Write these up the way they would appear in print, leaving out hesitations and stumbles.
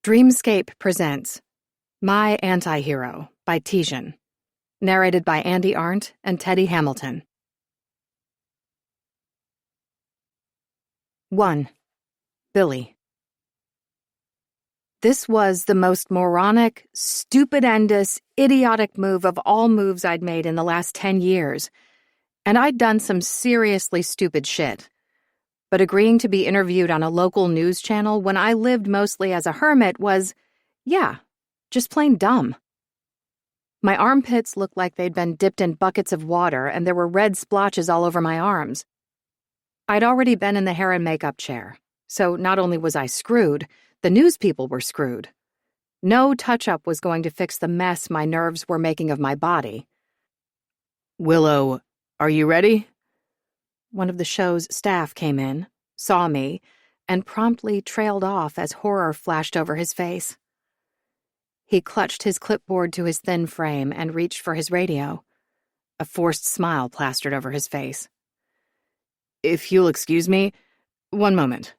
Dreamscape presents My Antihero by Tijan, narrated by Andy Arndt and Teddy Hamilton. 1. Billy. This was the most moronic, stupendous, idiotic move of all moves I'd made in the last 10 years, and I'd done some seriously stupid shit. But agreeing to be interviewed on a local news channel when I lived mostly as a hermit was, just plain dumb. My armpits looked like they'd been dipped in buckets of water, and there were red splotches all over my arms. I'd already been in the hair and makeup chair, so not only was I screwed, the news people were screwed. No touch-up was going to fix the mess my nerves were making of my body. Willow, are you ready? One of the show's staff came in, saw me, and promptly trailed off as horror flashed over his face. He clutched his clipboard to his thin frame and reached for his radio. A forced smile plastered over his face. If you'll excuse me, one moment.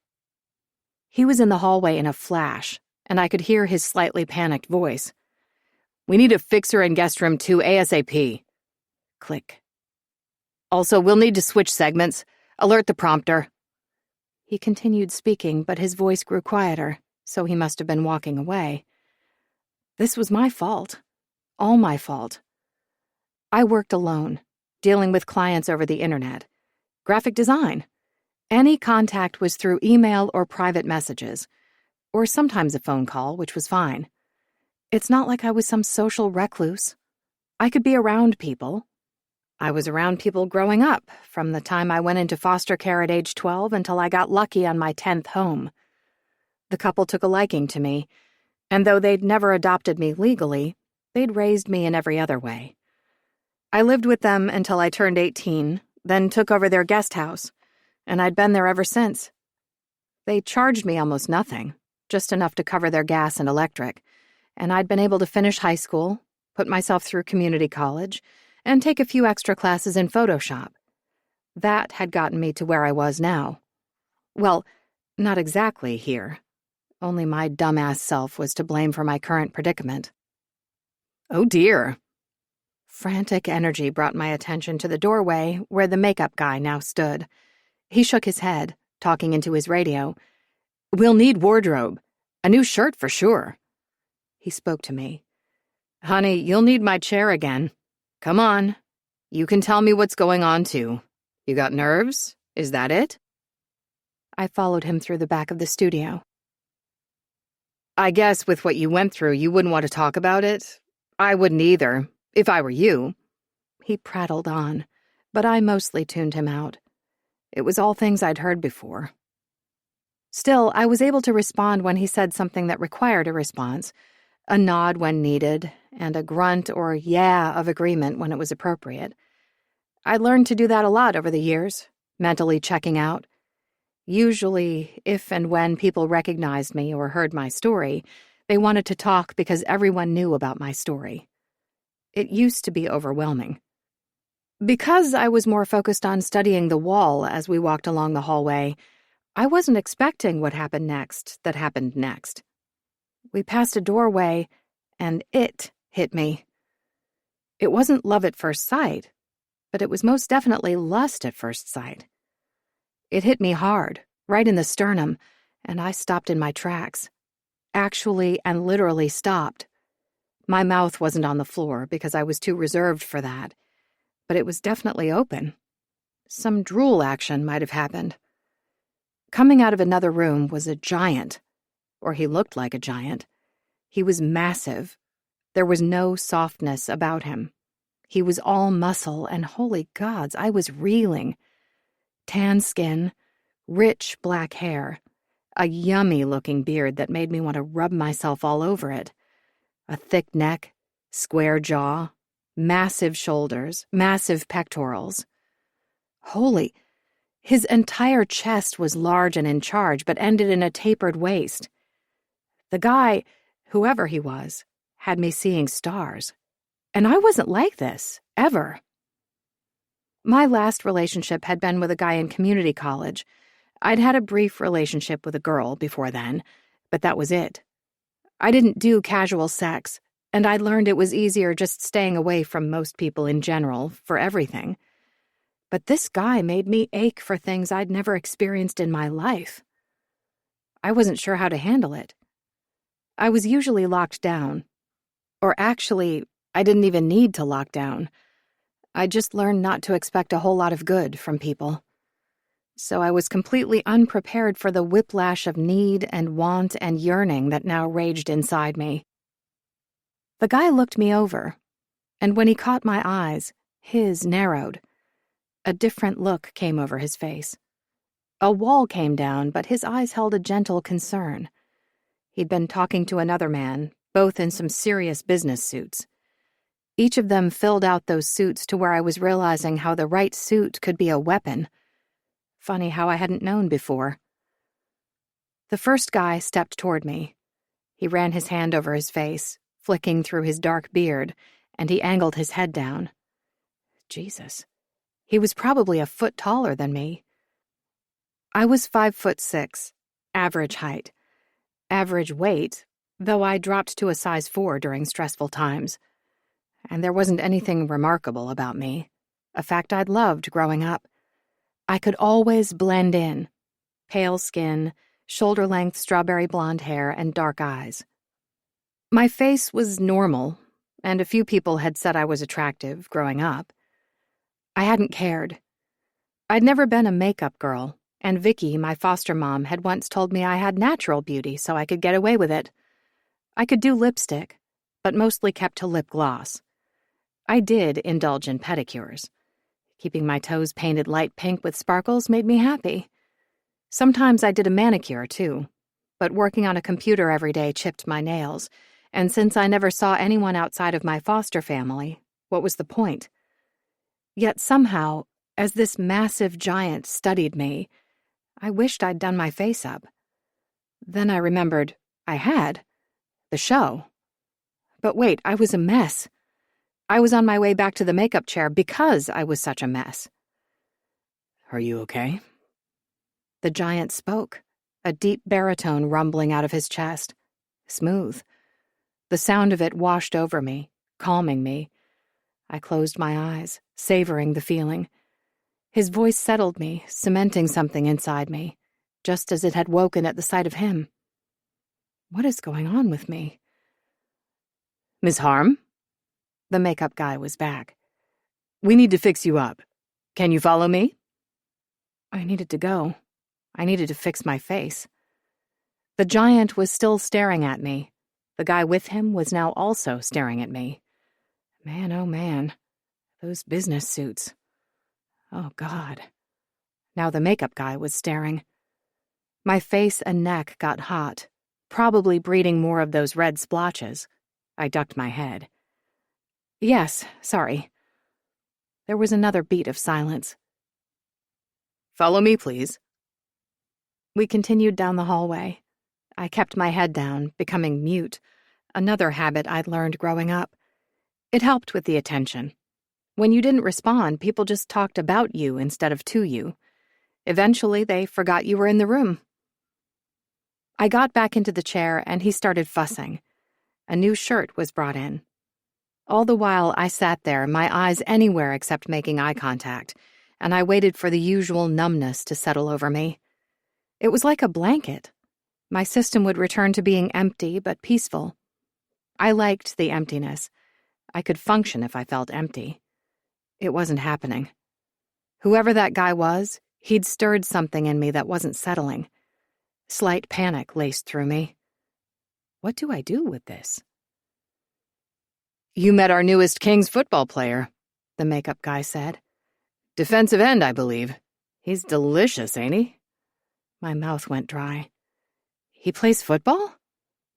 He was in the hallway in a flash, and I could hear his slightly panicked voice. We need a fixer in guest room 2 ASAP. Click. Also, we'll need to switch segments. Alert the prompter. He continued speaking, but his voice grew quieter, so he must have been walking away. This was my fault. All my fault. I worked alone, dealing with clients over the internet. Graphic design. Any contact was through email or private messages, or sometimes a phone call, which was fine. It's not like I was some social recluse. I could be around people. I was around people growing up, from the time I went into foster care at age 12 until I got lucky on my 10th home. The couple took a liking to me, and though they'd never adopted me legally, they'd raised me in every other way. I lived with them until I turned 18, then took over their guest house, and I'd been there ever since. They charged me almost nothing, just enough to cover their gas and electric, and I'd been able to finish high school, put myself through community college, and take a few extra classes in Photoshop. That had gotten me to where I was now. Well, not exactly here. Only my dumbass self was to blame for my current predicament. Oh dear. Frantic energy brought my attention to the doorway where the makeup guy now stood. He shook his head, talking into his radio. We'll need wardrobe. A new shirt for sure. He spoke to me. Honey, you'll need my chair again. Come on. You can tell me what's going on, too. You got nerves? Is that it? I followed him through the back of the studio. I guess with what you went through, you wouldn't want to talk about it. I wouldn't either, if I were you. He prattled on, but I mostly tuned him out. It was all things I'd heard before. Still, I was able to respond when he said something that required a response, a nod when needed, and a grunt or yeah of agreement when it was appropriate. I learned to do that a lot over the years, mentally checking out. Usually, if and when people recognized me or heard my story, they wanted to talk because everyone knew about my story. It used to be overwhelming. Because I was more focused on studying the wall as we walked along the hallway, I wasn't expecting what happened next that happened next. We passed a doorway, and it hit me. It wasn't love at first sight, but it was most definitely lust at first sight. It hit me hard, right in the sternum, and I stopped in my tracks. Actually and literally stopped. My mouth wasn't on the floor because I was too reserved for that, but it was definitely open. Some drool action might have happened. Coming out of another room was a giant, or he looked like a giant. He was massive. There was no softness about him. He was all muscle, and holy gods, I was reeling. Tan skin, rich black hair, a yummy-looking beard that made me want to rub myself all over it, a thick neck, square jaw, massive shoulders, massive pectorals. His entire chest was large and in charge, but ended in a tapered waist. The guy, whoever he was, had me seeing stars. And I wasn't like this, ever. My last relationship had been with a guy in community college. I'd had a brief relationship with a girl before then, but that was it. I didn't do casual sex, and I learned it was easier just staying away from most people in general for everything. But this guy made me ache for things I'd never experienced in my life. I wasn't sure how to handle it. I was usually locked down. Or actually, I didn't even need to lock down. I just learned not to expect a whole lot of good from people. So I was completely unprepared for the whiplash of need and want and yearning that now raged inside me. The guy looked me over, and when he caught my eyes, his narrowed. A different look came over his face. A wall came down, but his eyes held a gentle concern. He'd been talking to another man, both in some serious business suits. Each of them filled out those suits to where I was realizing how the right suit could be a weapon. Funny how I hadn't known before. The first guy stepped toward me. He ran his hand over his face, flicking through his dark beard, and he angled his head down. Jesus. He was probably a foot taller than me. I was 5'6", average height. Average weight, though I dropped to a size 4 during stressful times. And there wasn't anything remarkable about me, a fact I'd loved growing up. I could always blend in. Pale skin, shoulder-length strawberry blonde hair, and dark eyes. My face was normal, and a few people had said I was attractive growing up. I hadn't cared. I'd never been a makeup girl, and Vicky, my foster mom, had once told me I had natural beauty so I could get away with it. I could do lipstick, but mostly kept to lip gloss. I did indulge in pedicures. Keeping my toes painted light pink with sparkles made me happy. Sometimes I did a manicure, too, but working on a computer every day chipped my nails, and since I never saw anyone outside of my foster family, what was the point? Yet somehow, as this massive giant studied me, I wished I'd done my face up. Then I remembered I had. The show. But wait, I was a mess. I was on my way back to the makeup chair because I was such a mess. Are you okay? The giant spoke, a deep baritone rumbling out of his chest. Smooth. The sound of it washed over me, calming me. I closed my eyes, savoring the feeling. His voice settled me, cementing something inside me, just as it had woken at the sight of him. What is going on with me? Miss Harm? The makeup guy was back. We need to fix you up. Can you follow me? I needed to go. I needed to fix my face. The giant was still staring at me. The guy with him was now also staring at me. Man, oh man. Those business suits. Oh, God. Now the makeup guy was staring. My face and neck got hot, probably breeding more of those red splotches. I ducked my head. Yes, sorry. There was another beat of silence. Follow me, please. We continued down the hallway. I kept my head down, becoming mute, another habit I'd learned growing up. It helped with the attention. When you didn't respond, people just talked about you instead of to you. Eventually, they forgot you were in the room. I got back into the chair, and he started fussing. A new shirt was brought in. All the while, I sat there, my eyes anywhere except making eye contact, and I waited for the usual numbness to settle over me. It was like a blanket. My system would return to being empty but peaceful. I liked the emptiness. I could function if I felt empty. It wasn't happening. Whoever that guy was, he'd stirred something in me that wasn't settling. Slight panic laced through me. What do I do with this? You met our newest Kings football player, the makeup guy said. Defensive end, I believe. He's delicious, ain't he? My mouth went dry. He plays football?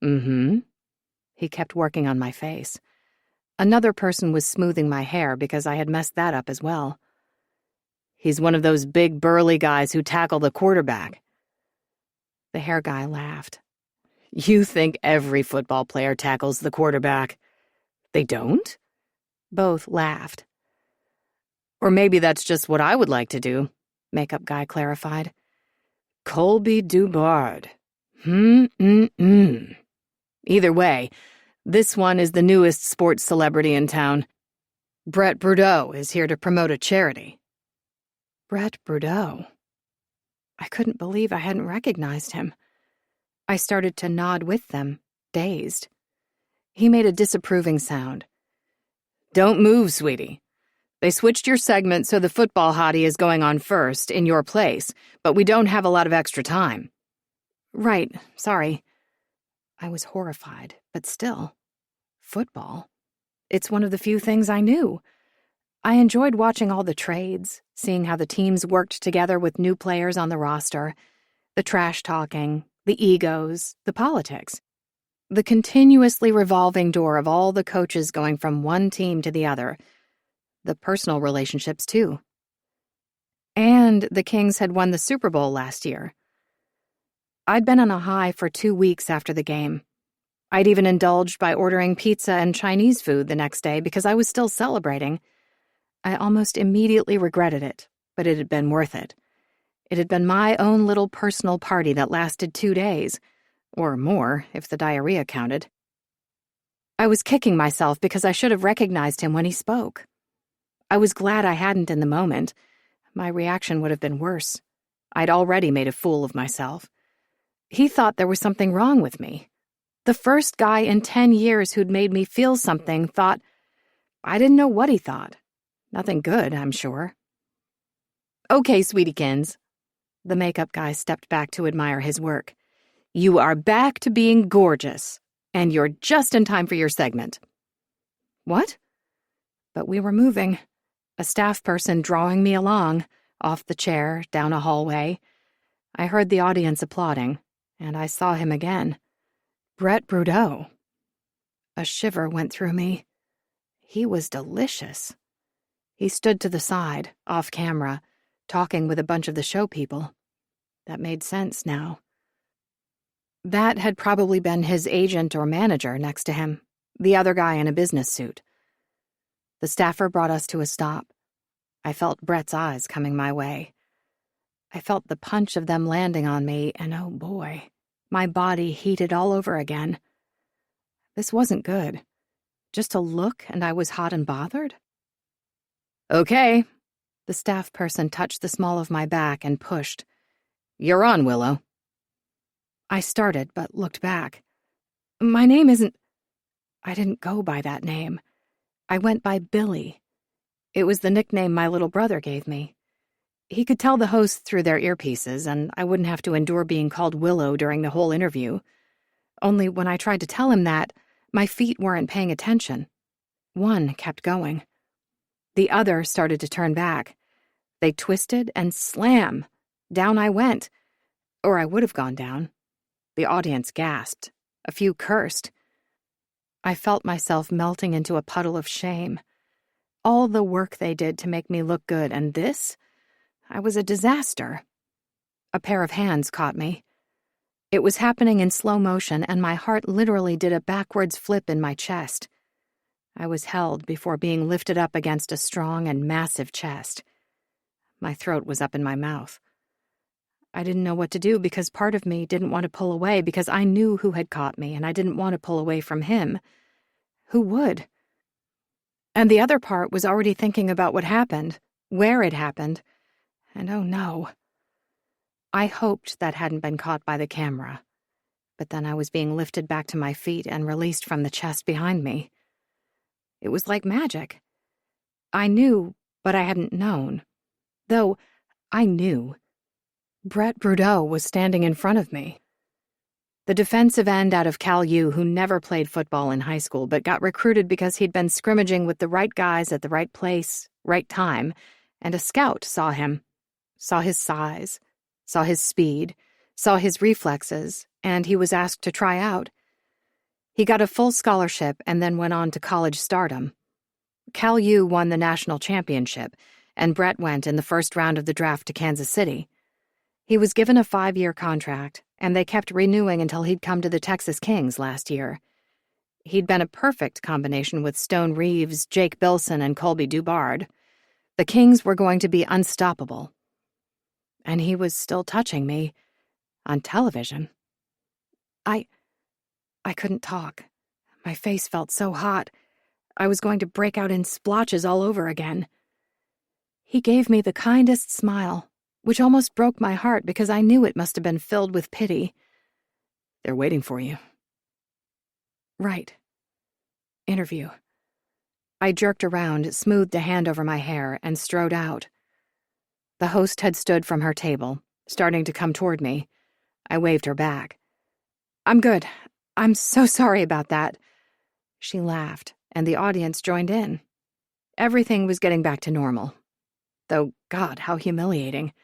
Mm-hmm. He kept working on my face. Another person was smoothing my hair because I had messed that up as well. He's one of those big burly guys who tackle the quarterback. The hair guy laughed. You think every football player tackles the quarterback. They don't? Both laughed. Or maybe that's just what I would like to do, makeup guy clarified. Colby Dubard. Either way, this one is the newest sports celebrity in town. Brett Brudeau is here to promote a charity. Brett Brudeau. I couldn't believe I hadn't recognized him. I started to nod with them, dazed. He made a disapproving sound. Don't move, sweetie. They switched your segment so the football hottie is going on first, in your place, but we don't have a lot of extra time. Right, sorry. I was horrified, but still. Football. It's one of the few things I knew. I enjoyed watching all the trades, seeing how the teams worked together with new players on the roster, the trash talking, the egos, the politics. The continuously revolving door of all the coaches going from one team to the other. The personal relationships, too. And the Kings had won the Super Bowl last year. I'd been on a high for 2 weeks after the game. I'd even indulged by ordering pizza and Chinese food the next day because I was still celebrating. I almost immediately regretted it, but it had been worth it. It had been my own little personal party that lasted 2 days, or more if the diarrhea counted. I was kicking myself because I should have recognized him when he spoke. I was glad I hadn't in the moment. My reaction would have been worse. I'd already made a fool of myself. He thought there was something wrong with me. The first guy in 10 years who'd made me feel something thought... I didn't know what he thought. Nothing good, I'm sure. Okay, sweetiekins. The makeup guy stepped back to admire his work. You are back to being gorgeous, and you're just in time for your segment. What? But we were moving. A staff person drawing me along, off the chair, down a hallway. I heard the audience applauding, and I saw him again. Brett Brudeau. A shiver went through me. He was delicious. He stood to the side, off camera, talking with a bunch of the show people. That made sense now. That had probably been his agent or manager next to him, the other guy in a business suit. The staffer brought us to a stop. I felt Brett's eyes coming my way. I felt the punch of them landing on me, and oh boy, my body heated all over again. This wasn't good. Just a look and I was hot and bothered? Okay. The staff person touched the small of my back and pushed. You're on, Willow. I started, but looked back. My name isn't... I didn't go by that name. I went by Billy. It was the nickname my little brother gave me. He could tell the hosts through their earpieces, and I wouldn't have to endure being called Willow during the whole interview. Only when I tried to tell him that, my feet weren't paying attention. One kept going. The other started to turn back. They twisted and slam. Down I went. Or I would have gone down. The audience gasped. A few cursed. I felt myself melting into a puddle of shame. All the work they did to make me look good, and this? I was a disaster. A pair of hands caught me. It was happening in slow motion, and my heart literally did a backwards flip in my chest. I was held before being lifted up against a strong and massive chest. My throat was up in my mouth. I didn't know what to do because part of me didn't want to pull away because I knew who had caught me, and I didn't want to pull away from him. Who would? And the other part was already thinking about what happened, where it happened, and oh no. I hoped that hadn't been caught by the camera, but then I was being lifted back to my feet and released from the chest behind me. It was like magic. I knew, but I hadn't known. Though, I knew. Brett Brudeau was standing in front of me. The defensive end out of Cal U who never played football in high school but got recruited because he'd been scrimmaging with the right guys at the right place, right time, and a scout saw him, saw his size, saw his speed, saw his reflexes, and he was asked to try out. He got a full scholarship and then went on to college stardom. Cal U won the national championship, and Brett went in the first round of the draft to Kansas City. He was given a 5-year contract, and they kept renewing until he'd come to the Texas Kings last year. He'd been a perfect combination with Stone Reeves, Jake Bilson, and Colby Dubard. The Kings were going to be unstoppable. And he was still touching me on television. I I couldn't talk. My face felt so hot. I was going to break out in splotches all over again. He gave me the kindest smile, which almost broke my heart because I knew it must have been filled with pity. They're waiting for you. Right. Interview. I jerked around, smoothed a hand over my hair, and strode out. The host had stood from her table, starting to come toward me. I waved her back. I'm good. I'm so sorry about that. She laughed, and the audience joined in. Everything was getting back to normal. Though, God, how humiliating.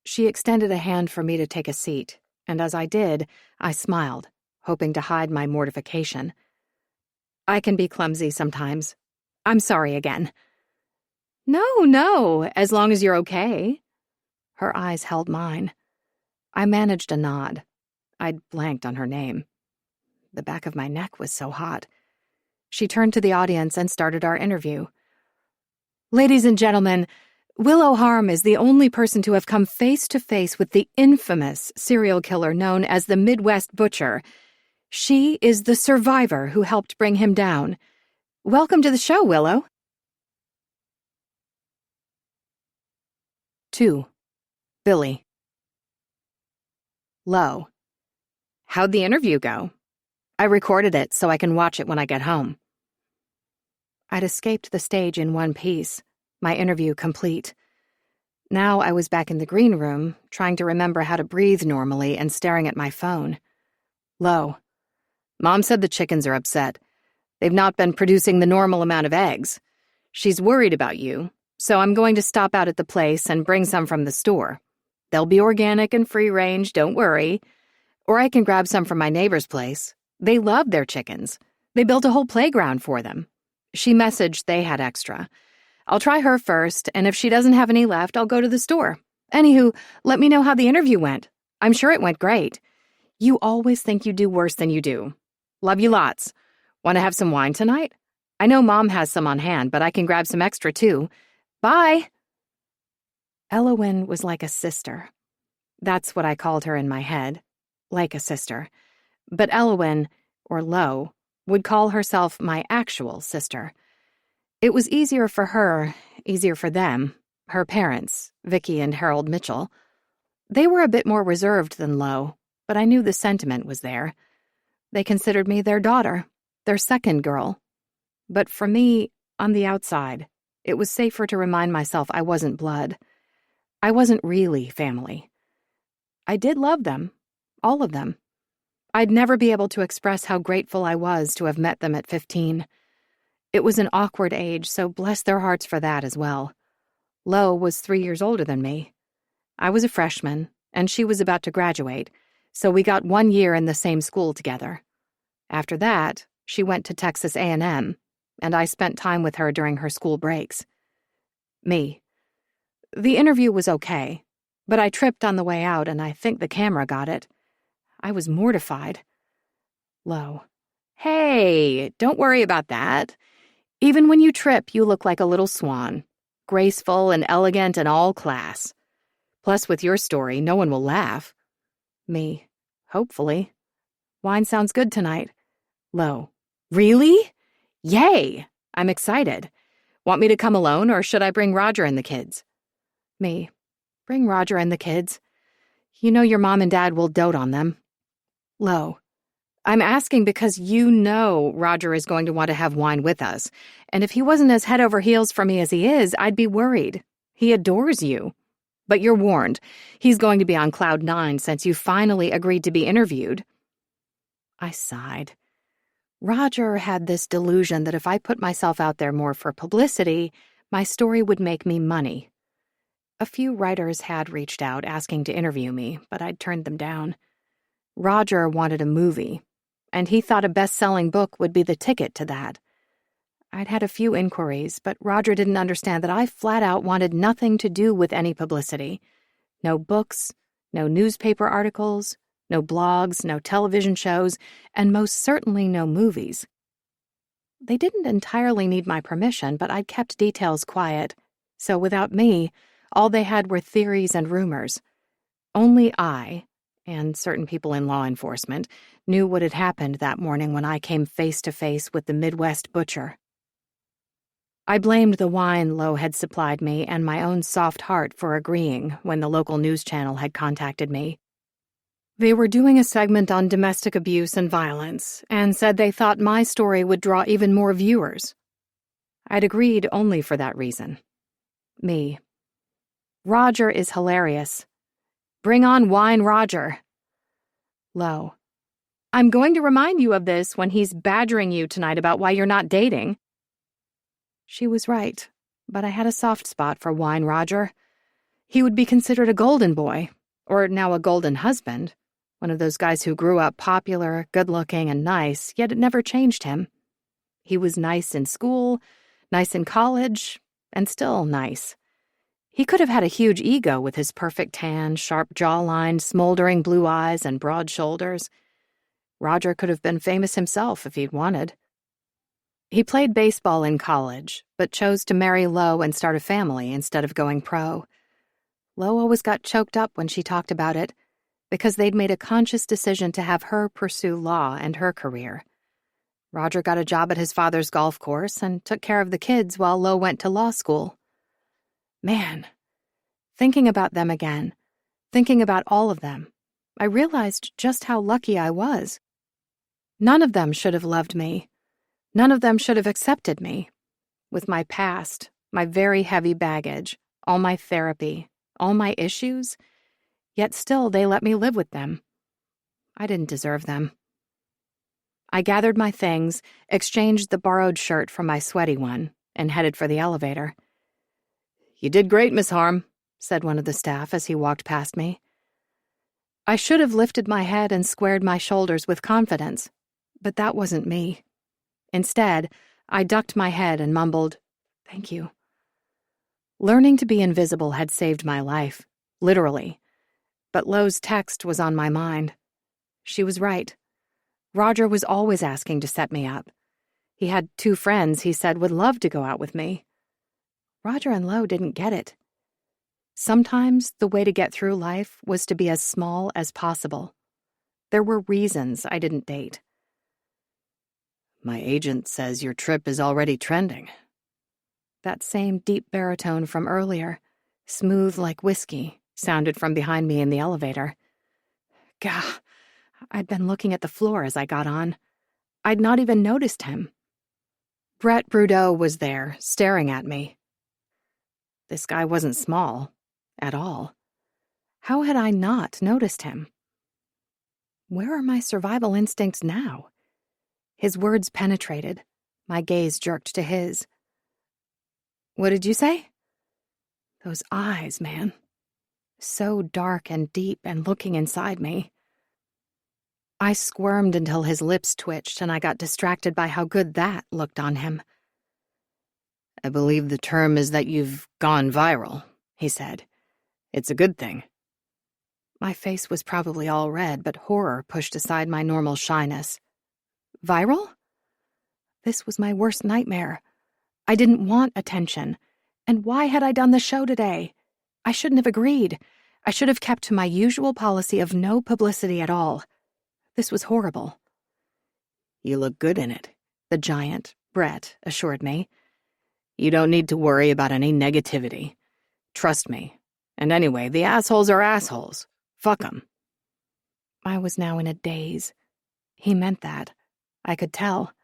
She extended a hand for me to take a seat, and as I did, I smiled, hoping to hide my mortification. I can be clumsy sometimes. I'm sorry again. No, as long as you're okay. Her eyes held mine. I managed a nod. I'd blanked on her name. The back of my neck was so hot. She turned to the audience and started our interview. Ladies and gentlemen, Willow Harm is the only person to have come face to face with the infamous serial killer known as the Midwest Butcher. She is the survivor who helped bring him down. Welcome to the show, Willow. 2. Billy. Low. How'd the interview go? I recorded it so I can watch it when I get home. I'd escaped the stage in one piece, my interview complete. Now I was back in the green room, trying to remember how to breathe normally and staring at my phone. Low. Mom said the chickens are upset. They've not been producing the normal amount of eggs. She's worried about you, so I'm going to stop out at the place and bring some from the store. They'll be organic and free-range, don't worry. Or I can grab some from my neighbor's place. They love their chickens. They built a whole playground for them. She messaged they had extra. I'll try her first, and if she doesn't have any left, I'll go to the store. Anywho, let me know how the interview went. I'm sure it went great. You always think you do worse than you do. Love you lots. Want to have some wine tonight? I know Mom has some on hand, but I can grab some extra too. Bye! Elowen was like a sister. That's what I called her in my head. Like a sister. But Elowen, or Lo, would call herself my actual sister. It was easier for her, easier for them, her parents, Vicky and Harold Mitchell. They were a bit more reserved than Lo, but I knew the sentiment was there. They considered me their daughter, their second girl. But for me, on the outside, it was safer to remind myself I wasn't blood. I wasn't really family. I did love them, all of them. I'd never be able to express how grateful I was to have met them at 15. It was an awkward age, so bless their hearts for that as well. Lo was 3 years older than me. I was a freshman, and she was about to graduate, so we got 1 year in the same school together. After that, she went to Texas A&M, and I spent time with her during her school breaks. Me. The interview was okay, but I tripped on the way out, and I think the camera got it. I was mortified. Lo. Hey, don't worry about that. Even when you trip, you look like a little swan, graceful and elegant and all class. Plus, with your story, no one will laugh. Me. Hopefully. Wine sounds good tonight. Lo. Really? Yay! I'm excited. Want me to come alone, or should I bring Roger and the kids? Me. Bring Roger and the kids. You know your mom and dad will dote on them. Lo. I'm asking because you know Roger is going to want to have wine with us, and if he wasn't as head over heels for me as he is, I'd be worried. He adores you. But you're warned. He's going to be on cloud 9 since you finally agreed to be interviewed. I sighed. Roger had this delusion that if I put myself out there more for publicity, my story would make me money. A few writers had reached out asking to interview me, but I'd turned them down. Roger wanted a movie, and he thought a best-selling book would be the ticket to that. I'd had a few inquiries, but Roger didn't understand that I flat out wanted nothing to do with any publicity. No books, no newspaper articles, no blogs, no television shows, and most certainly no movies. They didn't entirely need my permission, but I'd kept details quiet, so without me, all they had were theories and rumors. Only I, and certain people in law enforcement knew what had happened that morning when I came face to face with the Midwest butcher. I blamed the wine Lowe had supplied me and my own soft heart for agreeing when the local news channel had contacted me. They were doing a segment on domestic abuse and violence and said they thought my story would draw even more viewers. I'd agreed only for that reason. Me. Roger is hilarious. Bring on Wine Roger. Lowe. I'm going to remind you of this when he's badgering you tonight about why you're not dating. She was right, but I had a soft spot for Wine Roger. He would be considered a golden boy, or now a golden husband, one of those guys who grew up popular, good-looking, and nice, yet it never changed him. He was nice in school, nice in college, and still nice. He could have had a huge ego with his perfect tan, sharp jawline, smoldering blue eyes, and broad shoulders. Roger could have been famous himself if he'd wanted. He played baseball in college, but chose to marry Lowe and start a family instead of going pro. Lowe always got choked up when she talked about it, because they'd made a conscious decision to have her pursue law and her career. Roger got a job at his father's golf course and took care of the kids while Lowe went to law school. Man, thinking about them again, thinking about all of them, I realized just how lucky I was. None of them should have loved me. None of them should have accepted me. With my past, my very heavy baggage, all my therapy, all my issues, yet still they let me live with them. I didn't deserve them. I gathered my things, exchanged the borrowed shirt for my sweaty one, and headed for the elevator. "You did great, Miss Harm," said one of the staff as he walked past me. I should have lifted my head and squared my shoulders with confidence, but that wasn't me. Instead, I ducked my head and mumbled, "Thank you." Learning to be invisible had saved my life, literally. But Lowe's text was on my mind. She was right. Roger was always asking to set me up. He had 2 friends he said would love to go out with me. Roger and Lowe didn't get it. Sometimes the way to get through life was to be as small as possible. There were reasons I didn't date. "My agent says your trip is already trending." That same deep baritone from earlier, smooth like whiskey, sounded from behind me in the elevator. Gah, I'd been looking at the floor as I got on. I'd not even noticed him. Brett Brudeau was there, staring at me. This guy wasn't small, at all. How had I not noticed him? Where are my survival instincts now? His words penetrated. My gaze jerked to his. "What did you say?" Those eyes, man. So dark and deep and looking inside me. I squirmed until his lips twitched and I got distracted by how good that looked on him. "I believe the term is that you've gone viral," he said. "It's a good thing." My face was probably all red, but horror pushed aside my normal shyness. Viral? This was my worst nightmare. I didn't want attention. And why had I done the show today? I shouldn't have agreed. I should have kept to my usual policy of no publicity at all. This was horrible. "You look good in it," the giant, Brett, assured me. "You don't need to worry about any negativity. Trust me. And anyway, the assholes are assholes. Fuck 'em." I was now in a daze. He meant that. I could tell.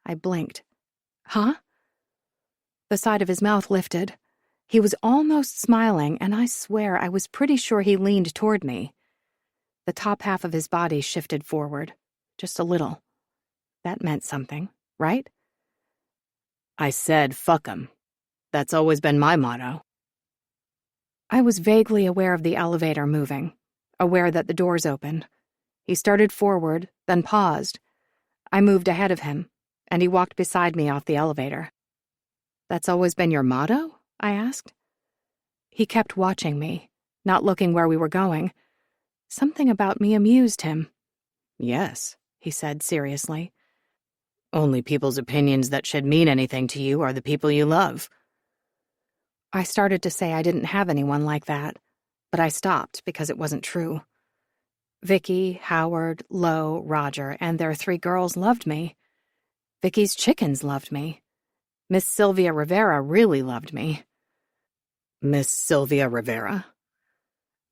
I blinked. "Huh?" The side of his mouth lifted. He was almost smiling, and I swear I was pretty sure he leaned toward me. The top half of his body shifted forward, just a little. That meant something, right? "I said fuck 'em. That's always been my motto." I was vaguely aware of the elevator moving, aware that the doors opened. He started forward, then paused. I moved ahead of him, and he walked beside me off the elevator. "That's always been your motto?" I asked. He kept watching me, not looking where we were going. Something about me amused him. "Yes," he said seriously. "Only people's opinions that should mean anything to you are the people you love." I started to say I didn't have anyone like that, but I stopped because it wasn't true. Vicky, Howard, Lo, Roger, and their 3 girls loved me. Vicky's chickens loved me. Miss Sylvia Rivera really loved me. Miss Sylvia Rivera?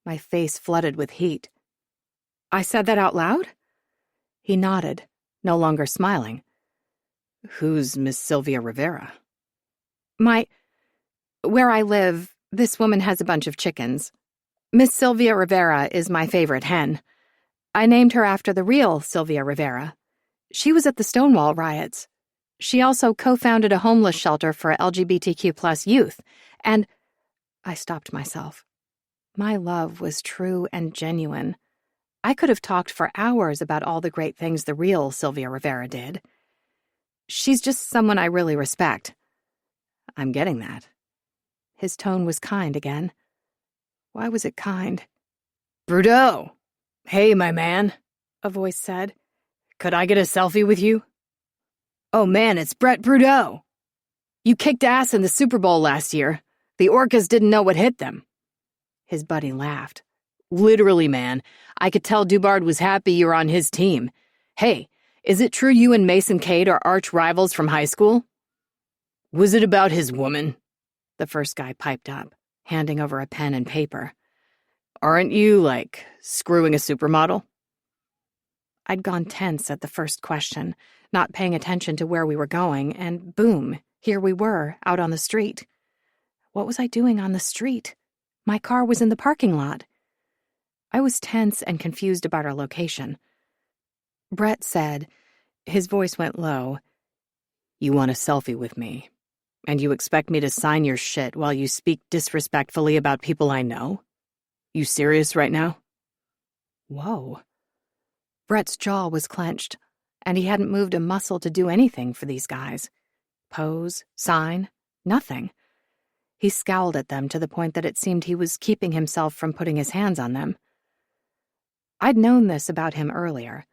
My face flooded with heat. I said that out loud? He nodded, no longer smiling. Who's Miss Sylvia Rivera? Where I live, this woman has a bunch of chickens. Miss Sylvia Rivera is my favorite hen. I named her after the real Sylvia Rivera. She was at the Stonewall riots. She also co-founded a homeless shelter for LGBTQ+ youth, and I stopped myself. My love was true and genuine. I could have talked for hours about all the great things the real Sylvia Rivera did. She's just someone I really respect. I'm getting that. His tone was kind again. Why was it kind? Brudeau! Hey, my man, a voice said. Could I get a selfie with you? Oh man, it's Brett Brudeau. You kicked ass in the Super Bowl last year. The Orcas didn't know what hit them. His buddy laughed. Literally, man. I could tell Dubard was happy you're on his team. Hey, is it true you and Mason Cade are arch rivals from high school? Was it about his woman? The first guy piped up, handing over a pen and paper. Aren't you, screwing a supermodel? I'd gone tense at the first question, not paying attention to where we were going, and boom, here we were, out on the street. What was I doing on the street? My car was in the parking lot. I was tense and confused about our location. Brett said, his voice went low, "You want a selfie with me, and you expect me to sign your shit while you speak disrespectfully about people I know? You serious right now?" Whoa. Brett's jaw was clenched, and he hadn't moved a muscle to do anything for these guys. Pose, sign, nothing. He scowled at them to the point that it seemed he was keeping himself from putting his hands on them. I'd known this about him earlier.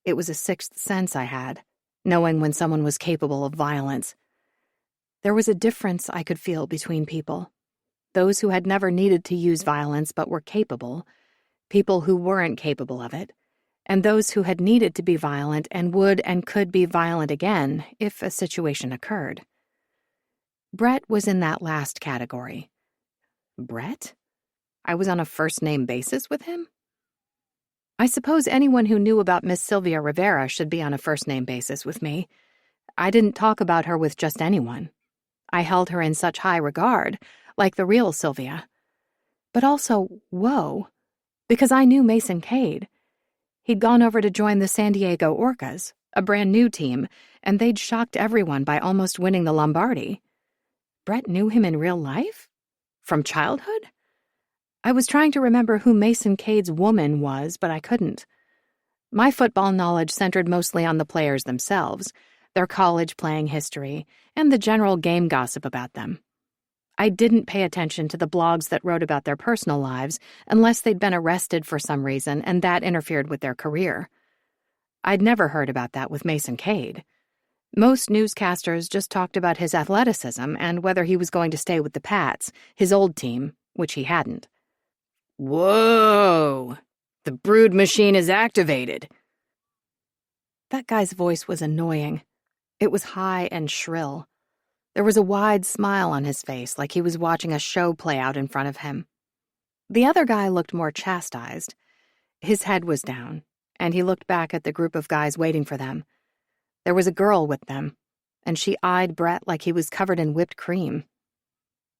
It was a sixth sense I had, knowing when someone was capable of violence. There was a difference I could feel between people. Those who had never needed to use violence but were capable, people who weren't capable of it, and those who had needed to be violent and would and could be violent again if a situation occurred. Brett was in that last category. Brett? I was on a first-name basis with him? I suppose anyone who knew about Miss Sylvia Rivera should be on a first-name basis with me. I didn't talk about her with just anyone. I held her in such high regard, like the real Sylvia. But also, whoa, because I knew Mason Cade. He'd gone over to join the San Diego Orcas, a brand new team, and they'd shocked everyone by almost winning the Lombardi. Brett knew him in real life? From childhood? I was trying to remember who Mason Cade's woman was, but I couldn't. My football knowledge centered mostly on the players themselves, their college playing history, and the general game gossip about them. I didn't pay attention to the blogs that wrote about their personal lives unless they'd been arrested for some reason and that interfered with their career. I'd never heard about that with Mason Cade. Most newscasters just talked about his athleticism and whether he was going to stay with the Pats, his old team, which he hadn't. Whoa! The brood machine is activated. That guy's voice was annoying. It was high and shrill. There was a wide smile on his face, like he was watching a show play out in front of him. The other guy looked more chastised. His head was down, and he looked back at the group of guys waiting for them. There was a girl with them, and she eyed Brett like he was covered in whipped cream.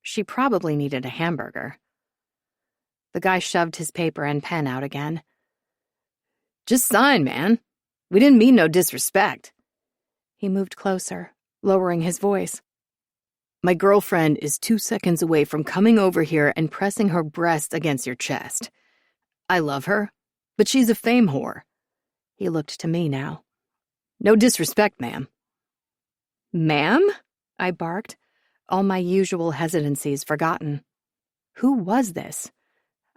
She probably needed a hamburger. The guy shoved his paper and pen out again. Just sign, man. We didn't mean no disrespect. He moved closer, lowering his voice. My girlfriend is 2 seconds away from coming over here and pressing her breast against your chest. I love her, but she's a fame whore. He looked to me now. No disrespect, ma'am. Ma'am? I barked, all my usual hesitancies forgotten. Who was this?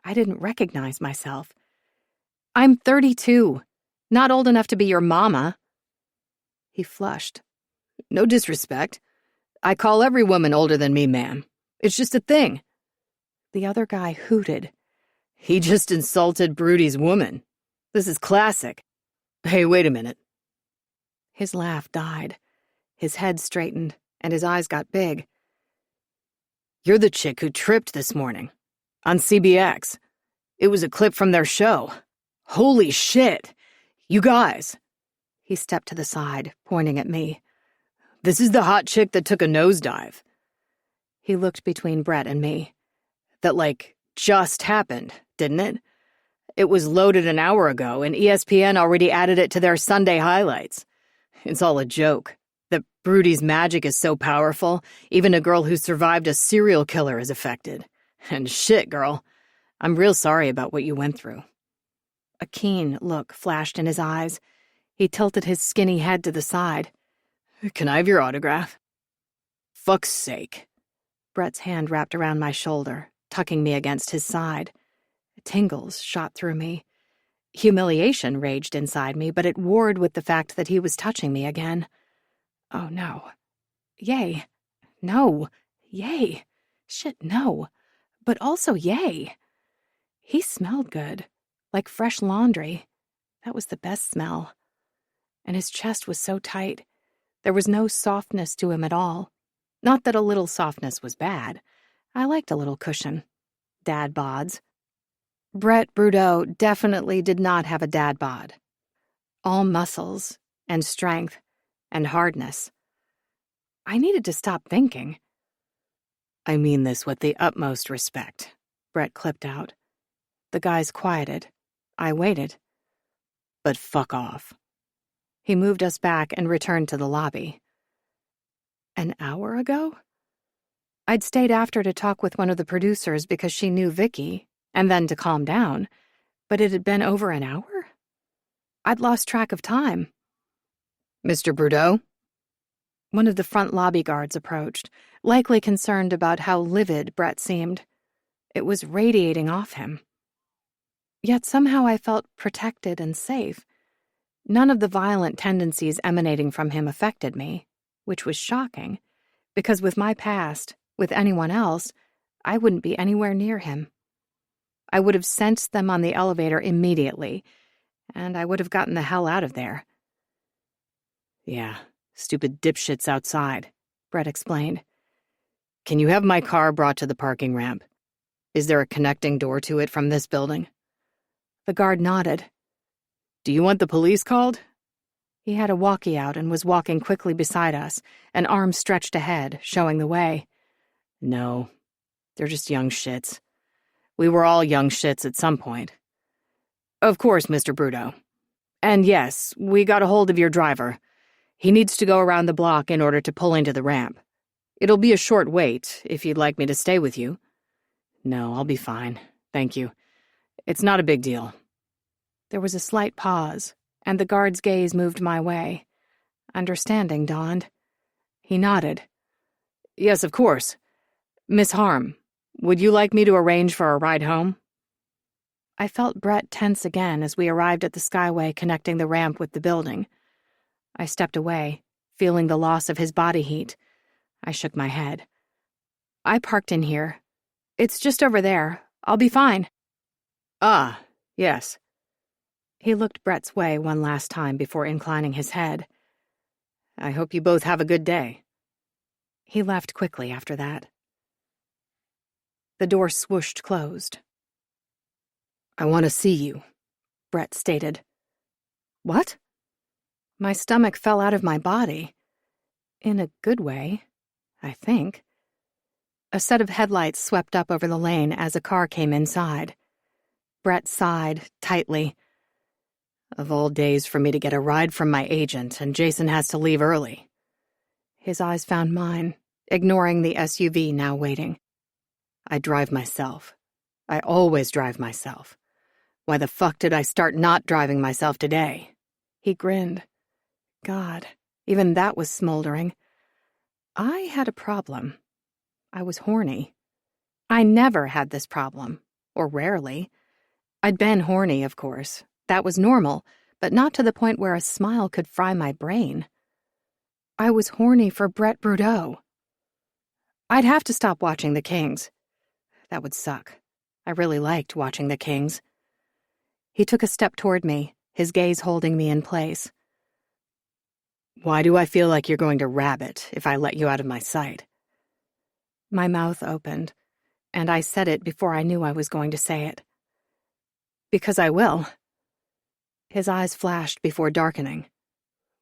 I didn't recognize myself. I'm 32, not old enough to be your mama. He flushed. No disrespect. I call every woman older than me, ma'am. It's just a thing. The other guy hooted. He just insulted Brody's woman. This is classic. Hey, wait a minute. His laugh died. His head straightened, and his eyes got big. You're the chick who tripped this morning. On CBX. It was a clip from their show. Holy shit! You guys! He stepped to the side, pointing at me. This is the hot chick that took a nosedive. He looked between Brett and me. That, just happened, didn't it? It was loaded an hour ago, and ESPN already added it to their Sunday highlights. It's all a joke. That Brody's magic is so powerful, even a girl who survived a serial killer is affected. And shit, girl, I'm real sorry about what you went through. A keen look flashed in his eyes. He tilted his skinny head to the side. Can I have your autograph? Fuck's sake. Brett's hand wrapped around my shoulder, tucking me against his side. Tingles shot through me. Humiliation raged inside me, but it warred with the fact that he was touching me again. Oh, no. Yay. No. Yay. Shit, no. But also yay. He smelled good, like fresh laundry. That was the best smell. And his chest was so tight. There was no softness to him at all. Not that a little softness was bad. I liked a little cushion. Dad bods. Brett Brudeau definitely did not have a dad bod. All muscles and strength and hardness. I needed to stop thinking. I mean this with the utmost respect, Brett clipped out. The guys quieted. I waited. But fuck off. He moved us back and returned to the lobby. An hour ago? I'd stayed after to talk with one of the producers because she knew Vicky, and then to calm down, but it had been over an hour? I'd lost track of time. Mr. Brudeau? One of the front lobby guards approached, likely concerned about how livid Brett seemed. It was radiating off him. Yet somehow I felt protected and safe. None of the violent tendencies emanating from him affected me, which was shocking, because with my past, with anyone else, I wouldn't be anywhere near him. I would have sensed them on the elevator immediately, and I would have gotten the hell out of there. Yeah, stupid dipshits outside, Brett explained. Can you have my car brought to the parking ramp? Is there a connecting door to it from this building? The guard nodded. Do you want the police called? He had a walkie-out and was walking quickly beside us, an arm stretched ahead, showing the way. No, they're just young shits. We were all young shits at some point. Of course, Mr. Brudeau. And yes, we got a hold of your driver. He needs to go around the block in order to pull into the ramp. It'll be a short wait, if you'd like me to stay with you. No, I'll be fine. Thank you. It's not a big deal. There was a slight pause, and the guard's gaze moved my way. Understanding dawned. He nodded. Yes, of course. Miss Harm, would you like me to arrange for a ride home? I felt Brett tense again as we arrived at the skyway connecting the ramp with the building. I stepped away, feeling the loss of his body heat. I shook my head. I parked in here. It's just over there. I'll be fine. Ah, yes. He looked Brett's way one last time before inclining his head. I hope you both have a good day. He left quickly after that. The door swooshed closed. I want to see you, Brett stated. What? My stomach fell out of my body. In a good way, I think. A set of headlights swept up over the lane as a car came inside. Brett sighed tightly. Of all days for me to get a ride from my agent, and Jason has to leave early. His eyes found mine, ignoring the SUV now waiting. I drive myself. I always drive myself. Why the fuck did I start not driving myself today? He grinned. God, even that was smoldering. I had a problem. I was horny. I never had this problem, or rarely. I'd been horny, of course. That was normal, but not to the point where a smile could fry my brain. I was horny for Brett Brudeau. I'd have to stop watching the Kings. That would suck. I really liked watching the Kings. He took a step toward me, his gaze holding me in place. Why do I feel like you're going to rabbit if I let you out of my sight? My mouth opened, and I said it before I knew I was going to say it. Because I will. His eyes flashed before darkening.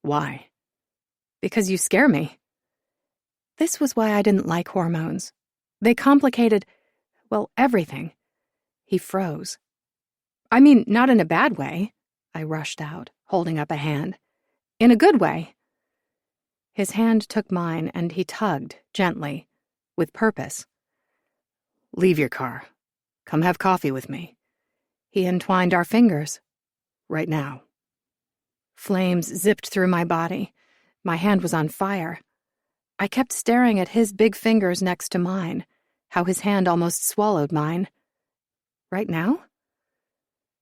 Why? Because you scare me. This was why I didn't like hormones. They complicated, well, everything. He froze. I mean, not in a bad way, I rushed out, holding up a hand. In a good way. His hand took mine and he tugged, gently, with purpose. Leave your car. Come have coffee with me. He entwined our fingers. Right now. Flames zipped through my body. My hand was on fire. I kept staring at his big fingers next to mine, how his hand almost swallowed mine. Right now?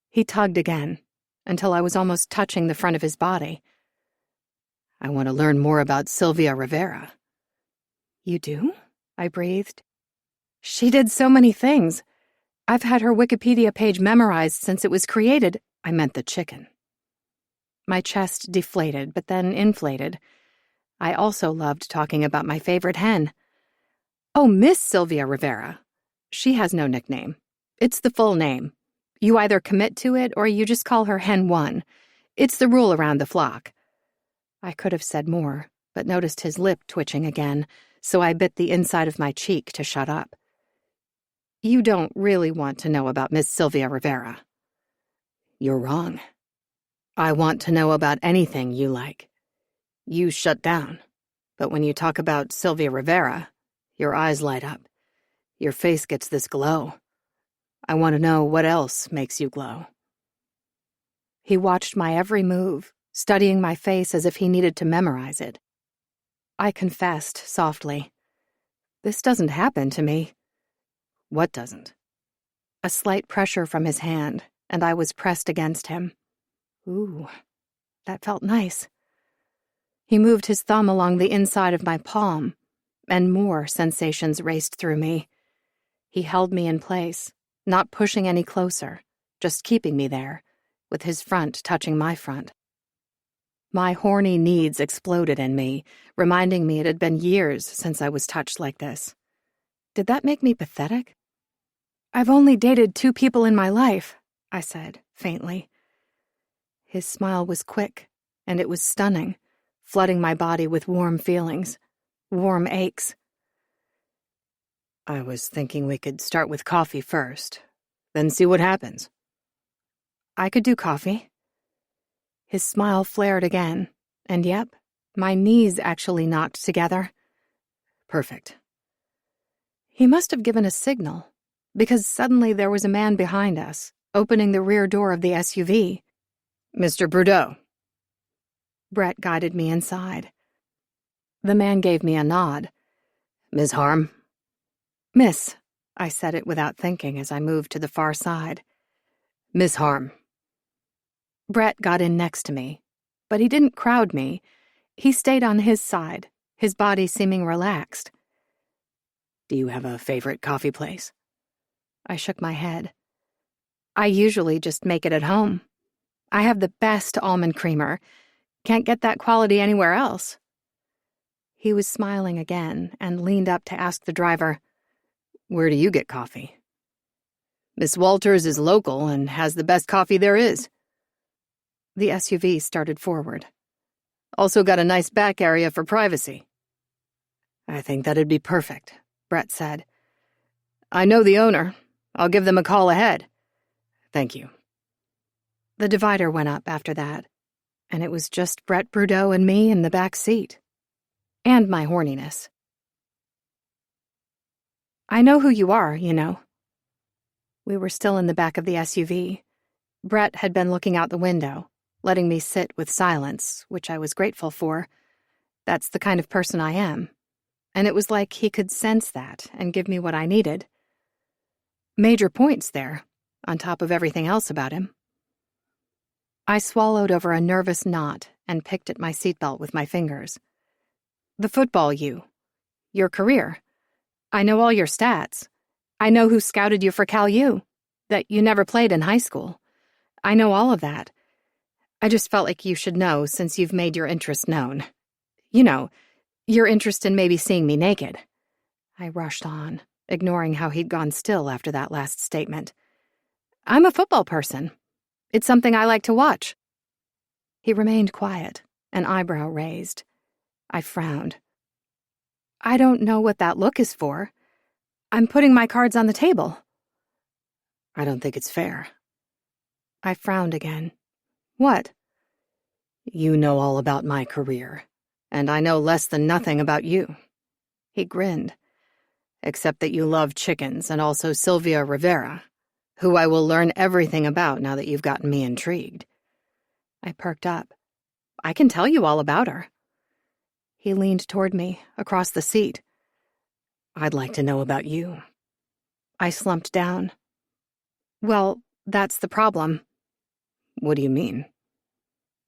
He tugged again, until I was almost touching the front of his body. I want to learn more about Sylvia Rivera. You do? I breathed. She did so many things. I've had her Wikipedia page memorized since it was created. I meant the chicken. My chest deflated, but then inflated. I also loved talking about my favorite hen. Oh, Miss Sylvia Rivera. She has no nickname. It's the full name. You either commit to it or you just call her Hen 1. It's the rule around the flock. I could have said more, but noticed his lip twitching again, so I bit the inside of my cheek to shut up. You don't really want to know about Miss Sylvia Rivera. You're wrong. I want to know about anything you like. You shut down, but when you talk about Sylvia Rivera, your eyes light up. Your face gets this glow. I want to know what else makes you glow. He watched my every move, studying my face as if he needed to memorize it. I confessed softly. This doesn't happen to me. What doesn't? A slight pressure from his hand, and I was pressed against him. Ooh, that felt nice. He moved his thumb along the inside of my palm, and more sensations raced through me. He held me in place, not pushing any closer, just keeping me there, with his front touching my front. My horny needs exploded in me, reminding me it had been years since I was touched like this. Did that make me pathetic? I've only dated 2 people in my life, I said, faintly. His smile was quick, and it was stunning, flooding my body with warm feelings, warm aches. I was thinking we could start with coffee first, then see what happens. I could do coffee. His smile flared again, and yep, my knees actually knocked together. Perfect. He must have given a signal, because suddenly there was a man behind us, opening the rear door of the SUV. Mr. Bordeaux. Brett guided me inside. The man gave me a nod. Ms. Harm? Miss, I said it without thinking as I moved to the far side. Miss Harm. Brett got in next to me, but he didn't crowd me. He stayed on his side, his body seeming relaxed. Do you have a favorite coffee place? I shook my head. I usually just make it at home. I have the best almond creamer. Can't get that quality anywhere else. He was smiling again and leaned up to ask the driver, Where do you get coffee? Miss Walters is local and has the best coffee there is. The SUV started forward. Also got a nice back area for privacy. I think that'd be perfect, Brett said. I know the owner. I'll give them a call ahead. Thank you. The divider went up after that, and it was just Brett Bordeaux and me in the back seat. And my horniness. I know who you are, you know. We were still in the back of the SUV. Brett had been looking out the window, letting me sit with silence, which I was grateful for. That's the kind of person I am. And it was like he could sense that and give me what I needed. Major points there, on top of everything else about him. I swallowed over a nervous knot and picked at my seatbelt with my fingers. The football you. Your career. I know all your stats. I know who scouted you for Cal U, that you never played in high school. I know all of that. I just felt like you should know since you've made your interest known. You know, your interest in maybe seeing me naked." I rushed on, ignoring how he'd gone still after that last statement. "I'm a football person. It's something I like to watch." He remained quiet, an eyebrow raised. I frowned. "I don't know what that look is for. I'm putting my cards on the table." "I don't think it's fair." I frowned again. "What?" "You know all about my career, and I know less than nothing about you." He grinned. "Except that you love chickens and also Sylvia Rivera, who I will learn everything about now that you've gotten me intrigued." I perked up. "I can tell you all about her." He leaned toward me, across the seat. "I'd like to know about you." I slumped down. "Well, that's the problem." "What do you mean?"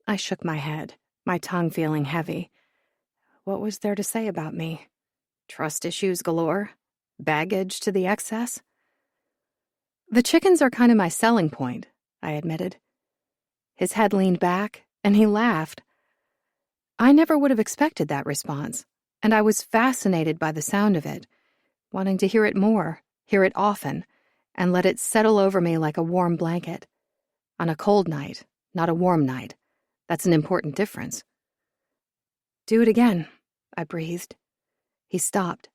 I shook my head, my tongue feeling heavy. What was there to say about me? Trust issues galore? Baggage to the excess? "The chickens are kind of my selling point," I admitted. His head leaned back, and he laughed. I never would have expected that response, and I was fascinated by the sound of it, wanting to hear it more, hear it often, and let it settle over me like a warm blanket. On a cold night, not a warm night. That's an important difference. "Do it again," I breathed. He stopped.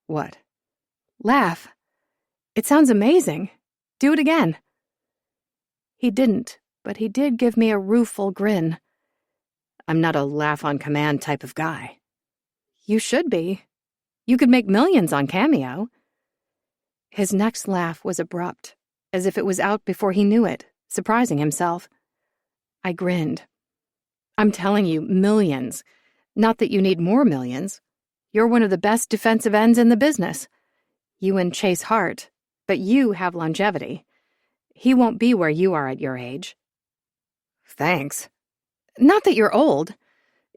"What?" "Laugh. It sounds amazing. Do it again." He didn't, but he did give me a rueful grin. "I'm not a laugh-on-command type of guy." "You should be. You could make millions on Cameo." His next laugh was abrupt, as if it was out before he knew it, surprising himself. I grinned. "I'm telling you, millions. Not that you need more millions. You're one of the best defensive ends in the business. You and Chase Hart, but you have longevity. He won't be where you are at your age." "Thanks." "Not that you're old.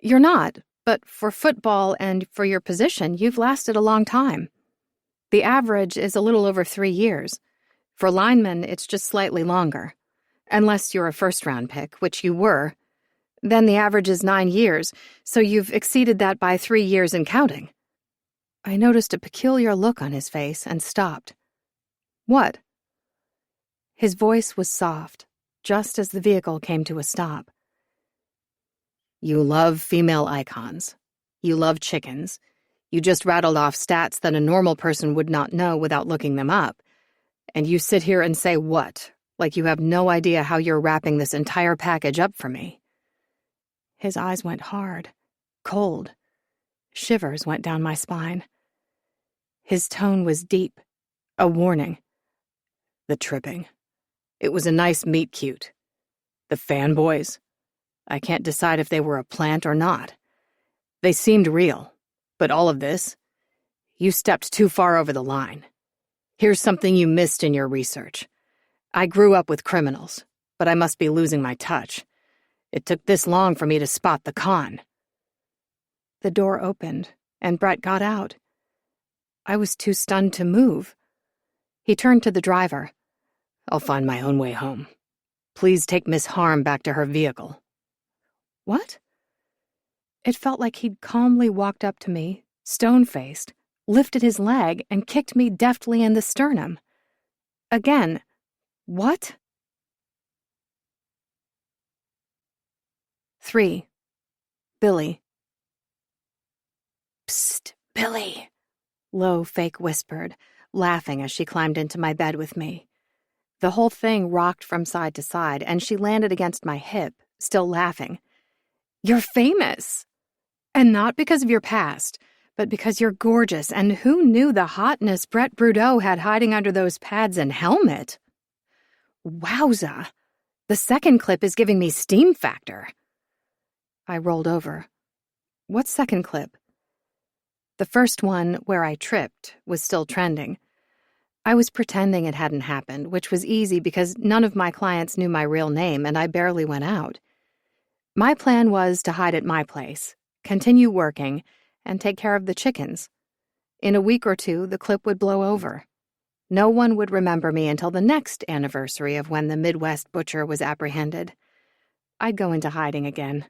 You're not, but for football and for your position, you've lasted a long time. The average is a little over 3 years. For linemen, it's just slightly longer. Unless you're a first-round pick, which you were. Then the average is 9 years, so you've exceeded that by 3 years and counting." I noticed a peculiar look on his face and stopped. "What?" His voice was soft, just as the vehicle came to a stop. "You love female icons. You love chickens. You just rattled off stats that a normal person would not know without looking them up. And you sit here and say what? Like you have no idea how you're wrapping this entire package up for me." His eyes went hard, cold. Shivers went down my spine. His tone was deep, a warning. "The tripping. It was a nice meet cute. The fanboys. I can't decide if they were a plant or not. They seemed real, but all of this, you stepped too far over the line. Here's something you missed in your research. I grew up with criminals, but I must be losing my touch. It took this long for me to spot the con." The door opened, and Brett got out. I was too stunned to move. He turned to the driver. "I'll find my own way home. Please take Miss Harm back to her vehicle." "What?" It felt like he'd calmly walked up to me, stone-faced, lifted his leg, and kicked me deftly in the sternum. Again, what? 3. Billy. "Psst, Billy," Lo fake whispered, laughing as she climbed into my bed with me. The whole thing rocked from side to side, and she landed against my hip, still laughing. "You're famous! And not because of your past, but because you're gorgeous, and who knew the hotness Brett Brudeau had hiding under those pads and helmet? Wowza! The second clip is giving me steam factor." I rolled over. "What second clip?" The first one, where I tripped, was still trending. I was pretending it hadn't happened, which was easy because none of my clients knew my real name and I barely went out. My plan was to hide at my place, continue working, and take care of the chickens. In a week or two, the clip would blow over. No one would remember me until the next anniversary of when the Midwest butcher was apprehended. I'd go into hiding again.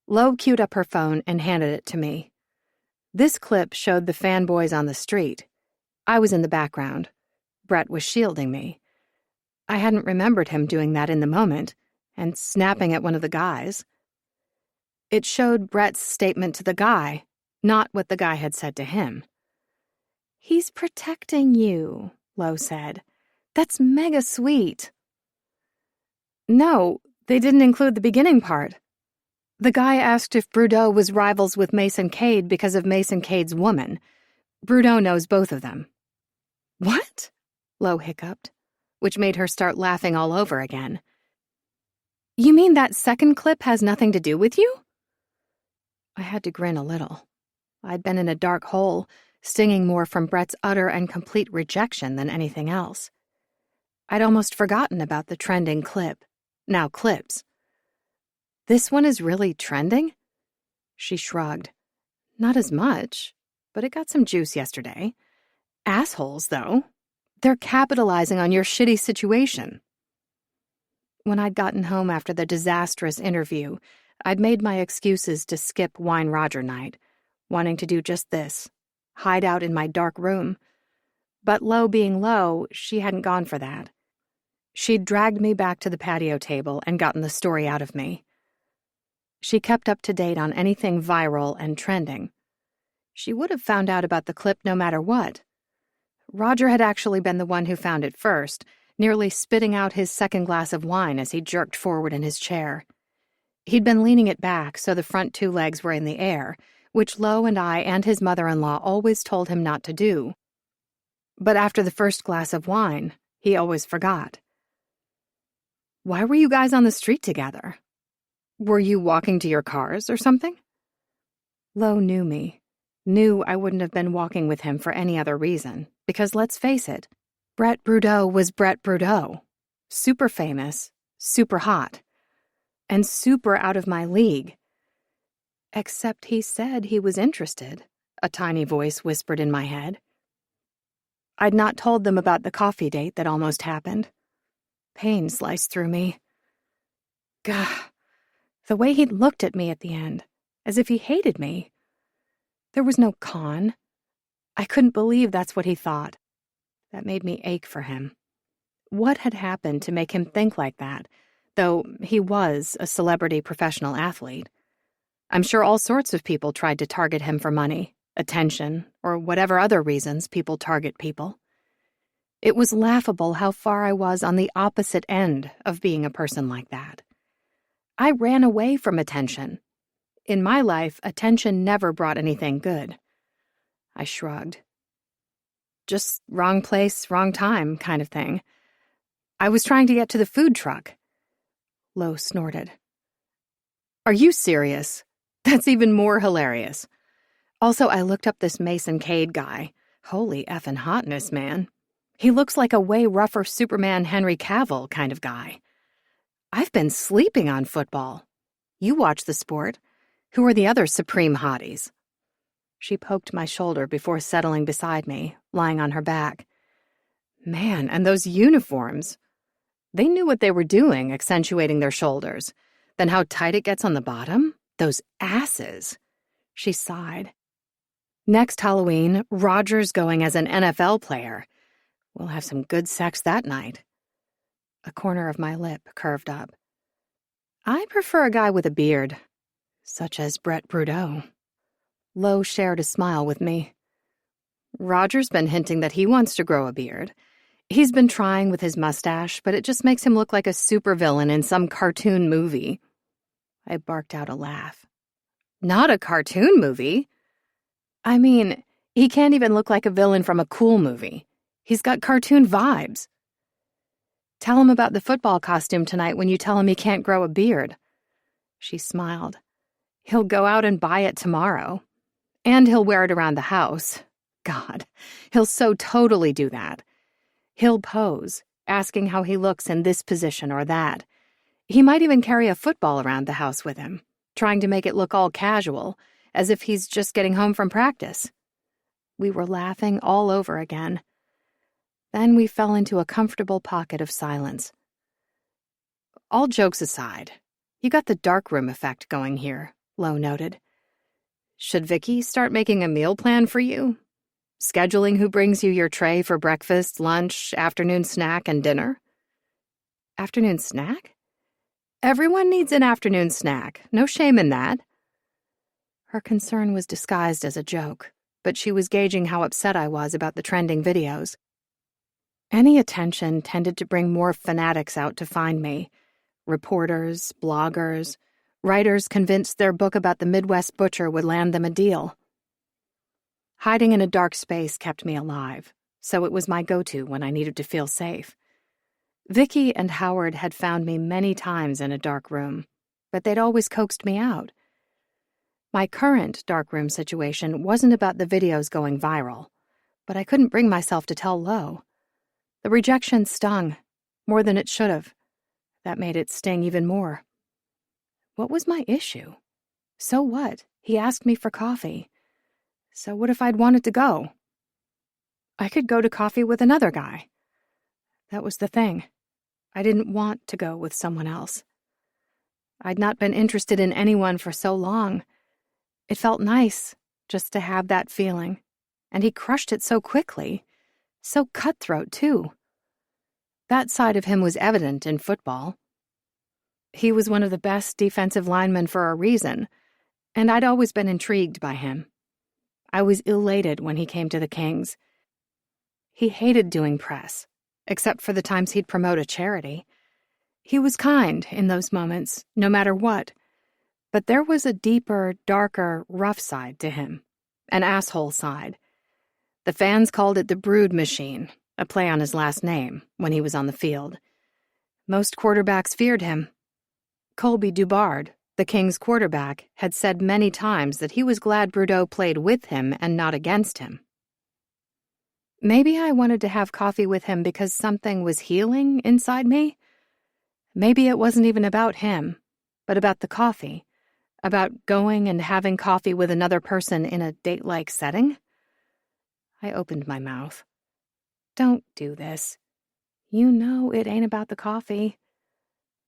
Lo queued up her phone and handed it to me. This clip showed the fanboys on the street. I was in the background. Brett was shielding me. I hadn't remembered him doing that in the moment, and snapping at one of the guys. It showed Brett's statement to the guy, not what the guy had said to him. "He's protecting you," Lo said. "That's mega sweet." No, they didn't include the beginning part. The guy asked if Brudeau was rivals with Mason Cade because of Mason Cade's woman. Brudeau knows both of them. "What?" Lo hiccuped, which made her start laughing all over again. "You mean that second clip has nothing to do with you?" I had to grin a little. I'd been in a dark hole, stinging more from Brett's utter and complete rejection than anything else. I'd almost forgotten about the trending clip, now clips. "This one is really trending?" She shrugged. "Not as much, but it got some juice yesterday. Assholes, though. They're capitalizing on your shitty situation." When I'd gotten home after the disastrous interview, I'd made my excuses to skip Wine Roger night, wanting to do just this, hide out in my dark room. But Lo being Lo, she hadn't gone for that. She'd dragged me back to the patio table and gotten the story out of me. She kept up to date on anything viral and trending. She would have found out about the clip no matter what. Roger had actually been the one who found it first, nearly spitting out his second glass of wine as he jerked forward in his chair. He'd been leaning it back so the front two legs were in the air, which Lo and I and his mother-in-law always told him not to do. But after the first glass of wine, he always forgot. "Why were you guys on the street together? Were you walking to your cars or something?" Lo knew me, knew I wouldn't have been walking with him for any other reason, because let's face it, Brett Brudeau was Brett Brudeau. Super famous, super hot, and super out of my league. Except he said he was interested, a tiny voice whispered in my head. I'd not told them about the coffee date that almost happened. Pain sliced through me. Gah, the way he'd looked at me at the end, as if he hated me. There was no con. I couldn't believe that's what he thought. That made me ache for him. What had happened to make him think like that, though he was a celebrity professional athlete? I'm sure all sorts of people tried to target him for money, attention, or whatever other reasons people target people. It was laughable how far I was on the opposite end of being a person like that. I ran away from attention. In my life, attention never brought anything good. I shrugged. Just wrong place, wrong time kind of thing. I was trying to get to the food truck. Lo snorted. Are you serious? That's even more hilarious. Also, I looked up this Mason Cade guy. Holy effing hotness, man. He looks like a way rougher Superman Henry Cavill kind of guy. I've been sleeping on football. You watch the sport. Who are the other supreme hotties? She poked my shoulder before settling beside me, lying on her back. Man, and those uniforms. They knew what they were doing, accentuating their shoulders. Then how tight it gets on the bottom? Those asses. She sighed. Next Halloween, Roger's going as an NFL player. We'll have some good sex that night. A corner of my lip curved up. I prefer a guy with a beard, such as Brett Brudeau. Lo shared a smile with me. Roger's been hinting that he wants to grow a beard. He's been trying with his mustache, but it just makes him look like a supervillain in some cartoon movie. I barked out a laugh. Not a cartoon movie. I mean, he can't even look like a villain from a cool movie. He's got cartoon vibes. Tell him about the football costume tonight when you tell him he can't grow a beard. She smiled. He'll go out and buy it tomorrow. And he'll wear it around the house. God, he'll so totally do that. He'll pose, asking how he looks in this position or that. He might even carry a football around the house with him, trying to make it look all casual, as if he's just getting home from practice. We were laughing all over again. Then we fell into a comfortable pocket of silence. All jokes aside, you got the darkroom effect going here, Lo noted. Should Vicky start making a meal plan for you? Scheduling who brings you your tray for breakfast, lunch, afternoon snack, and dinner? Afternoon snack? Everyone needs an afternoon snack. No shame in that. Her concern was disguised as a joke, but she was gauging how upset I was about the trending videos. Any attention tended to bring more fanatics out to find me. Reporters, bloggers, writers convinced their book about the Midwest butcher would land them a deal. Hiding in a dark space kept me alive, so it was my go-to when I needed to feel safe. Vicky and Howard had found me many times in a dark room, but they'd always coaxed me out. My current darkroom situation wasn't about the videos going viral, but I couldn't bring myself to tell Lo. The rejection stung, more than it should have. That made it sting even more. What was my issue? So what? He asked me for coffee. So what if I'd wanted to go? I could go to coffee with another guy. That was the thing. I didn't want to go with someone else. I'd not been interested in anyone for so long. It felt nice just to have that feeling, and he crushed it so quickly. So cutthroat, too. That side of him was evident in football. He was one of the best defensive linemen for a reason, and I'd always been intrigued by him. I was elated when he came to the Kings. He hated doing press, except for the times he'd promote a charity. He was kind in those moments, no matter what, but there was a deeper, darker, rough side to him, an asshole side. The fans called it the brood machine, a play on his last name, when he was on the field. Most quarterbacks feared him. Colby Dubard, the Kings quarterback, had said many times that he was glad Brudeau played with him and not against him. Maybe I wanted to have coffee with him because something was healing inside me. Maybe it wasn't even about him, but about the coffee, about going and having coffee with another person in a date-like setting. I opened my mouth. Don't do this. You know it ain't about the coffee.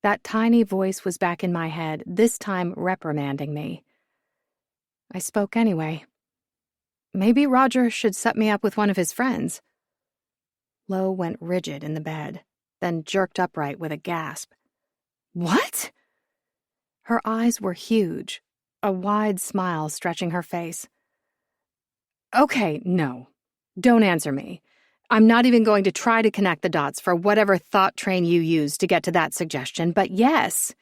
That tiny voice was back in my head, this time reprimanding me. I spoke anyway. Maybe Roger should set me up with one of his friends. Lo went rigid in the bed, then jerked upright with a gasp. What? Her eyes were huge, a wide smile stretching her face. Okay, no. Don't answer me. I'm not even going to try to connect the dots for whatever thought train you used to get to that suggestion, but yes,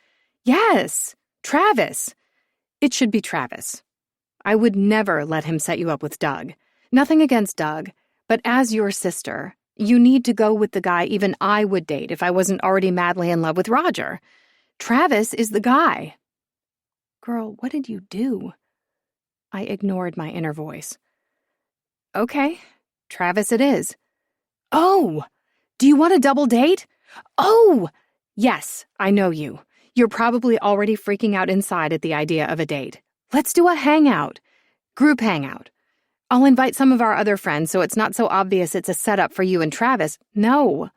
Travis. It should be Travis. I would never let him set you up with Doug. Nothing against Doug, but as your sister, you need to go with the guy even I would date if I wasn't already madly in love with Roger. Travis is the guy. Girl, what did you do? I ignored my inner voice. Okay, Travis it is. Oh, do you want a double date? Oh, yes, I know you. You're probably already freaking out inside at the idea of a date. Let's do a hangout. Group hangout. I'll invite some of our other friends so it's not so obvious it's a setup for you and Travis. No.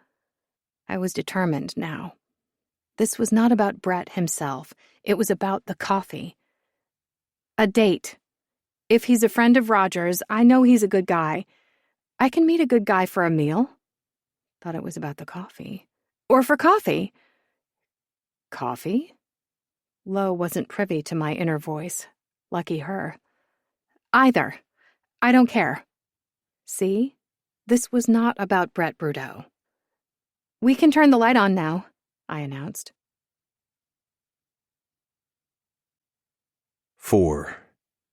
I was determined now. This was not about Brett himself. It was about the coffee. A date. If he's a friend of Roger's, I know he's a good guy. I can meet a good guy for a meal. Thought it was about the coffee. Or for coffee. Coffee? Lo wasn't privy to my inner voice. Lucky her. Either. I don't care. See? This was not about Brett Brudeau. We can turn the light on now, I announced. 4.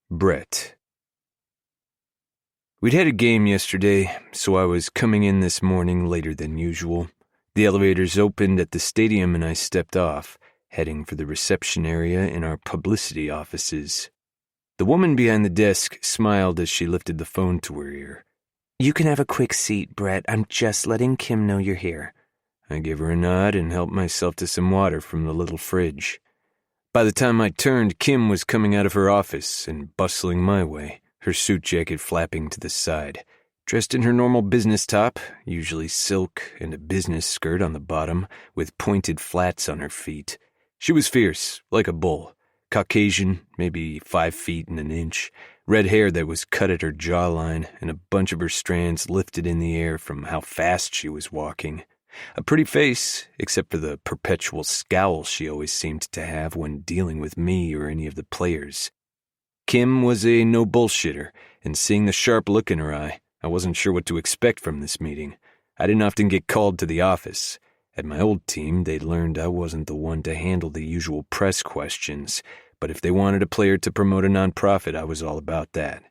Brett. We'd had a game yesterday, so I was coming in this morning later than usual. The elevators opened at the stadium and I stepped off, heading for the reception area in our publicity offices. The woman behind the desk smiled as she lifted the phone to her ear. "You can have a quick seat, Brett. I'm just letting Kim know you're here." I gave her a nod and helped myself to some water from the little fridge. By the time I turned, Kim was coming out of her office and bustling my way, her suit jacket flapping to the side. Dressed in her normal business top, usually silk, and a business skirt on the bottom, with pointed flats on her feet. She was fierce, like a bull. Caucasian, maybe 5 feet and an inch. Red hair that was cut at her jawline, and a bunch of her strands lifted in the air from how fast she was walking. A pretty face, except for the perpetual scowl she always seemed to have when dealing with me or any of the players. Kim was a no-bullshitter, and seeing the sharp look in her eye, I wasn't sure what to expect from this meeting. I didn't often get called to the office. At my old team, they'd learned I wasn't the one to handle the usual press questions, but if they wanted a player to promote a nonprofit, I was all about that.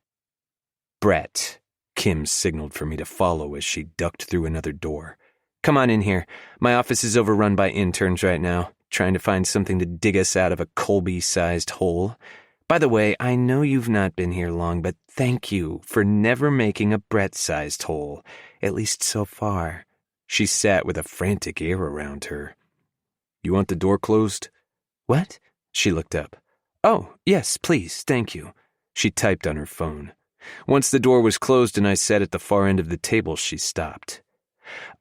Brett, Kim signaled for me to follow as she ducked through another door. Come on in here. My office is overrun by interns right now, trying to find something to dig us out of a Colby-sized hole. By the way, I know you've not been here long, but thank you for never making a Brett-sized hole, at least so far. She sat with a frantic air around her. You want the door closed? What? She looked up. Oh, yes, please, thank you. She typed on her phone. Once the door was closed and I sat at the far end of the table, she stopped.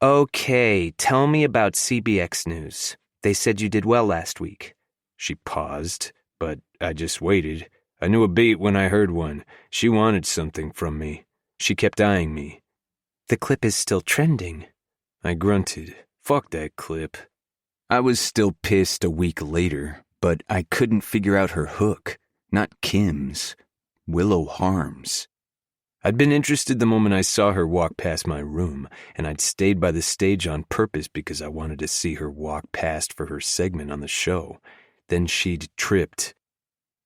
Okay, tell me about CBX News. They said you did well last week. She paused, but I just waited. I knew a beat when I heard one. She wanted something from me. She kept eyeing me. The clip is still trending. I grunted. Fuck that clip. I was still pissed a week later, but I couldn't figure out her hook. Not Kim's. Willow Harm's. I'd been interested the moment I saw her walk past my room, and I'd stayed by the stage on purpose because I wanted to see her walk past for her segment on the show. Then she'd tripped.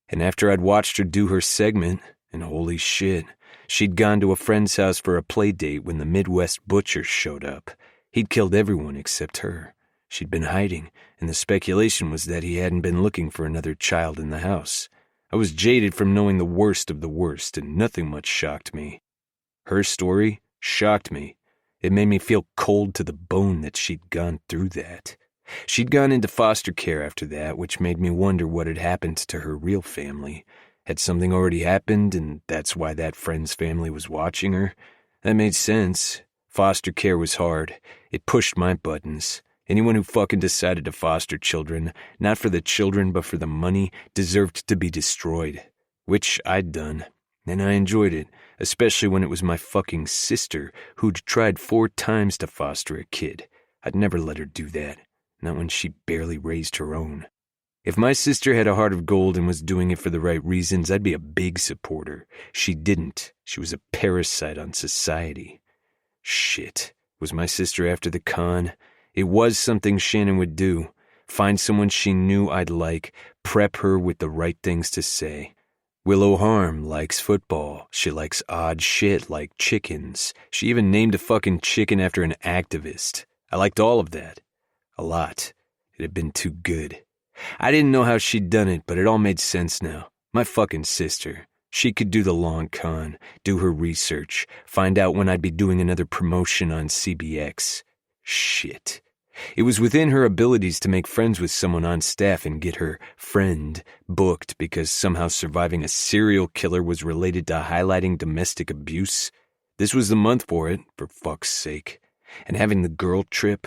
And after I'd watched her do her segment, and holy shit, she'd gone to a friend's house for a play date when the Midwest Butcher showed up. He'd killed everyone except her. She'd been hiding, and the speculation was that he hadn't been looking for another child in the house. I was jaded from knowing the worst of the worst, and nothing much shocked me. Her story shocked me. It made me feel cold to the bone that she'd gone through that. She'd gone into foster care after that, which made me wonder what had happened to her real family. Had something already happened, and that's why that friend's family was watching her? That made sense. Foster care was hard. It pushed my buttons. Anyone who fucking decided to foster children, not for the children but for the money, deserved to be destroyed. Which I'd done. And I enjoyed it, especially when it was my fucking sister who'd tried 4 times to foster a kid. I'd never let her do that. Not when she barely raised her own. If my sister had a heart of gold and was doing it for the right reasons, I'd be a big supporter. She didn't. She was a parasite on society. Shit. Was my sister after the con? It was something Shannon would do. Find someone she knew I'd like, prep her with the right things to say. Willow Harm likes football. She likes odd shit like chickens. She even named a fucking chicken after an activist. I liked all of that. A lot. It had been too good. I didn't know how she'd done it, but it all made sense now. My fucking sister. She could do the long con, do her research, find out when I'd be doing another promotion on CBX. Shit. It was within her abilities to make friends with someone on staff and get her friend booked because somehow surviving a serial killer was related to highlighting domestic abuse. This was the month for it, for fuck's sake. And having the girl trip,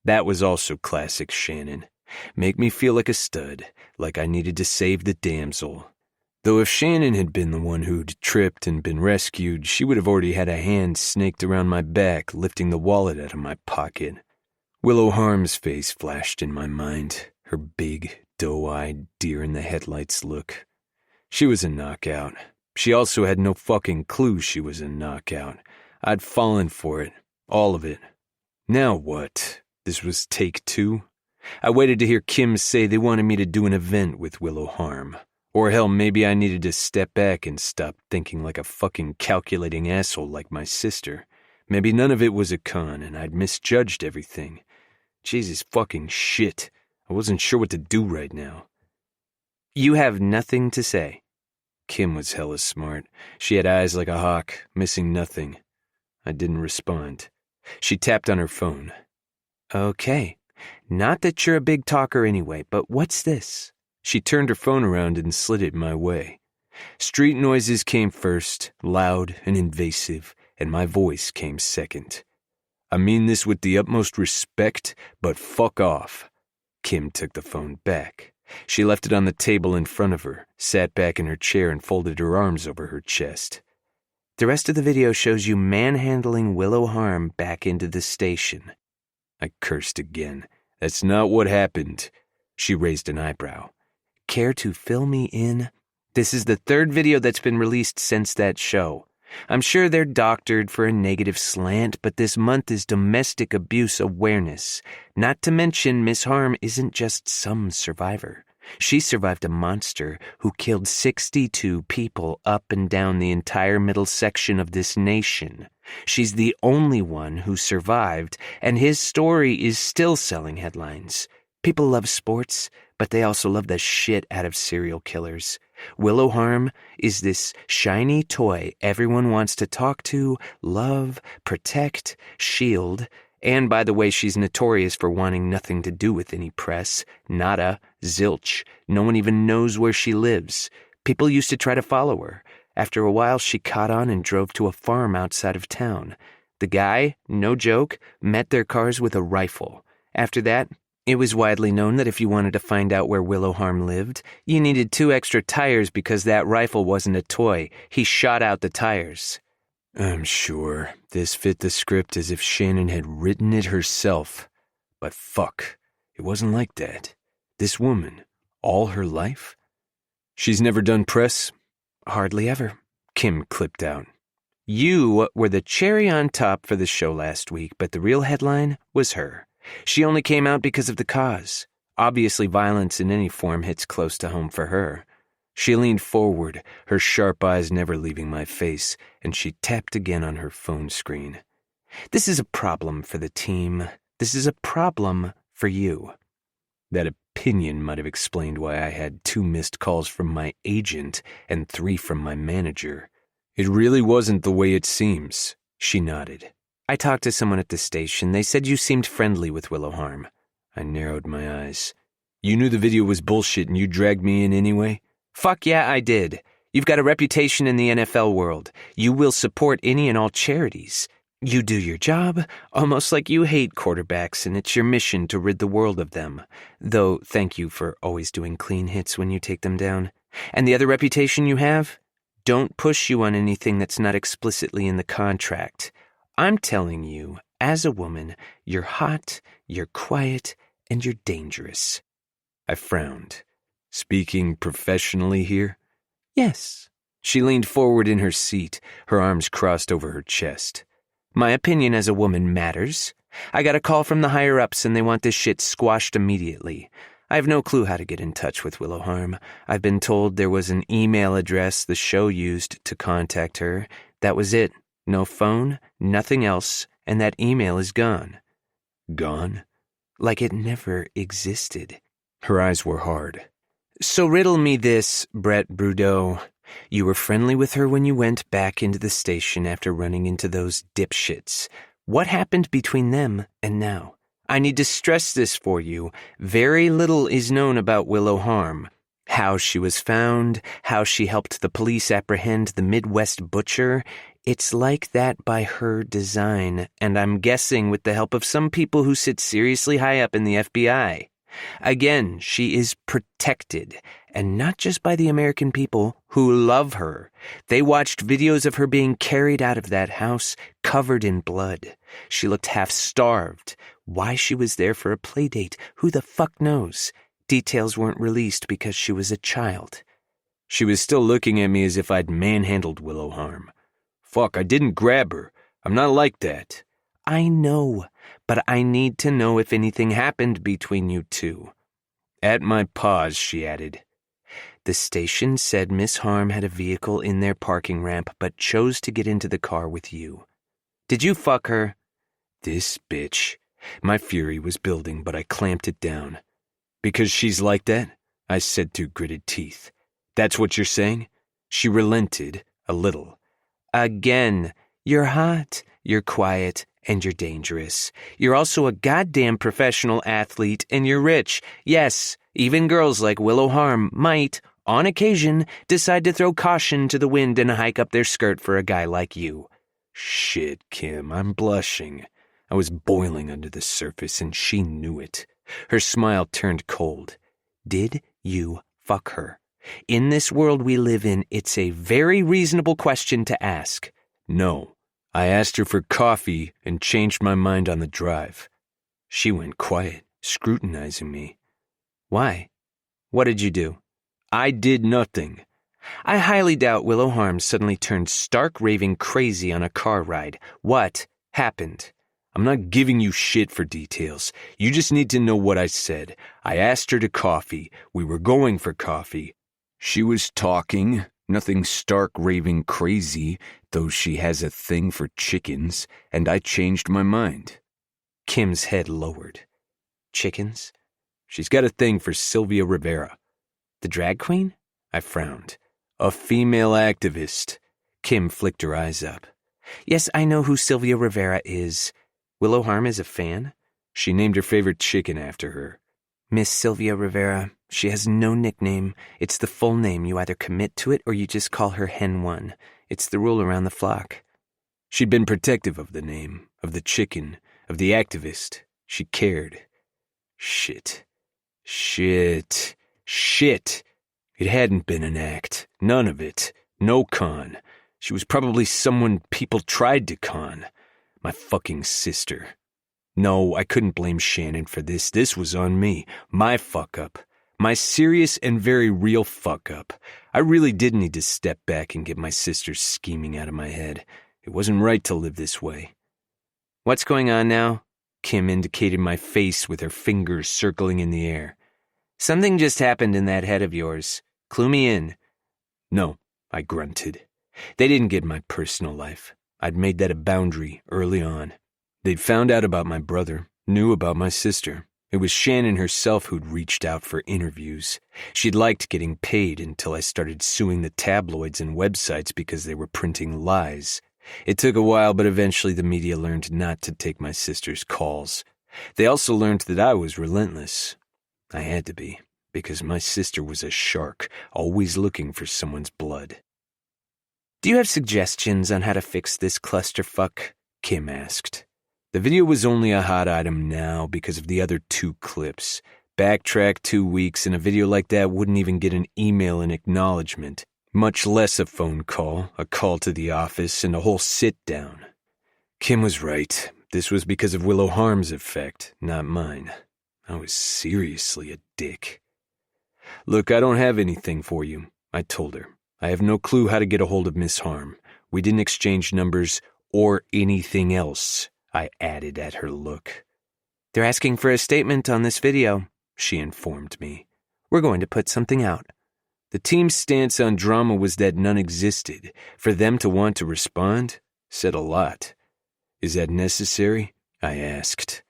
that was also classic Shannon. Make me feel like a stud, like I needed to save the damsel. Though if Shannon had been the one who'd tripped and been rescued, she would have already had a hand snaked around my back, lifting the wallet out of my pocket. Willow Harm's face flashed in my mind, her big, doe-eyed, deer-in-the-headlights look. She was a knockout. She also had no fucking clue she was a knockout. I'd fallen for it, all of it. Now what? This was take 2? I waited to hear Kim say they wanted me to do an event with Willow Harm. Or hell, maybe I needed to step back and stop thinking like a fucking calculating asshole like my sister. Maybe none of it was a con and I'd misjudged everything. Jesus fucking shit. I wasn't sure what to do right now. You have nothing to say. Kim was hella smart. She had eyes like a hawk, missing nothing. I didn't respond. She tapped on her phone. Okay. Not that you're a big talker anyway, but what's this? She turned her phone around and slid it my way. Street noises came first, loud and invasive. and my voice came second. I mean this with the utmost respect, but fuck off. Kim took the phone back. She left it on the table in front of her, sat back in her chair and folded her arms over her chest. The rest of the video shows you manhandling Willow Harm back into the station. I cursed again. That's not what happened. She raised an eyebrow. Care to fill me in? This is the third video that's been released since that show. I'm sure they're doctored for a negative slant, but this month is Domestic Abuse Awareness. Not to mention, Miss Harm isn't just some survivor. She survived a monster who killed 62 people up and down the entire middle section of this nation. She's the only one who survived, and his story is still selling headlines. People love sports, but they also love the shit out of serial killers. Willow Harm is this shiny toy everyone wants to talk to, love, protect, shield, and by the way, she's notorious for wanting nothing to do with any press. Nada, zilch. No one even knows where she lives. People used to try to follow her. After a while, she caught on and drove to a farm outside of town. The guy, no joke, met their cars with a rifle. After that, it was widely known that if you wanted to find out where Willow Harm lived, you needed 2 extra tires because that rifle wasn't a toy. He shot out the tires. I'm sure this fit the script as if Shannon had written it herself. But fuck, it wasn't like that. This woman, all her life? She's never done press? Hardly ever, Kim clipped out. You were the cherry on top for the show last week, but the real headline was her. She only came out because of the cause. Obviously, violence in any form hits close to home for her. She leaned forward, her sharp eyes never leaving my face, and she tapped again on her phone screen. This is a problem for the team. This is a problem for you. That opinion might have explained why I had 2 missed calls from my agent and 3 from my manager. It really wasn't the way it seems, she nodded. I talked to someone at the station. They said you seemed friendly with Willow Harm. I narrowed my eyes. You knew the video was bullshit and you dragged me in anyway? Fuck yeah, I did. You've got a reputation in the NFL world. You will support any and all charities. You do your job, almost like you hate quarterbacks and it's your mission to rid the world of them. Though, thank you for always doing clean hits when you take them down. And the other reputation you have? Don't push you on anything that's not explicitly in the contract. I'm telling you, as a woman, you're hot, you're quiet, and you're dangerous. I frowned. Speaking professionally here? Yes. She leaned forward in her seat, her arms crossed over her chest. My opinion as a woman matters. I got a call from the higher-ups and they want this shit squashed immediately. I have no clue how to get in touch with Willow Harm. I've been told there was an email address the show used to contact her. That was it. No phone, nothing else, and that email is gone. Gone? Like it never existed. Her eyes were hard. So riddle me this, Brett Brudeau. You were friendly with her when you went back into the station after running into those dipshits. What happened between them and now? I need to stress this for you. Very little is known about Willow Harm. How she was found, how she helped the police apprehend the Midwest butcher. It's like that by her design, and I'm guessing with the help of some people who sit seriously high up in the FBI. Again, she is protected, and not just by the American people who love her. They watched videos of her being carried out of that house, covered in blood. She looked half-starved. Why she was there for a playdate, who the fuck knows? Details weren't released because she was a child. She was still looking at me as if I'd manhandled Willow Harm. Fuck, I didn't grab her. I'm not like that. I know, but I need to know if anything happened between you two. At my pause, she added. The station said Miss Harm had a vehicle in their parking ramp but chose to get into the car with you. Did you fuck her? This bitch. My fury was building, but I clamped it down. Because she's like that? I said through gritted teeth. That's what you're saying? She relented, a little. Again, you're hot, you're quiet, and you're dangerous. You're also a goddamn professional athlete, and you're rich. Yes, even girls like Willow Harm might, on occasion, decide to throw caution to the wind and hike up their skirt for a guy like you. Shit, Kim, I'm blushing. I was boiling under the surface, and she knew it. Her smile turned cold. Did you fuck her? In this world we live in, it's a very reasonable question to ask. No. I asked her for coffee and changed my mind on the drive. She went quiet, scrutinizing me. Why? What did you do? I did nothing. I highly doubt Willow Harms suddenly turned stark raving crazy on a car ride. What happened? I'm not giving you shit for details. You just need to know what I said. I asked her to coffee. We were going for coffee. She was talking, nothing stark raving crazy, though she has a thing for chickens, and I changed my mind. Kim's head lowered. Chickens? She's got a thing for Sylvia Rivera. The drag queen? I frowned. A female activist. Kim flicked her eyes up. Yes, I know who Sylvia Rivera is. Willow Harm is a fan? She named her favorite chicken after her. Miss Sylvia Rivera. She has no nickname. It's the full name. You either commit to it or you just call her Hen One. It's the rule around the flock. She'd been protective of the name, of the chicken, of the activist. She cared. Shit. It hadn't been an act. None of it. No con. She was probably someone people tried to con. My fucking sister. No, I couldn't blame Shannon for this. This was on me. My fuck-up. My serious and very real fuck-up. I really did need to step back and get my sister's scheming out of my head. It wasn't right to live this way. What's going on now? Kim indicated my face with her fingers circling in the air. Something just happened in that head of yours. Clue me in. No, I grunted. They didn't get my personal life. I'd made that a boundary early on. They'd found out about my brother, knew about my sister. It was Shannon herself who'd reached out for interviews. She'd liked getting paid until I started suing the tabloids and websites because they were printing lies. It took a while, but eventually the media learned not to take my sister's calls. They also learned that I was relentless. I had to be, because my sister was a shark, always looking for someone's blood. Do you have suggestions on how to fix this clusterfuck? Kim asked. The video was only a hot item now because of the other 2 clips. Backtrack 2 weeks and a video like that wouldn't even get an email in acknowledgement, much less a phone call, a call to the office, and a whole sit-down. Kim was right. This was because of Willow Harm's effect, not mine. I was seriously a dick. Look, I don't have anything for you, I told her. I have no clue how to get a hold of Miss Harm. We didn't exchange numbers or anything else, I added at her look. They're asking for a statement on this video, she informed me. We're going to put something out. The team's stance on drama was that none existed. For them to want to respond said a lot. Is that necessary? I asked.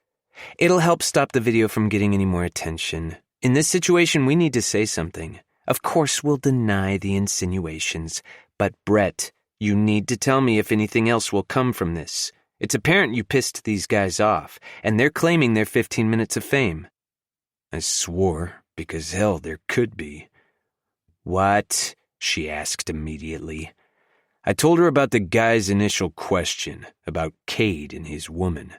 It'll help stop the video from getting any more attention. In this situation, we need to say something. Of course, we'll deny the insinuations. But Brett, you need to tell me if anything else will come from this. It's apparent you pissed these guys off, and they're claiming their 15 minutes of fame. I swore, because hell, there could be. What? She asked immediately. I told her about the guy's initial question, about Cade and his woman.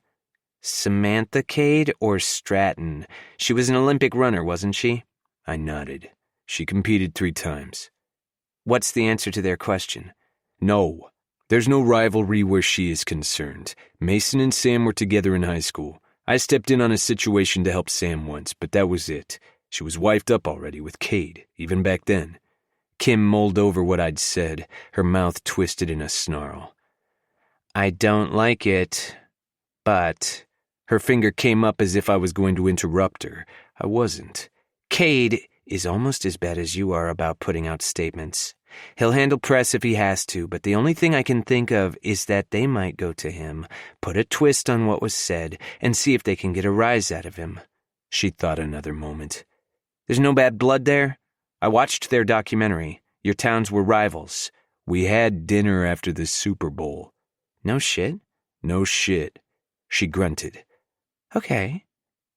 Samantha Cade or Stratton? She was an Olympic runner, wasn't she? I nodded. She competed 3 times. What's the answer to their question? No. There's no rivalry where she is concerned. Mason and Sam were together in high school. I stepped in on a situation to help Sam once, but that was it. She was wifed up already with Cade, even back then. Kim mulled over what I'd said, her mouth twisted in a snarl. I don't like it, but... Her finger came up as if I was going to interrupt her. I wasn't. Cade is almost as bad as you are about putting out statements. He'll handle press if he has to, but the only thing I can think of is that they might go to him, put a twist on what was said, and see if they can get a rise out of him. She thought another moment. There's no bad blood there? I watched their documentary. Your towns were rivals. We had dinner after the Super Bowl. No shit? No shit. She grunted. Okay.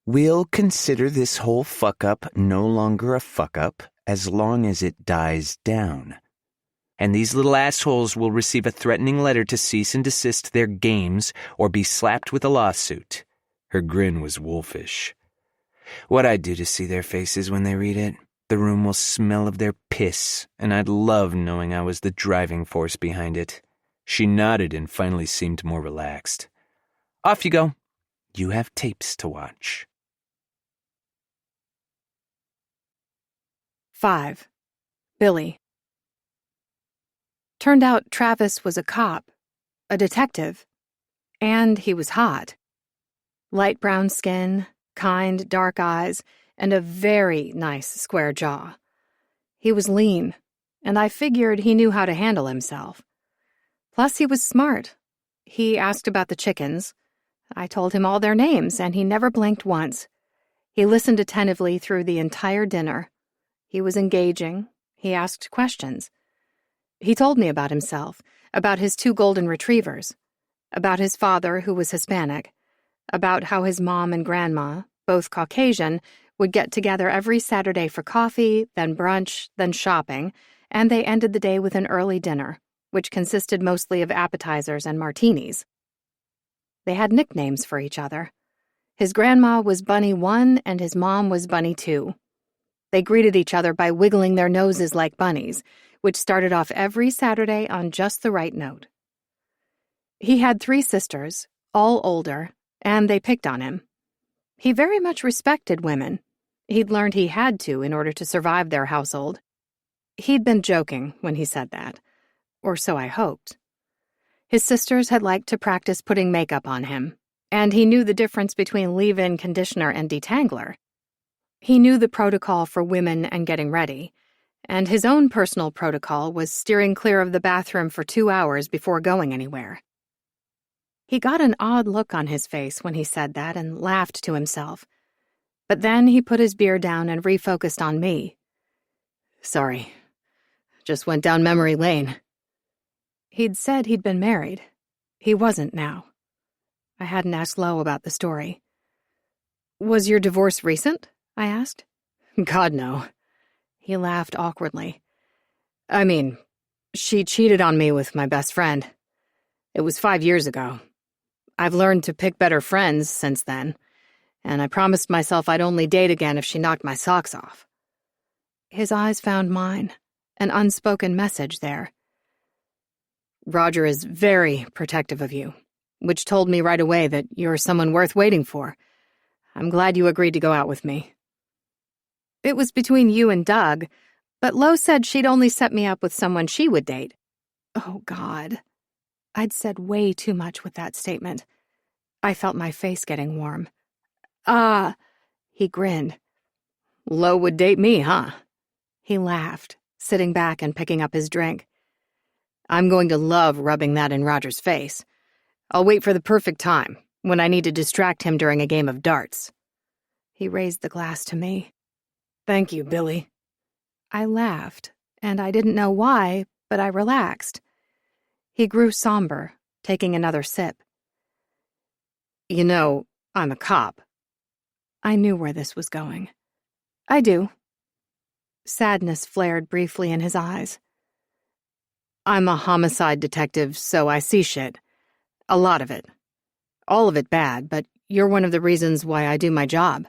We'll consider this whole fuck-up no longer a fuck-up as long as it dies down. And these little assholes will receive a threatening letter to cease and desist their games or be slapped with a lawsuit. Her grin was wolfish. What I'd do to see their faces when they read it, the room will smell of their piss, and I'd love knowing I was the driving force behind it. She nodded and finally seemed more relaxed. Off you go. You have tapes to watch. 5. Billy. Turned out Travis was a cop, a detective, and he was hot. Light brown skin, kind dark eyes, and a very nice square jaw. He was lean, and I figured he knew how to handle himself. Plus, he was smart. He asked about the chickens. I told him all their names, and he never blinked once. He listened attentively through the entire dinner. He was engaging. He asked questions. He told me about himself, about his 2 golden retrievers, about his father, who was Hispanic, about how his mom and grandma, both Caucasian, would get together every Saturday for coffee, then brunch, then shopping, and they ended the day with an early dinner, which consisted mostly of appetizers and martinis. They had nicknames for each other. His grandma was Bunny 1 and his mom was Bunny 2. They greeted each other by wiggling their noses like bunnies, which started off every Saturday on just the right note. He had 3 sisters, all older, and they picked on him. He very much respected women. He'd learned he had to in order to survive their household. He'd been joking when he said that, or so I hoped. His sisters had liked to practice putting makeup on him, and he knew the difference between leave-in conditioner and detangler. He knew the protocol for women and getting ready, and his own personal protocol was steering clear of the bathroom for 2 hours before going anywhere. He got an odd look on his face when he said that and laughed to himself. But then he put his beer down and refocused on me. Sorry, just went down memory lane. He'd said he'd been married. He wasn't now. I hadn't asked Lo about the story. Was your divorce recent? I asked. God, no. He laughed awkwardly. I mean, she cheated on me with my best friend. It was 5 years ago. I've learned to pick better friends since then, and I promised myself I'd only date again if she knocked my socks off. His eyes found mine, an unspoken message there. Roger is very protective of you, which told me right away that you're someone worth waiting for. I'm glad you agreed to go out with me. It was between you and Doug, but Lo said she'd only set me up with someone she would date. Oh, God. I'd said way too much with that statement. I felt my face getting warm. He grinned. Lo would date me, huh? He laughed, sitting back and picking up his drink. I'm going to love rubbing that in Roger's face. I'll wait for the perfect time, when I need to distract him during a game of darts. He raised the glass to me. Thank you, Billy. I laughed, and I didn't know why, but I relaxed. He grew somber, taking another sip. You know, I'm a cop. I knew where this was going. I do. Sadness flared briefly in his eyes. I'm a homicide detective, so I see shit. A lot of it. All of it bad, but you're one of the reasons why I do my job.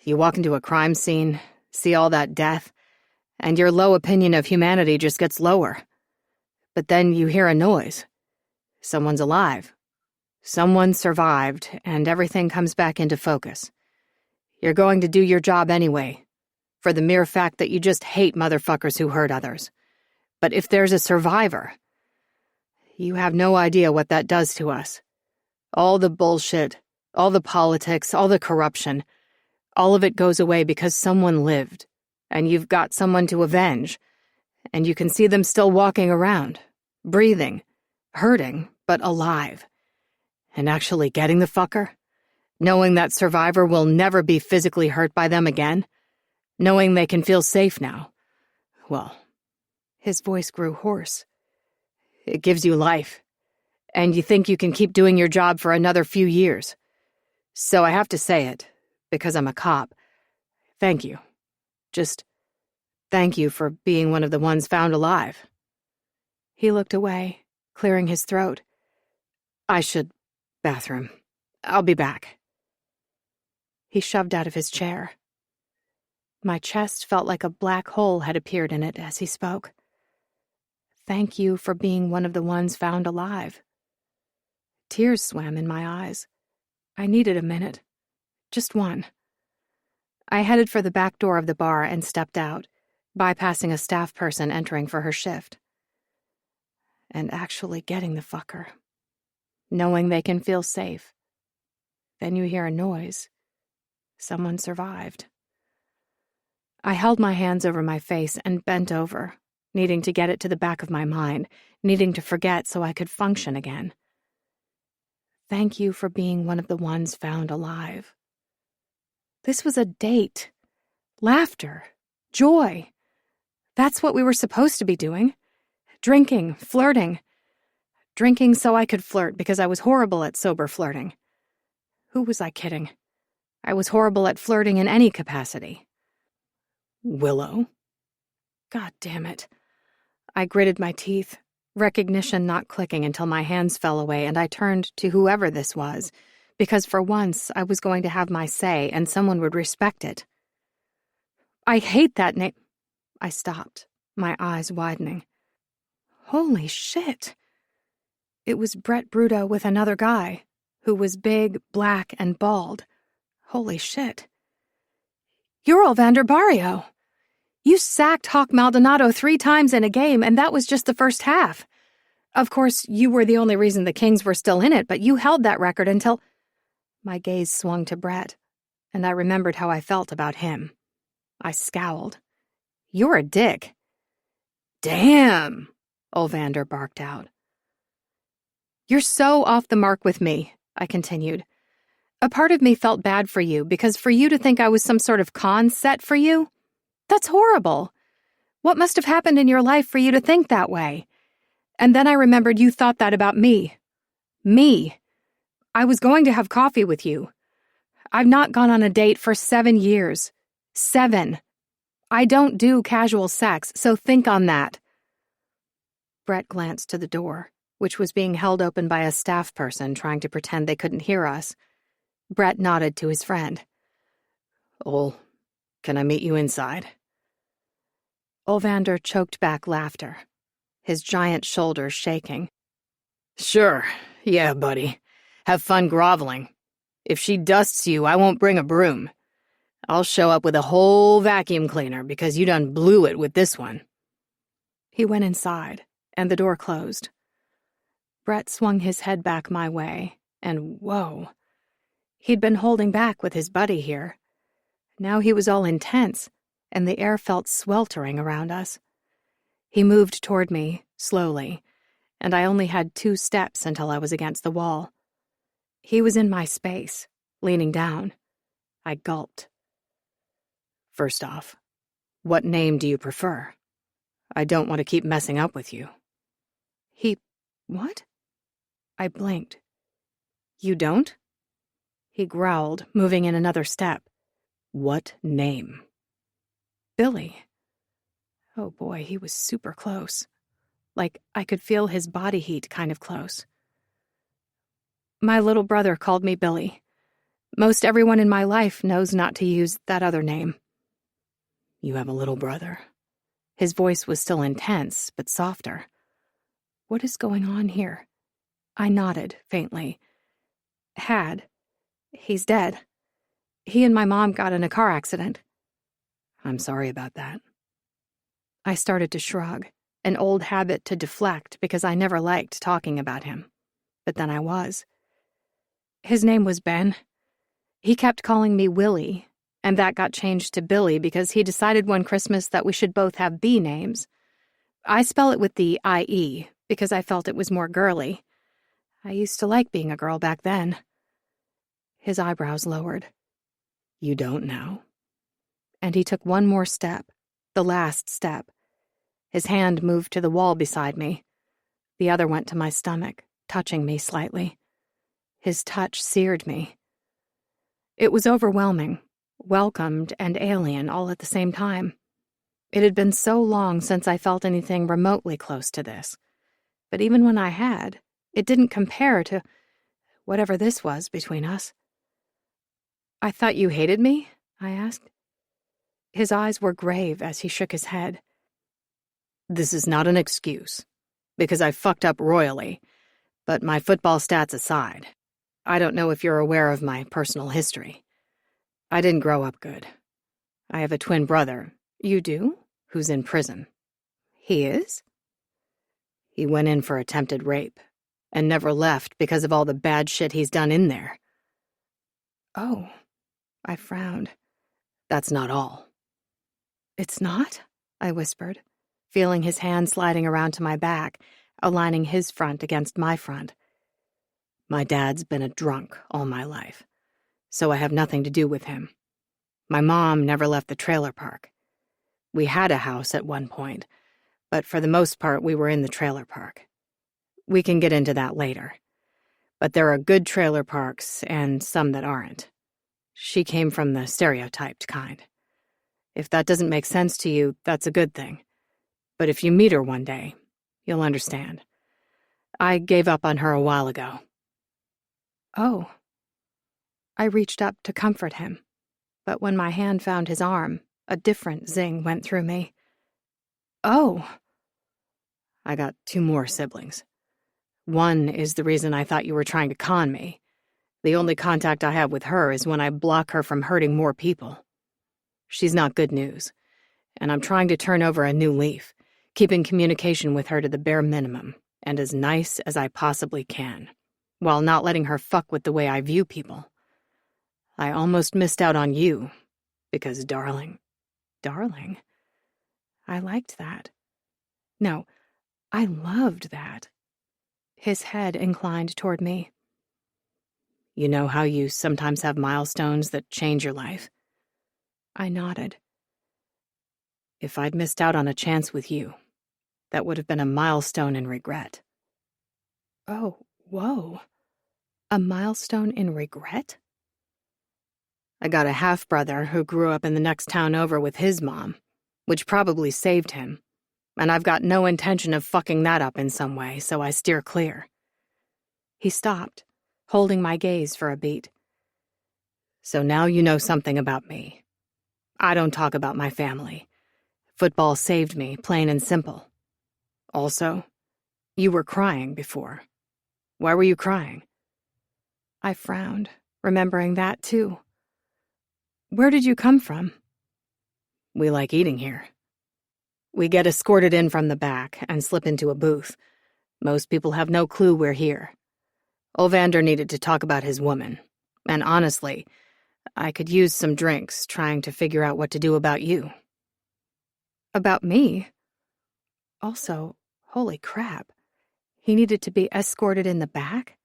You walk into a crime scene, see all that death, and your low opinion of humanity just gets lower. But then you hear a noise. Someone's alive. Someone survived, and everything comes back into focus. You're going to do your job anyway, for the mere fact that you just hate motherfuckers who hurt others. But if there's a survivor, you have no idea what that does to us. All the bullshit, all the politics, all the corruption, all of it goes away because someone lived, and you've got someone to avenge, and you can see them still walking around, breathing, hurting, but alive. And actually getting the fucker? Knowing that survivor will never be physically hurt by them again? Knowing they can feel safe now? Well, his voice grew hoarse. It gives you life, and you think you can keep doing your job for another few years. So I have to say it, because I'm a cop. Thank you. Just thank you for being one of the ones found alive. He looked away, clearing his throat. Bathroom. I'll be back. He shoved out of his chair. My chest felt like a black hole had appeared in it as he spoke. Thank you for being one of the ones found alive. Tears swam in my eyes. I needed a minute. Just one. I headed for the back door of the bar and stepped out, bypassing a staff person entering for her shift. And actually getting the fucker. Knowing they can feel safe. Then you hear a noise. Someone survived. I held my hands over my face and bent over, needing to get it to the back of my mind, needing to forget so I could function again. Thank you for being one of the ones found alive. This was a date. Laughter. Joy. That's what we were supposed to be doing. Drinking, flirting. Drinking so I could flirt because I was horrible at sober flirting. Who was I kidding? I was horrible at flirting in any capacity. Willow? God damn it. I gritted my teeth, recognition not clicking until my hands fell away and I turned to whoever this was, because for once I was going to have my say and someone would respect it. I hate that name. I stopped, my eyes widening. Holy shit. It was Brett Bruto with another guy, who was big, black, and bald. Holy shit. You're Olvander Barrio. You sacked Hawk Maldonado 3 times in a game, and that was just the first half. Of course, you were the only reason the Kings were still in it, but you held that record until... My gaze swung to Brett, and I remembered how I felt about him. I scowled. You're a dick. Damn, Olvander barked out. You're so off the mark with me, I continued. A part of me felt bad for you, because for you to think I was some sort of con set for you, that's horrible. What must have happened in your life for you to think that way? And then I remembered you thought that about me. Me. I was going to have coffee with you. I've not gone on a date for 7 years. 7. I don't do casual sex, so think on that. Brett glanced to the door, which was being held open by a staff person trying to pretend they couldn't hear us. Brett nodded to his friend. Can I meet you inside? Olvander choked back laughter, his giant shoulders shaking. Sure, yeah, buddy. Have fun groveling. If she dusts you, I won't bring a broom. I'll show up with a whole vacuum cleaner because you done blew it with this one. He went inside, and the door closed. Brett swung his head back my way, and whoa. He'd been holding back with his buddy here. Now he was all intense, and the air felt sweltering around us. He moved toward me, slowly, and I only had 2 steps until I was against the wall. He was in my space, leaning down. I gulped. First off, what name do you prefer? I don't want to keep messing up with you. What? I blinked. You don't? He growled, moving in another step. What name? Billy. Oh boy, he was super close. Like I could feel his body heat kind of close. My little brother called me Billy. Most everyone in my life knows not to use that other name. You have a little brother? His voice was still intense, but softer. What is going on here? I nodded, faintly. Had. He's dead. He and my mom got in a car accident. I'm sorry about that. I started to shrug, an old habit to deflect because I never liked talking about him. But then I was. His name was Ben. He kept calling me Willie, and that got changed to Billy because he decided one Christmas that we should both have B names. I spell it with the IE because I felt it was more girly. I used to like being a girl back then. His eyebrows lowered. You don't now? And he took one more step, the last step. His hand moved to the wall beside me. The other went to my stomach, touching me slightly. His touch seared me. It was overwhelming, welcomed and alien all at the same time. It had been so long since I felt anything remotely close to this. but even when I had, it didn't compare to whatever this was between us. "I thought you hated me?" I asked. His eyes were grave as he shook his head. "This is not an excuse, because I fucked up royally, but my football stats aside, I don't know if you're aware of my personal history. I didn't grow up good. I have a twin brother." "You do?" "Who's in prison." "He is?" "He went in for attempted rape, and never left because of all the bad shit he's done in there." "Oh," I frowned. "That's not all." "It's not?" I whispered, feeling his hand sliding around to my back, aligning his front against my front. "My dad's been a drunk all my life, so I have nothing to do with him. My mom never left the trailer park. We had a house at one point, but for the most part we were in the trailer park. We can get into that later. But there are good trailer parks and some that aren't. She came from the stereotyped kind. If that doesn't make sense to you, that's a good thing. But if you meet her one day, you'll understand. I gave up on her a while ago." "Oh." I reached up to comfort him, but when my hand found his arm, a different zing went through me. "Oh." "I got 2 more siblings. One is the reason I thought you were trying to con me. The only contact I have with her is when I block her from hurting more people. She's not good news, and I'm trying to turn over a new leaf, keeping communication with her to the bare minimum and as nice as I possibly can, while not letting her fuck with the way I view people. I almost missed out on you, because darling..." "Darling?" I liked that. No, I loved that. His head inclined toward me. "You know how you sometimes have milestones that change your life?" I nodded. "If I'd missed out on a chance with you, that would have been a milestone in regret." "Oh, whoa. A milestone in regret?" "I got a half-brother who grew up in the next town over with his mom, which probably saved him, and I've got no intention of fucking that up in some way, so I steer clear." He stopped, holding my gaze for a beat. "So now you know something about me. I don't talk about my family. Football saved me, plain and simple. Also, you were crying before. Why were you crying?" I frowned, remembering that too. "Where did you come from?" "We like eating here. We get escorted in from the back and slip into a booth. Most people have no clue we're here. Olvander needed to talk about his woman, and honestly, I could use some drinks trying to figure out what to do about you." "About me?" Also, holy crap, he needed to be escorted in the back?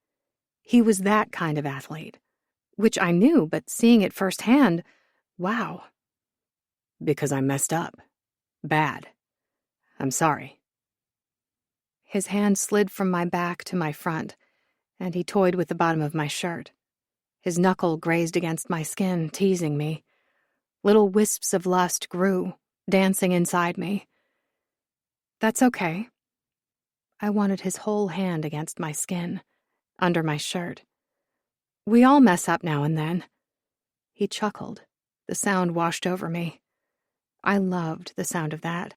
He was that kind of athlete, which I knew, but seeing it firsthand, wow. "Because I messed up. Bad. I'm sorry." His hand slid from my back to my front, and he toyed with the bottom of my shirt. His knuckle grazed against my skin, teasing me. Little wisps of lust grew, dancing inside me. "That's okay." I wanted his whole hand against my skin, under my shirt. "We all mess up now and then." He chuckled. The sound washed over me. I loved the sound of that.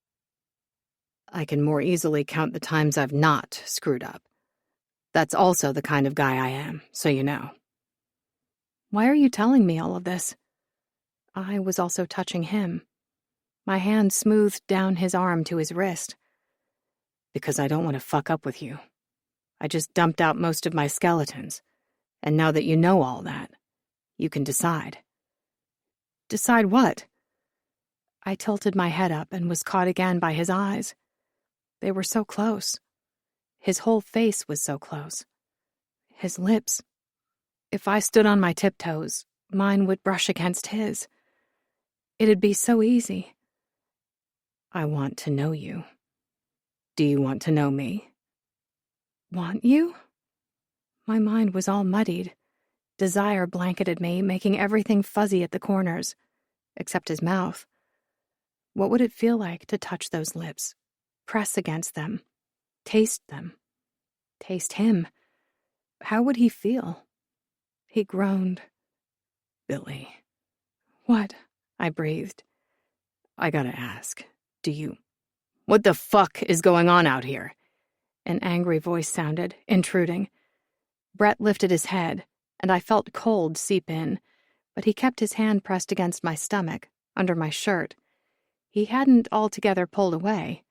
"I can more easily count the times I've not screwed up. That's also the kind of guy I am, so you know." "Why are you telling me all of this?" I was also touching him. My hand smoothed down his arm to his wrist. "Because I don't want to fuck up with you. I just dumped out most of my skeletons, and now that you know all that, you can decide." "Decide what?" I tilted my head up and was caught again by his eyes. They were so close. His whole face was so close. His lips. If I stood on my tiptoes, mine would brush against his. It'd be so easy. "I want to know you. Do you want to know me?" "Want you?" My mind was all muddied. Desire blanketed me, making everything fuzzy at the corners, except his mouth. What would it feel like to touch those lips, press against them, taste them, taste him. How would he feel? He groaned. Billy. What? I breathed. I gotta ask, what the fuck is going on out here? An angry voice sounded, intruding. Brett lifted his head, and I felt cold seep in, but he kept his hand pressed against my stomach, under my shirt. He hadn't altogether pulled away.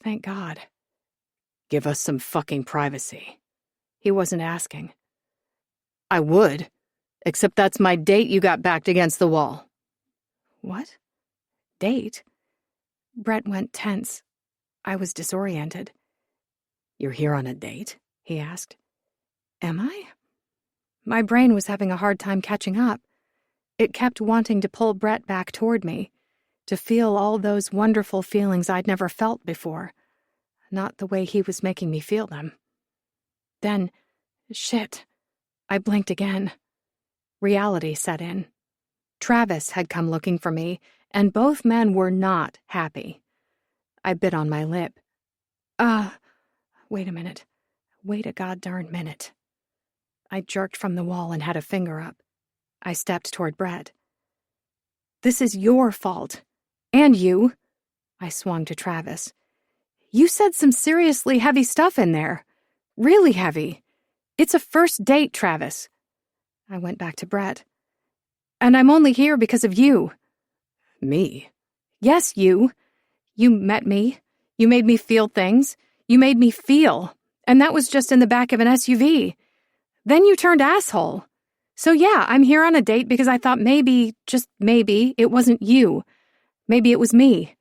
Thank God. Give us some fucking privacy. He wasn't asking. I would, except that's my date you got backed against the wall. What? Date? Brett went tense. I was disoriented. You're here on a date? He asked. Am I? My brain was having a hard time catching up. It kept wanting to pull Brett back toward me, to feel all those wonderful feelings I'd never felt before, not the way he was making me feel them. Then, shit, I blinked again. Reality set in. Travis had come looking for me, and both men were not happy. I bit on my lip. Wait a minute. Wait a god-darn minute. I jerked from the wall and had a finger up. I stepped toward Brett. This is your fault. And you. I swung to Travis. You said some seriously heavy stuff in there. Really heavy. It's a first date, Travis. I went back to Brett. And I'm only here because of you. Me? Yes, you. You met me. You made me feel things. You made me feel. And that was just in the back of an SUV. Then you turned asshole. So yeah, I'm here on a date because I thought maybe, just maybe, it wasn't you. Maybe it was me.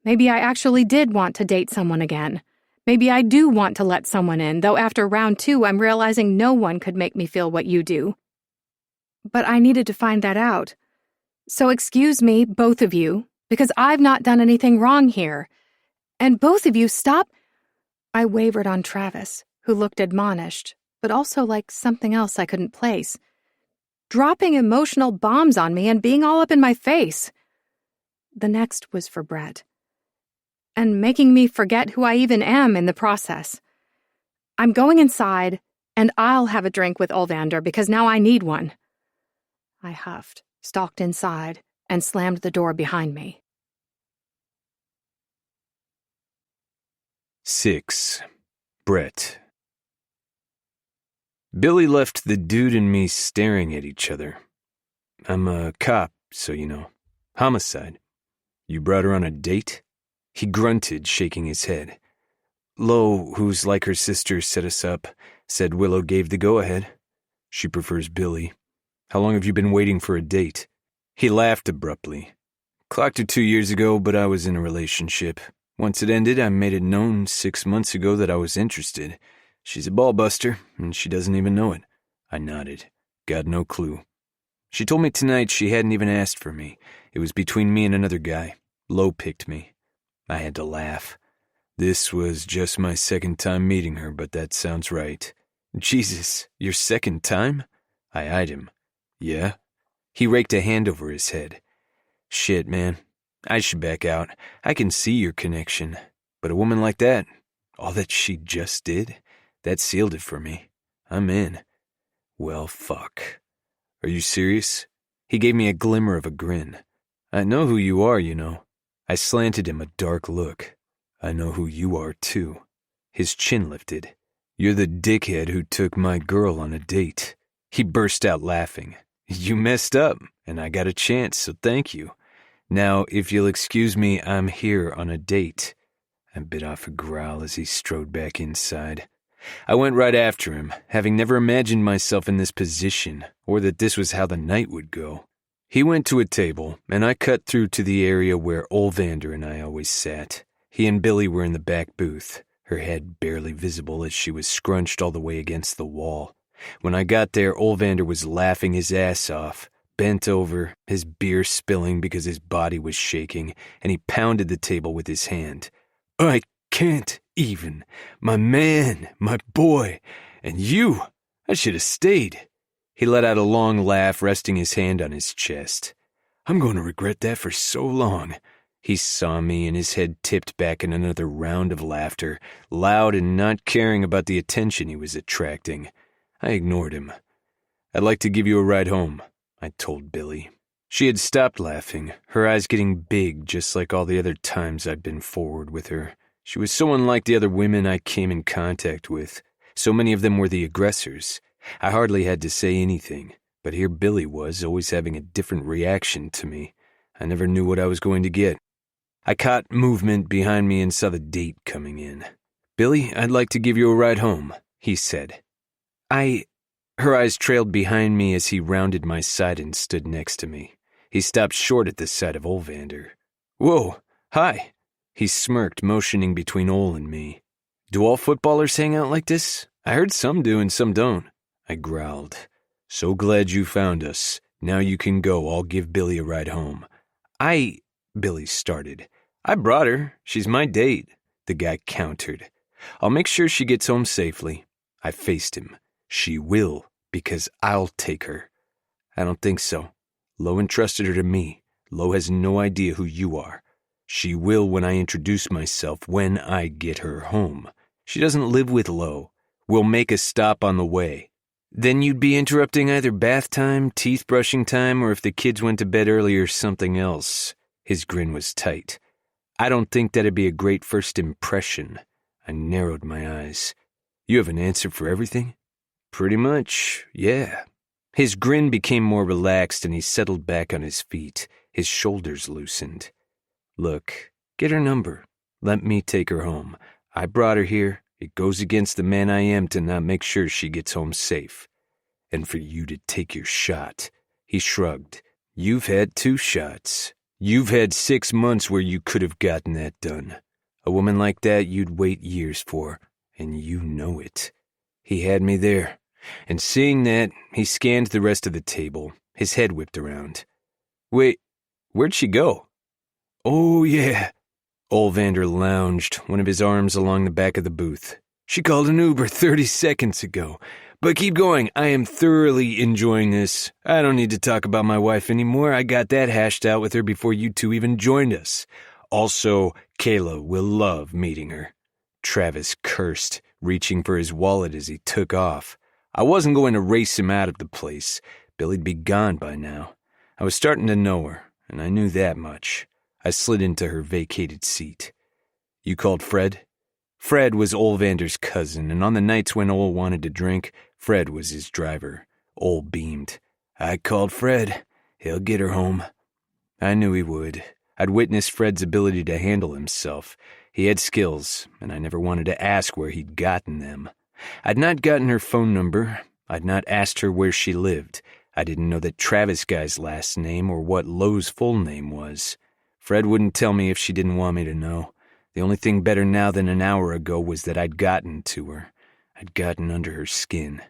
Maybe I actually did want to date someone again. Maybe I do want to let someone in, though after round 2 I'm realizing no one could make me feel what you do. But I needed to find that out. So excuse me, both of you, because I've not done anything wrong here. And both of you stop. I wavered on Travis, who looked admonished, but also like something else I couldn't place. Dropping emotional bombs on me and being all up in my face. The next was for Brett. And making me forget who I even am in the process. I'm going inside, and I'll have a drink with Olvander because now I need one. I huffed, stalked inside, and slammed the door behind me. 6. Brett. Billy left the dude and me staring at each other. I'm a cop, so you know. Homicide. You brought her on a date? He grunted, shaking his head. Lo, who's like her sister, set us up. Said Willow gave the go-ahead. She prefers Billy. How long have you been waiting for a date? He laughed abruptly. Clocked her 2 years ago, but I was in a relationship. Once it ended, I made it known 6 months ago that I was interested. She's a ballbuster, and she doesn't even know it. I nodded. Got no clue. She told me tonight she hadn't even asked for me. It was between me and another guy. Lo picked me. I had to laugh. This was just my second time meeting her, but that sounds right. Jesus, your second time? I eyed him. Yeah? He raked a hand over his head. Shit, man. I should back out. I can see your connection. But a woman like that, all that she just did, that sealed it for me. I'm in. Well, fuck. Are you serious? He gave me a glimmer of a grin. I know who you are, you know. I slanted him a dark look. I know who you are, too. His chin lifted. You're the dickhead who took my girl on a date. He burst out laughing. You messed up, and I got a chance, so thank you. Now, if you'll excuse me, I'm here on a date. I bit off a growl as he strode back inside. I went right after him, having never imagined myself in this position, or that this was how the night would go. He went to a table, and I cut through to the area where Olvander and I always sat. He and Billy were in the back booth, her head barely visible as she was scrunched all the way against the wall. When I got there, Olvander was laughing his ass off, bent over, his beer spilling because his body was shaking, and he pounded the table with his hand. I can't even. My man, my boy, and you. I should have stayed. He let out a long laugh, resting his hand on his chest. I'm going to regret that for so long. He saw me and his head tipped back in another round of laughter, loud and not caring about the attention he was attracting. I ignored him. "I'd like to give you a ride home," I told Billy. She had stopped laughing, her eyes getting big just like all the other times I'd been forward with her. She was so unlike the other women I came in contact with. So many of them were the aggressors. I hardly had to say anything, but here Billy was, always having a different reaction to me. I never knew what I was going to get. I caught movement behind me and saw the date coming in. "Billy, I'd like to give you a ride home," he said. Her eyes trailed behind me as he rounded my side and stood next to me. He stopped short at the sight of Olvander. "Whoa, hi." He smirked, motioning between Ol and me. "Do all footballers hang out like this? I heard some do and some don't." I growled. "So glad you found us. Now you can go. I'll give Billy a ride home." Billy started. "I brought her. She's my date," the guy countered. "I'll make sure she gets home safely." I faced him. "She will, because I'll take her." "I don't think so. Lo entrusted her to me. Lo has no idea who you are. She will when I introduce myself, when I get her home. She doesn't live with Lo. We'll make a stop on the way. Then you'd be interrupting either bath time, teeth brushing time, or if the kids went to bed early or something else." His grin was tight. "I don't think that'd be a great first impression." I narrowed my eyes. "You have an answer for everything?" "Pretty much, yeah." His grin became more relaxed and he settled back on his feet. His shoulders loosened. "Look, get her number. Let me take her home. I brought her here. It goes against the man I am to not make sure she gets home safe. And for you to take your shot." He shrugged. "You've had 2 shots. You've had 6 months where you could have gotten that done. A woman like that you'd wait years for, and you know it." He had me there. And seeing that, he scanned the rest of the table. His head whipped around. "Wait, where'd she go?" "Oh, yeah." Olvander lounged, one of his arms along the back of the booth. "She called an Uber 30 seconds ago. But keep going. I am thoroughly enjoying this. I don't need to talk about my wife anymore. I got that hashed out with her before you two even joined us. Also, Kayla will love meeting her." Travis cursed, reaching for his wallet as he took off. I wasn't going to race him out of the place. Billy'd be gone by now. I was starting to know her, and I knew that much. I slid into her vacated seat. "You called Fred?" Fred was Olvander's cousin, and on the nights when Ol wanted to drink, Fred was his driver. Ol beamed. "I called Fred. He'll get her home." I knew he would. I'd witnessed Fred's ability to handle himself. He had skills, and I never wanted to ask where he'd gotten them. I'd not gotten her phone number. I'd not asked her where she lived. I didn't know that Travis guy's last name or what Lo's full name was. Fred wouldn't tell me if she didn't want me to know. The only thing better now than an hour ago was that I'd gotten to her. I'd gotten under her skin.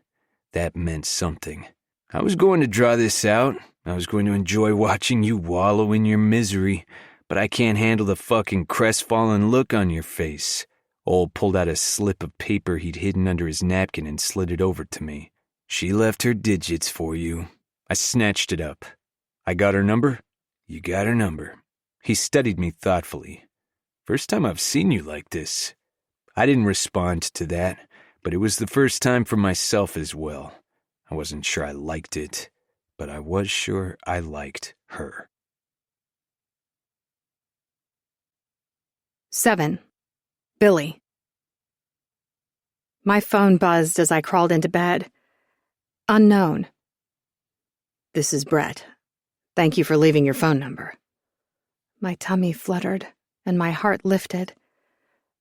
That meant something. I was going to draw this out. I was going to enjoy watching you wallow in your misery, but I can't handle the fucking crestfallen look on your face. Ol pulled out a slip of paper he'd hidden under his napkin and slid it over to me. "She left her digits for you." I snatched it up. "I got her number?" "You got her number." He studied me thoughtfully. "First time I've seen you like this." I didn't respond to that, but it was the first time for myself as well. I wasn't sure I liked it, but I was sure I liked her. 7. Billy. My phone buzzed as I crawled into bed. Unknown. "This is Brett. Thank you for leaving your phone number." My tummy fluttered, and my heart lifted.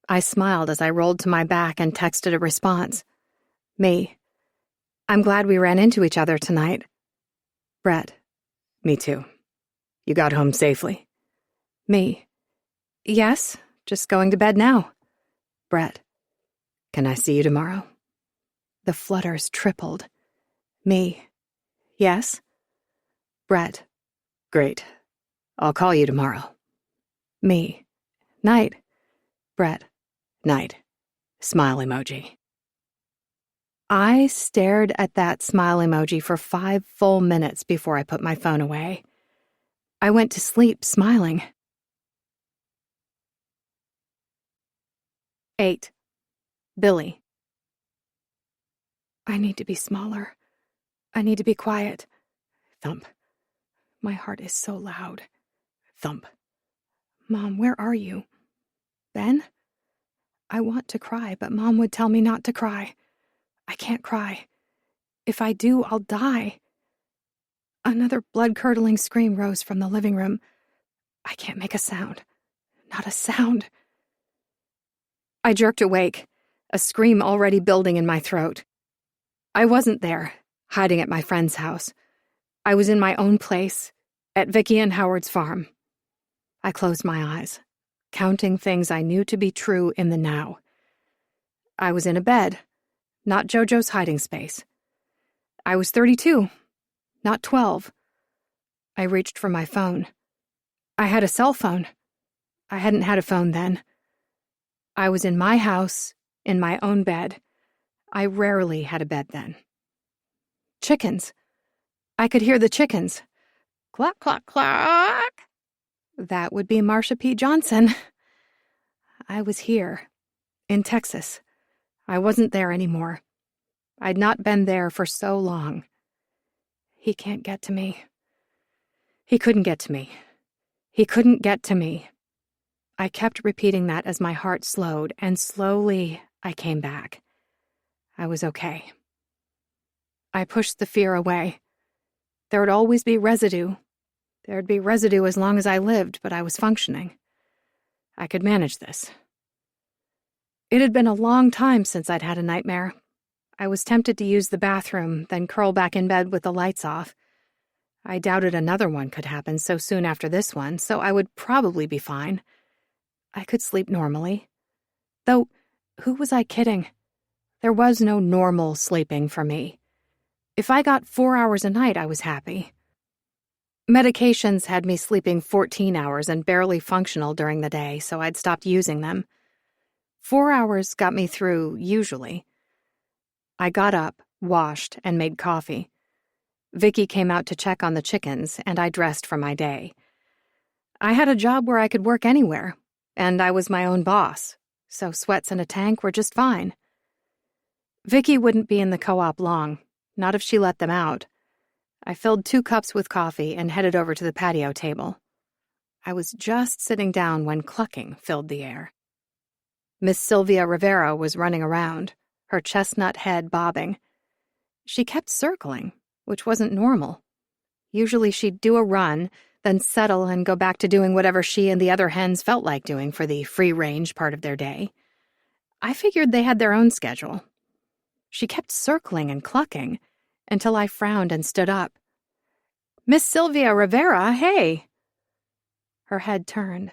I smiled as I rolled to my back and texted a response. Me. "I'm glad we ran into each other tonight." Brett. "Me too. You got home safely." Me. "Yes, just going to bed now." Brett. "Can I see you tomorrow?" The flutters tripled. Me. "Yes." Brett. "Great. I'll call you tomorrow." Me. "Night." Brett. "Night." Smile emoji. I stared at that smile emoji for 5 full minutes before I put my phone away. I went to sleep smiling. 8. Billy. I need to be smaller. I need to be quiet. Thump. My heart is so loud. Thump. Mom, where are you? Ben? I want to cry, but Mom would tell me not to cry. I can't cry. If I do, I'll die. Another blood-curdling scream rose from the living room. I can't make a sound. Not a sound. I jerked awake, a scream already building in my throat. I wasn't there, hiding at my friend's house. I was in my own place, at Vicky and Howard's farm. I closed my eyes, counting things I knew to be true in the now. I was in a bed, not JoJo's hiding space. I was 32, not 12. I reached for my phone. I had a cell phone. I hadn't had a phone then. I was in my house, in my own bed. I rarely had a bed then. Chickens. I could hear the chickens. Cluck, cluck, cluck. That would be Marsha P. Johnson. I was here, in Texas. I wasn't there anymore. I'd not been there for so long. He can't get to me. He couldn't get to me. He couldn't get to me. I kept repeating that as my heart slowed, and slowly I came back. I was okay. I pushed the fear away. There would always be residue. There'd be residue as long as I lived, but I was functioning. I could manage this. It had been a long time since I'd had a nightmare. I was tempted to use the bathroom, then curl back in bed with the lights off. I doubted another one could happen so soon after this one, so I would probably be fine. I could sleep normally. Though, who was I kidding? There was no normal sleeping for me. If I got 4 hours a night, I was happy. Medications had me sleeping 14 hours and barely functional during the day, so I'd stopped using them. 4 hours got me through, usually. I got up, washed, and made coffee. Vicky came out to check on the chickens, and I dressed for my day. I had a job where I could work anywhere, and I was my own boss, so sweats and a tank were just fine. Vicky wouldn't be in the co-op long, not if she let them out. I filled 2 cups with coffee and headed over to the patio table. I was just sitting down when clucking filled the air. Miss Sylvia Rivera was running around, her chestnut head bobbing. She kept circling, which wasn't normal. Usually she'd do a run, then settle and go back to doing whatever she and the other hens felt like doing for the free-range part of their day. I figured they had their own schedule. She kept circling and clucking until I frowned and stood up. "Miss Sylvia Rivera, hey!" Her head turned.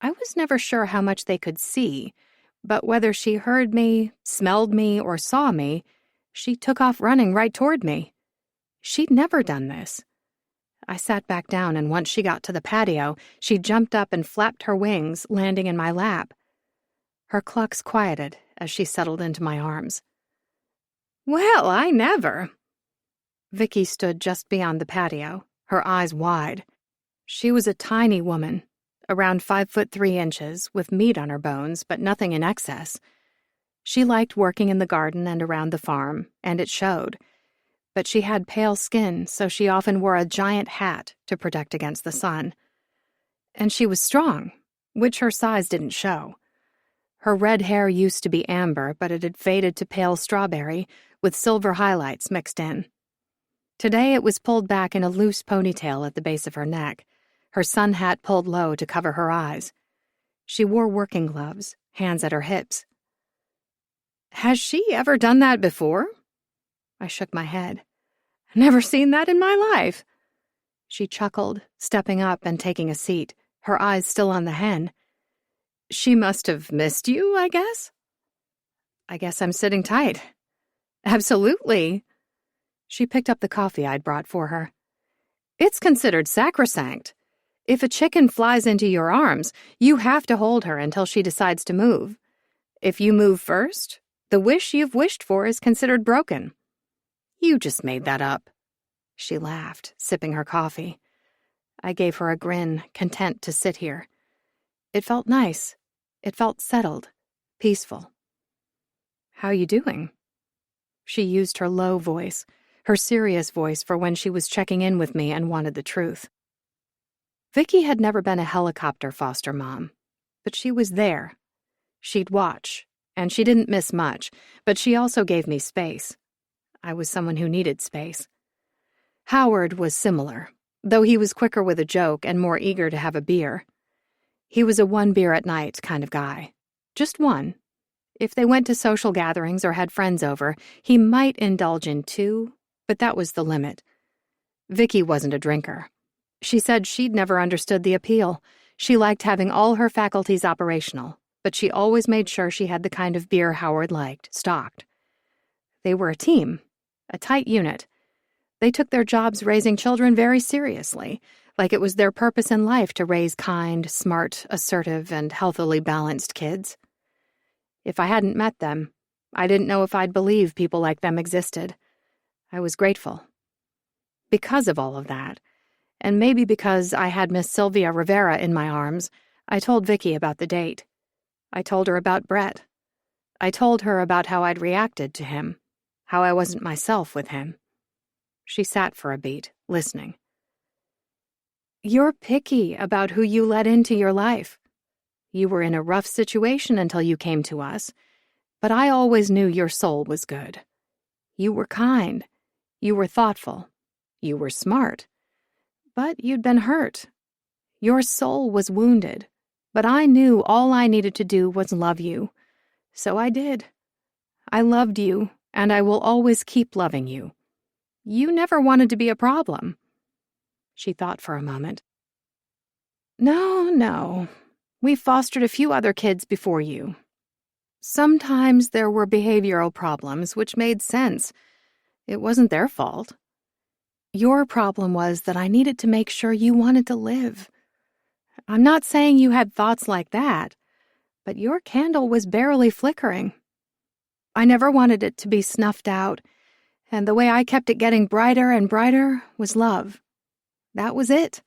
I was never sure how much they could see, but whether she heard me, smelled me, or saw me, she took off running right toward me. She'd never done this. I sat back down, and once she got to the patio, she jumped up and flapped her wings, landing in my lap. Her clucks quieted as she settled into my arms. "Well, I never." Vicky stood just beyond the patio, her eyes wide. She was a tiny woman, around 5'3" with meat on her bones, but nothing in excess. She liked working in the garden and around the farm, and it showed. But she had pale skin, so she often wore a giant hat to protect against the sun. And she was strong, which her size didn't show. Her red hair used to be amber, but it had faded to pale strawberry, with silver highlights mixed in. Today it was pulled back in a loose ponytail at the base of her neck, her sun hat pulled low to cover her eyes. She wore working gloves, hands at her hips. "Has she ever done that before?" I shook my head. "Never seen that in my life." She chuckled, stepping up and taking a seat, her eyes still on the hen. "She must have missed you, I guess?" "I guess I'm sitting tight." "Absolutely." She picked up the coffee I'd brought for her. "It's considered sacrosanct. If a chicken flies into your arms, you have to hold her until she decides to move. If you move first, the wish you've wished for is considered broken." "You just made that up." She laughed, sipping her coffee. I gave her a grin, content to sit here. It felt nice. It felt settled. peaceful. "How you doing?" She used her low voice, her serious voice for when she was checking in with me and wanted the truth. Vicky had never been a helicopter foster mom, but she was there. She'd watch, and she didn't miss much, but she also gave me space. I was someone who needed space. Howard was similar, though he was quicker with a joke and more eager to have a beer. He was a one beer at night kind of guy. Just one. If they went to social gatherings or had friends over, he might indulge in two, but that was the limit. Vicky wasn't a drinker. She said she'd never understood the appeal. She liked having all her faculties operational, but she always made sure she had the kind of beer Howard liked, stocked. They were a team, a tight unit. They took their jobs raising children very seriously, like it was their purpose in life to raise kind, smart, assertive, and healthily balanced kids. If I hadn't met them, I didn't know if I'd believe people like them existed. I was grateful. Because of all of that, and maybe because I had Miss Sylvia Rivera in my arms, I told Vicky about the date. I told her about Brett. I told her about how I'd reacted to him, how I wasn't myself with him. She sat for a beat, listening. "You're picky about who you let into your life. You were in a rough situation until you came to us, but I always knew your soul was good. You were kind. You were thoughtful. You were smart. But you'd been hurt. Your soul was wounded, but I knew all I needed to do was love you. So I did. I loved you, and I will always keep loving you. You never wanted to be a problem." She thought for a moment. No. We fostered a few other kids before you. Sometimes there were behavioral problems, which made sense. It wasn't their fault. Your problem was that I needed to make sure you wanted to live. I'm not saying you had thoughts like that, but your candle was barely flickering. I never wanted it to be snuffed out, and the way I kept it getting brighter and brighter was love. That was it.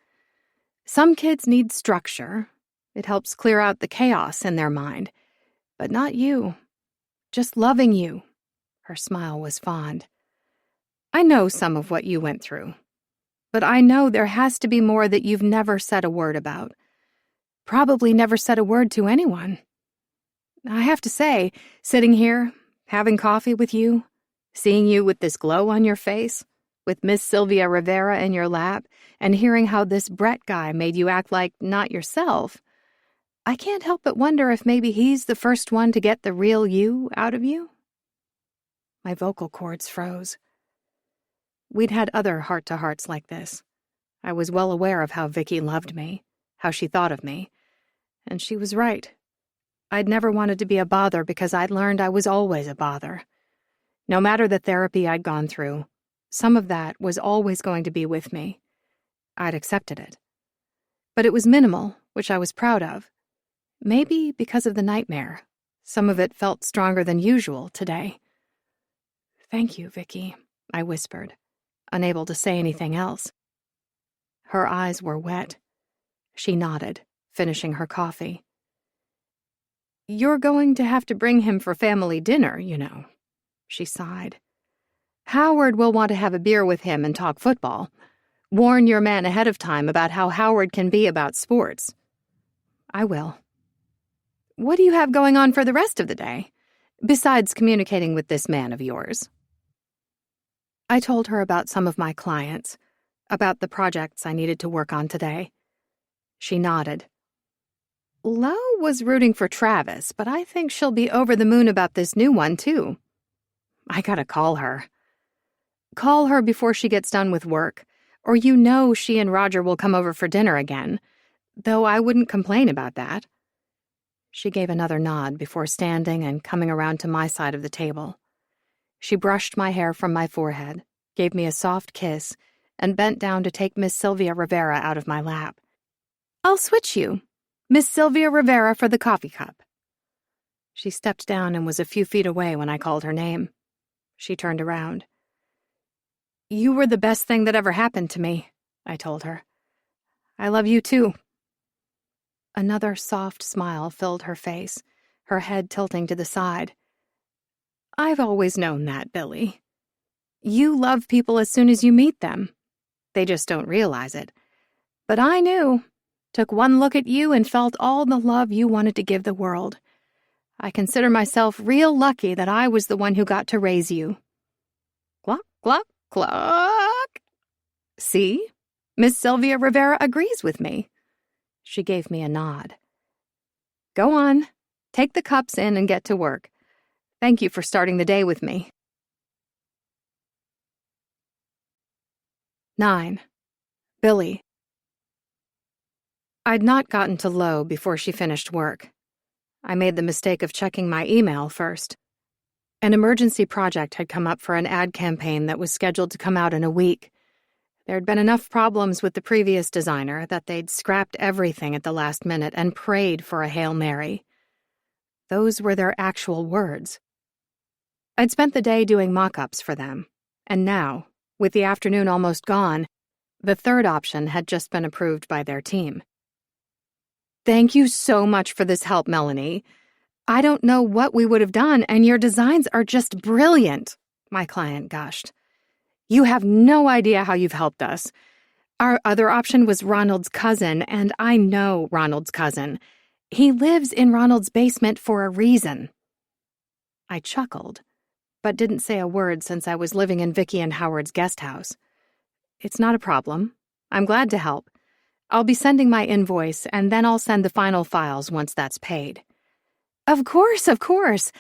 Some kids need structure. It helps clear out the chaos in their mind. But not you. Just loving you. Her smile was fond. I know some of what you went through. But I know there has to be more that you've never said a word about. Probably never said a word to anyone. I have to say, sitting here, having coffee with you, seeing you with this glow on your face, with Miss Sylvia Rivera in your lap, and hearing how this Brett guy made you act like not yourself, I can't help but wonder if maybe he's the first one to get the real you out of you. My vocal cords froze. We'd had other heart-to-hearts like this. I was well aware of how Vicky loved me, how she thought of me, and she was right. I'd never wanted to be a bother because I'd learned I was always a bother. No matter the therapy I'd gone through, some of that was always going to be with me. I'd accepted it. But it was minimal, which I was proud of. Maybe because of the nightmare. Some of it felt stronger than usual today. "Thank you, Vicky," I whispered, unable to say anything else. Her eyes were wet. She nodded, finishing her coffee. "You're going to have to bring him for family dinner, you know." She sighed. "Howard will want to have a beer with him and talk football. Warn your man ahead of time about how Howard can be about sports." "I will." "What do you have going on for the rest of the day, besides communicating with this man of yours?" I told her about some of my clients, about the projects I needed to work on today. She nodded. "Lo was rooting for Travis, but I think she'll be over the moon about this new one, too. I gotta call her. Call her before she gets done with work, or you know she and Roger will come over for dinner again, though I wouldn't complain about that." She gave another nod before standing and coming around to my side of the table. She brushed my hair from my forehead, gave me a soft kiss, and bent down to take Miss Sylvia Rivera out of my lap. "I'll switch you. Miss Sylvia Rivera for the coffee cup." She stepped down and was a few feet away when I called her name. She turned around. "You were the best thing that ever happened to me," I told her. "I love you too." Another soft smile filled her face, her head tilting to the side. "I've always known that, Billy. You love people as soon as you meet them. They just don't realize it. But I knew. Took one look at you and felt all the love you wanted to give the world. I consider myself real lucky that I was the one who got to raise you." Cluck, cluck, cluck. "See? Miss Sylvia Rivera agrees with me." She gave me a nod. "Go on. Take the cups in and get to work. Thank you for starting the day with me." 9. Billy. I'd not gotten to Lo before she finished work. I made the mistake of checking my email first. An emergency project had come up for an ad campaign that was scheduled to come out in a week. There'd been enough problems with the previous designer that they'd scrapped everything at the last minute and prayed for a Hail Mary. Those were their actual words. I'd spent the day doing mock-ups for them, and now, with the afternoon almost gone, the third option had just been approved by their team. "Thank you so much for this help, Melanie. I don't know what we would have done, and your designs are just brilliant," my client gushed. "You have no idea how you've helped us. Our other option was Ronald's cousin, and I know Ronald's cousin. He lives in Ronald's basement for a reason." I chuckled, but didn't say a word since I was living in Vicky and Howard's guest house. "It's not a problem. I'm glad to help. I'll be sending my invoice, and then I'll send the final files once that's paid." Of course, of course.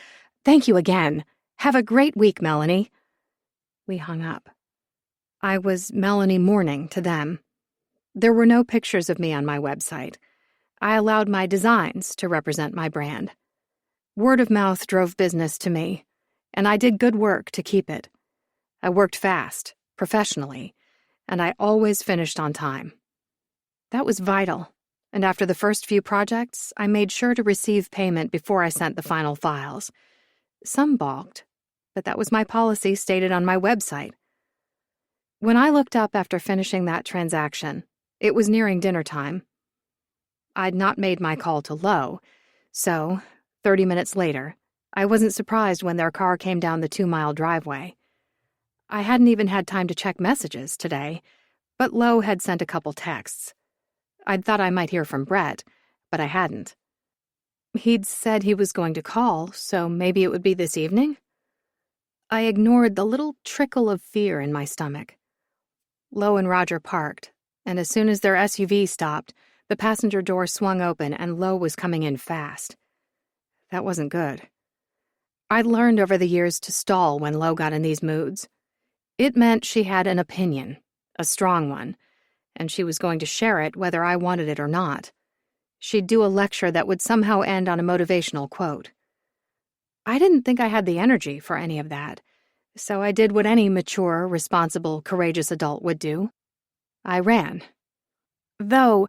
Thank you again. Have a great week, Melanie." We hung up. I was Melanie Morning to them. There were no pictures of me on my website. I allowed my designs to represent my brand. Word of mouth drove business to me, and I did good work to keep it. I worked fast, professionally, and I always finished on time. That was vital, and after the first few projects, I made sure to receive payment before I sent the final files. Some balked, but that was my policy stated on my website. When I looked up after finishing that transaction, it was nearing dinner time. I'd not made my call to Lo, so, 30 minutes later, I wasn't surprised when their car came down the 2-mile driveway. I hadn't even had time to check messages today, but Lo had sent a couple texts. I'd thought I might hear from Brett, but I hadn't. He'd said he was going to call, so maybe it would be this evening? I ignored the little trickle of fear in my stomach. Lo and Roger parked, and as soon as their SUV stopped, the passenger door swung open and Lo was coming in fast. That wasn't good. I'd learned over the years to stall when Lo got in these moods. It meant she had an opinion, a strong one, and she was going to share it whether I wanted it or not. She'd do a lecture that would somehow end on a motivational quote. I didn't think I had the energy for any of that, so I did what any mature, responsible, courageous adult would do. I ran. Though,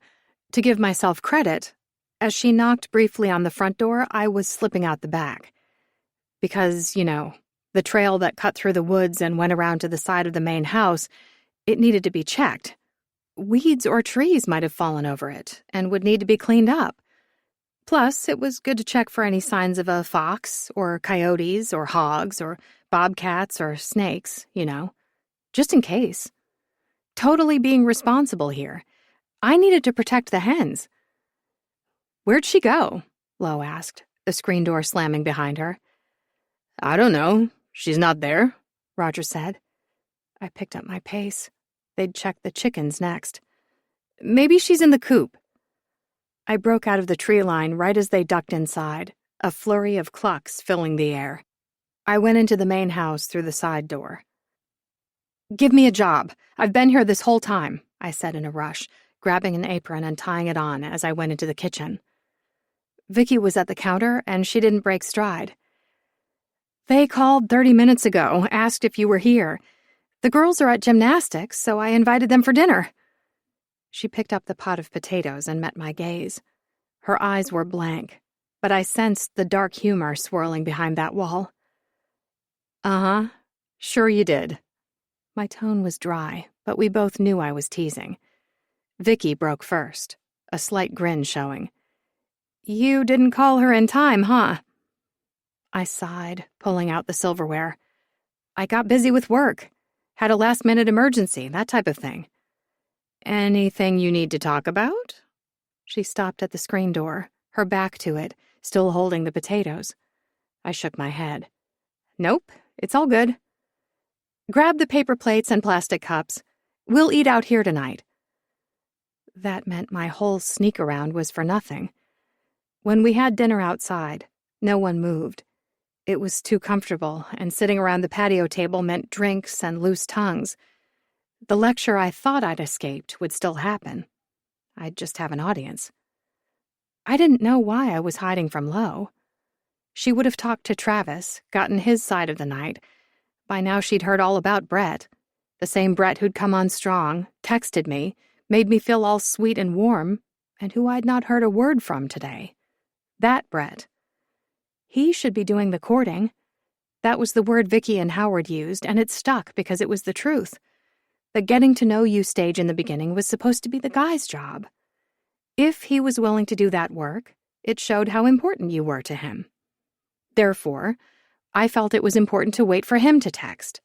to give myself credit, as she knocked briefly on the front door, I was slipping out the back. Because, the trail that cut through the woods and went around to the side of the main house, it needed to be checked. Weeds or trees might have fallen over it and would need to be cleaned up. Plus, it was good to check for any signs of a fox or coyotes or hogs or bobcats or snakes, just in case. Totally being responsible here. I needed to protect the hens. "Where'd she go?" Lo asked, the screen door slamming behind her. "I don't know. She's not there," Roger said. I picked up my pace. They'd check the chickens next. "Maybe she's in the coop." I broke out of the tree line right as they ducked inside, a flurry of clucks filling the air. I went into the main house through the side door. "Give me a job. I've been here this whole time," I said in a rush, grabbing an apron and tying it on as I went into the kitchen. Vicky was at the counter, and she didn't break stride. "They called 30 minutes ago, asked if you were here. The girls are at gymnastics, so I invited them for dinner." She picked up the pot of potatoes and met my gaze. Her eyes were blank, but I sensed the dark humor swirling behind that wall. "Uh-huh, sure you did." My tone was dry, but we both knew I was teasing. Vicky broke first, a slight grin showing. "You didn't call her in time, huh? I sighed, pulling out the silverware. I got busy with work. Had a last-minute emergency, that type of thing. Anything you need to talk about? She stopped at the screen door, her back to it, still holding the potatoes. I shook my head. Nope, it's all good. Grab the paper plates and plastic cups. We'll eat out here tonight. That meant my whole sneak around was for nothing. When we had dinner outside, no one moved. It was too comfortable, and sitting around the patio table meant drinks and loose tongues. The lecture I thought I'd escaped would still happen. I'd just have an audience. I didn't know why I was hiding from Lo. She would have talked to Travis, gotten his side of the night. By now she'd heard all about Brett. The same Brett who'd come on strong, texted me, made me feel all sweet and warm, and who I'd not heard a word from today. That Brett. He should be doing the courting. That was the word Vicky and Howard used, and it stuck because it was the truth. The getting-to-know-you stage in the beginning was supposed to be the guy's job. If he was willing to do that work, it showed how important you were to him. Therefore, I felt it was important to wait for him to text.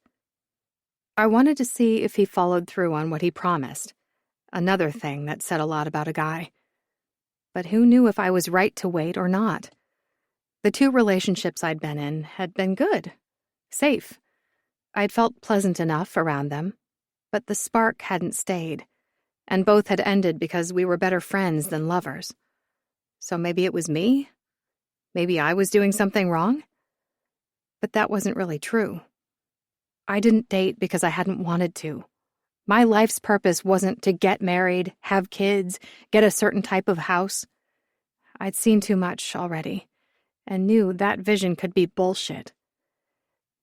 I wanted to see if he followed through on what he promised. Another thing that said a lot about a guy. But who knew if I was right to wait or not? The 2 relationships I'd been in had been good, safe. I'd felt pleasant enough around them, but the spark hadn't stayed, and both had ended because we were better friends than lovers. So maybe it was me? Maybe I was doing something wrong? But that wasn't really true. I didn't date because I hadn't wanted to. My life's purpose wasn't to get married, have kids, get a certain type of house. I'd seen too much already, and knew that vision could be bullshit.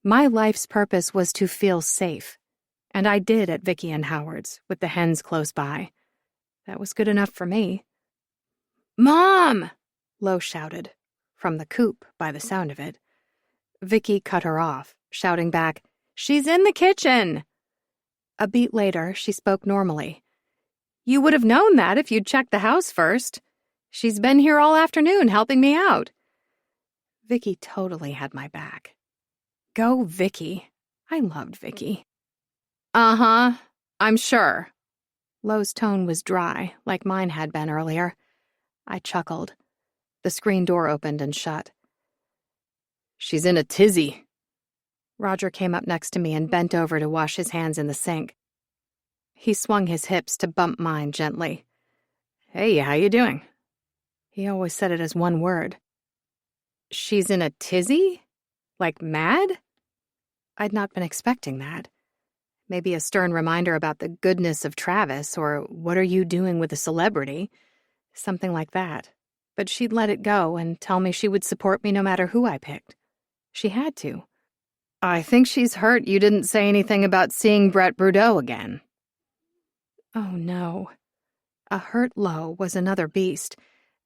My life's purpose was to feel safe, and I did at Vicky and Howard's, with the hens close by. That was good enough for me. "Mom!" Lo shouted, from the coop by the sound of it. Vicky cut her off, shouting back, "She's in the kitchen!" A beat later, she spoke normally. "You would have known that if you'd checked the house first. She's been here all afternoon helping me out." Vicky totally had my back. Go Vicky. I loved Vicky. "Uh-huh, I'm sure." Lo's tone was dry, like mine had been earlier. I chuckled. The screen door opened and shut. "She's in a tizzy." Roger came up next to me and bent over to wash his hands in the sink. He swung his hips to bump mine gently. "Hey, how you doing?" He always said it as one word. "She's in a tizzy? Like mad?" I'd not been expecting that. Maybe a stern reminder about the goodness of Travis, or what are you doing with a celebrity? Something like that. But she'd let it go and tell me she would support me no matter who I picked. She had to. "I think she's hurt you didn't say anything about seeing Brett Brudeau again." Oh no. A hurt Lo was another beast,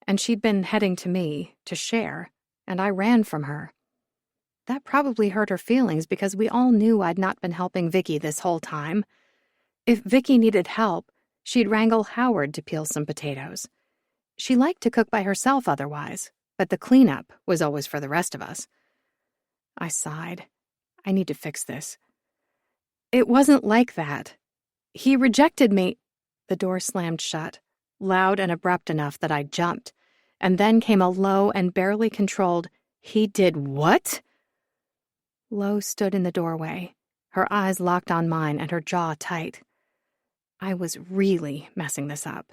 and she'd been heading to me, to share, and I ran from her. That probably hurt her feelings because we all knew I'd not been helping Vicky this whole time. If Vicky needed help, she'd wrangle Howard to peel some potatoes. She liked to cook by herself otherwise, but the cleanup was always for the rest of us. I sighed. I need to fix this. It wasn't like that. He rejected me. The door slammed shut, loud and abrupt enough that I jumped, and then came a low and barely controlled, "He did what?" Lo stood in the doorway, her eyes locked on mine and her jaw tight. I was really messing this up.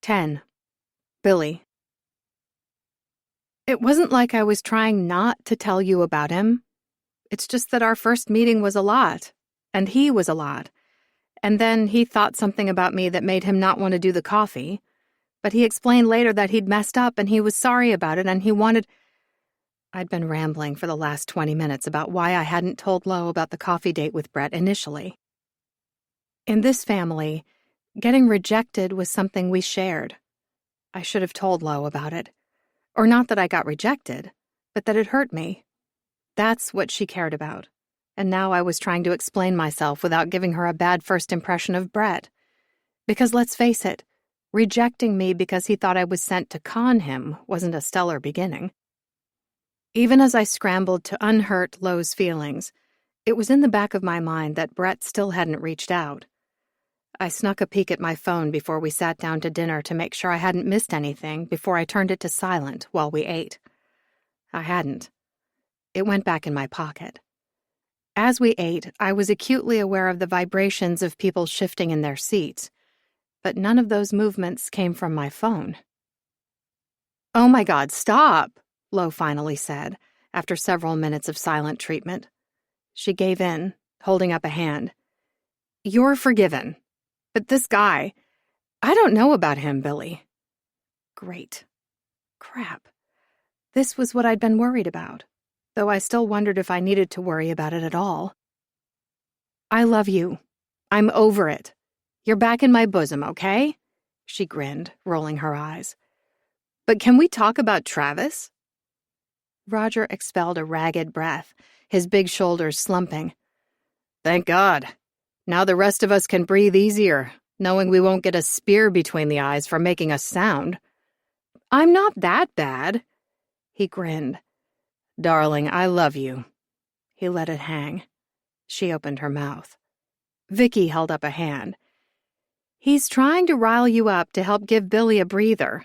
10. Billy. It wasn't like I was trying not to tell you about him. It's just that our first meeting was a lot, and he was a lot. And then he thought something about me that made him not want to do the coffee. But he explained later that he'd messed up and he was sorry about it and he wanted... I'd been rambling for the last 20 minutes about why I hadn't told Lo about the coffee date with Brett initially. In this family, getting rejected was something we shared. I should have told Lo about it. Or not that I got rejected, but that it hurt me. That's what she cared about. And now I was trying to explain myself without giving her a bad first impression of Brett. Because let's face it, Rejecting me because he thought I was sent to con him wasn't a stellar beginning. Even as I scrambled to unhurt Lo's feelings, it was in the back of my mind that Brett still hadn't reached out. I snuck a peek at my phone before we sat down to dinner to make sure I hadn't missed anything before I turned it to silent while we ate. I hadn't. It went back in my pocket. As we ate, I was acutely aware of the vibrations of people shifting in their seats, but none of those movements came from my phone. "Oh my God, stop," Lo finally said, after several minutes of silent treatment. She gave in, holding up a hand. "You're forgiven. But this guy, I don't know about him, Billy." Great. Crap. This was what I'd been worried about, though I still wondered if I needed to worry about it at all. "I love you. I'm over it. You're back in my bosom, okay?" She grinned, rolling her eyes. "But can we talk about Travis?" Roger expelled a ragged breath, his big shoulders slumping. "Thank God. Now the rest of us can breathe easier, knowing we won't get a spear between the eyes for making a sound." "I'm not that bad." He grinned. "Darling, I love you." He let it hang. She opened her mouth. Vicky held up a hand. "He's trying to rile you up to help give Billy a breather.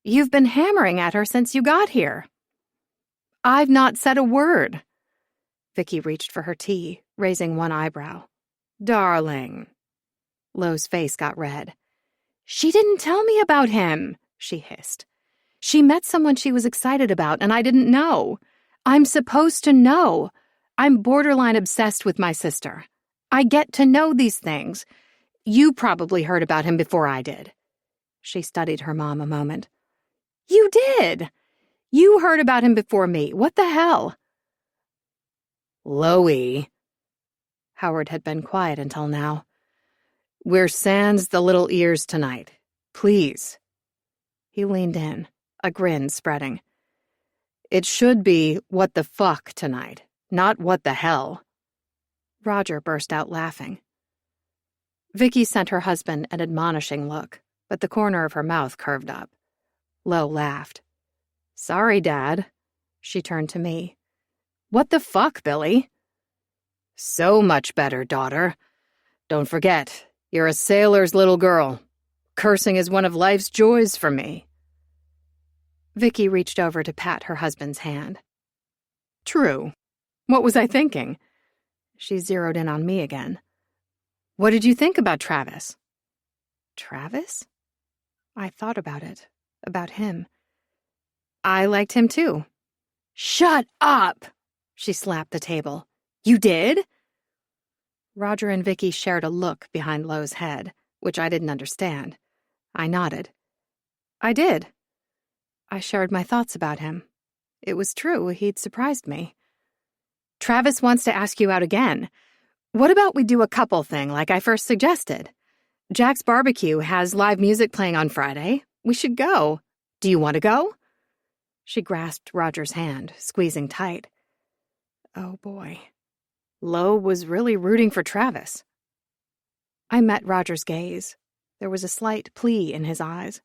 You've been hammering at her since you got here." "I've not said a word." Vicky reached for her tea, raising one eyebrow. "Darling." Lo's face got red. "She didn't tell me about him," she hissed. "She met someone she was excited about, and I didn't know. I'm supposed to know. I'm borderline obsessed with my sister. I get to know these things. You probably heard about him before I did." She studied her mom a moment. "You did. You heard about him before me. What the hell?" "Loie." Howard had been quiet until now. "We're sans the little ears tonight. Please." He leaned in, a grin spreading. "It should be what the fuck tonight, not what the hell." Roger burst out laughing. Vicky sent her husband an admonishing look, but the corner of her mouth curved up. Lo laughed. "Sorry, Dad." She turned to me. "What the fuck, Billy?" "So much better, daughter. Don't forget, you're a sailor's little girl. Cursing is one of life's joys for me." Vicky reached over to pat her husband's hand. "True. What was I thinking?" She zeroed in on me again. "What did you think about Travis?" "Travis?" I thought about it, about him. "I liked him too." "Shut up!" She slapped the table. "You did?" Roger and Vicky shared a look behind Lo's head, which I didn't understand. I nodded. "I did." I shared my thoughts about him. It was true, he'd surprised me. "Travis wants to ask you out again. What about we do a couple thing like I first suggested? Jack's Barbecue has live music playing on Friday. We should go. Do you want to go?" She grasped Roger's hand, squeezing tight. Oh boy. Lo was really rooting for Travis. I met Roger's gaze. There was a slight plea in his eyes.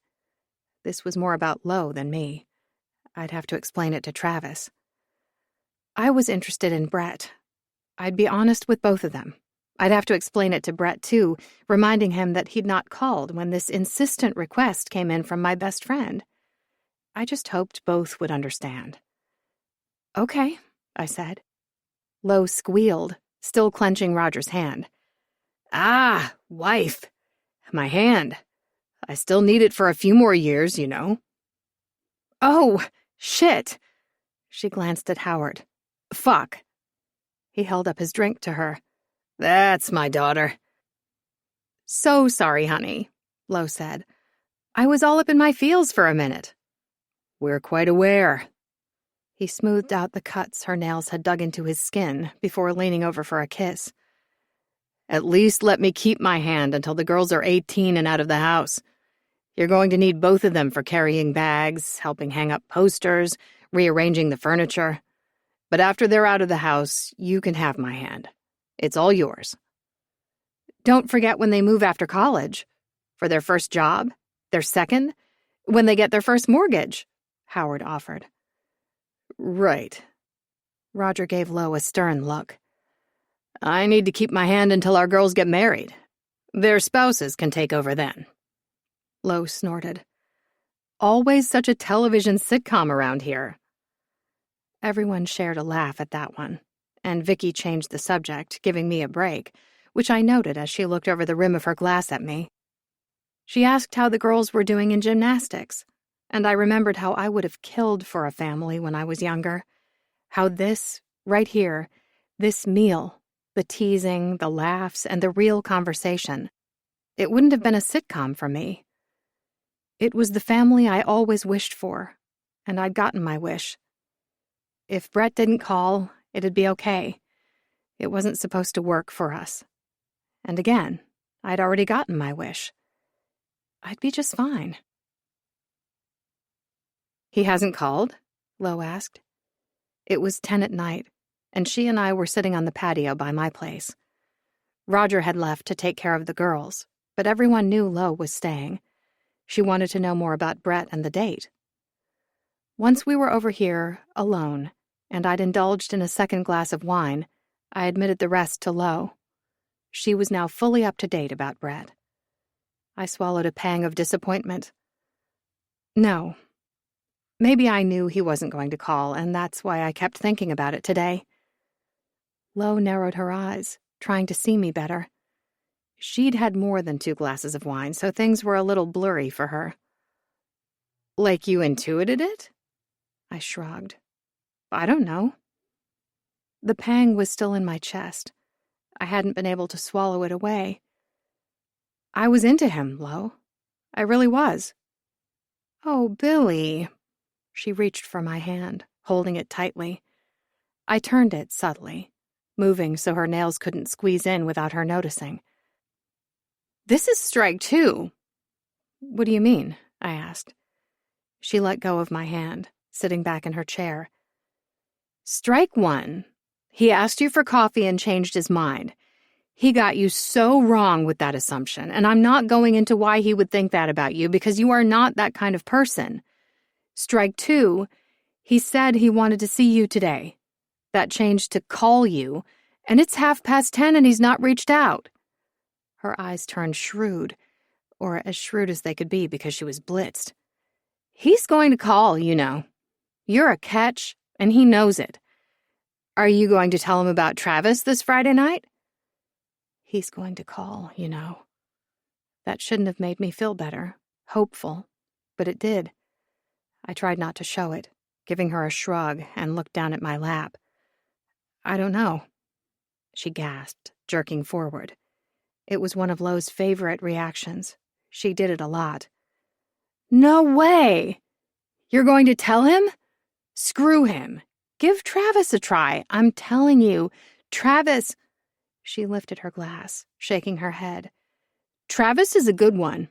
This was more about Lo than me. I'd have to explain it to Travis. I was interested in Brett. I'd be honest with both of them. I'd have to explain it to Brett, too, reminding him that he'd not called when this insistent request came in from my best friend. I just hoped both would understand. "Okay," I said. Lo squealed, still clenching Roger's hand. "Ah, wife. My hand. I still need it for a few more years, you know." "Oh, shit." She glanced at Howard. "Fuck." He held up his drink to her. "That's my daughter." "So sorry, honey," Lo said. "I was all up in my feels for a minute." "We're quite aware." He smoothed out the cuts her nails had dug into his skin before leaning over for a kiss. "At least let me keep my hand until the girls are 18 and out of the house. You're going to need both of them for carrying bags, helping hang up posters, rearranging the furniture. But after they're out of the house, you can have my hand. It's all yours." "Don't forget when they move after college. For their first job?" Their second? When they get their first mortgage, Howard offered. Right. Roger gave Lo a stern look. I need to keep my hand until our girls get married. Their spouses can take over then. Lo snorted. Always such a television sitcom around here. Everyone shared a laugh at that one, and Vicky changed the subject, giving me a break, which I noted as she looked over the rim of her glass at me. She asked how the girls were doing in gymnastics, and I remembered how I would have killed for a family when I was younger. How this, right here, this meal, the teasing, the laughs, and the real conversation, it wouldn't have been a sitcom for me. It was the family I always wished for, and I'd gotten my wish. If Brett didn't call, it'd be okay. It wasn't supposed to work for us. And again, I'd already gotten my wish. I'd be just fine. He hasn't called? Lo asked. It was 10 at night, and she and I were sitting on the patio by my place. Roger had left to take care of the girls, but everyone knew Lo was staying. She wanted to know more about Brett and the date. Once we were over here, alone, and I'd indulged in a second glass of wine, I admitted the rest to Lo. She was now fully up to date about Brett. I swallowed a pang of disappointment. No. Maybe I knew he wasn't going to call, and that's why I kept thinking about it today. Lo narrowed her eyes, trying to see me better. She'd had more than 2 glasses of wine, so things were a little blurry for her. Like you intuited it? I shrugged. I don't know. The pang was still in my chest. I hadn't been able to swallow it away. I was into him, Lo. I really was. Oh, Billy. She reached for my hand, holding it tightly. I turned it subtly, moving so her nails couldn't squeeze in without her noticing. This is strike 2. What do you mean? I asked. She let go of my hand, sitting back in her chair. Strike 1. He asked you for coffee and changed his mind. He got you so wrong with that assumption, and I'm not going into why he would think that about you because you are not that kind of person. Strike 2, he said he wanted to see you today. That changed to call you, and it's 10:30 and he's not reached out. Her eyes turned shrewd, or as shrewd as they could be because she was blitzed. He's going to call, you know. You're a catch, and he knows it. Are you going to tell him about Travis this Friday night? He's going to call, you know. That shouldn't have made me feel better, hopeful, but it did. I tried not to show it, giving her a shrug and looked down at my lap. I don't know, she gasped, jerking forward. It was one of Lo's favorite reactions. She did it a lot. No way! You're going to tell him? Screw him. Give Travis a try. I'm telling you, Travis... She lifted her glass, shaking her head. Travis is a good one.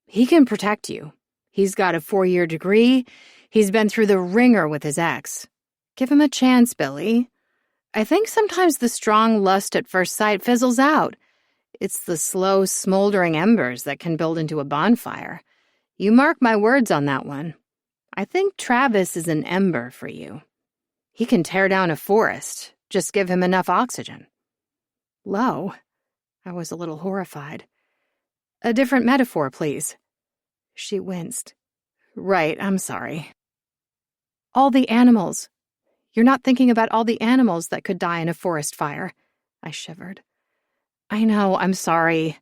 He can protect you. He's got a 4-year degree. He's been through the ringer with his ex. Give him a chance, Billy. I think sometimes the strong lust at first sight fizzles out. It's the slow, smoldering embers that can build into a bonfire. You mark my words on that one. I think Travis is an ember for you. He can tear down a forest. Just give him enough oxygen. Lo? I was a little horrified. A different metaphor, please. She winced. Right, I'm sorry. All the animals. You're not thinking about all the animals that could die in a forest fire. I shivered. I know, I'm sorry.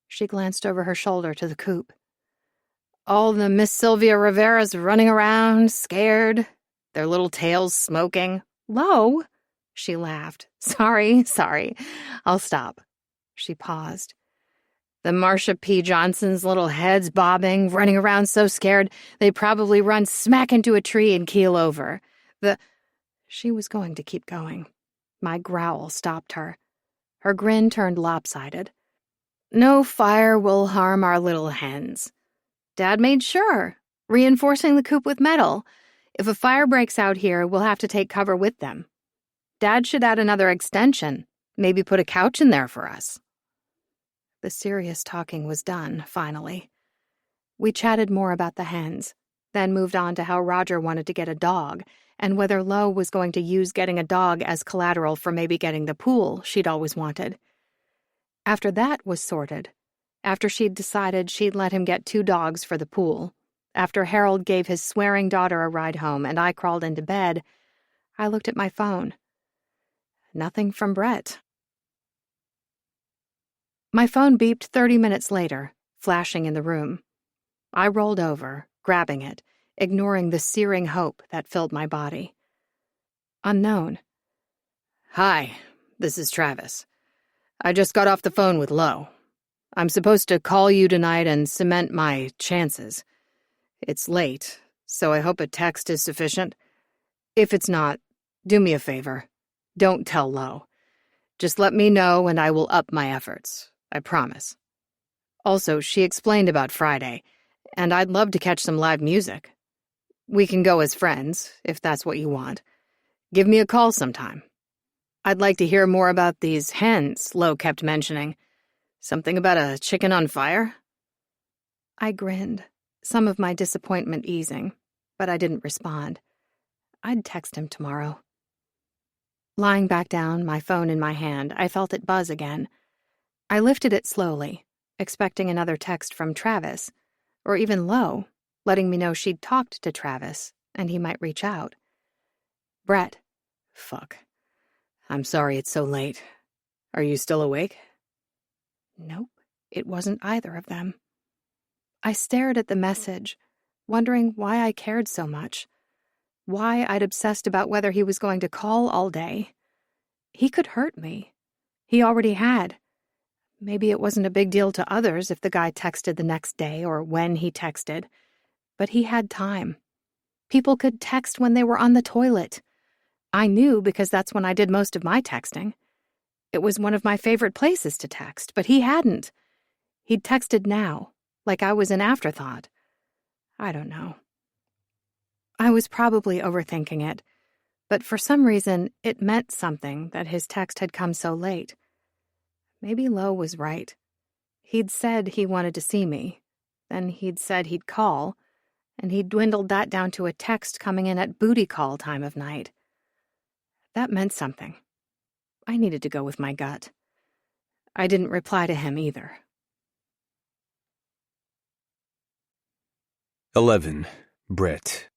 She glanced over her shoulder to the coop. All the Miss Sylvia Riveras running around, scared, their little tails smoking. Lo? She laughed. Sorry. I'll stop. She paused. The Marsha P. Johnson's little heads bobbing, running around so scared they'd probably run smack into a tree and keel over. She was going to keep going. My growl stopped her. Her grin turned lopsided. No fire will harm our little hens. Dad made sure, reinforcing the coop with metal. If a fire breaks out here, we'll have to take cover with them. Dad should add another extension, maybe put a couch in there for us. The serious talking was done, finally. We chatted more about the hens, then moved on to how Roger wanted to get a dog, and whether Lo was going to use getting a dog as collateral for maybe getting the pool she'd always wanted. After that was sorted, after she'd decided she'd let him get 2 dogs for the pool, after Harold gave his swearing daughter a ride home and I crawled into bed, I looked at my phone. Nothing from Brett. My phone beeped 30 minutes later, flashing in the room. I rolled over, grabbing it, ignoring the searing hope that filled my body. Unknown. Hi, this is Travis. I just got off the phone with Lo. I'm supposed to call you tonight and cement my chances. It's late, so I hope a text is sufficient. If it's not, do me a favor. Don't tell Lo. Just let me know and I will up my efforts. I promise. Also, she explained about Friday, and I'd love to catch some live music. We can go as friends, if that's what you want. Give me a call sometime. I'd like to hear more about these hens Lo kept mentioning. Something about a chicken on fire? I grinned, some of my disappointment easing, but I didn't respond. I'd text him tomorrow. Lying back down, my phone in my hand, I felt it buzz again. I lifted it slowly, expecting another text from Travis, or even Lo, letting me know she'd talked to Travis, and he might reach out. Brett. Fuck. I'm sorry it's so late. Are you still awake? Nope, it wasn't either of them. I stared at the message, wondering why I cared so much, why I'd obsessed about whether he was going to call all day. He could hurt me. He already had. Maybe it wasn't a big deal to others if the guy texted the next day or when he texted, but he had time. People could text when they were on the toilet. I knew because that's when I did most of my texting. It was one of my favorite places to text, but he hadn't. He'd texted now, like I was an afterthought. I don't know. I was probably overthinking it, but for some reason it meant something that his text had come so late. Maybe Lo was right. He'd said he wanted to see me, then he'd said he'd call, and he'd dwindled that down to a text coming in at booty call time of night. That meant something. I needed to go with my gut. I didn't reply to him either. 11. Brett.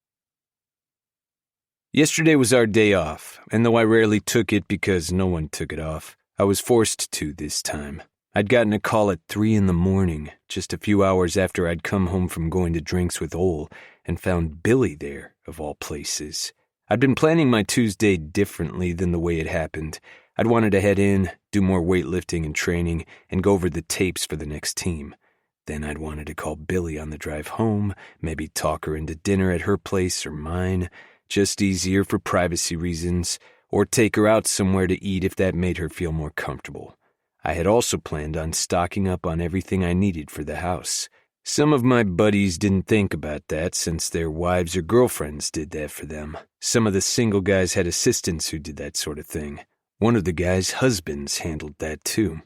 Yesterday was our day off, and though I rarely took it because no one took it off, I was forced to this time. I'd gotten a call at 3 a.m, just a few hours after I'd come home from going to drinks with Ole, and found Billy there, of all places. I'd been planning my Tuesday differently than the way it happened. I'd wanted to head in, do more weightlifting and training, and go over the tapes for the next team. Then I'd wanted to call Billy on the drive home, maybe talk her into dinner at her place or mine, just easier for privacy reasons, or take her out somewhere to eat if that made her feel more comfortable. I had also planned on stocking up on everything I needed for the house. Some of my buddies didn't think about that since their wives or girlfriends did that for them. Some of the single guys had assistants who did that sort of thing. One of the guys' husbands handled that too.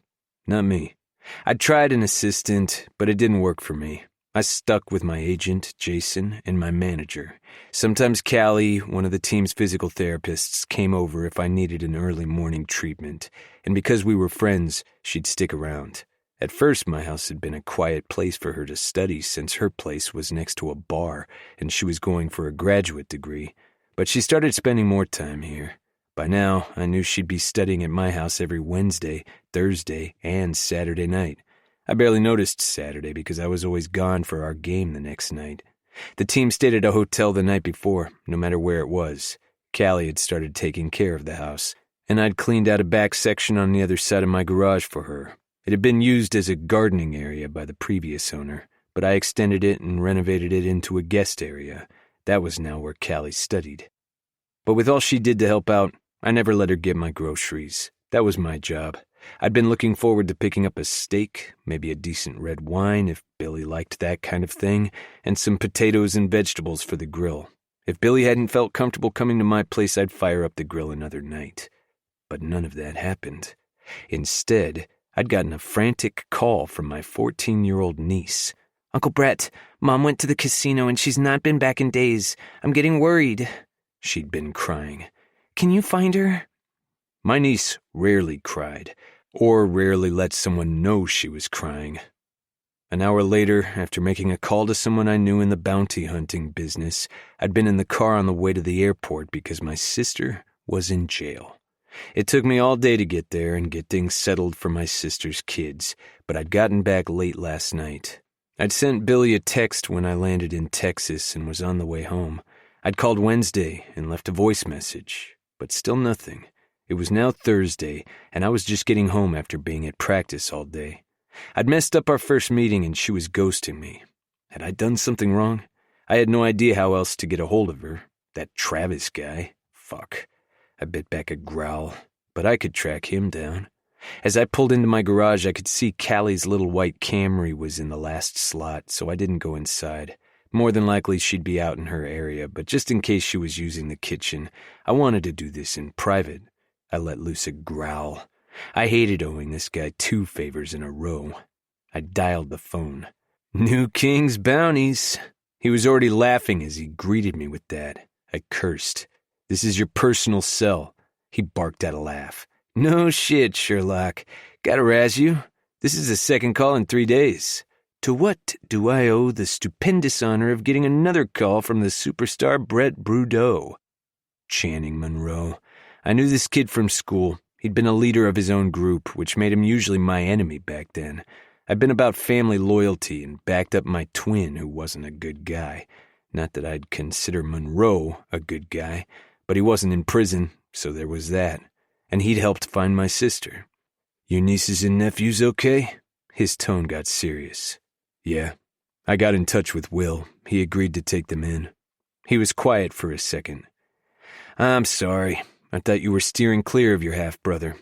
Not me. I'd tried an assistant, but it didn't work for me. I stuck with my agent, Jason, and my manager. Sometimes Callie, one of the team's physical therapists, came over if I needed an early morning treatment, and because we were friends, she'd stick around. At first, my house had been a quiet place for her to study since her place was next to a bar, and she was going for a graduate degree, but she started spending more time here. By now, I knew she'd be studying at my house every Wednesday, Thursday, and Saturday night. I barely noticed Saturday because I was always gone for our game the next night. The team stayed at a hotel the night before, no matter where it was. Callie had started taking care of the house, and I'd cleaned out a back section on the other side of my garage for her. It had been used as a gardening area by the previous owner, but I extended it and renovated it into a guest area. That was now where Callie studied. But with all she did to help out, I never let her get my groceries. That was my job. I'd been looking forward to picking up a steak, maybe a decent red wine if Billy liked that kind of thing, and some potatoes and vegetables for the grill. If Billy hadn't felt comfortable coming to my place, I'd fire up the grill another night. But none of that happened. Instead, I'd gotten a frantic call from my 14-year-old niece. "Uncle Brett, Mom went to the casino and she's not been back in days. I'm getting worried." She'd been crying. "Can you find her?" My niece rarely cried, or rarely let someone know she was crying. An hour later, after making a call to someone I knew in the bounty hunting business, I'd been in the car on the way to the airport because my sister was in jail. It took me all day to get there and get things settled for my sister's kids, but I'd gotten back late last night. I'd sent Billy a text when I landed in Texas and was on the way home. I'd called Wednesday and left a voice message, but still nothing. It was now Thursday, and I was just getting home after being at practice all day. I'd messed up our first meeting and she was ghosting me. Had I done something wrong? I had no idea how else to get a hold of her. That Travis guy. Fuck. I bit back a growl, but I could track him down. As I pulled into my garage, I could see Callie's little white Camry was in the last slot, so I didn't go inside. More than likely she'd be out in her area, but just in case she was using the kitchen, I wanted to do this in private. I let loose a growl. I hated owing this guy 2 favors in a row. I dialed the phone. "New King's bounties." He was already laughing as he greeted me with that. I cursed. "This is your personal cell." He barked out a laugh. "No shit, Sherlock. Gotta razz you. This is the second call in 3 days. To what do I owe the stupendous honor of getting another call from the superstar Brett Brudeau?" Channing Monroe. I knew this kid from school. He'd been a leader of his own group, which made him usually my enemy back then. I'd been about family loyalty and backed up my twin, who wasn't a good guy. Not that I'd consider Monroe a good guy, but he wasn't in prison, so there was that. And he'd helped find my sister. "Your nieces and nephews okay?" His tone got serious. "Yeah. I got in touch with Will. He agreed to take them in." He was quiet for a second. "I'm sorry. I thought you were steering clear of your half-brother.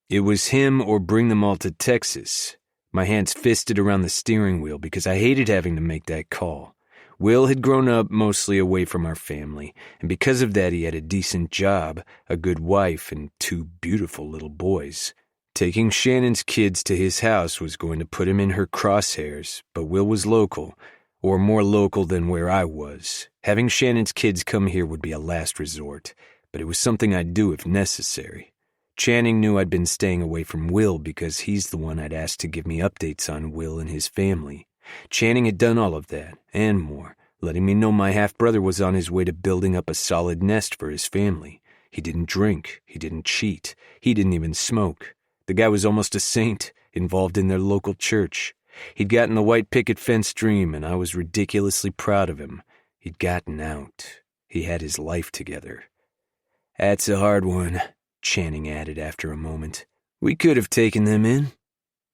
It was him or bring them all to Texas." My hands fisted around the steering wheel because I hated having to make that call. Will had grown up mostly away from our family, and because of that he had a decent job, a good wife, and 2 beautiful little boys. Taking Shannon's kids to his house was going to put him in her crosshairs, but Will was local, or more local than where I was. Having Shannon's kids come here would be a last resort, but it was something I'd do if necessary. Channing knew I'd been staying away from Will because he's the one I'd asked to give me updates on Will and his family. Channing had done all of that, and more, letting me know my half-brother was on his way to building up a solid nest for his family. He didn't drink, he didn't cheat, he didn't even smoke. The guy was almost a saint, involved in their local church. He'd gotten the white picket fence dream, and I was ridiculously proud of him. He'd gotten out. He had his life together. "That's a hard one," Channing added after a moment. "We could have taken them in."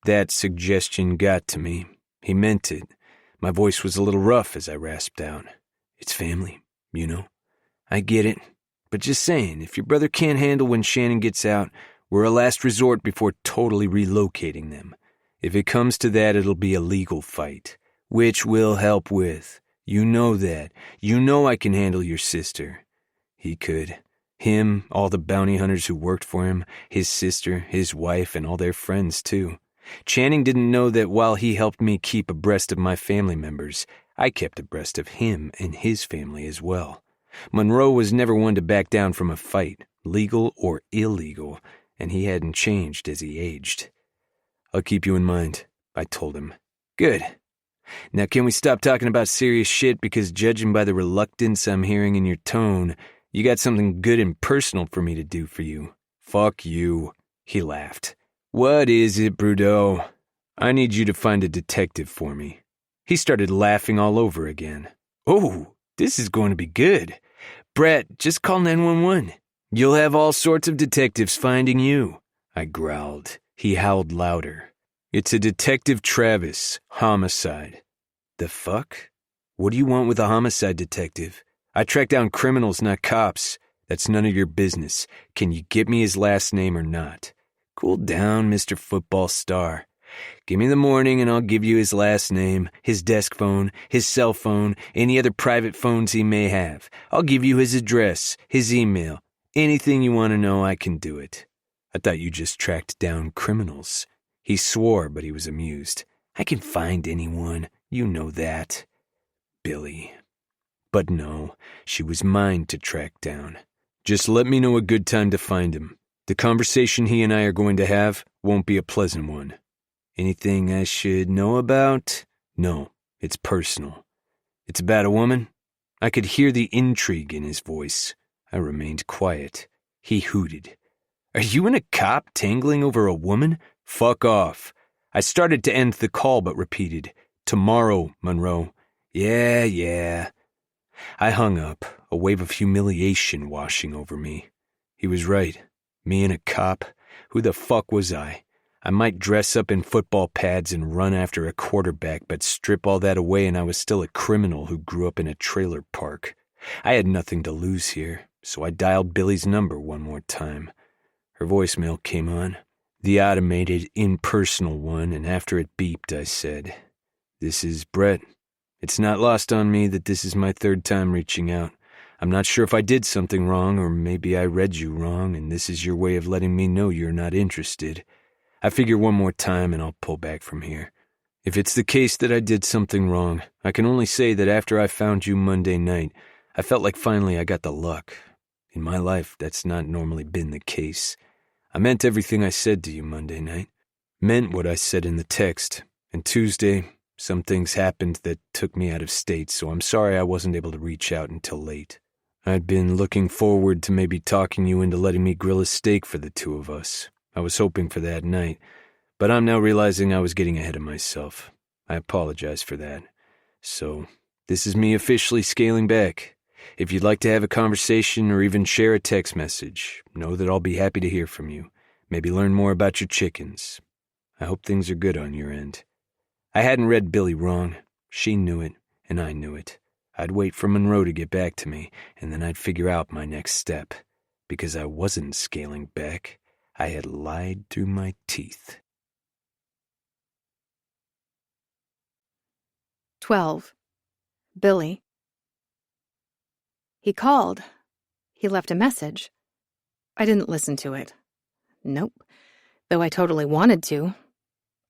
That suggestion got to me. He meant it. My voice was a little rough as I rasped out. "It's family, you know. I get it. But just saying, if your brother can't handle when Shannon gets out, we're a last resort before totally relocating them. If it comes to that, it'll be a legal fight, which we'll help with. You know that. You know I can handle your sister." He could. Him, all the bounty hunters who worked for him, his sister, his wife, and all their friends, too. Channing didn't know that while he helped me keep abreast of my family members, I kept abreast of him and his family as well. Monroe was never one to back down from a fight, legal or illegal, and he hadn't changed as he aged. "I'll keep you in mind," I told him. "Good. Now can we stop talking about serious shit, because judging by the reluctance I'm hearing in your tone, you got something good and personal for me to do for you." "Fuck you," he laughed. "What is it, Brudeau?" "I need you to find a detective for me." He started laughing all over again. "Oh, this is going to be good. Brett, just call 911. You'll have all sorts of detectives finding you." I growled. He howled louder. "It's a Detective Travis, homicide." "The fuck? What do you want with a homicide detective? I track down criminals, not cops. That's none of your business. Can you get me his last name or not?" "Cool down, Mr. Football Star. Give me the morning and I'll give you his last name, his desk phone, his cell phone, any other private phones he may have. I'll give you his address, his email. Anything you want to know, I can do it." "I thought you just tracked down criminals." He swore, but he was amused. "I can find anyone. You know that." Billy. But no, she was mine to track down. Just let me know a good time to find him. The conversation he and I are going to have won't be a pleasant one. Anything I should know about? No, it's personal. It's about a woman? I could hear the intrigue in his voice. I remained quiet. He hooted. Are you and a cop tangling over a woman? Fuck off. I started to end the call but repeated, tomorrow, Monroe. Yeah. I hung up, a wave of humiliation washing over me. He was right. Me and a cop? Who the fuck was I? I might dress up in football pads and run after a quarterback, but strip all that away and I was still a criminal who grew up in a trailer park. I had nothing to lose here, so I dialed Billy's number one more time. Her voicemail came on, the automated, impersonal one, and after it beeped, I said, "This is Brett. It's not lost on me that this is my third time reaching out. I'm not sure if I did something wrong, or maybe I read you wrong, and this is your way of letting me know you're not interested. I figure one more time and I'll pull back from here. If it's the case that I did something wrong, I can only say that after I found you Monday night, I felt like finally I got the luck. In my life, that's not normally been the case. I meant everything I said to you Monday night. Meant what I said in the text. And Tuesday, some things happened that took me out of state, so I'm sorry I wasn't able to reach out until late. I'd been looking forward to maybe talking you into letting me grill a steak for the two of us. I was hoping for that night, but I'm now realizing I was getting ahead of myself. I apologize for that. So, this is me officially scaling back. If you'd like to have a conversation or even share a text message, know that I'll be happy to hear from you. Maybe learn more about your chickens. I hope things are good on your end." I hadn't read Billy wrong. She knew it, and I knew it. I'd wait for Monroe to get back to me, and then I'd figure out my next step. Because I wasn't scaling back. I had lied through my teeth. 12. Billy. He called. He left a message. I didn't listen to it. Nope. Though I totally wanted to.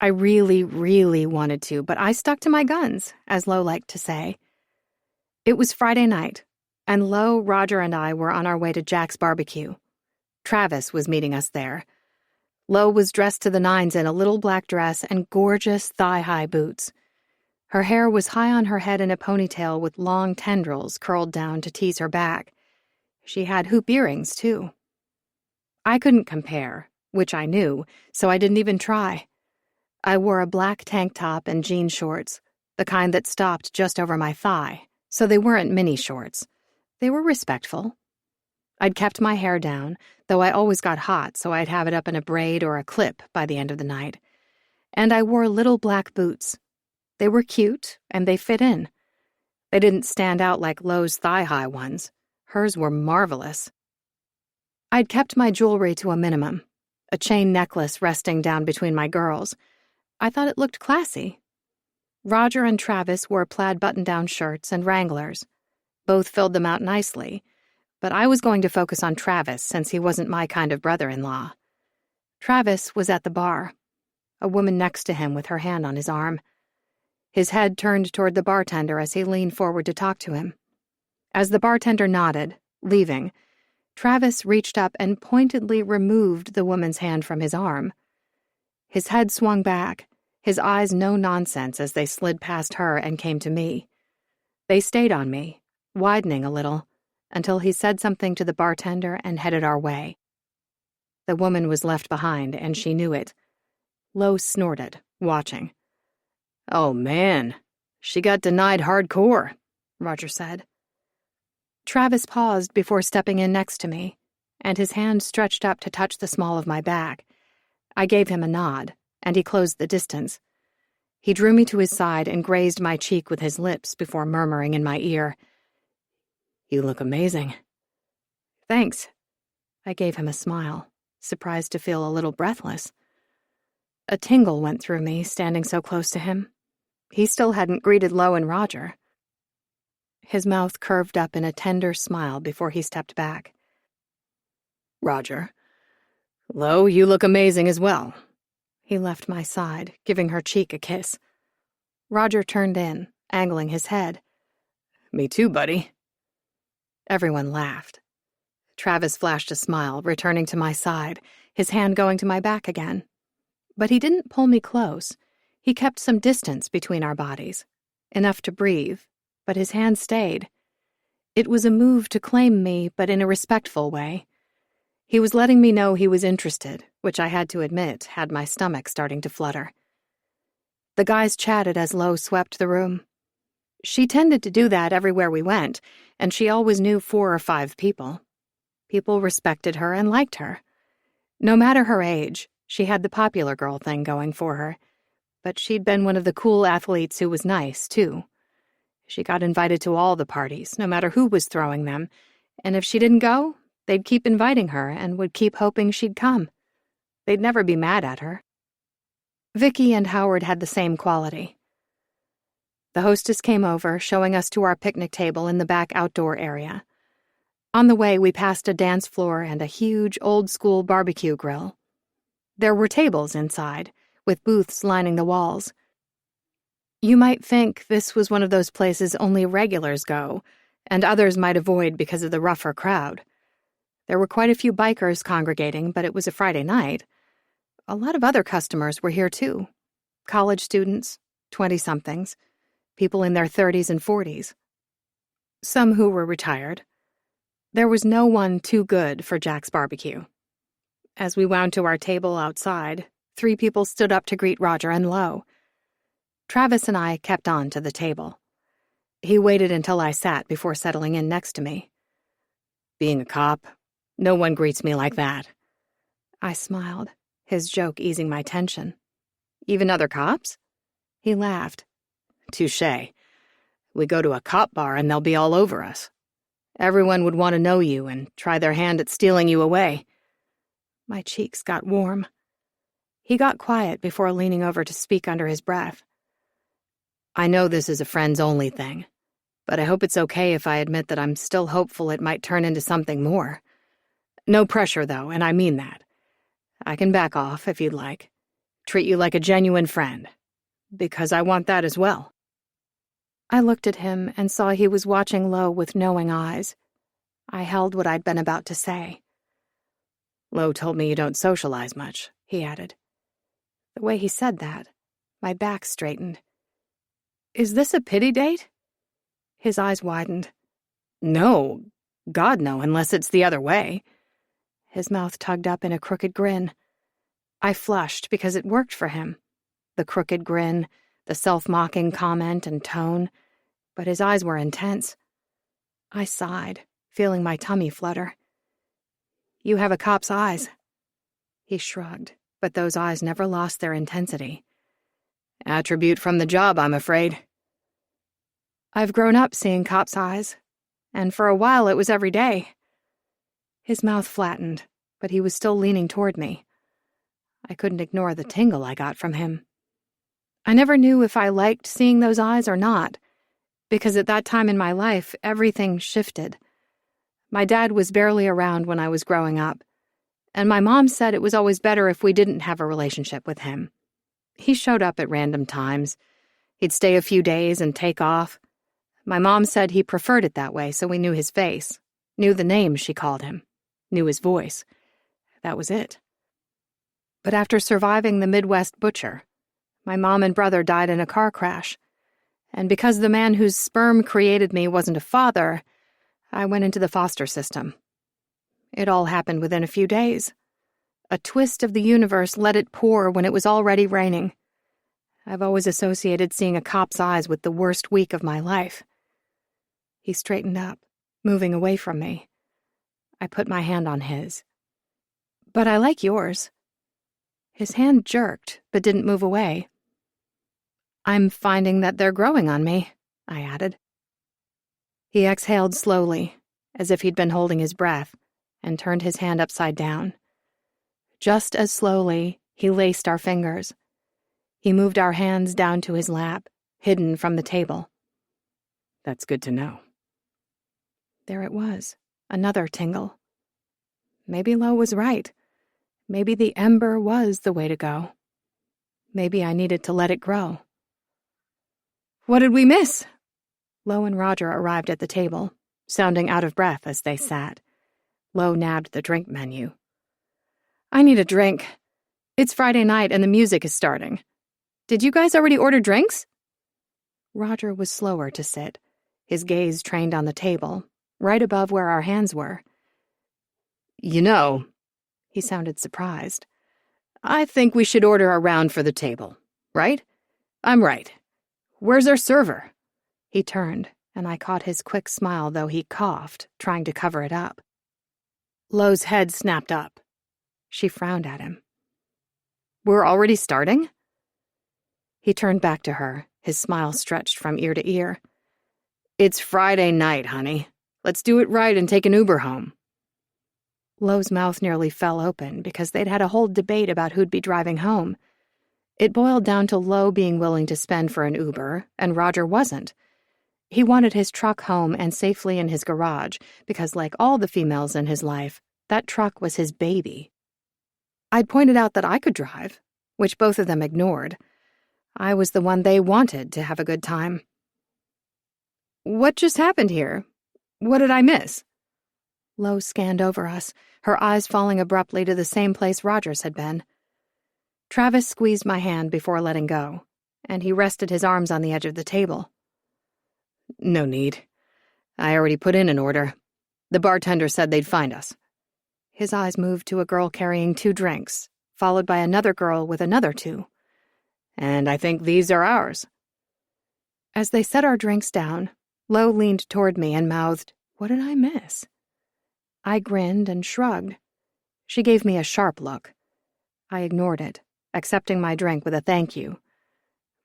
I really, really wanted to, but I stuck to my guns, as Lo liked to say. It was Friday night, and Lo, Roger, and I were on our way to Jack's barbecue. Travis was meeting us there. Lo was dressed to the nines in a little black dress and gorgeous thigh-high boots. Her hair was high on her head in a ponytail with long tendrils curled down to tease her back. She had hoop earrings, too. I couldn't compare, which I knew, so I didn't even try. I wore a black tank top and jean shorts, the kind that stopped just over my thigh, so they weren't mini shorts. They were respectful. I'd kept my hair down, though I always got hot, so I'd have it up in a braid or a clip by the end of the night. And I wore little black boots. They were cute, and they fit in. They didn't stand out like Lo's thigh-high ones. Hers were marvelous. I'd kept my jewelry to a minimum, a chain necklace resting down between my girls. I thought it looked classy. Roger and Travis wore plaid button-down shirts and Wranglers. Both filled them out nicely, but I was going to focus on Travis since he wasn't my kind of brother-in-law. Travis was at the bar, a woman next to him with her hand on his arm. His head turned toward the bartender as he leaned forward to talk to him. As the bartender nodded, leaving, Travis reached up and pointedly removed the woman's hand from his arm. His head swung back, his eyes no nonsense as they slid past her and came to me. They stayed on me, widening a little, until he said something to the bartender and headed our way. The woman was left behind, and she knew it. Lo snorted, watching. "Oh, man, she got denied hardcore," Roger said. Travis paused before stepping in next to me, and his hand stretched up to touch the small of my back. I gave him a nod, and he closed the distance. He drew me to his side and grazed my cheek with his lips before murmuring in my ear, "You look amazing." "Thanks." I gave him a smile, surprised to feel a little breathless. A tingle went through me, standing so close to him. He still hadn't greeted Lo and Roger. His mouth curved up in a tender smile before he stepped back. "Roger. Lo, you look amazing as well." He left my side, giving her cheek a kiss. Roger turned in, angling his head. Me too, buddy. Everyone laughed. Travis flashed a smile, returning to my side, his hand going to my back again. But he didn't pull me close. He kept some distance between our bodies, enough to breathe, but his hand stayed. It was a move to claim me, but in a respectful way. He was letting me know he was interested, which I had to admit had my stomach starting to flutter. The guys chatted as Lo swept the room. She tended to do that everywhere we went, and she always knew 4 or 5 people. People respected her and liked her. No matter her age, she had the popular girl thing going for her, but she'd been one of the cool athletes who was nice, too. She got invited to all the parties, no matter who was throwing them, and if she didn't go, they'd keep inviting her and would keep hoping she'd come. They'd never be mad at her. Vicky and Howard had the same quality. The hostess came over, showing us to our picnic table in the back outdoor area. On the way, we passed a dance floor and a huge, old-school barbecue grill. There were tables inside, with booths lining the walls. You might think this was one of those places only regulars go, and others might avoid because of the rougher crowd. There were quite a few bikers congregating, but it was a Friday night. A lot of other customers were here, too. College students, 20-somethings, people in their 30s and 40s. Some who were retired. There was no one too good for Jack's barbecue. As we wound to our table outside, 3 people stood up to greet Roger and Lo. Travis and I kept on to the table. He waited until I sat before settling in next to me. Being a cop, no one greets me like that. I smiled, his joke easing my tension. Even other cops? He laughed. Touché. We go to a cop bar and they'll be all over us. Everyone would want to know you and try their hand at stealing you away. My cheeks got warm. He got quiet before leaning over to speak under his breath. I know this is a friends-only thing, but I hope it's okay if I admit that I'm still hopeful it might turn into something more. No pressure, though, and I mean that. I can back off if you'd like. Treat you like a genuine friend. Because I want that as well. I looked at him and saw he was watching Lo with knowing eyes. I held what I'd been about to say. Lo told me you don't socialize much, he added. The way he said that, my back straightened. Is this a pity date? His eyes widened. No, God no, unless it's the other way. His mouth tugged up in a crooked grin. I flushed because it worked for him. The crooked grin, the self-mocking comment and tone, but his eyes were intense. I sighed, feeling my tummy flutter. You have a cop's eyes. He shrugged, but those eyes never lost their intensity. Attribute from the job, I'm afraid. I've grown up seeing cops' eyes, and for a while it was every day. His mouth flattened, but he was still leaning toward me. I couldn't ignore the tingle I got from him. I never knew if I liked seeing those eyes or not, because at that time in my life, everything shifted. My dad was barely around when I was growing up, and my mom said it was always better if we didn't have a relationship with him. He showed up at random times. He'd stay a few days and take off. My mom said he preferred it that way, so we knew his face, knew the names she called him, knew his voice. That was it. But after surviving the Midwest butcher, my mom and brother died in a car crash, and because the man whose sperm created me wasn't a father, I went into the foster system. It all happened within a few days. A twist of the universe let it pour when it was already raining. I've always associated seeing a cop's eyes with the worst week of my life. He straightened up, moving away from me. I put my hand on his. But I like yours. His hand jerked, but didn't move away. I'm finding that they're growing on me, I added. He exhaled slowly, as if he'd been holding his breath, and turned his hand upside down. Just as slowly, he laced our fingers. He moved our hands down to his lap, hidden from the table. That's good to know. There it was, another tingle. Maybe Lo was right. Maybe the ember was the way to go. Maybe I needed to let it grow. What did we miss? Lo and Roger arrived at the table, sounding out of breath as they sat. Lo nabbed the drink menu. "I need a drink. It's Friday night and the music is starting. Did you guys already order drinks?" Roger was slower to sit, his gaze trained on the table, right above where our hands were. "You know," he sounded surprised. "I think we should order a round for the table, right? I'm right. Where's our server?" He turned, and I caught his quick smile, though he coughed, trying to cover it up. Lo's head snapped up. She frowned at him. "We're already starting?" He turned back to her, his smile stretched from ear to ear. "It's Friday night, honey. Let's do it right and take an Uber home." Lo's mouth nearly fell open because they'd had a whole debate about who'd be driving home. It boiled down to Lo being willing to spend for an Uber, and Roger wasn't. He wanted his truck home and safely in his garage because, like all the females in his life, that truck was his baby. I'd pointed out that I could drive, which both of them ignored. I was the one they wanted to have a good time. "What just happened here? What did I miss?" Lo scanned over us, her eyes falling abruptly to the same place Roger's had been. Travis squeezed my hand before letting go, and he rested his arms on the edge of the table. "No need. I already put in an order. The bartender said they'd find us." His eyes moved to a girl carrying 2 drinks, followed by another girl with another 2. "And I think these are ours." As they set our drinks down, Lo leaned toward me and mouthed, "What did I miss?" I grinned and shrugged. She gave me a sharp look. I ignored it, accepting my drink with a thank you.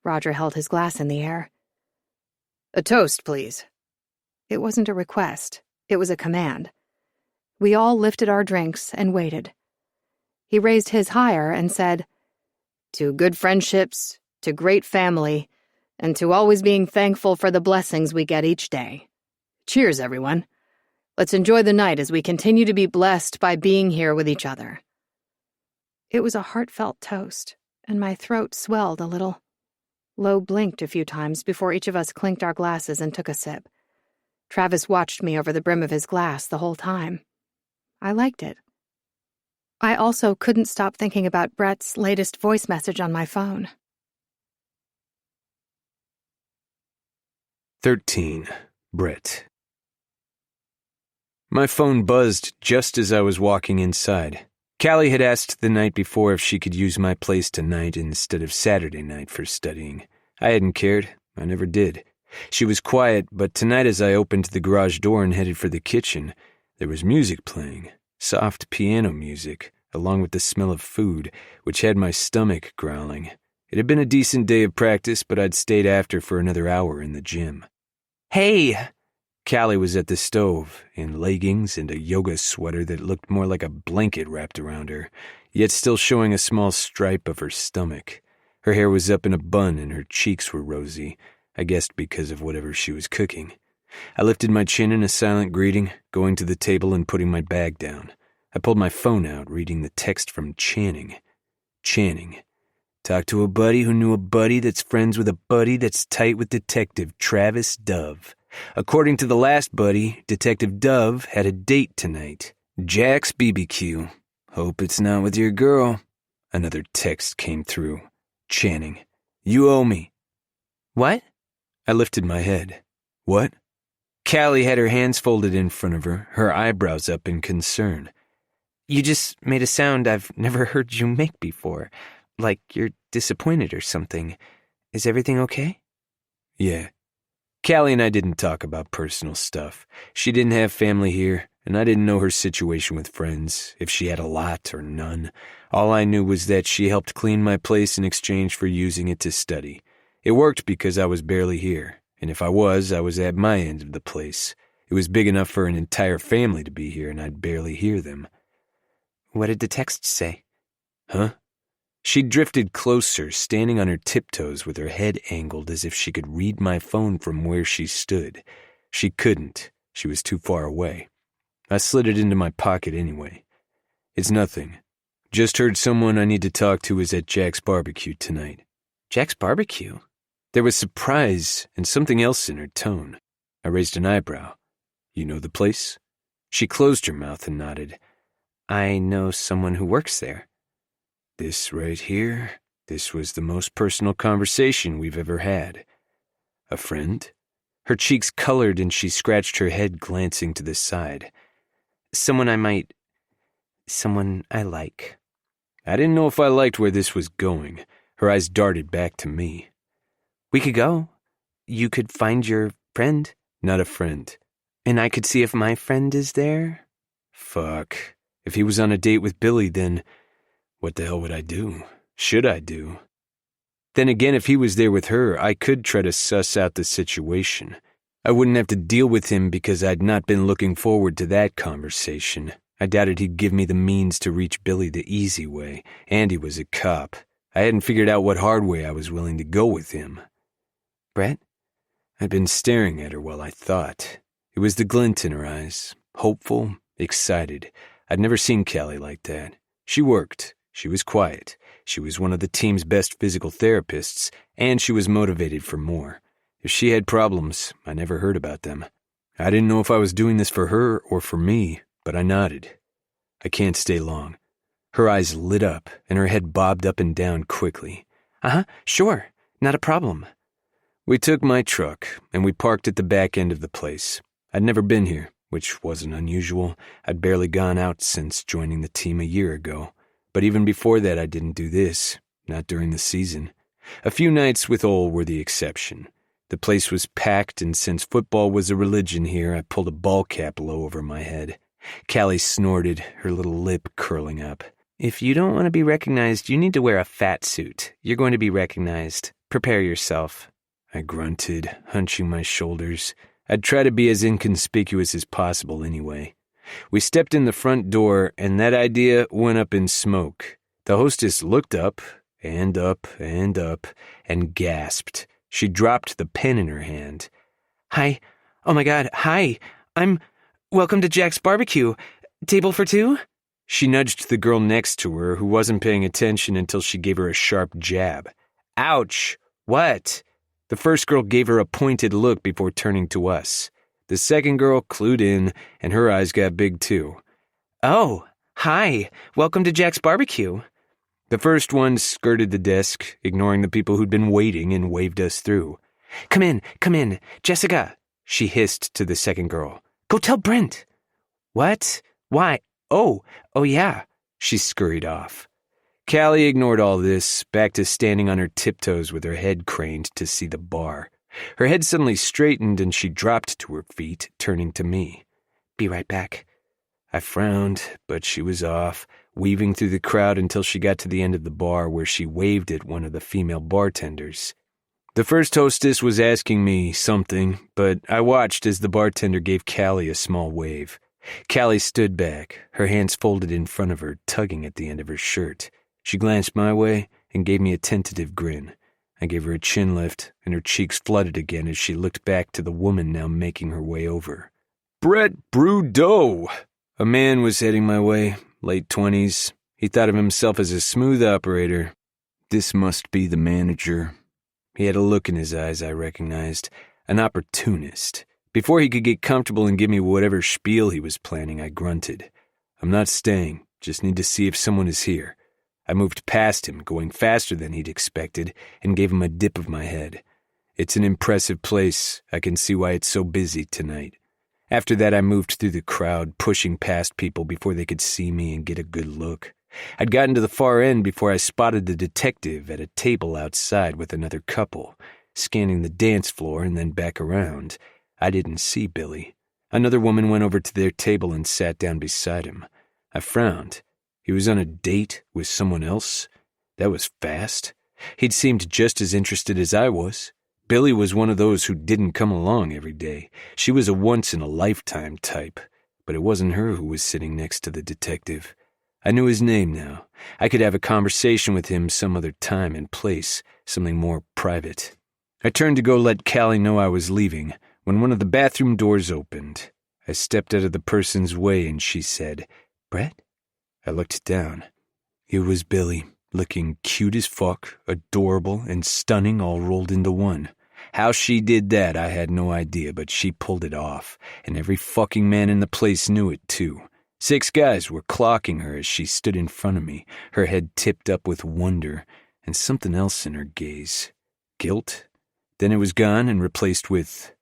Roger held his glass in the air. "A toast, please." It wasn't a request. It was a command. We all lifted our drinks and waited. He raised his higher and said, "To good friendships, to great family, and to always being thankful for the blessings we get each day. Cheers, everyone. Let's enjoy the night as we continue to be blessed by being here with each other." It was a heartfelt toast, and my throat swelled a little. Lo blinked a few times before each of us clinked our glasses and took a sip. Travis watched me over the brim of his glass the whole time. I liked it. I also couldn't stop thinking about Brett's latest voice message on my phone. 13. Brett. My phone buzzed just as I was walking inside. Callie had asked the night before if she could use my place tonight instead of Saturday night for studying. I hadn't cared. I never did. She was quiet, but tonight as I opened the garage door and headed for the kitchen, there was music playing, soft piano music, along with the smell of food, which had my stomach growling. It had been a decent day of practice, but I'd stayed after for another hour in the gym. "Hey!" Callie was at the stove, in leggings and a yoga sweater that looked more like a blanket wrapped around her, yet still showing a small stripe of her stomach. Her hair was up in a bun and her cheeks were rosy, I guessed because of whatever she was cooking. I lifted my chin in a silent greeting, going to the table and putting my bag down. I pulled my phone out, reading the text from Channing. Channing. Talked to a buddy who knew a buddy that's friends with a buddy that's tight with Detective Travis Dove. According to the last buddy, Detective Dove had a date tonight. Jack's BBQ. Hope it's not with your girl. Another text came through. Channing. You owe me. What? I lifted my head. What? Callie had her hands folded in front of her, her eyebrows up in concern. You just made a sound I've never heard you make before. Like you're disappointed or something. Is everything okay? Yeah. Callie and I didn't talk about personal stuff. She didn't have family here, and I didn't know her situation with friends, if she had a lot or none. All I knew was that she helped clean my place in exchange for using it to study. It worked because I was barely here, and if I was at my end of the place. It was big enough for an entire family to be here, and I'd barely hear them. What did the text say? Huh? She drifted closer, standing on her tiptoes with her head angled as if she could read my phone from where she stood. She couldn't. She was too far away. I slid it into my pocket anyway. It's nothing. Just heard someone I need to talk to is at Jack's barbecue tonight. Jack's barbecue? There was surprise and something else in her tone. I raised an eyebrow. You know the place? She closed her mouth and nodded. I know someone who works there. This right here, this was the most personal conversation we've ever had. A friend? Her cheeks colored and she scratched her head, glancing to the side. Someone I like. I didn't know if I liked where this was going. Her eyes darted back to me. We could go. You could find your friend. Not a friend. And I could see if my friend is there? Fuck. If he was on a date with Billy, then what the hell would I do? Should I do? Then again, if he was there with her, I could try to suss out the situation. I wouldn't have to deal with him because I'd not been looking forward to that conversation. I doubted he'd give me the means to reach Billy the easy way, and he was a cop. I hadn't figured out what hard way I was willing to go with him. Brett? I'd been staring at her while I thought. It was the glint in her eyes, hopeful, excited. I'd never seen Callie like that. She worked. She was quiet. She was one of the team's best physical therapists, and she was motivated for more. If she had problems, I never heard about them. I didn't know if I was doing this for her or for me, but I nodded. I can't stay long. Her eyes lit up, and her head bobbed up and down quickly. Sure. Not a problem. We took my truck, and we parked at the back end of the place. I'd never been here, which wasn't unusual. I'd barely gone out since joining the team a year ago. But even before that, I didn't do this, not during the season. A few nights with Ole were the exception. The place was packed, and since football was a religion here, I pulled a ball cap low over my head. Callie snorted, her little lip curling up. If you don't want to be recognized, you need to wear a fat suit. You're going to be recognized. Prepare yourself. I grunted, hunching my shoulders. I'd try to be as inconspicuous as possible anyway. We stepped in the front door, and that idea went up in smoke. The hostess looked up, and up, and up, and gasped. She dropped the pen in her hand. Hi. Oh my God, hi. Welcome to Jack's Barbecue. Table for two? She nudged the girl next to her, who wasn't paying attention until she gave her a sharp jab. Ouch. What? The first girl gave her a pointed look before turning to us. The second girl clued in, and her eyes got big too. Oh, hi. Welcome to Jack's Barbecue. The first one skirted the desk, ignoring the people who'd been waiting, and waved us through. Come in. Jessica, she hissed to the second girl. Go tell Brent. What? Why? Oh yeah. She scurried off. Callie ignored all this, back to standing on her tiptoes with her head craned to see the bar. Her head suddenly straightened and she dropped to her feet, turning to me. Be right back. I frowned, but she was off, weaving through the crowd until she got to the end of the bar where she waved at one of the female bartenders. The first hostess was asking me something, but I watched as the bartender gave Callie a small wave. Callie stood back, her hands folded in front of her, tugging at the end of her shirt. She glanced my way and gave me a tentative grin. I gave her a chin lift, and her cheeks flooded again as she looked back to the woman now making her way over. Brett Brudeau! A man was heading my way, late 20s. He thought of himself as a smooth operator. This must be the manager. He had a look in his eyes I recognized, an opportunist. Before he could get comfortable and give me whatever spiel he was planning, I grunted. I'm not staying, just need to see if someone is here. I moved past him, going faster than he'd expected, and gave him a dip of my head. It's an impressive place. I can see why it's so busy tonight. After that, I moved through the crowd, pushing past people before they could see me and get a good look. I'd gotten to the far end before I spotted the detective at a table outside with another couple, scanning the dance floor and then back around. I didn't see Billy. Another woman went over to their table and sat down beside him. I frowned. He was on a date with someone else? That was fast. He'd seemed just as interested as I was. Billy was one of those who didn't come along every day. She was a once-in-a-lifetime type. But it wasn't her who was sitting next to the detective. I knew his name now. I could have a conversation with him some other time and place, something more private. I turned to go let Callie know I was leaving, when one of the bathroom doors opened. I stepped out of the person's way and she said, "Brett?" I looked down. It was Billy, looking cute as fuck, adorable, and stunning all rolled into one. How she did that, I had no idea, but she pulled it off, and every fucking man in the place knew it, too. 6 guys were clocking her as she stood in front of me, her head tipped up with wonder, and something else in her gaze. Guilt? Then it was gone and replaced with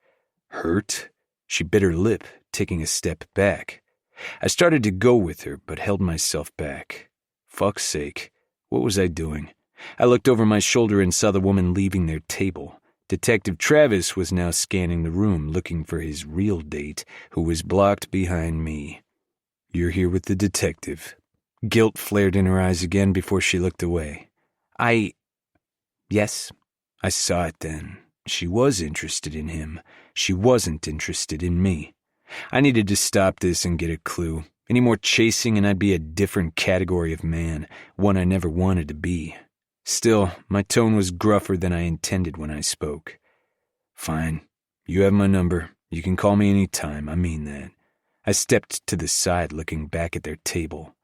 hurt. She bit her lip, taking a step back. I started to go with her, but held myself back. Fuck's sake, what was I doing? I looked over my shoulder and saw the woman leaving their table. Detective Travis was now scanning the room, looking for his real date, who was blocked behind me. "You're here with the detective." Guilt flared in her eyes again before she looked away. Yes. I saw it then. She was interested in him. She wasn't interested in me. I needed to stop this and get a clue. Any more chasing and I'd be a different category of man, one I never wanted to be. Still, my tone was gruffer than I intended when I spoke. "Fine. You have my number. You can call me any time. I mean that." I stepped to the side, looking back at their table.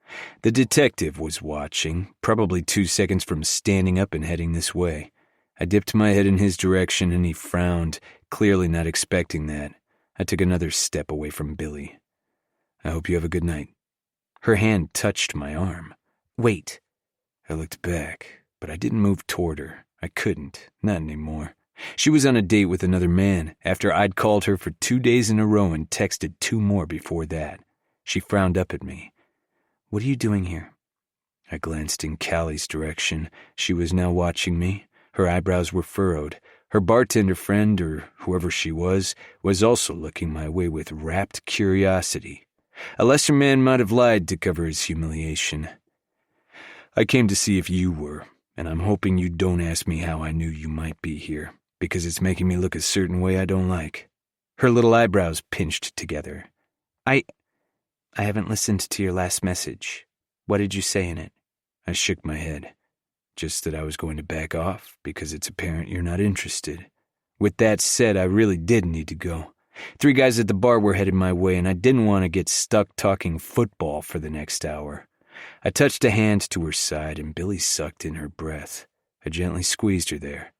The detective was watching, probably 2 seconds from standing up and heading this way. I dipped my head in his direction and he frowned, clearly not expecting that. I took another step away from Billy. "I hope you have a good night." Her hand touched my arm. "Wait." I looked back, but I didn't move toward her. I couldn't, not anymore. She was on a date with another man after I'd called her for 2 days in a row and texted 2 more before that. She frowned up at me. "What are you doing here?" I glanced in Callie's direction. She was now watching me. Her eyebrows were furrowed. Her bartender friend, or whoever she was also looking my way with rapt curiosity. A lesser man might have lied to cover his humiliation. "I came to see if you were, and I'm hoping you don't ask me how I knew you might be here, because it's making me look a certain way I don't like." Her little eyebrows pinched together. I haven't listened to your last message. What did you say in it?" I shook my head. "Just that I was going to back off, because it's apparent you're not interested." With that said, I really did need to go. 3 guys at the bar were headed my way, and I didn't want to get stuck talking football for the next hour. I touched a hand to her side, and Billy sucked in her breath. I gently squeezed her there.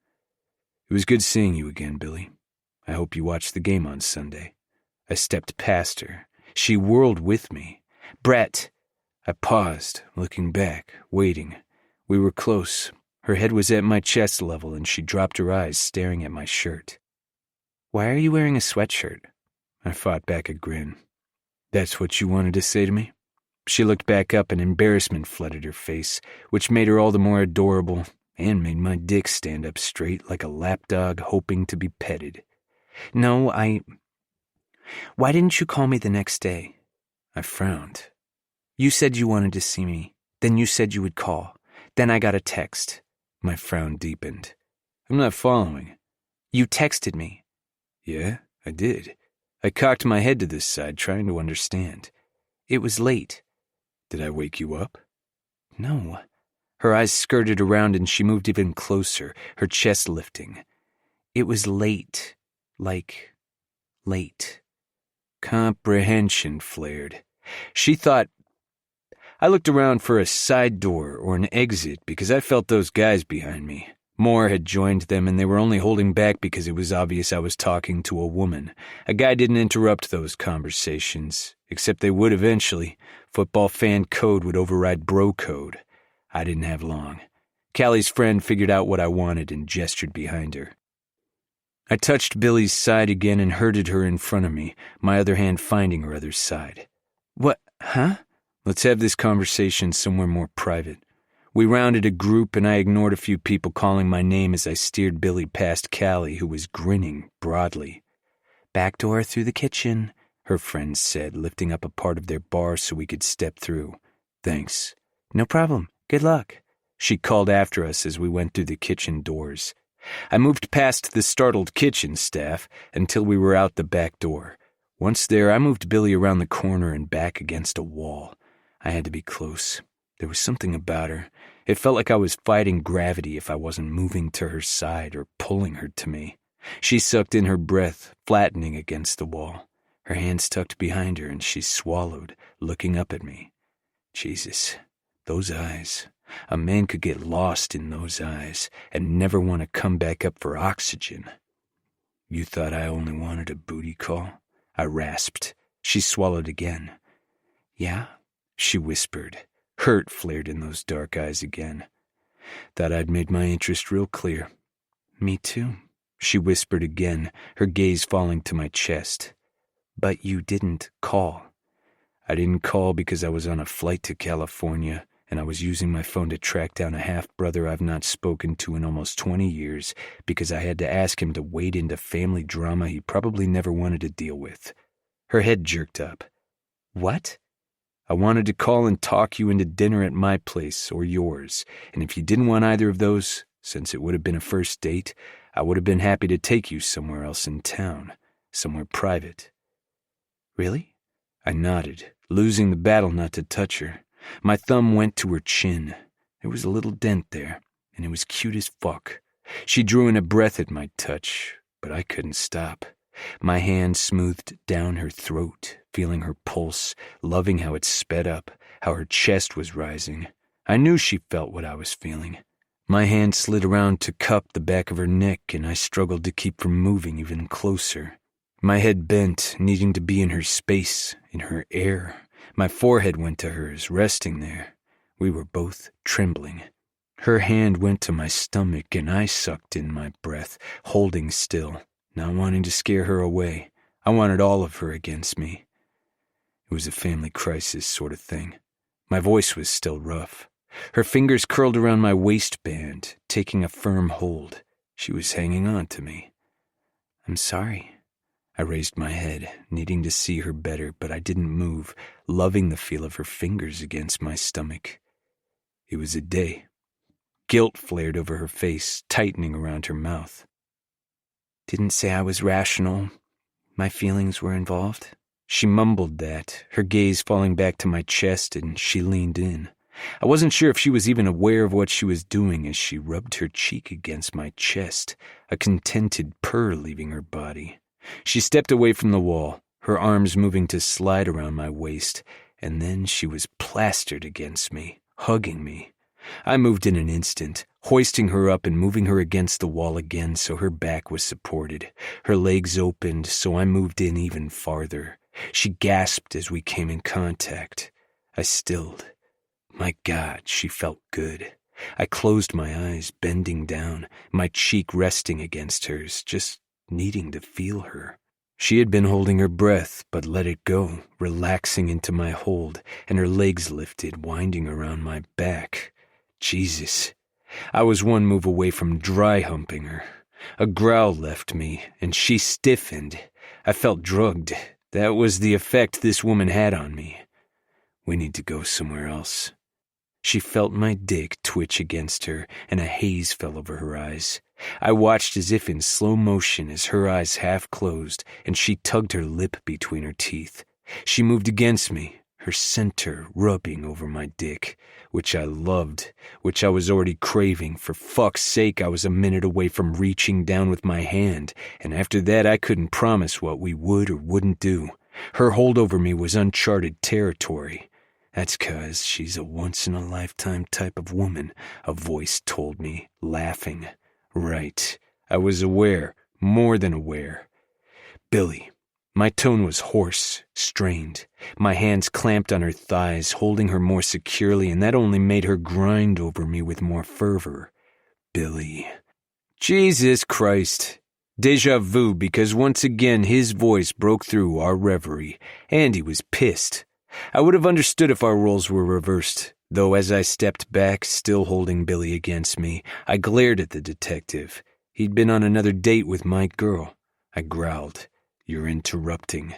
"It was good seeing you again, Billy. I hope you watched the game on Sunday." I stepped past her. She whirled with me. "Brett!" I paused, looking back, waiting. We were close. Her head was at my chest level, and she dropped her eyes, staring at my shirt. "Why are you wearing a sweatshirt?" I fought back a grin. "That's what you wanted to say to me?" She looked back up and embarrassment flooded her face, which made her all the more adorable and made my dick stand up straight like a lapdog hoping to be petted. "No, Why didn't you call me the next day?" I frowned. "You said you wanted to see me. Then you said you would call. Then I got a text." My frown deepened. "I'm not following." "You texted me." "Yeah, I did." I cocked my head to this side, trying to understand. "It was late." "Did I wake you up?" "No." Her eyes skirted around and she moved even closer, her chest lifting. "It was late. Like, late." Comprehension flared. She thought... I looked around for a side door or an exit because I felt those guys behind me. More had joined them and they were only holding back because it was obvious I was talking to a woman. A guy didn't interrupt those conversations, except they would eventually. Football fan code would override bro code. I didn't have long. Callie's friend figured out what I wanted and gestured behind her. I touched Billy's side again and herded her in front of me, my other hand finding her other side. "What? Huh?" "Let's have this conversation somewhere more private." We rounded a group and I ignored a few people calling my name as I steered Billy past Callie, who was grinning broadly. "Back door through the kitchen," her friends said, lifting up a part of their bar so we could step through. "Thanks." "No problem. Good luck." She called after us as we went through the kitchen doors. I moved past the startled kitchen staff until we were out the back door. Once there, I moved Billy around the corner and back against a wall. I had to be close. There was something about her. It felt like I was fighting gravity if I wasn't moving to her side or pulling her to me. She sucked in her breath, flattening against the wall. Her hands tucked behind her and she swallowed, looking up at me. Jesus, those eyes. A man could get lost in those eyes and never want to come back up for oxygen. You thought I only wanted a booty call? I rasped. She swallowed again. Yeah? She whispered. Hurt flared in those dark eyes again. Thought I'd made my interest real clear. Me too, she whispered again, her gaze falling to my chest. But you didn't call. I didn't call because I was on a flight to California, and I was using my phone to track down a half-brother I've not spoken to in almost 20 years because I had to ask him to wade into family drama he probably never wanted to deal with. Her head jerked up. What? I wanted to call and talk you into dinner at my place or yours, and if you didn't want either of those, since it would have been a first date, I would have been happy to take you somewhere else in town, somewhere private. Really? I nodded, losing the battle not to touch her. My thumb went to her chin. There was a little dent there, and it was cute as fuck. She drew in a breath at my touch, but I couldn't stop. My hand smoothed down her throat, feeling her pulse, loving how it sped up, how her chest was rising. I knew she felt what I was feeling. My hand slid around to cup the back of her neck, and I struggled to keep from moving even closer. My head bent, needing to be in her space, in her air. My forehead went to hers, resting there. We were both trembling. Her hand went to my stomach, and I sucked in my breath, holding still, not wanting to scare her away. I wanted all of her against me. It was a family crisis sort of thing. My voice was still rough. Her fingers curled around my waistband, taking a firm hold. She was hanging on to me. I'm sorry. I raised my head, needing to see her better, but I didn't move, loving the feel of her fingers against my stomach. It was a day. Guilt flared over her face, tightening around her mouth. Didn't say I was rational. My feelings were involved. She mumbled that, her gaze falling back to my chest, and she leaned in. I wasn't sure if she was even aware of what she was doing as she rubbed her cheek against my chest, a contented purr leaving her body. She stepped away from the wall, her arms moving to slide around my waist, and then she was plastered against me, hugging me. I moved in an instant, hoisting her up and moving her against the wall again so her back was supported. Her legs opened, so I moved in even farther. She gasped as we came in contact. I stilled. My God, she felt good. I closed my eyes, bending down, my cheek resting against hers, just needing to feel her. She had been holding her breath, but let it go, relaxing into my hold, and her legs lifted, winding around my back. Jesus. I was one move away from dry humping her. A growl left me, and she stiffened. I felt drugged. That was the effect this woman had on me. We need to go somewhere else. She felt my dick twitch against her, and a haze fell over her eyes. I watched as if in slow motion as her eyes half closed, and she tugged her lip between her teeth. She moved against me, her center rubbing over my dick, which I loved, which I was already craving. For fuck's sake, I was a minute away from reaching down with my hand, and after that I couldn't promise what we would or wouldn't do. Her hold over me was uncharted territory. That's 'cause she's a once-in-a-lifetime type of woman, a voice told me, laughing. Right. I was aware, more than aware. Billy. My tone was hoarse, strained. My hands clamped on her thighs, holding her more securely, and that only made her grind over me with more fervor. Billy. Jesus Christ. Déjà vu, because once again his voice broke through our reverie, and he was pissed. I would have understood if our roles were reversed, though as I stepped back, still holding Billy against me, I glared at the detective. He'd been on another date with my girl. I growled. You're interrupting.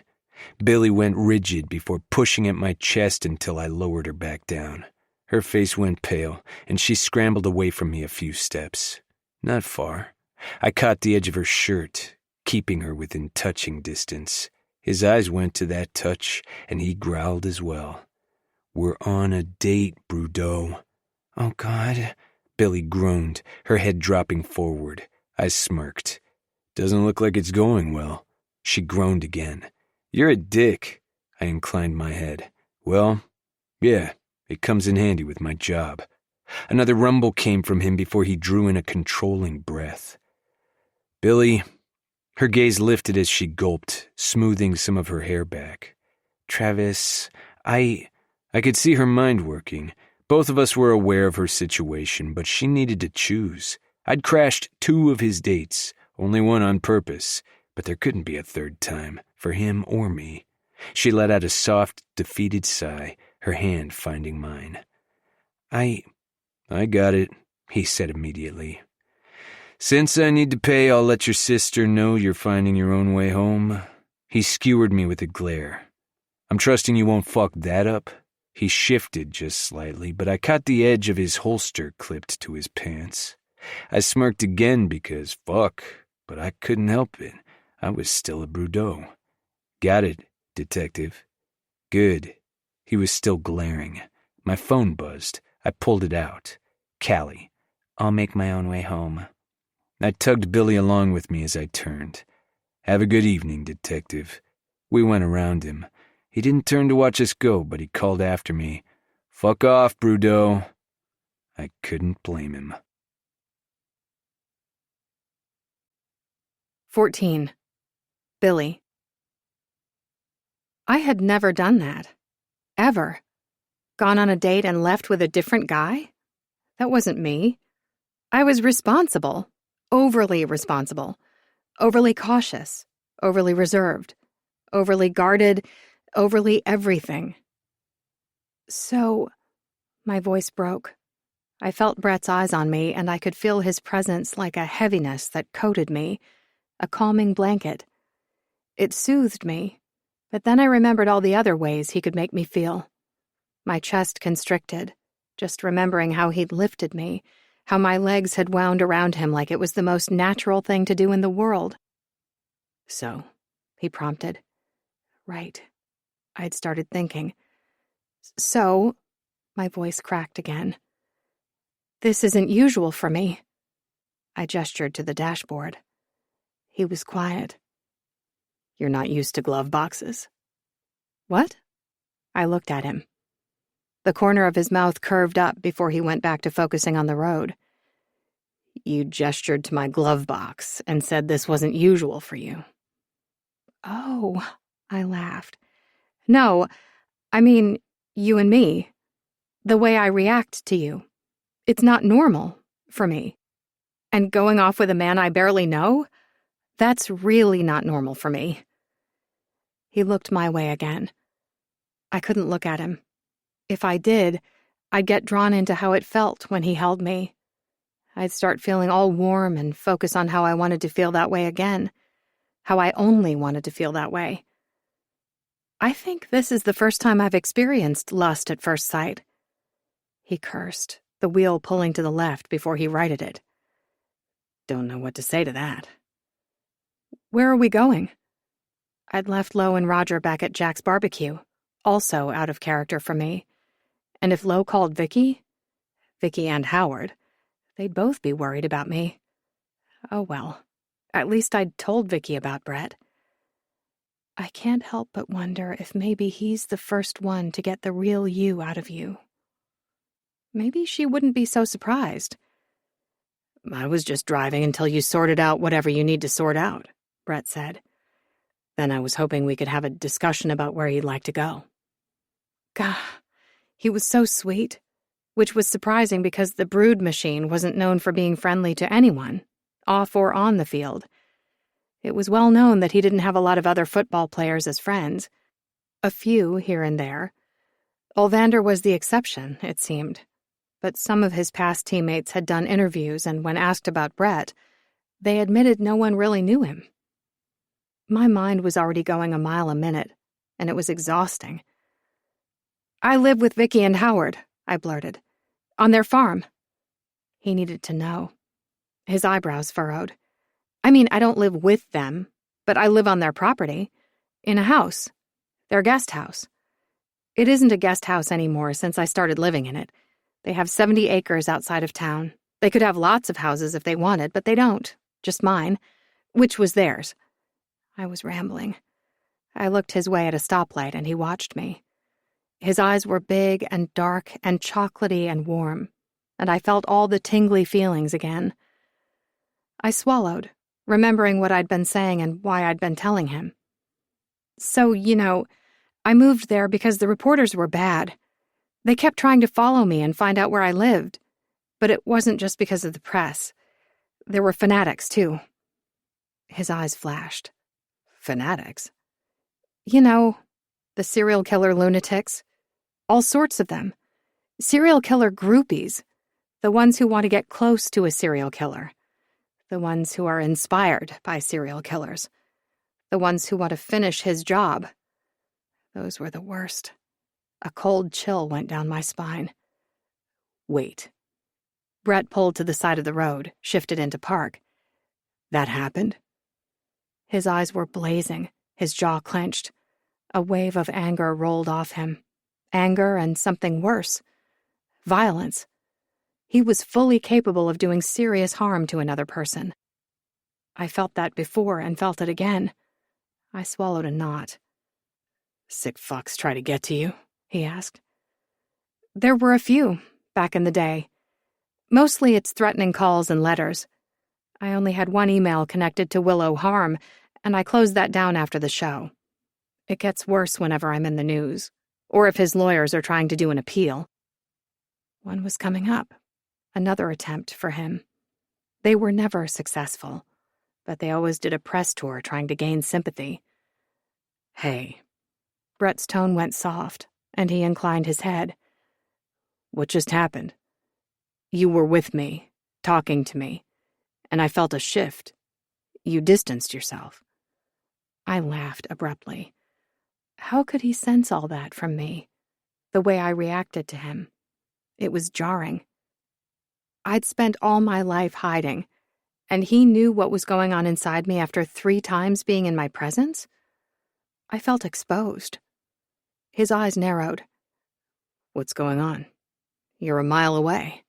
Billy went rigid before pushing at my chest until I lowered her back down. Her face went pale, and she scrambled away from me a few steps. Not far. I caught the edge of her shirt, keeping her within touching distance. His eyes went to that touch, and he growled as well. We're on a date, Brudeau. Oh, God, Billy groaned, her head dropping forward. I smirked. Doesn't look like it's going well. She groaned again. You're a dick. I inclined my head. Well, yeah, it comes in handy with my job. Another rumble came from him before he drew in a controlling breath. Billy, Her gaze lifted as she gulped, smoothing some of her hair back. Travis, I could see her mind working. Both of us were aware of her situation, but she needed to choose. I'd crashed 2 of his dates, only one on purpose, but there couldn't be a third time, for him or me. She let out a soft, defeated sigh, her hand finding mine. I got it, he said immediately. Since I need to pay, I'll let your sister know you're finding your own way home. He skewered me with a glare. I'm trusting you won't fuck that up. He shifted just slightly, but I caught the edge of his holster clipped to his pants. I smirked again because fuck, but I couldn't help it. I was still a Brudeau. Got it, detective. Good. He was still glaring. My phone buzzed. I pulled it out. Callie. I'll make my own way home. I tugged Billy along with me as I turned. Have a good evening, detective. We went around him. He didn't turn to watch us go, but he called after me. Fuck off, Brudeau. I couldn't blame him. 14. Billy. I had never done that. Ever. Gone on a date and left with a different guy? That wasn't me. I was responsible. Overly responsible. Overly cautious. Overly reserved. Overly guarded. Overly everything. So, my voice broke. I felt Brett's eyes on me, and I could feel his presence like a heaviness that coated me, a calming blanket. It soothed me, but then I remembered all the other ways he could make me feel. My chest constricted, just remembering how he'd lifted me, how my legs had wound around him like it was the most natural thing to do in the world. So, he prompted. Right. I'd started thinking. So, my voice cracked again. This isn't usual for me. I gestured to the dashboard. He was quiet. You're not used to glove boxes. What? I looked at him. The corner of his mouth curved up before he went back to focusing on the road. You gestured to my glove box and said this wasn't usual for you. Oh, I laughed. No, I mean, you and me. The way I react to you. It's not normal for me. And going off with a man I barely know? That's really not normal for me. He looked my way again. I couldn't look at him. If I did, I'd get drawn into how it felt when he held me. I'd start feeling all warm and focus on how I wanted to feel that way again. How I only wanted to feel that way. I think this is the first time I've experienced lust at first sight. He cursed, the wheel pulling to the left before he righted it. Don't know what to say to that. Where are we going? I'd left Lo and Roger back at Jack's barbecue, also out of character for me. And if Lo called Vicky and Howard, they'd both be worried about me. Oh well, at least I'd told Vicky about Brett. I can't help but wonder if maybe he's the first one to get the real you out of you. Maybe she wouldn't be so surprised. I was just driving until you sorted out whatever you need to sort out, Brett said. Then I was hoping we could have a discussion about where he'd like to go. Gah, he was so sweet, which was surprising because the brood machine wasn't known for being friendly to anyone, off or on the field. It was well known that he didn't have a lot of other football players as friends. A few here and there. Olvander was the exception, it seemed. But some of his past teammates had done interviews, and when asked about Brett, they admitted no one really knew him. My mind was already going a mile a minute, and it was exhausting. I live with Vicky and Howard, I blurted. On their farm. He needed to know. His eyebrows furrowed. I mean, I don't live with them, but I live on their property. In a house. Their guest house. It isn't a guest house anymore since I started living in it. They have 70 acres outside of town. They could have lots of houses if they wanted, but they don't. Just mine. Which was theirs. I was rambling. I looked his way at a stoplight and he watched me. His eyes were big and dark and chocolatey and warm, and I felt all the tingly feelings again. I swallowed, remembering what I'd been saying and why I'd been telling him. So, I moved there because the reporters were bad. They kept trying to follow me and find out where I lived. But it wasn't just because of the press. There were fanatics, too. His eyes flashed. Fanatics? The serial killer lunatics. All sorts of them. Serial killer groupies. The ones who want to get close to a serial killer. The ones who are inspired by serial killers. The ones who want to finish his job. Those were the worst. A cold chill went down my spine. Wait. Brett pulled to the side of the road, shifted into park. That happened? His eyes were blazing, his jaw clenched. A wave of anger rolled off him. Anger and something worse. Violence. He was fully capable of doing serious harm to another person. I felt that before and felt it again. I swallowed a knot. Sick fucks try to get to you? He asked. There were a few, back in the day. Mostly it's threatening calls and letters. I only had one email connected to Willow Harm, and I closed that down after the show. It gets worse whenever I'm in the news, or if his lawyers are trying to do an appeal. One was coming up. Another attempt for him. They were never successful, but they always did a press tour trying to gain sympathy. Hey. Brett's tone went soft, and he inclined his head. What just happened? You were with me, talking to me, and I felt a shift. You distanced yourself. I laughed abruptly. How could he sense all that from me? The way I reacted to him. It was jarring. I'd spent all my life hiding, and he knew what was going on inside me after 3 times being in my presence? I felt exposed. His eyes narrowed. What's going on? You're a mile away.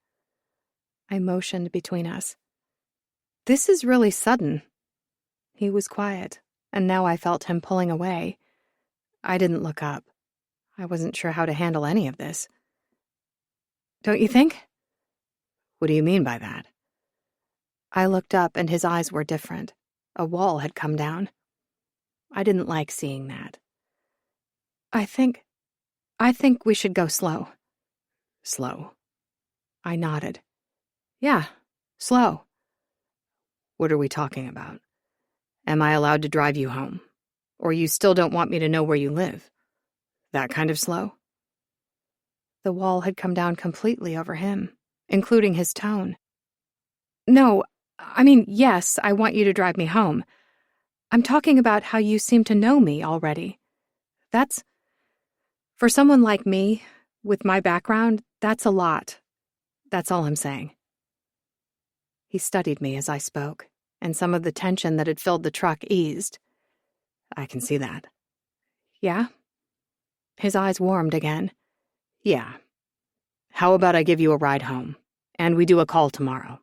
I motioned between us. This is really sudden. He was quiet, and now I felt him pulling away. I didn't look up. I wasn't sure how to handle any of this. Don't you think? What do you mean by that? I looked up and his eyes were different. A wall had come down. I didn't like seeing that. I think we should go slow. Slow? I nodded. Yeah, slow. What are we talking about? Am I allowed to drive you home? Or you still don't want me to know where you live? That kind of slow? The wall had come down completely over him, including his tone. No, yes, I want you to drive me home. I'm talking about how you seem to know me already. For someone like me, with my background, that's a lot. That's all I'm saying. He studied me as I spoke, and some of the tension that had filled the truck eased. I can see that. Yeah? His eyes warmed again. Yeah. How about I give you a ride home, and we do a call tomorrow?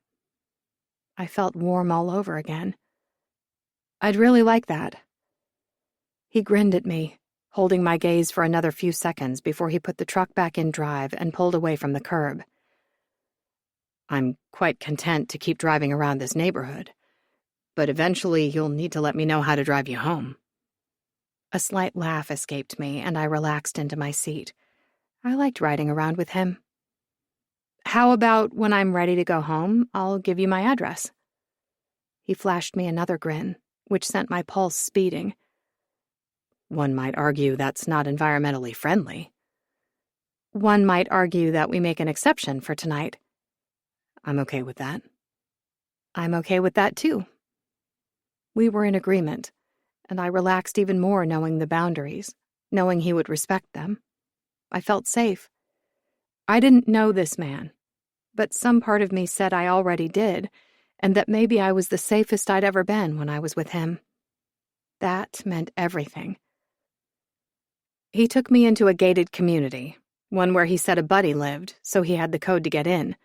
I felt warm all over again. I'd really like that. He grinned at me, holding my gaze for another few seconds before he put the truck back in drive and pulled away from the curb. I'm quite content to keep driving around this neighborhood, but eventually you'll need to let me know how to drive you home. A slight laugh escaped me, and I relaxed into my seat. I liked riding around with him. How about when I'm ready to go home, I'll give you my address? He flashed me another grin, which sent my pulse speeding. One might argue that's not environmentally friendly. One might argue that we make an exception for tonight. I'm okay with that. I'm okay with that, too. We were in agreement, and I relaxed even more knowing the boundaries, knowing he would respect them. I felt safe. I didn't know this man, but some part of me said I already did, and that maybe I was the safest I'd ever been when I was with him. That meant everything. He took me into a gated community, one where he said a buddy lived, so he had the code to get in.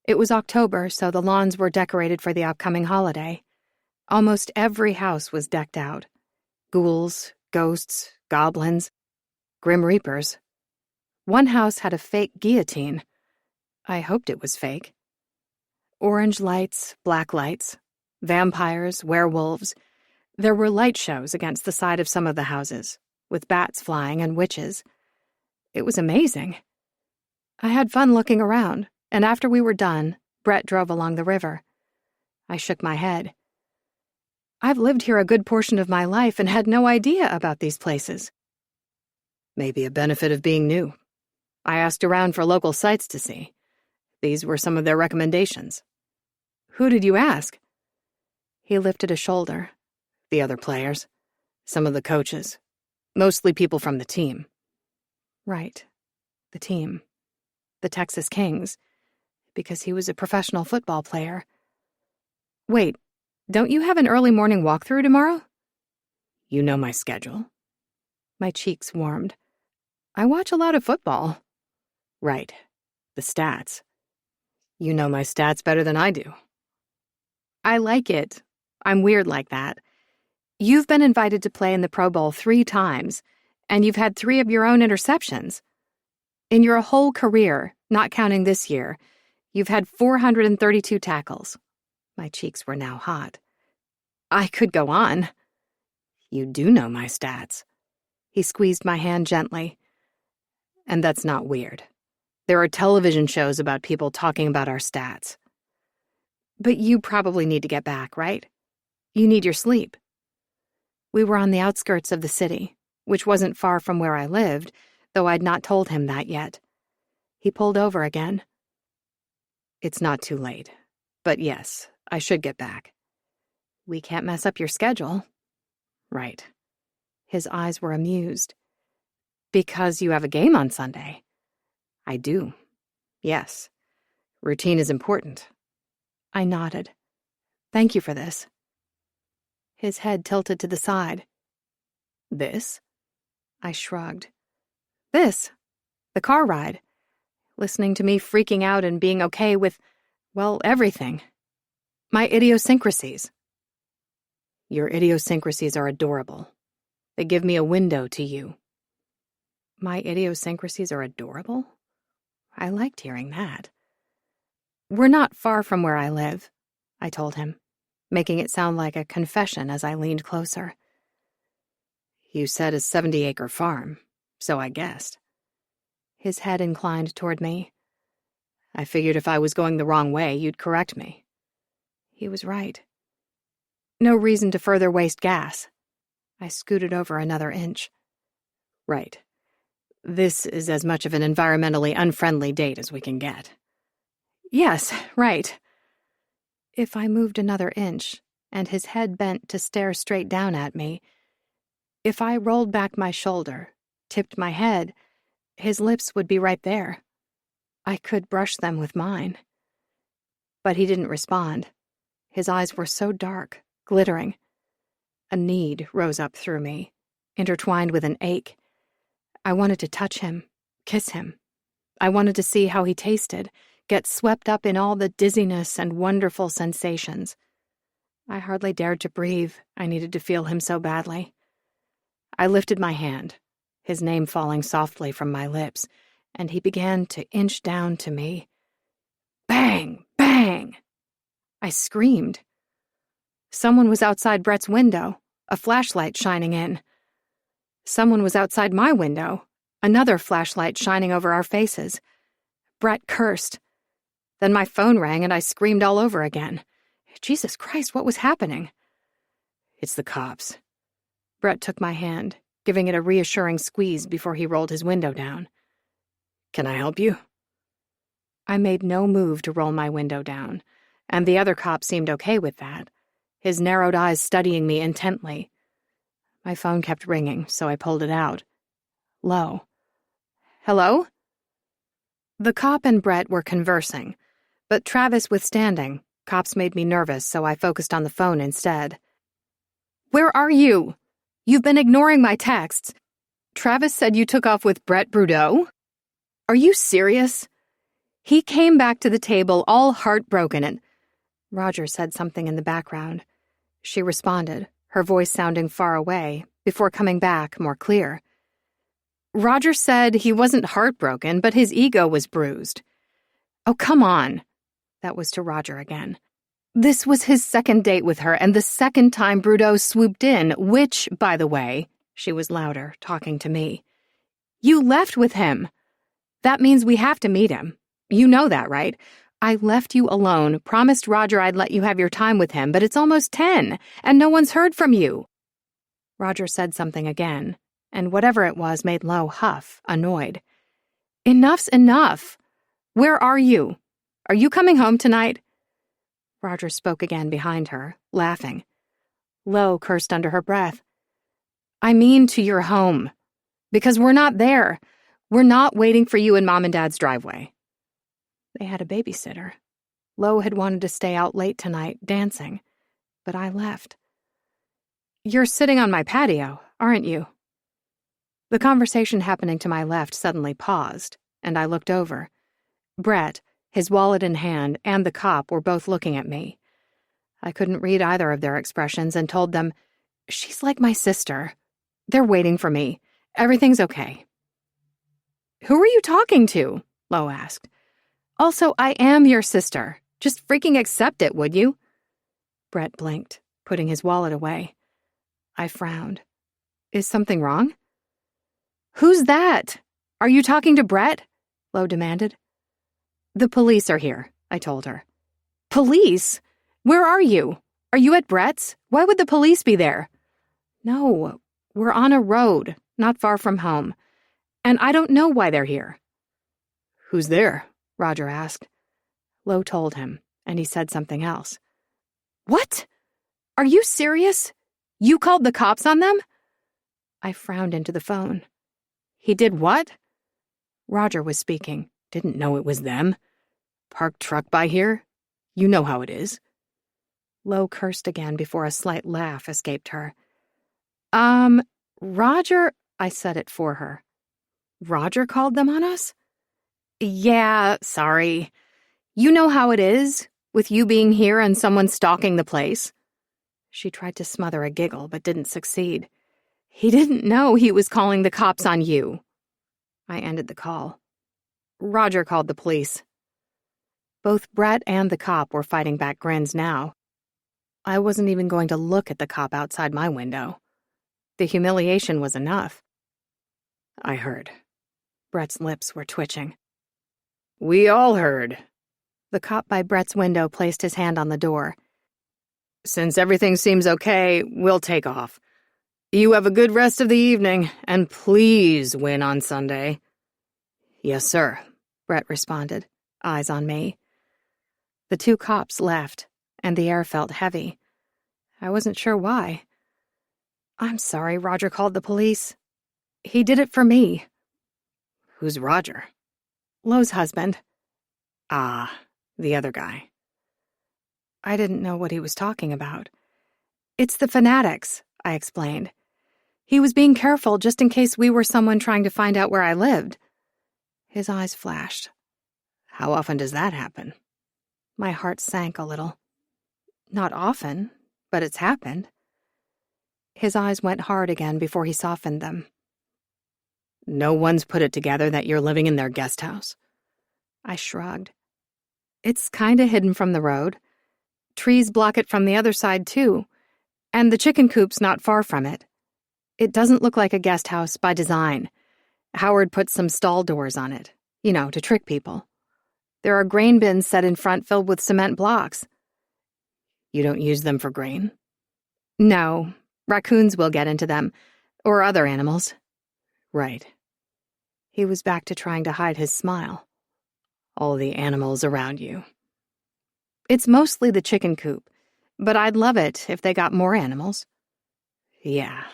It was October, so the lawns were decorated for the upcoming holiday. Almost every house was decked out. Ghouls, ghosts, goblins, grim reapers. One house had a fake guillotine. I hoped it was fake. Orange lights, black lights. Vampires, werewolves. There were light shows against the side of some of the houses, with bats flying and witches. It was amazing. I had fun looking around, and after we were done, Brett drove along the river. I shook my head. I've lived here a good portion of my life and had no idea about these places. Maybe a benefit of being new. I asked around for local sites to see. These were some of their recommendations. Who did you ask? He lifted a shoulder. The other players. Some of the coaches. Mostly people from the team. Right. The team. The Texas Kings. Because he was a professional football player. Wait, don't you have an early morning walkthrough tomorrow? You know my schedule. My cheeks warmed. I watch a lot of football. Right. The stats. You know my stats better than I do. I like it. I'm weird like that. You've been invited to play in the Pro Bowl 3 times, and you've had 3 of your own interceptions. In your whole career, not counting this year, you've had 432 tackles. My cheeks were now hot. I could go on. You do know my stats. He squeezed my hand gently. And that's not weird. There are television shows about people talking about our stats. But you probably need to get back, right? You need your sleep. We were on the outskirts of the city, which wasn't far from where I lived, though I'd not told him that yet. He pulled over again. It's not too late. But yes, I should get back. We can't mess up your schedule. Right. His eyes were amused. Because you have a game on Sunday. I do. Yes. Routine is important. I nodded. Thank you for this. His head tilted to the side. This? I shrugged. This. The car ride. Listening to me freaking out and being okay with, well, everything. My idiosyncrasies. Your idiosyncrasies are adorable. They give me a window to you. My idiosyncrasies are adorable? I liked hearing that. We're not far from where I live, I told him, making it sound like a confession as I leaned closer. You said a 70-acre farm, so I guessed. His head inclined toward me. I figured if I was going the wrong way, you'd correct me. He was right. No reason to further waste gas. I scooted over another inch. Right. This is as much of an environmentally unfriendly date as we can get. Yes, right. If I moved another inch, and his head bent to stare straight down at me, if I rolled back my shoulder, tipped my head, his lips would be right there. I could brush them with mine. But he didn't respond. His eyes were so dark, glittering. A need rose up through me, intertwined with an ache. I wanted to touch him, kiss him. I wanted to see how he tasted, get swept up in all the dizziness and wonderful sensations. I hardly dared to breathe. I needed to feel him so badly. I lifted my hand, his name falling softly from my lips, and he began to inch down to me. Bang! Bang! I screamed. Someone was outside Brett's window, a flashlight shining in. Someone was outside my window, another flashlight shining over our faces. Brett cursed. Then my phone rang and I screamed all over again. Jesus Christ, what was happening? It's the cops. Brett took my hand, giving it a reassuring squeeze before he rolled his window down. Can I help you? I made no move to roll my window down, and the other cop seemed okay with that, his narrowed eyes studying me intently. My phone kept ringing, so I pulled it out. Low. Hello? The cop and Brett were conversing, but Travis withstanding, cops made me nervous, so I focused on the phone instead. Where are you? You've been ignoring my texts. Travis said you took off with Brett Brudeau? Are you serious? He came back to the table all heartbroken and... Roger said something in the background. She responded, her voice sounding far away, before coming back more clear. Roger said he wasn't heartbroken, but his ego was bruised. Oh, come on. That was to Roger again. This was his second date with her, and the second time Brudeau swooped in, which, by the way, she was louder, talking to me. You left with him. That means we have to meet him. You know that, right? I left you alone, promised Roger I'd let you have your time with him, but it's almost 10, and no one's heard from you. Roger said something again, and whatever it was made Lo huff, annoyed. Enough's enough. Where are you? Are you coming home tonight? Roger spoke again behind her, laughing. Lo cursed under her breath. I mean to your home. Because we're not there. We're not waiting for you in Mom and Dad's driveway. They had a babysitter. Lo had wanted to stay out late tonight, dancing, but I left. You're sitting on my patio, aren't you? The conversation happening to my left suddenly paused, and I looked over. Brett, his wallet in hand, and the cop were both looking at me. I couldn't read either of their expressions and told them, She's like my sister. They're waiting for me. Everything's okay. Who are you talking to? Lo asked. Also, I am your sister. Just freaking accept it, would you? Brett blinked, putting his wallet away. I frowned. Is something wrong? Who's that? Are you talking to Brett? Lo demanded. The police are here, I told her. Police? Where are you? Are you at Brett's? Why would the police be there? No, we're on a road, not far from home. And I don't know why they're here. Who's there? Roger asked. Lo told him, and he said something else. What? Are you serious? You called the cops on them? I frowned into the phone. He did what? Roger was speaking. Didn't know it was them. Parked truck by here? You know how it is. Lo cursed again before a slight laugh escaped her. Roger, I said it for her. Roger called them on us? Yeah, sorry. You know how it is, with you being here and someone stalking the place. She tried to smother a giggle, but didn't succeed. He didn't know he was calling the cops on you. I ended the call. Roger called the police. Both Brett and the cop were fighting back grins now. I wasn't even going to look at the cop outside my window. The humiliation was enough. I heard. Brett's lips were twitching. We all heard. The cop by Brett's window placed his hand on the door. Since everything seems okay, we'll take off. You have a good rest of the evening, and please win on Sunday. Yes, sir, Brett responded, eyes on me. The two cops left, and the air felt heavy. I wasn't sure why. I'm sorry Roger called the police. He did it for me. Who's Roger? Lo's husband. Ah, the other guy. I didn't know what he was talking about. It's the fanatics, I explained. He was being careful just in case we were someone trying to find out where I lived. His eyes flashed. How often does that happen? My heart sank a little. Not often, but it's happened. His eyes went hard again before he softened them. No one's put it together that you're living in their guest house? I shrugged. It's kinda hidden from the road. Trees block it from the other side, too. And the chicken coop's not far from it. It doesn't look like a guest house by design. Howard put some stall doors on it, to trick people. There are grain bins set in front filled with cement blocks. You don't use them for grain? No. Raccoons will get into them. Or other animals. Right. He was back to trying to hide his smile. All the animals around you. It's mostly the chicken coop, but I'd love it if they got more animals. Yeah.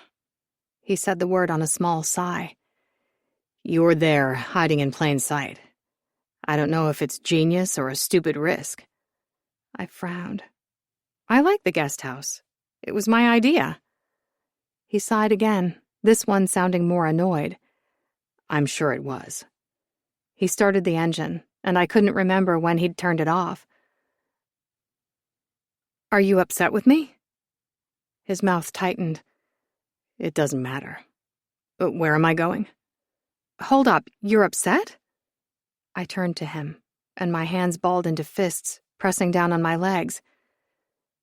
He said the word on a small sigh. You're there, hiding in plain sight. I don't know if it's genius or a stupid risk. I frowned. I like the guest house. It was my idea. He sighed again, this one sounding more annoyed. I'm sure it was. He started the engine, and I couldn't remember when he'd turned it off. Are you upset with me? His mouth tightened. It doesn't matter. Where am I going? Hold up, you're upset? I turned to him, and my hands balled into fists, pressing down on my legs.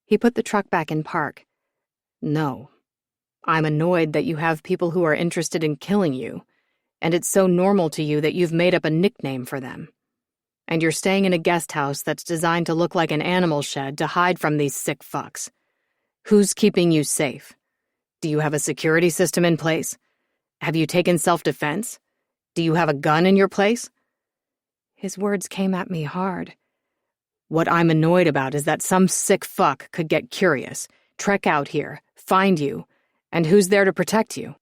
He put the truck back in park. No. I'm annoyed that you have people who are interested in killing you, and it's so normal to you that you've made up a nickname for them. And you're staying in a guest house that's designed to look like an animal shed to hide from these sick fucks. Who's keeping you safe? Do you have a security system in place? Have you taken self-defense? Do you have a gun in your place? His words came at me hard. What I'm annoyed about is that some sick fuck could get curious, trek out here, find you, and who's there to protect you?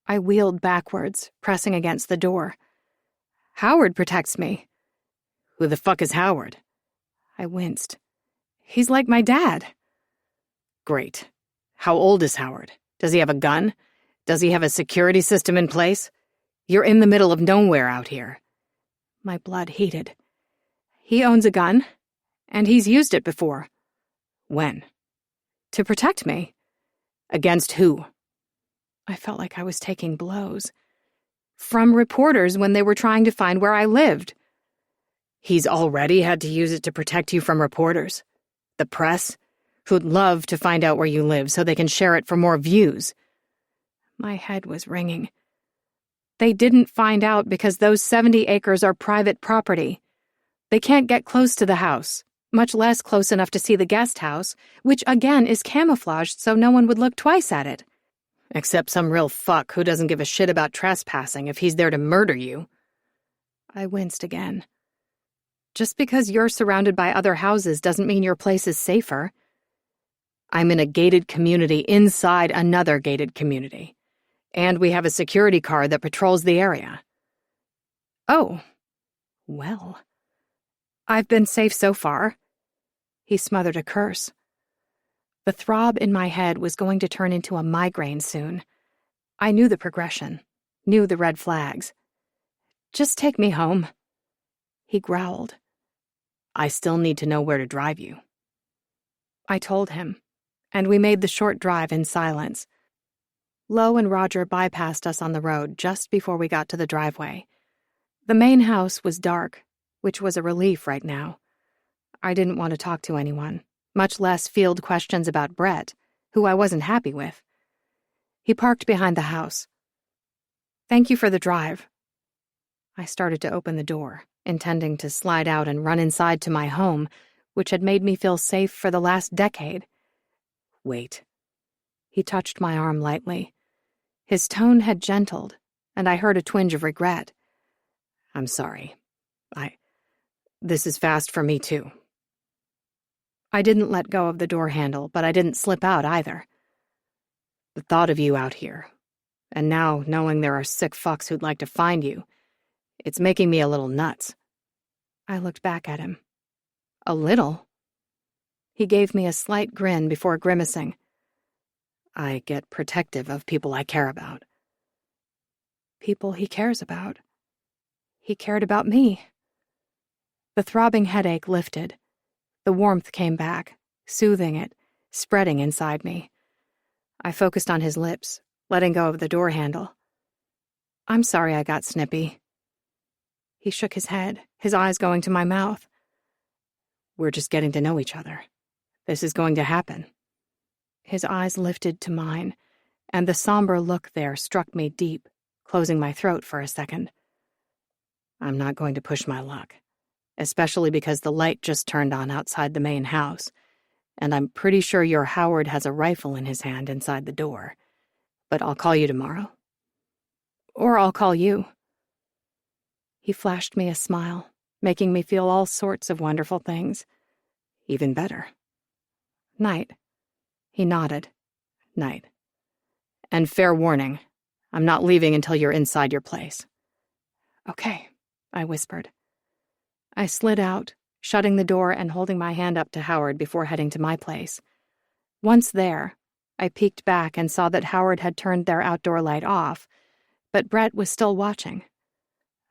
I wheeled backwards, pressing against the door. Howard protects me. Who the fuck is Howard? I winced. He's like my dad. Great. How old is Howard? Does he have a gun? Does he have a security system in place? You're in the middle of nowhere out here. My blood heated. He owns a gun, and he's used it before. When? To protect me. Against who? I felt like I was taking blows. From reporters when they were trying to find where I lived. He's already had to use it to protect you from reporters? The press? Who'd love to find out where you live so they can share it for more views? My head was ringing. They didn't find out because those 70 acres are private property. They can't get close to the house, much less close enough to see the guest house, which again is camouflaged so no one would look twice at it. Except some real fuck who doesn't give a shit about trespassing if he's there to murder you. I winced again. Just because you're surrounded by other houses doesn't mean your place is safer. I'm in a gated community inside another gated community. And we have a security car that patrols the area. Oh, well. I've been safe so far. He smothered a curse. The throb in my head was going to turn into a migraine soon. I knew the progression, knew the red flags. Just take me home. He growled. I still need to know where to drive you. I told him, and we made the short drive in silence. Lo and Roger bypassed us on the road just before we got to the driveway. The main house was dark, which was a relief right now. I didn't want to talk to anyone, much less field questions about Brett, who I wasn't happy with. He parked behind the house. Thank you for the drive. I started to open the door, intending to slide out and run inside to my home, which had made me feel safe for the last decade. Wait. He touched my arm lightly. His tone had gentled, and I heard a twinge of regret. I'm sorry. This is fast for me, too. I didn't let go of the door handle, but I didn't slip out either. The thought of you out here, and now knowing there are sick fucks who'd like to find you, it's making me a little nuts. I looked back at him. A little? He gave me a slight grin before grimacing. I get protective of people I care about. People he cares about. He cared about me. The throbbing headache lifted. The warmth came back, soothing it, spreading inside me. I focused on his lips, letting go of the door handle. I'm sorry I got snippy. He shook his head, his eyes going to my mouth. We're just getting to know each other. This is going to happen. His eyes lifted to mine, and the somber look there struck me deep, closing my throat for a second. I'm not going to push my luck, especially because the light just turned on outside the main house, and I'm pretty sure your Howard has a rifle in his hand inside the door. But I'll call you tomorrow. Or I'll call you. He flashed me a smile, making me feel all sorts of wonderful things. Even better. Night. He nodded. Night. And fair warning, I'm not leaving until you're inside your place. Okay, I whispered. I slid out, shutting the door and holding my hand up to Howard before heading to my place. Once there, I peeked back and saw that Howard had turned their outdoor light off, but Brett was still watching.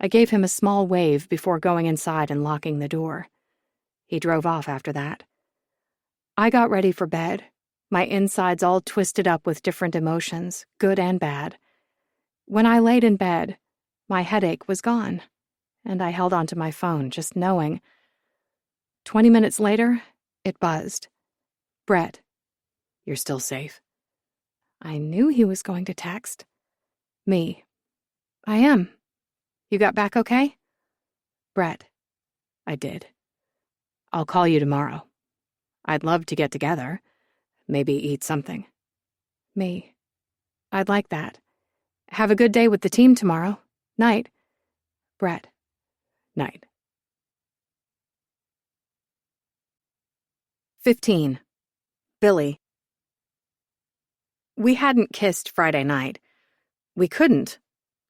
I gave him a small wave before going inside and locking the door. He drove off after that. I got ready for bed, my insides all twisted up with different emotions, good and bad. When I laid in bed, my headache was gone, and I held onto my phone, just knowing. 20 minutes later, it buzzed. Brett. You're still safe? I knew he was going to text. Me. I am. You got back okay? Brett. I did. I'll call you tomorrow. I'd love to get together. Maybe eat something. Me. I'd like that. Have a good day with the team tomorrow. Night. Brett. Night. 15. Billy. We hadn't kissed Friday night. We couldn't.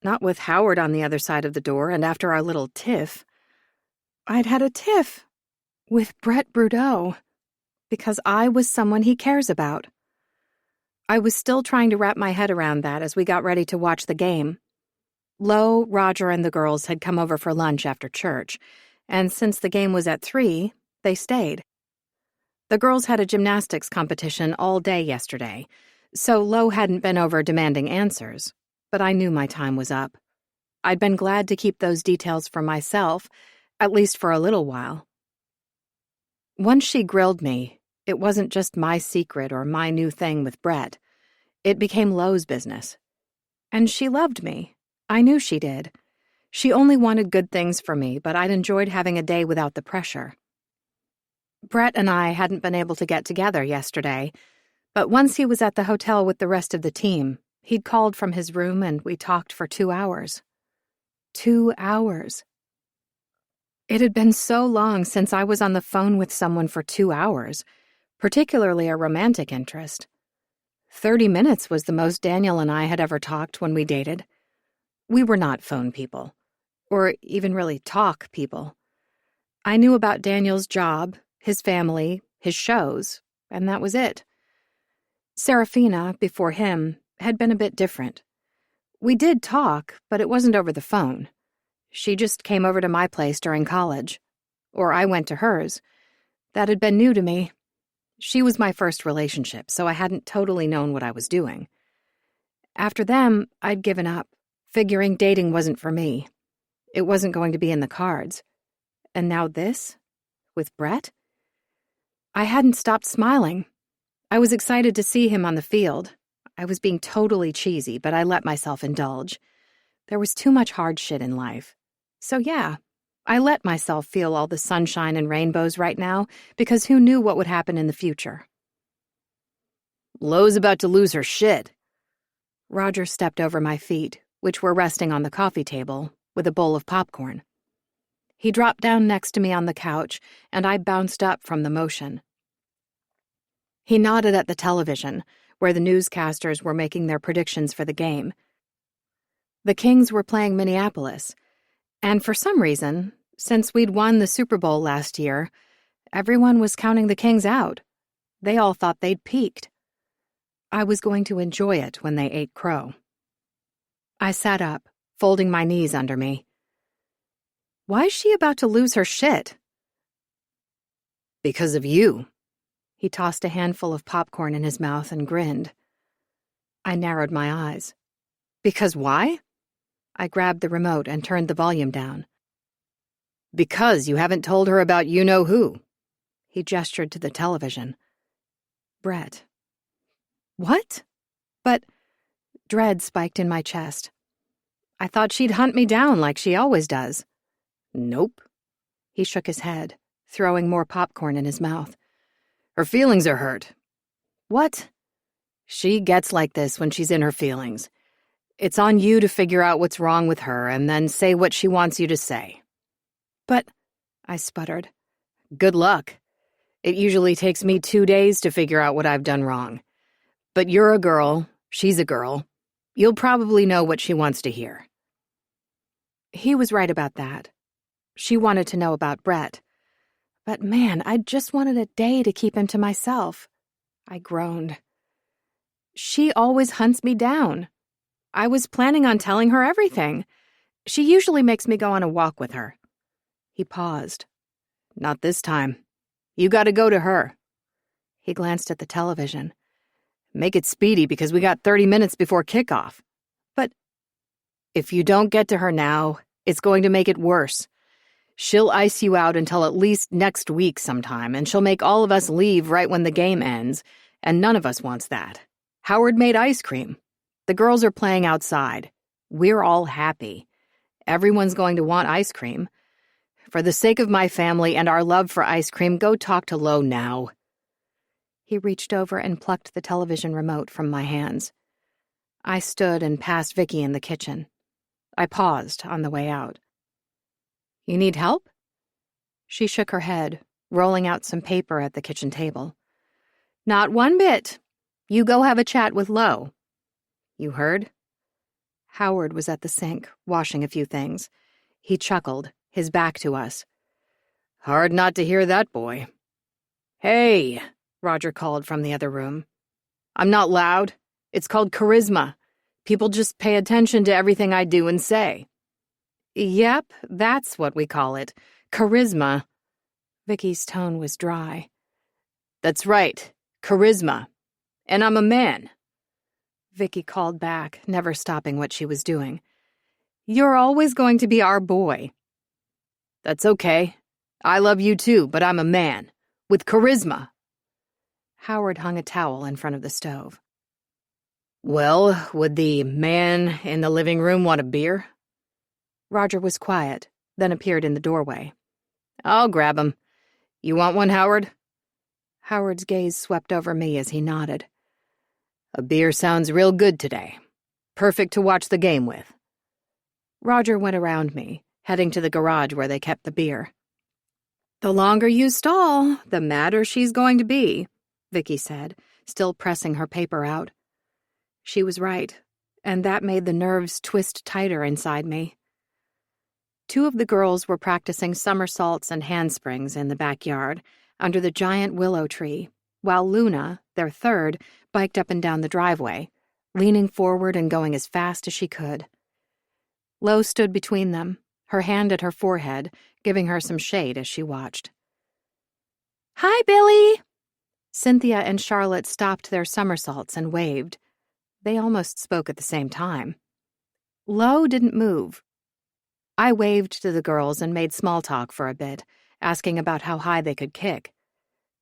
Not with Howard on the other side of the door and after our little tiff. I'd had a tiff with Brett Brudeau because I was someone he cares about. I was still trying to wrap my head around that as we got ready to watch the game. Lo, Roger, and the girls had come over for lunch after church, and since the game was at 3, they stayed. The girls had a gymnastics competition all day yesterday, so Lo hadn't been over demanding answers, but I knew my time was up. I'd been glad to keep those details for myself, at least for a little while. Once she grilled me, it wasn't just my secret or my new thing with Brett. It became Lo's business. And she loved me. I knew she did. She only wanted good things for me, but I'd enjoyed having a day without the pressure. Brett and I hadn't been able to get together yesterday, but once he was at the hotel with the rest of the team, he'd called from his room and we talked for 2 hours. 2 hours. It had been so long since I was on the phone with someone for 2 hours, particularly a romantic interest. 30 minutes was the most Daniel and I had ever talked when we dated. We were not phone people, or even really talk people. I knew about Daniel's job, his family, his shows, and that was it. Serafina, before him, had been a bit different. We did talk, but it wasn't over the phone. She just came over to my place during college, or I went to hers. That had been new to me. She was my first relationship, so I hadn't totally known what I was doing. After them, I'd given up, figuring dating wasn't for me. It wasn't going to be in the cards. And now this? With Brett? I hadn't stopped smiling. I was excited to see him on the field. I was being totally cheesy, but I let myself indulge. There was too much hard shit in life. So yeah, I let myself feel all the sunshine and rainbows right now because who knew what would happen in the future? Lo's about to lose her shit. Roger stepped over my feet, which were resting on the coffee table, with a bowl of popcorn. He dropped down next to me on the couch, and I bounced up from the motion. He nodded at the television, where the newscasters were making their predictions for the game. The Kings were playing Minneapolis, and for some reason, since we'd won the Super Bowl last year, everyone was counting the Kings out. They all thought they'd peaked. I was going to enjoy it when they ate crow. I sat up, folding my knees under me. Why is she about to lose her shit? Because of you. He tossed a handful of popcorn in his mouth and grinned. I narrowed my eyes. Because why? I grabbed the remote and turned the volume down. Because you haven't told her about you-know-who. He gestured to the television. Brett. What? But dread spiked in my chest. I thought she'd hunt me down like she always does. Nope. He shook his head, throwing more popcorn in his mouth. Her feelings are hurt. What? She gets like this when she's in her feelings. It's on you to figure out what's wrong with her and then say what she wants you to say. But, I sputtered. Good luck. It usually takes me 2 days to figure out what I've done wrong. But you're a girl, she's a girl. You'll probably know what she wants to hear. He was right about that. She wanted to know about Brett. But man, I just wanted a day to keep him to myself. I groaned. She always hunts me down. I was planning on telling her everything. She usually makes me go on a walk with her. He paused. Not this time. You gotta go to her. He glanced at the television. Make it speedy because we got 30 minutes before kickoff. But if you don't get to her now, it's going to make it worse. She'll ice you out until at least next week sometime, and she'll make all of us leave right when the game ends, and none of us wants that. Howard made ice cream. The girls are playing outside. We're all happy. Everyone's going to want ice cream. For the sake of my family and our love for ice cream, go talk to Lo now." He reached over and plucked the television remote from my hands. I stood and passed Vicky in the kitchen. I paused on the way out. "You need help?" She shook her head, rolling out some paper at the kitchen table. "Not one bit. You go have a chat with Lo." "You heard?" Howard was at the sink, washing a few things. He chuckled, his back to us. "Hard not to hear that, boy." "Hey," Roger called from the other room. "I'm not loud. It's called charisma. People just pay attention to everything I do and say." "Yep, that's what we call it. Charisma." Vicky's tone was dry. "That's right. Charisma. And I'm a man." Vicky called back, never stopping what she was doing. "You're always going to be our boy." "That's okay. I love you too, but I'm a man. With charisma." Howard hung a towel in front of the stove. "Well, would the man in the living room want a beer?" Roger was quiet, then appeared in the doorway. "I'll grab him. You want one, Howard?" Howard's gaze swept over me as he nodded. "A beer sounds real good today. Perfect to watch the game with." Roger went around me, heading to the garage where they kept the beer. "The longer you stall, the madder she's going to be," Vicky said, still pressing her paper out. She was right, and that made the nerves twist tighter inside me. 2 of the girls were practicing somersaults and handsprings in the backyard, under the giant willow tree, while Luna, their third, biked up and down the driveway, leaning forward and going as fast as she could. Lo stood between them, her hand at her forehead, giving her some shade as she watched. "Hi, Billy!" Cynthia and Charlotte stopped their somersaults and waved. They almost spoke at the same time. Lo didn't move. I waved to the girls and made small talk for a bit, asking about how high they could kick.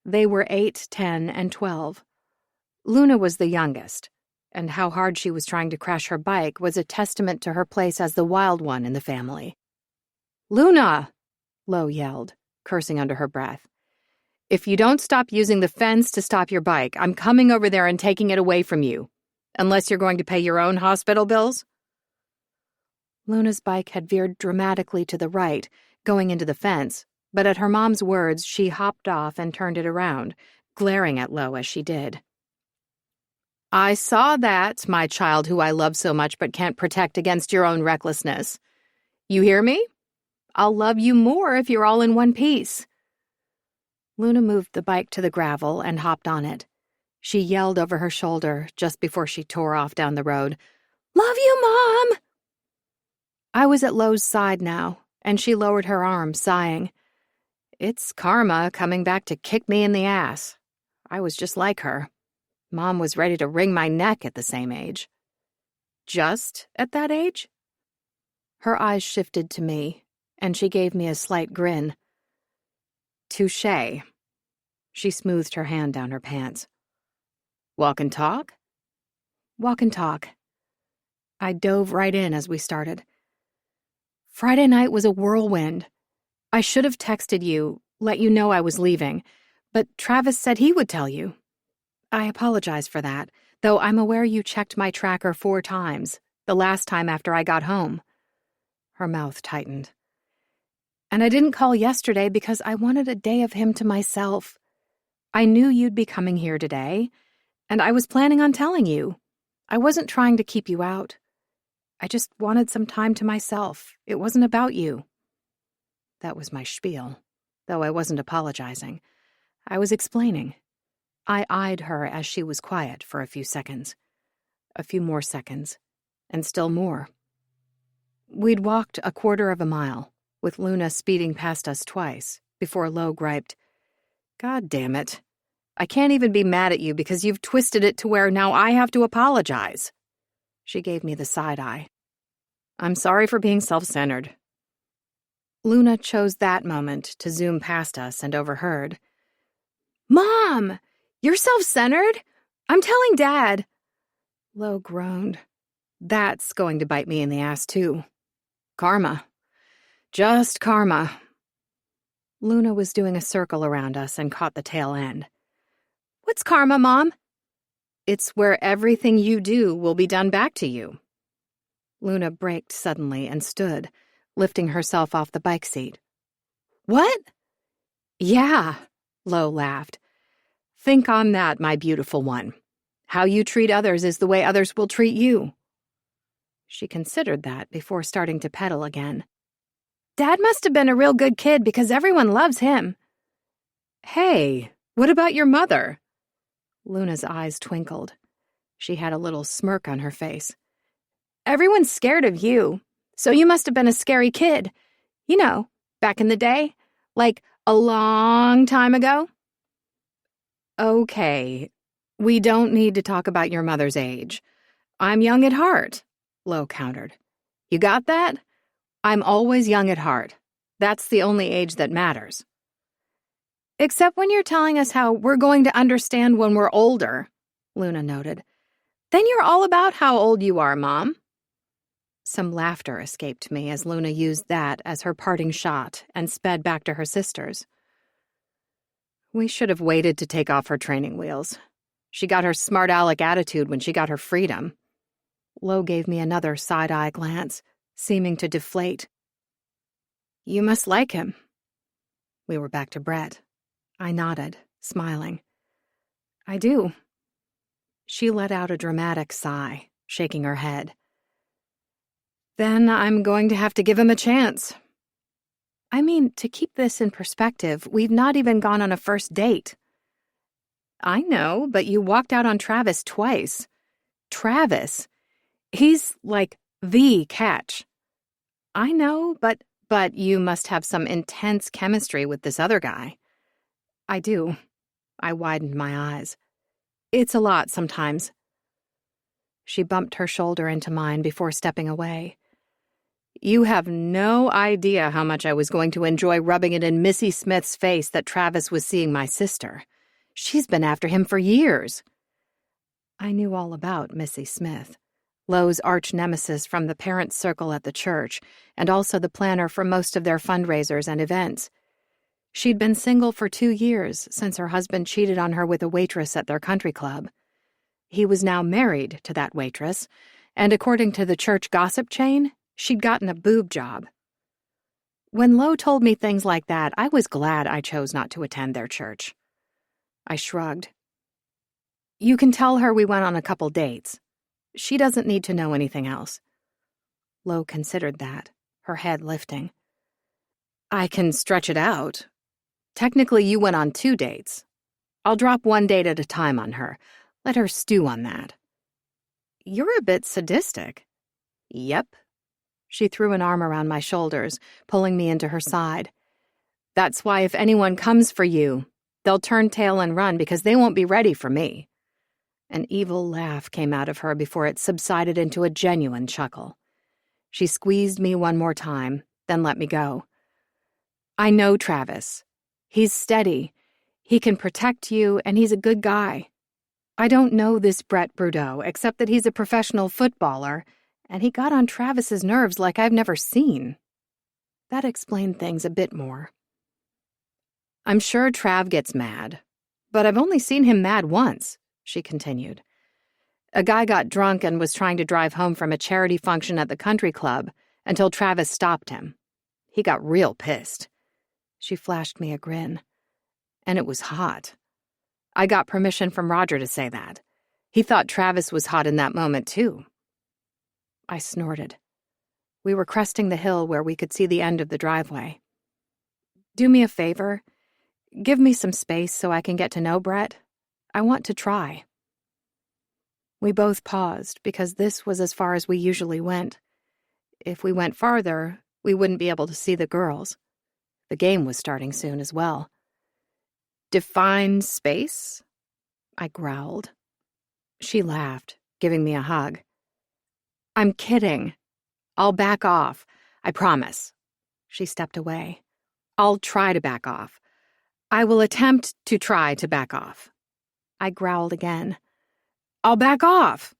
They were 8, 10, and 12. Luna was the youngest, and how hard she was trying to crash her bike was a testament to her place as the wild one in the family. "Luna!" Lo yelled, cursing under her breath. "If you don't stop using the fence to stop your bike, I'm coming over there and taking it away from you. Unless you're going to pay your own hospital bills." Luna's bike had veered dramatically to the right, going into the fence, but at her mom's words, she hopped off and turned it around, glaring at Lo as she did. "I saw that, my child who I love so much but can't protect against your own recklessness. You hear me? I'll love you more if you're all in one piece." Luna moved the bike to the gravel and hopped on it. She yelled over her shoulder just before she tore off down the road, "Love you, Mom!" I was at Lo's side now, and she lowered her arm, sighing. It's karma coming back to kick me in the ass. I was just like her. Mom was ready to wring my neck at the same age. Just at that age? Her eyes shifted to me, and she gave me a slight grin. Touché. She smoothed her hand down her pants. Walk and talk? Walk and talk. I dove right in as we started. Friday night was a whirlwind. I should have texted you, let you know I was leaving, but Travis said he would tell you. I apologize for that, though I'm aware you checked my tracker 4 times, the last time after I got home. Her mouth tightened. And I didn't call yesterday because I wanted a day of him to myself. I knew you'd be coming here today, and I was planning on telling you. I wasn't trying to keep you out. I just wanted some time to myself. It wasn't about you. That was my spiel, though I wasn't apologizing. I was explaining. I eyed her as she was quiet for a few seconds. A few more seconds. And still more. We'd walked a 1/4 of a mile, with Luna speeding past us twice, before Lo griped, "God damn it. I can't even be mad at you because you've twisted it to where now I have to apologize." She gave me the side eye. "I'm sorry for being self-centered." Luna chose that moment to zoom past us and overheard. "Mom! You're self-centered? I'm telling Dad." Lo groaned. That's going to bite me in the ass, too. Karma. Just karma. Luna was doing a circle around us and caught the tail end. "What's karma, Mom?" "It's where everything you do will be done back to you." Luna braked suddenly and stood, lifting herself off the bike seat. "What?" "Yeah," Lo laughed. "Think on that, my beautiful one. How you treat others is the way others will treat you." She considered that before starting to pedal again. "Dad must have been a real good kid because everyone loves him." "Hey, what about your mother?" Luna's eyes twinkled. She had a little smirk on her face. "Everyone's scared of you, so you must have been a scary kid. You know, back in the day, like a long time ago." "Okay, we don't need to talk about your mother's age. I'm young at heart," Lo countered. "You got that? I'm always young at heart. That's the only age that matters." "Except when you're telling us how we're going to understand when we're older," Luna noted. "Then you're all about how old you are, Mom." Some laughter escaped me as Luna used that as her parting shot and sped back to her sisters. We should have waited to take off her training wheels. She got her smart aleck attitude when she got her freedom. Lo gave me another side-eye glance, seeming to deflate. "You must like him." We were back to Brett. I nodded, smiling. "I do." She let out a dramatic sigh, shaking her head. "Then I'm going to have to give him a chance." I mean, to keep this in perspective, we've not even gone on a first date. "I know, but you walked out on Travis twice." "Travis? He's like the catch." "I know, but you must have some intense chemistry with this other guy." "I do." I widened my eyes. "It's a lot sometimes." She bumped her shoulder into mine before stepping away. "You have no idea how much I was going to enjoy rubbing it in Missy Smith's face that Travis was seeing my sister. She's been after him for years." I knew all about Missy Smith, Lo's arch-nemesis from the parents' circle at the church, and also the planner for most of their fundraisers and events. She'd been single for 2 years since her husband cheated on her with a waitress at their country club. He was now married to that waitress, and according to the church gossip chain, she'd gotten a boob job. When Lo told me things like that, I was glad I chose not to attend their church. I shrugged. "You can tell her we went on a couple dates. She doesn't need to know anything else." Lo considered that, her head lifting. "I can stretch it out. Technically, you went on 2 dates. I'll drop 1 date at a time on her. Let her stew on that." "You're a bit sadistic." "Yep." She threw an arm around my shoulders, pulling me into her side. "That's why if anyone comes for you, they'll turn tail and run because they won't be ready for me." An evil laugh came out of her before it subsided into a genuine chuckle. She squeezed me one more time, then let me go. "I know Travis. He's steady. He can protect you, and he's a good guy. I don't know this Brett Brudeau, except that he's a professional footballer, and he got on Travis's nerves like I've never seen." That explained things a bit more. "I'm sure Trav gets mad, but I've only seen him mad once," she continued. "A guy got drunk and was trying to drive home from a charity function at the country club until Travis stopped him. He got real pissed." She flashed me a grin. "And it was hot. I got permission from Roger to say that. He thought Travis was hot in that moment, too." I snorted. We were cresting the hill where we could see the end of the driveway. "Do me a favor. Give me some space so I can get to know Brett. I want to try." We both paused because this was as far as we usually went. If we went farther, we wouldn't be able to see the girls. The game was starting soon as well. "Define space?" I growled. She laughed, giving me a hug. "I'm kidding. I'll back off. I promise." She stepped away. I'll try to back off. I will attempt to try to back off. I growled again. I'll back off.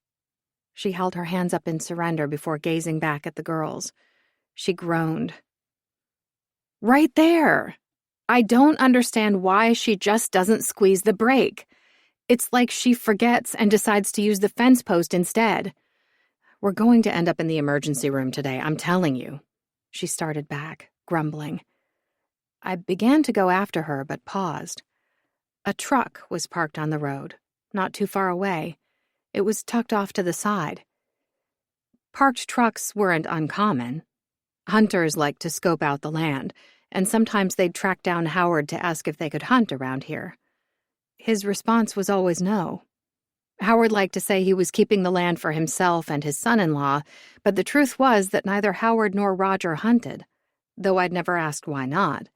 She held her hands up in surrender before gazing back at the girls. She groaned. Right there. I don't understand why she just doesn't squeeze the brake. It's like she forgets and decides to use the fence post instead. We're going to end up in the emergency room today, I'm telling you. She started back, grumbling. I began to go after her, but paused. A truck was parked on the road, not too far away. It was tucked off to the side. Parked trucks weren't uncommon. Hunters liked to scope out the land, and sometimes they'd track down Howard to ask if they could hunt around here. His response was always no. Howard liked to say he was keeping the land for himself and his son-in-law, but the truth was that neither Howard nor Roger hunted, though I'd never asked why not.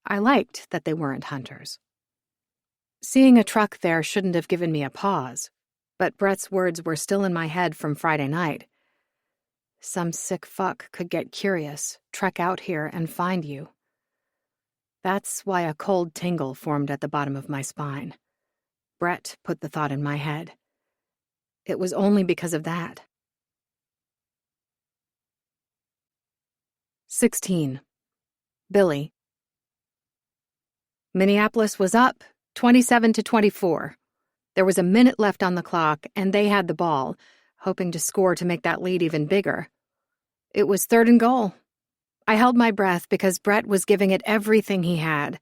I liked that they weren't hunters. Seeing a truck there shouldn't have given me a pause, but Brett's words were still in my head from Friday night. Some sick fuck could get curious, trek out here, and find you. That's why a cold tingle formed at the bottom of my spine. Brett put the thought in my head. It was only because of that. 16. Billy. Minneapolis was up, 27-24. There was a minute left on the clock, and they had the ball, hoping to score to make that lead even bigger. It was 3rd and goal. I held my breath because Brett was giving it everything he had.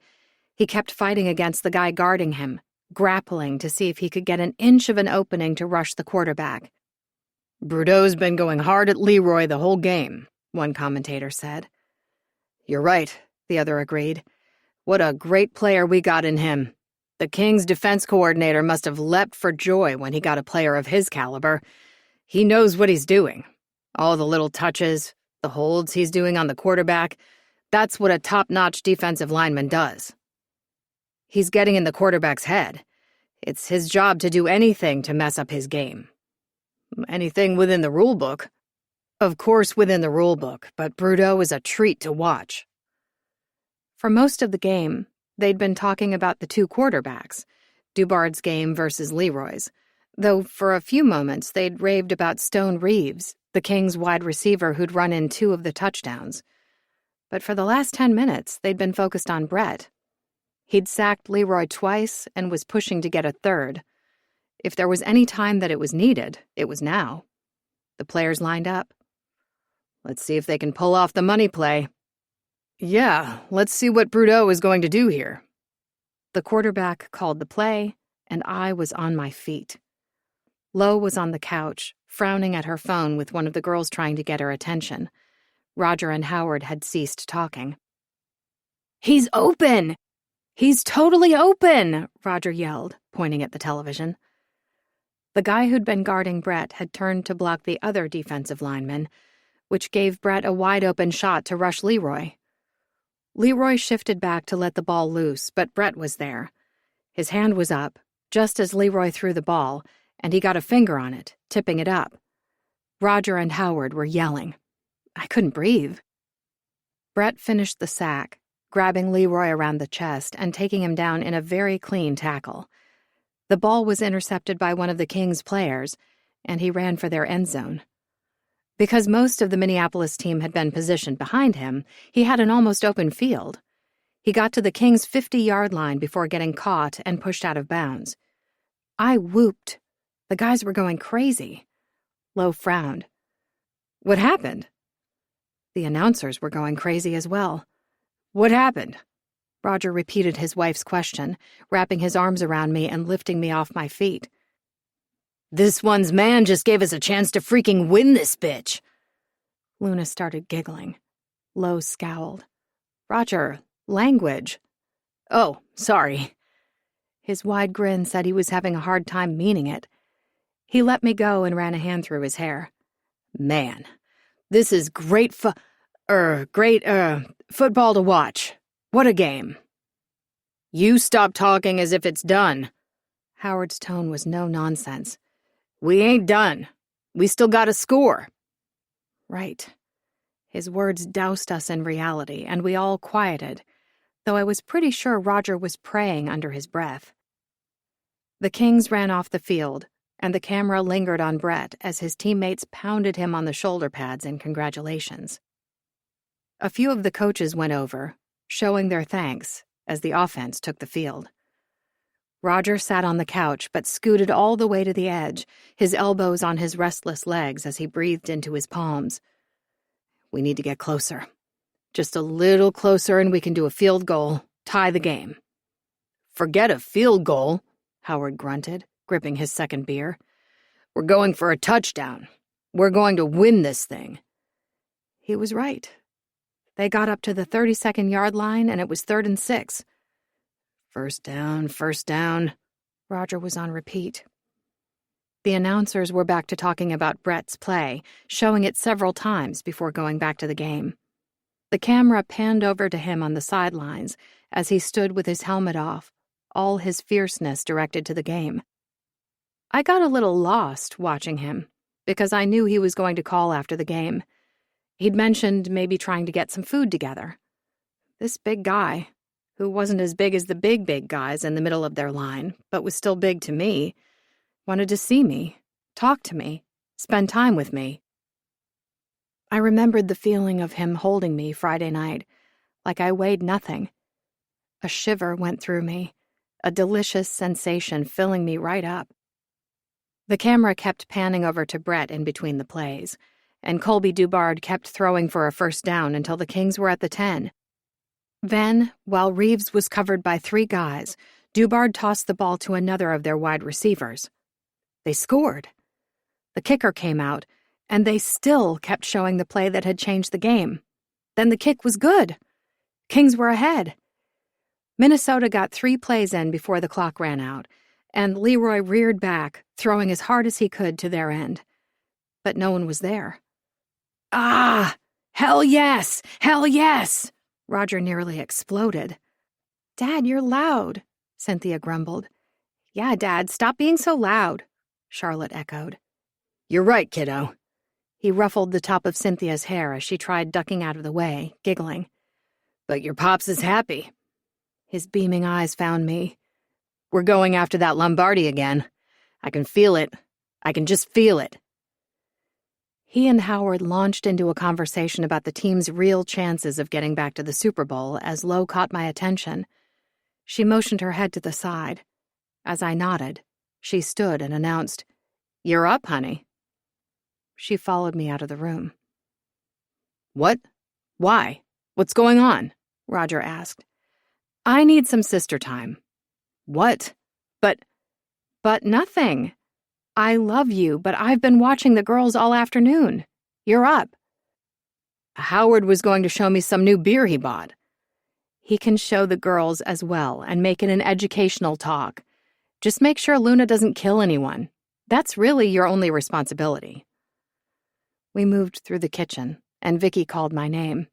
He kept fighting against the guy guarding him, grappling to see if he could get an inch of an opening to rush the quarterback. Brudeau's been going hard at Leroy the whole game, one commentator said. You're right, the other agreed. What a great player we got in him. The Kings' defense coordinator must have leapt for joy when he got a player of his caliber. He knows what he's doing. All the little touches, the holds he's doing on the quarterback, that's what a top-notch defensive lineman does. He's getting in the quarterback's head. It's his job to do anything to mess up his game. Anything within the rule book. Of course within the rule book, but Brudeau is a treat to watch. For most of the game, they'd been talking about the two quarterbacks, Dubard's game versus Leroy's, though for a few moments they'd raved about Stone Reeves, the Kings' wide receiver who'd run in 2 of the touchdowns. But for the last 10 minutes, they'd been focused on Brett. He'd sacked Leroy twice and was pushing to get a 3rd. If there was any time that it was needed, it was now. The players lined up. Let's see if they can pull off the money play. Yeah, let's see what Brudeau is going to do here. The quarterback called the play, and I was on my feet. Lo was on the couch, frowning at her phone with one of the girls trying to get her attention. Roger and Howard had ceased talking. "He's open! He's totally open!" Roger yelled, pointing at the television. The guy who'd been guarding Brett had turned to block the other defensive lineman, which gave Brett a wide-open shot to rush Leroy. Leroy shifted back to let the ball loose, but Brett was there. His hand was up, just as Leroy threw the ball, and he got a finger on it, tipping it up. Roger and Howard were yelling. I couldn't breathe. Brett finished the sack, grabbing Leroy around the chest and taking him down in a very clean tackle. The ball was intercepted by one of the Kings' players, and he ran for their end zone. Because most of the Minneapolis team had been positioned behind him, he had an almost open field. He got to the Kings' 50-yard line before getting caught and pushed out of bounds. I whooped. The guys were going crazy. Lo frowned. What happened? The announcers were going crazy as well. What happened? Roger repeated his wife's question, wrapping his arms around me and lifting me off my feet. This one's man just gave us a chance to freaking win this bitch. Luna started giggling. Lo scowled. Roger, language. Oh, sorry. His wide grin said he was having a hard time meaning it. He let me go and ran a hand through his hair. Man, this is great football to watch. What a game. You stop talking as if it's done. Howard's tone was no nonsense. We ain't done. We still got to score. Right. His words doused us in reality, and we all quieted, though I was pretty sure Roger was praying under his breath. The Kings ran off the field, and the camera lingered on Brett as his teammates pounded him on the shoulder pads in congratulations. A few of the coaches went over, showing their thanks as the offense took the field. Roger sat on the couch but scooted all the way to the edge, his elbows on his restless legs as he breathed into his palms. We need to get closer. Just a little closer and we can do a field goal, tie the game. Forget a field goal, Howard grunted, gripping his second beer. We're going for a touchdown. We're going to win this thing. He was right. They got up to the 32nd yard line and it was 3rd and 6. First down. Roger was on repeat. The announcers were back to talking about Brett's play, showing it several times before going back to the game. The camera panned over to him on the sidelines as he stood with his helmet off, all his fierceness directed to the game. I got a little lost watching him, because I knew he was going to call after the game. He'd mentioned maybe trying to get some food together. This big guy, who wasn't as big as the big guys in the middle of their line, but was still big to me, wanted to see me, talk to me, spend time with me. I remembered the feeling of him holding me Friday night, like I weighed nothing. A shiver went through me, a delicious sensation filling me right up. The camera kept panning over to Brett in between the plays, and Colby Dubard kept throwing for a first down until the Kings were at the 10. Then, while Reeves was covered by 3 guys, Dubard tossed the ball to another of their wide receivers. They scored. The kicker came out, and they still kept showing the play that had changed the game. Then the kick was good. Kings were ahead. Minnesota got 3 plays in before the clock ran out, and Leroy reared back, throwing as hard as he could to their end. But no one was there. Ah! Hell yes! Hell yes! Roger nearly exploded. Dad, you're loud, Cynthia grumbled. Yeah, Dad, stop being so loud, Charlotte echoed. You're right, kiddo. He ruffled the top of Cynthia's hair as she tried ducking out of the way, giggling. But your pops is happy. His beaming eyes found me. We're going after that Lombardi again. I can feel it. I can just feel it. He and Howard launched into a conversation about the team's real chances of getting back to the Super Bowl as Lo caught my attention. She motioned her head to the side. As I nodded, she stood and announced, "You're up, honey." She followed me out of the room. What? Why? What's going on? Roger asked. I need some sister time. What? But nothing. I love you, but I've been watching the girls all afternoon. You're up. Howard was going to show me some new beer he bought. He can show the girls as well and make it an educational talk. Just make sure Luna doesn't kill anyone. That's really your only responsibility. We moved through the kitchen, and Vicky called my name.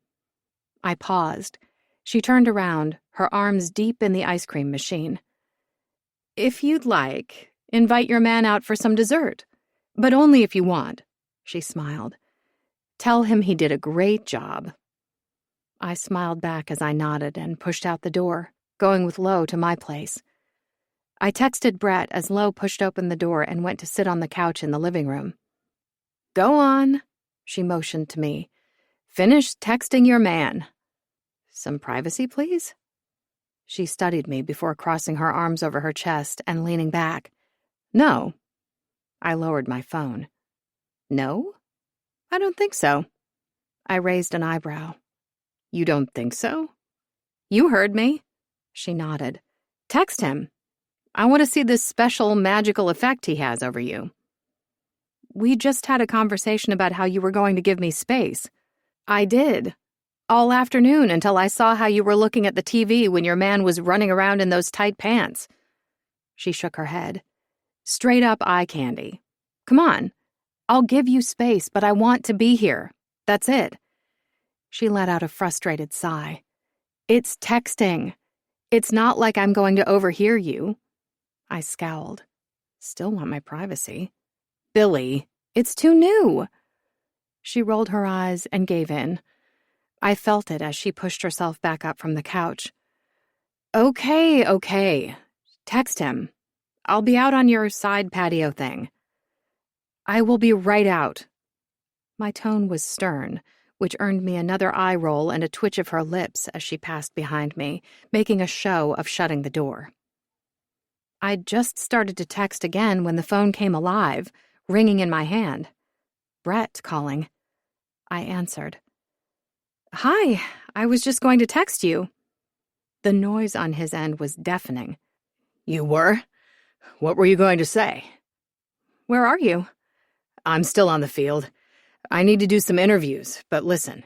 I paused. She turned around, her arms deep in the ice cream machine. If you'd like, invite your man out for some dessert. But only if you want, she smiled. Tell him he did a great job. I smiled back as I nodded and pushed out the door, going with Lo to my place. I texted Brett as Lo pushed open the door and went to sit on the couch in the living room. Go on, she motioned to me. Finish texting your man. Some privacy, please? She studied me before crossing her arms over her chest and leaning back. No. I lowered my phone. No? I don't think so. I raised an eyebrow. You don't think so? You heard me. She nodded. Text him. I want to see this special magical effect he has over you. We just had a conversation about how you were going to give me space. I did. All afternoon until I saw how you were looking at the TV when your man was running around in those tight pants. She shook her head. Straight up eye candy. Come on. I'll give you space, but I want to be here. That's it. She let out a frustrated sigh. It's texting. It's not like I'm going to overhear you. I scowled. Still want my privacy. Billy, it's too new. She rolled her eyes and gave in. I felt it as she pushed herself back up from the couch. Okay. Text him. I'll be out on your side patio thing. I will be right out. My tone was stern, which earned me another eye roll and a twitch of her lips as she passed behind me, making a show of shutting the door. I'd just started to text again when the phone came alive, ringing in my hand. Brett calling. I answered. Hi, I was just going to text you. The noise on his end was deafening. You were? What were you going to say? Where are you? I'm still on the field. I need to do some interviews, but listen,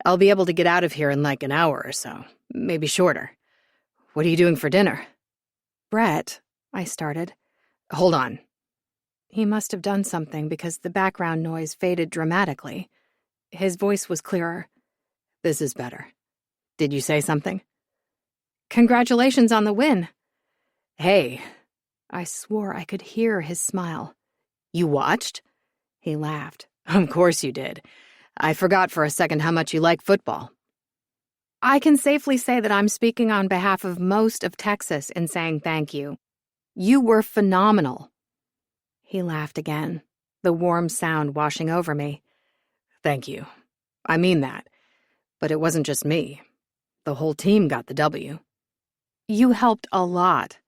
I'll be able to get out of here in like an hour or so, maybe shorter. What are you doing for dinner? Brett, I started. Hold on. He must have done something because the background noise faded dramatically. His voice was clearer. This is better. Did you say something? Congratulations on the win. Hey. I swore I could hear his smile. You watched? He laughed. Of course you did. I forgot for a second how much you like football. I can safely say that I'm speaking on behalf of most of Texas in saying thank you. You were phenomenal. He laughed again, the warm sound washing over me. Thank you. I mean that. But it wasn't just me. The whole team got the W. You helped a lot.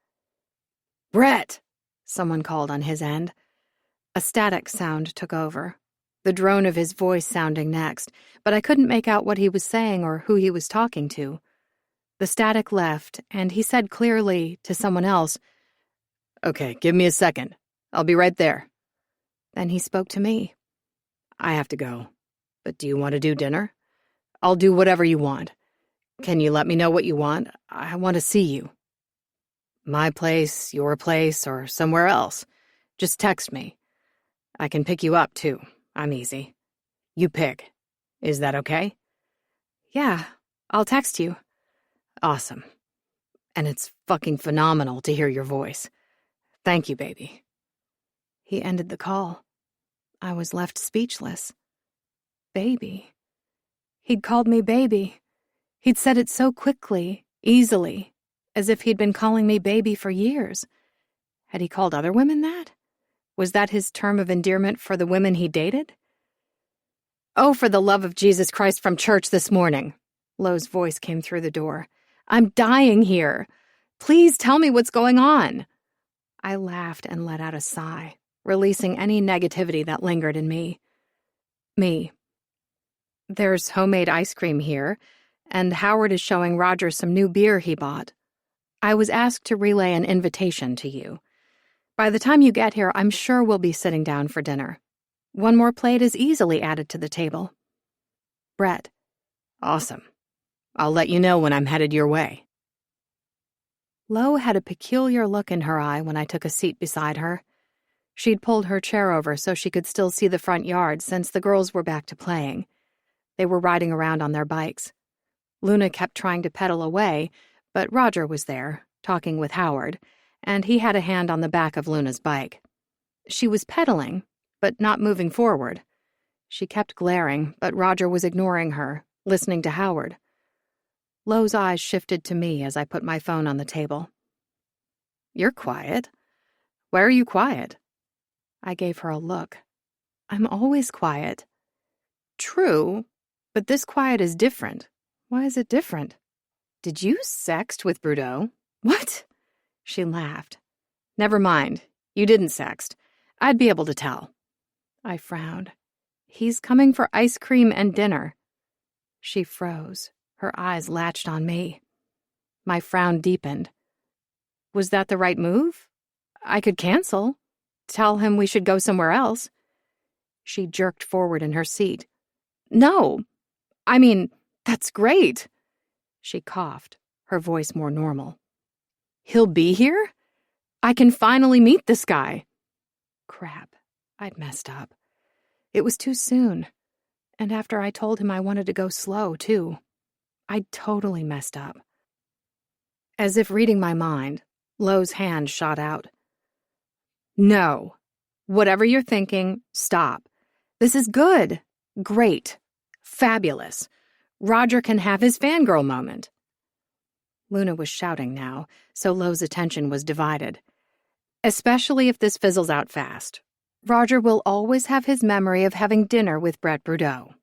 Brett! Someone called on his end. A static sound took over, the drone of his voice sounding next, but I couldn't make out what he was saying or who he was talking to. The static left, and he said clearly to someone else, Okay, give me a second. I'll be right there. Then he spoke to me. I have to go. But do you want to do dinner? I'll do whatever you want. Can you let me know what you want? I want to see you. My place, your place, or somewhere else. Just text me. I can pick you up, too. I'm easy. You pick. Is that okay? Yeah, I'll text you. Awesome. And it's fucking phenomenal to hear your voice. Thank you, baby. He ended the call. I was left speechless. Baby. He'd called me baby. He'd said it so quickly, easily, as if he'd been calling me baby for years. Had he called other women that? Was that his term of endearment for the women he dated? Oh, for the love of Jesus Christ from church this morning. Lo's voice came through the door. I'm dying here. Please tell me what's going on. I laughed and let out a sigh, releasing any negativity that lingered in me. There's homemade ice cream here, and Howard is showing Roger some new beer he bought. I was asked to relay an invitation to you. By the time you get here, I'm sure we'll be sitting down for dinner. One more plate is easily added to the table. Brett. Awesome. I'll let you know when I'm headed your way. Lo had a peculiar look in her eye when I took a seat beside her. She'd pulled her chair over so she could still see the front yard since the girls were back to playing. They were riding around on their bikes. Luna kept trying to pedal away, but Roger was there, talking with Howard, and he had a hand on the back of Luna's bike. She was pedaling, but not moving forward. She kept glaring, but Roger was ignoring her, listening to Howard. Lo's eyes shifted to me as I put my phone on the table. You're quiet. Why are you quiet? I gave her a look. I'm always quiet. True, but this quiet is different. Why is it different? Did you sext with Brudeau? What? She laughed. Never mind. You didn't sext. I'd be able to tell. I frowned. He's coming for ice cream and dinner. She froze. Her eyes latched on me. My frown deepened. Was that the right move? I could cancel. Tell him we should go somewhere else. She jerked forward in her seat. No. I mean, that's great. She coughed, her voice more normal. He'll be here? I can finally meet this guy. Crap. I'd messed up. It was too soon. And after I told him I wanted to go slow, too. I'd totally messed up. As if reading my mind, Lo's hand shot out. No. Whatever you're thinking, stop. This is good. Great. Fabulous. Roger can have his fangirl moment. Luna was shouting now, so Lo's attention was divided. Especially if this fizzles out fast. Roger will always have his memory of having dinner with Brett Brudeau.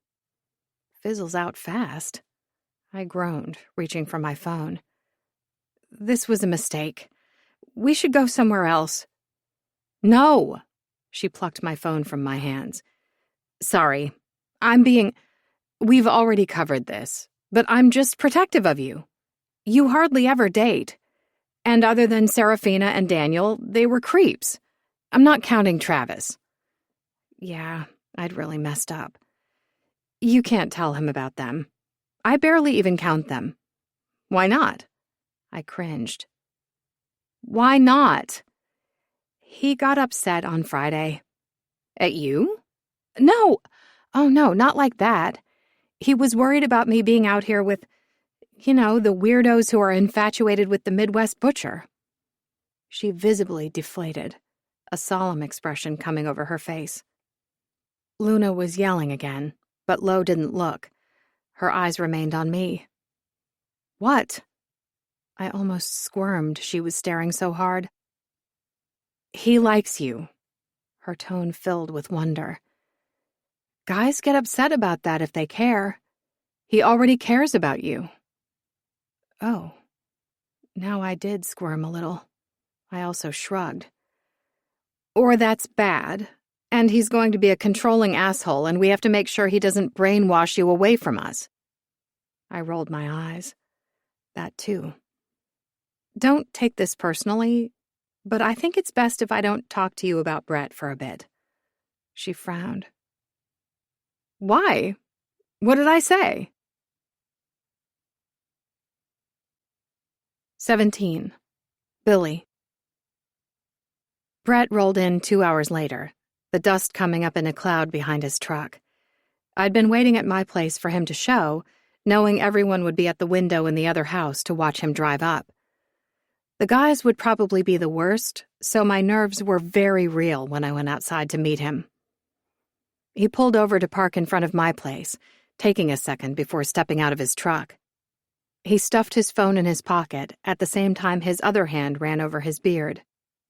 Fizzles out fast? I groaned, reaching for my phone. This was a mistake. We should go somewhere else. No! She plucked my phone from my hands. Sorry. We've already covered this, but I'm just protective of you. You hardly ever date. And other than Serafina and Daniel, they were creeps. I'm not counting Travis. Yeah, I'd really messed up. You can't tell him about them. I barely even count them. Why not? I cringed. Why not? He got upset on Friday. At you? No. Oh, no, not like that. He was worried about me being out here with, the weirdos who are infatuated with the Midwest butcher. She visibly deflated, a solemn expression coming over her face. Luna was yelling again, but Lo didn't look. Her eyes remained on me. What? I almost squirmed, she was staring so hard. He likes you. Her tone filled with wonder. Guys get upset about that if they care. He already cares about you. Oh. Now I did squirm a little. I also shrugged. Or that's bad, and he's going to be a controlling asshole, and we have to make sure he doesn't brainwash you away from us. I rolled my eyes. That too. Don't take this personally, but I think it's best if I don't talk to you about Brett for a bit. She frowned. Why? What did I say? 17. Billy. Brett rolled in 2 hours later, the dust coming up in a cloud behind his truck. I'd been waiting at my place for him to show, knowing everyone would be at the window in the other house to watch him drive up. The guys would probably be the worst, so my nerves were very real when I went outside to meet him. He pulled over to park in front of my place, taking a second before stepping out of his truck. He stuffed his phone in his pocket, at the same time his other hand ran over his beard.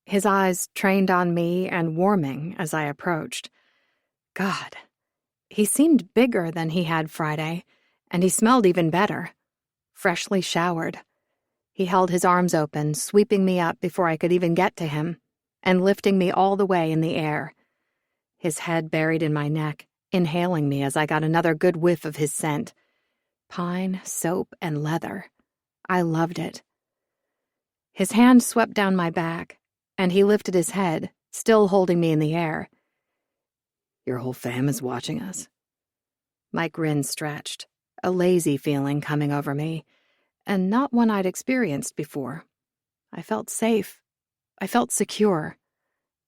His eyes trained on me and warming as I approached. God, he seemed bigger than he had Friday, and he smelled even better. Freshly showered. He held his arms open, sweeping me up before I could even get to him, and lifting me all the way in the air. His head buried in my neck, inhaling me as I got another good whiff of his scent. Pine, soap, and leather. I loved it. His hand swept down my back, and he lifted his head, still holding me in the air. Your whole fam is watching us. My grin stretched, a lazy feeling coming over me, and not one I'd experienced before. I felt safe. I felt secure.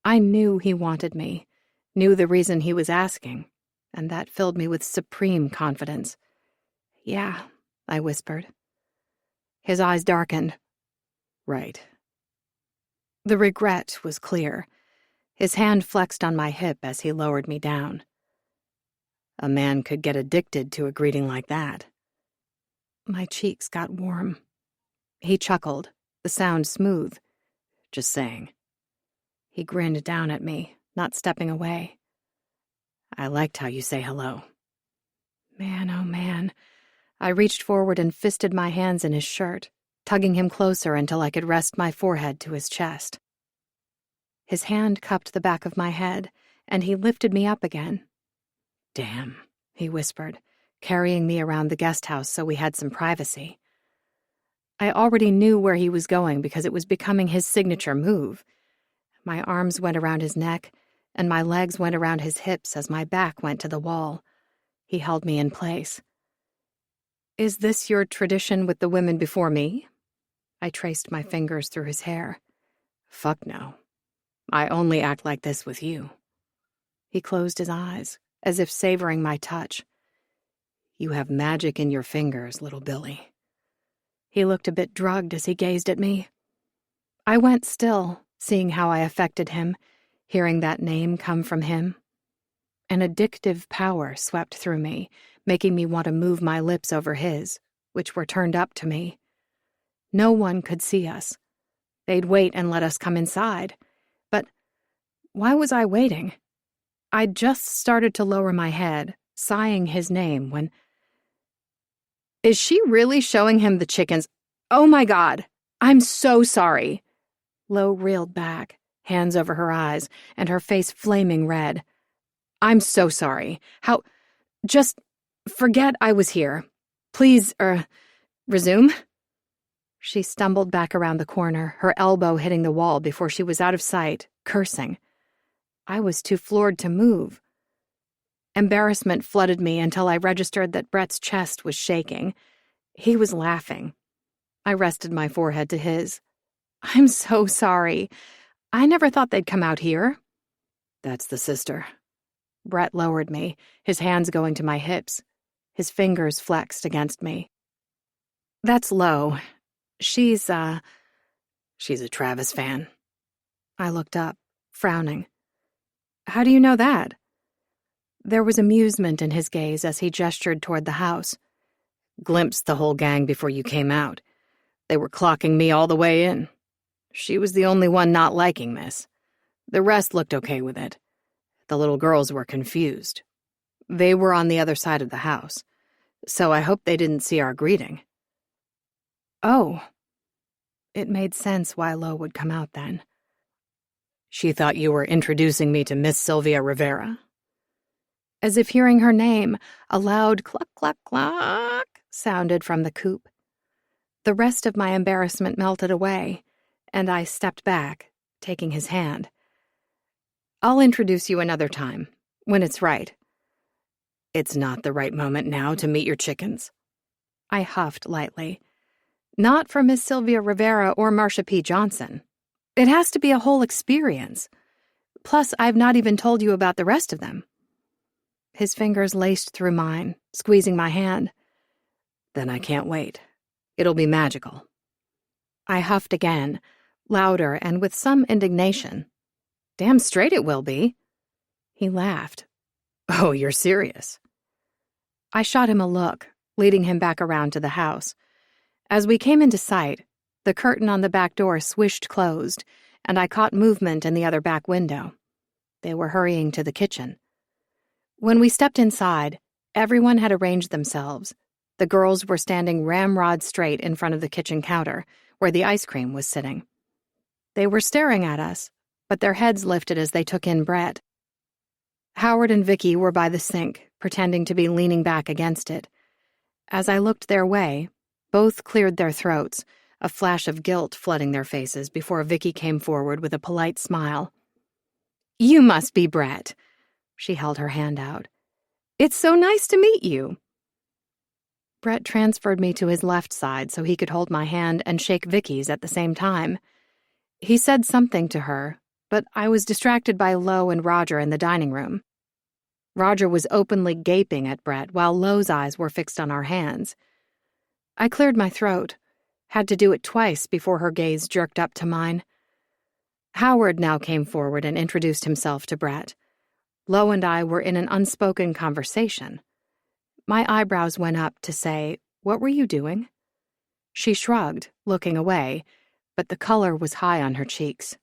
I knew he wanted me, knew the reason he was asking, and that filled me with supreme confidence. Yeah, I whispered. His eyes darkened. Right. The regret was clear. His hand flexed on my hip as he lowered me down. A man could get addicted to a greeting like that. My cheeks got warm. He chuckled, the sound smooth. Just saying. He grinned down at me, not stepping away. I liked how you say hello. Man, oh man. I reached forward and fisted my hands in his shirt, tugging him closer until I could rest my forehead to his chest. His hand cupped the back of my head, and he lifted me up again. Damn, he whispered, carrying me around the guest house so we had some privacy. I already knew where he was going because it was becoming his signature move. My arms went around his neck, and my legs went around his hips as my back went to the wall. He held me in place. Is this your tradition with the women before me? I traced my fingers through his hair. Fuck no. I only act like this with you. He closed his eyes, as if savoring my touch. You have magic in your fingers, little Billy. He looked a bit drugged as he gazed at me. I went still, seeing how I affected him, hearing that name come from him. An addictive power swept through me, making me want to move my lips over his, which were turned up to me. No one could see us. They'd wait and let us come inside. But why was I waiting? I'd just started to lower my head, sighing his name, when... Is she really showing him the chickens? Oh my God! I'm so sorry! Lo reeled back, hands over her eyes, and her face flaming red. I'm so sorry. How... Just forget I was here. Please, resume? She stumbled back around the corner, her elbow hitting the wall before she was out of sight, cursing. I was too floored to move. Embarrassment flooded me until I registered that Brett's chest was shaking. He was laughing. I rested my forehead to his. I'm so sorry. I never thought they'd come out here. That's the sister. Brett lowered me, his hands going to my hips. His fingers flexed against me. That's Lo. She's a Travis fan. I looked up, frowning. How do you know that? There was amusement in his gaze as he gestured toward the house. Glimpsed the whole gang before you came out. They were clocking me all the way in. She was the only one not liking this. The rest looked okay with it. The little girls were confused. They were on the other side of the house, so I hope they didn't see our greeting. Oh. It made sense why Lo would come out then. She thought you were introducing me to Miss Sylvia Rivera. As if hearing her name, a loud cluck, cluck, cluck sounded from the coop. The rest of my embarrassment melted away, and I stepped back, taking his hand. I'll introduce you another time, when it's right. It's not the right moment now to meet your chickens. I huffed lightly. Not for Miss Sylvia Rivera or Marsha P. Johnson. It has to be a whole experience. Plus, I've not even told you about the rest of them. His fingers laced through mine, squeezing my hand. Then I can't wait. It'll be magical. I huffed again, louder and with some indignation. Damn straight it will be. He laughed. Oh, you're serious? I shot him a look, leading him back around to the house. As we came into sight, the curtain on the back door swished closed, and I caught movement in the other back window. They were hurrying to the kitchen. When we stepped inside, everyone had arranged themselves. The girls were standing ramrod straight in front of the kitchen counter, where the ice cream was sitting. They were staring at us, but their heads lifted as they took in Brett. Howard and Vicky were by the sink, pretending to be leaning back against it. As I looked their way, both cleared their throats, a flash of guilt flooding their faces before Vicky came forward with a polite smile. You must be Brett. She held her hand out. It's so nice to meet you. Brett transferred me to his left side so he could hold my hand and shake Vicky's at the same time. He said something to her, but I was distracted by Lo and Roger in the dining room. Roger was openly gaping at Brett while Lo's eyes were fixed on our hands. I cleared my throat, had to do it twice before her gaze jerked up to mine. Howard now came forward and introduced himself to Brett. Lo and I were in an unspoken conversation. My eyebrows went up to say, "What were you doing?" She shrugged, looking away, but the color was high on her cheeks.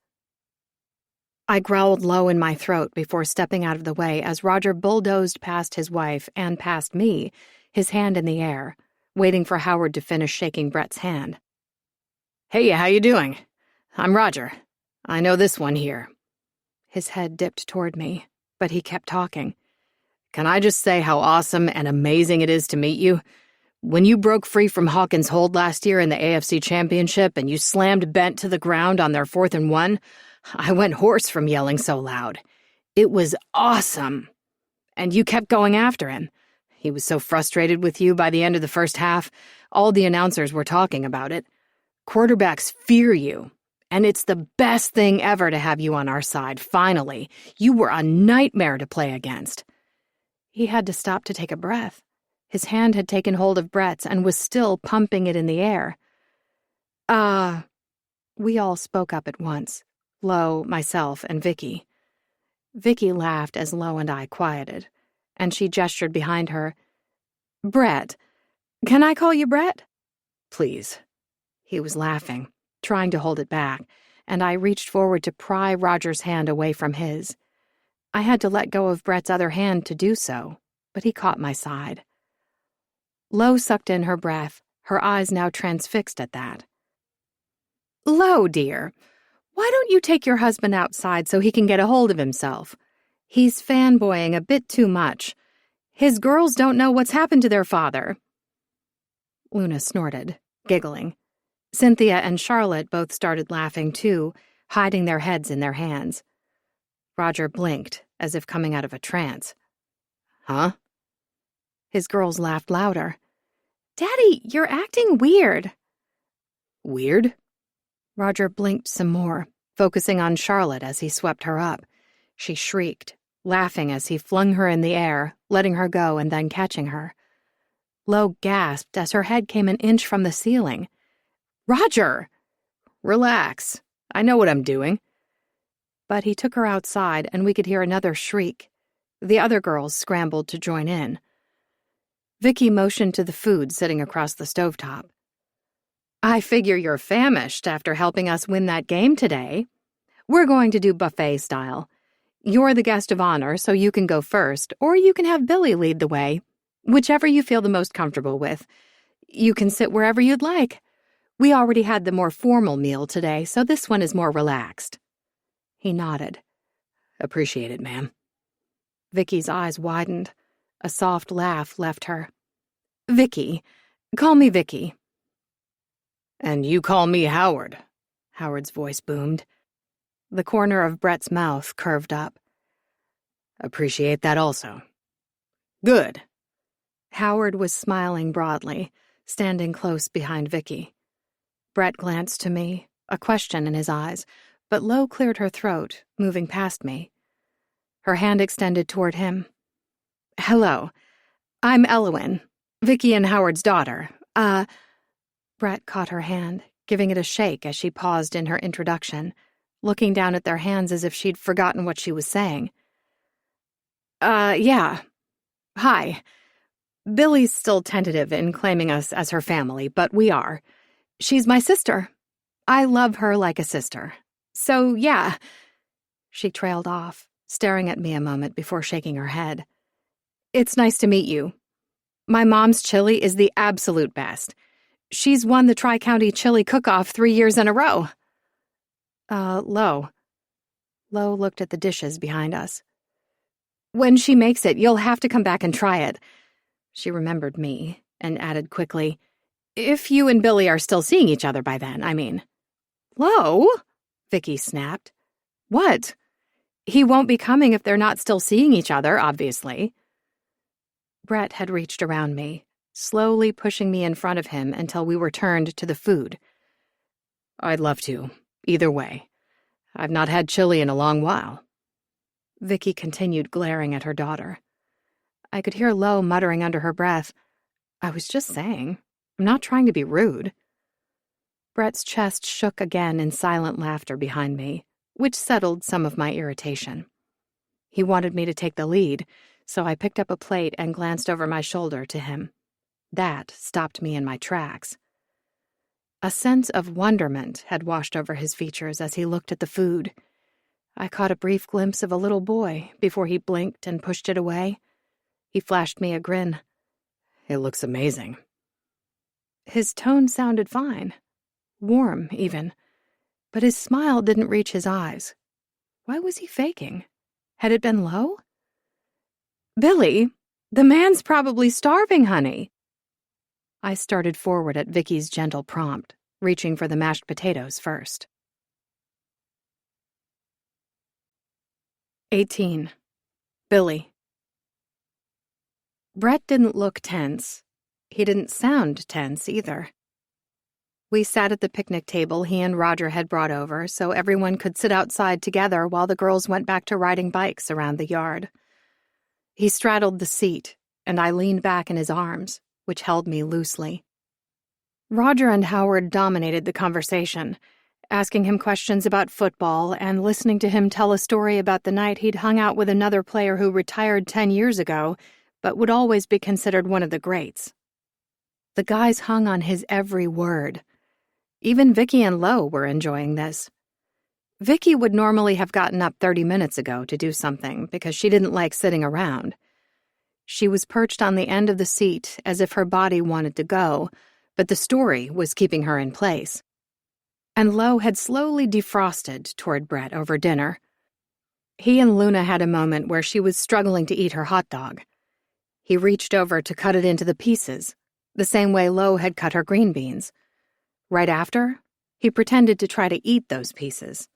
I growled low in my throat before stepping out of the way as Roger bulldozed past his wife and past me, his hand in the air, waiting for Howard to finish shaking Brett's hand. Hey, how you doing? I'm Roger. I know this one here. His head dipped toward me, but he kept talking. Can I just say how awesome and amazing it is to meet you? When you broke free from Hawkins' hold last year in the AFC Championship and you slammed Bent to the ground on their 4th and 1, I went hoarse from yelling so loud. It was awesome. And you kept going after him. He was so frustrated with you by the end of the first half. All the announcers were talking about it. Quarterbacks fear you. And it's the best thing ever to have you on our side, finally. You were a nightmare to play against. He had to stop to take a breath. His hand had taken hold of Brett's and was still pumping it in the air. We all spoke up at once. Lo, myself, and Vicky. Vicky laughed as Lo and I quieted, and she gestured behind her. "Brett. Can I call you Brett?" Please. He was laughing, trying to hold it back, and I reached forward to pry Roger's hand away from his. I had to let go of Brett's other hand to do so, but he caught my side. Lo sucked in her breath, her eyes now transfixed at that. "Lo, dear, why don't you take your husband outside so he can get a hold of himself? He's fanboying a bit too much. His girls don't know what's happened to their father." Luna snorted, giggling. Cynthia and Charlotte both started laughing too, hiding their heads in their hands. Roger blinked, as if coming out of a trance. Huh? His girls laughed louder. "Daddy, you're acting weird." Weird? Roger blinked some more, focusing on Charlotte as he swept her up. She shrieked, laughing as he flung her in the air, letting her go and then catching her. Lo gasped as her head came an inch from the ceiling. "Roger!" Relax. I know what I'm doing. But he took her outside, and we could hear another shriek. The other girls scrambled to join in. Vicky motioned to the food sitting across the stovetop. "I figure you're famished after helping us win that game today. We're going to do buffet style. You're the guest of honor, so you can go first, or you can have Billy lead the way, whichever you feel the most comfortable with. You can sit wherever you'd like. We already had the more formal meal today, so this one is more relaxed." He nodded. Appreciate it, ma'am. Vicky's eyes widened. A soft laugh left her. "Vicky. Call me Vicky." And you call me Howard, Howard's voice boomed. The corner of Brett's mouth curved up. Appreciate that also. Good. Howard was smiling broadly, standing close behind Vicky. Brett glanced to me, a question in his eyes, but Lo cleared her throat, moving past me. Her hand extended toward him. "Hello. I'm Elowen, Vicky and Howard's daughter. Brett caught her hand, giving it a shake as she paused in her introduction, looking down at their hands as if she'd forgotten what she was saying. Yeah. Hi. Billy's still tentative in claiming us as her family, but we are. She's my sister. I love her like a sister. So, yeah." She trailed off, staring at me a moment before shaking her head. "It's nice to meet you. My mom's chili is the absolute best. She's won the Tri-County Chili Cook-Off 3 years in a row." Lo. Lo looked at the dishes behind us. "When she makes it, you'll have to come back and try it." She remembered me and added quickly, "If you and Billy are still seeing each other by then, I mean." "Lo?" Vicky snapped. "What? He won't be coming if they're not still seeing each other, obviously." Brett had reached around me, slowly pushing me in front of him until we were turned to the food. I'd love to, either way. I've not had chili in a long while. Vicky continued glaring at her daughter. I could hear Lo muttering under her breath, "I was just saying. I'm not trying to be rude." Brett's chest shook again in silent laughter behind me, which settled some of my irritation. He wanted me to take the lead, so I picked up a plate and glanced over my shoulder to him. That stopped me in my tracks. A sense of wonderment had washed over his features as he looked at the food. I caught a brief glimpse of a little boy before he blinked and pushed it away. He flashed me a grin. It looks amazing. His tone sounded fine. Warm, even. But his smile didn't reach his eyes. Why was he faking? Had it been Lo? "Billy, the man's probably starving, honey." I started forward at Vicky's gentle prompt, reaching for the mashed potatoes first. 18. Billy. Brett didn't look tense. He didn't sound tense, either. We sat at the picnic table he and Roger had brought over so everyone could sit outside together while the girls went back to riding bikes around the yard. He straddled the seat, and I leaned back in his arms, which held me loosely. Roger and Howard dominated the conversation, asking him questions about football and listening to him tell a story about the night he'd hung out with another player who retired 10 years ago but would always be considered one of the greats. The guys hung on his every word. Even Vicky and Lo were enjoying this. Vicky would normally have gotten up 30 minutes ago to do something because she didn't like sitting around. She was perched on the end of the seat as if her body wanted to go, but the story was keeping her in place. And Lo had slowly defrosted toward Brett over dinner. He and Luna had a moment where she was struggling to eat her hot dog. He reached over to cut it into the pieces, the same way Lo had cut her green beans. Right after, he pretended to try to eat those pieces.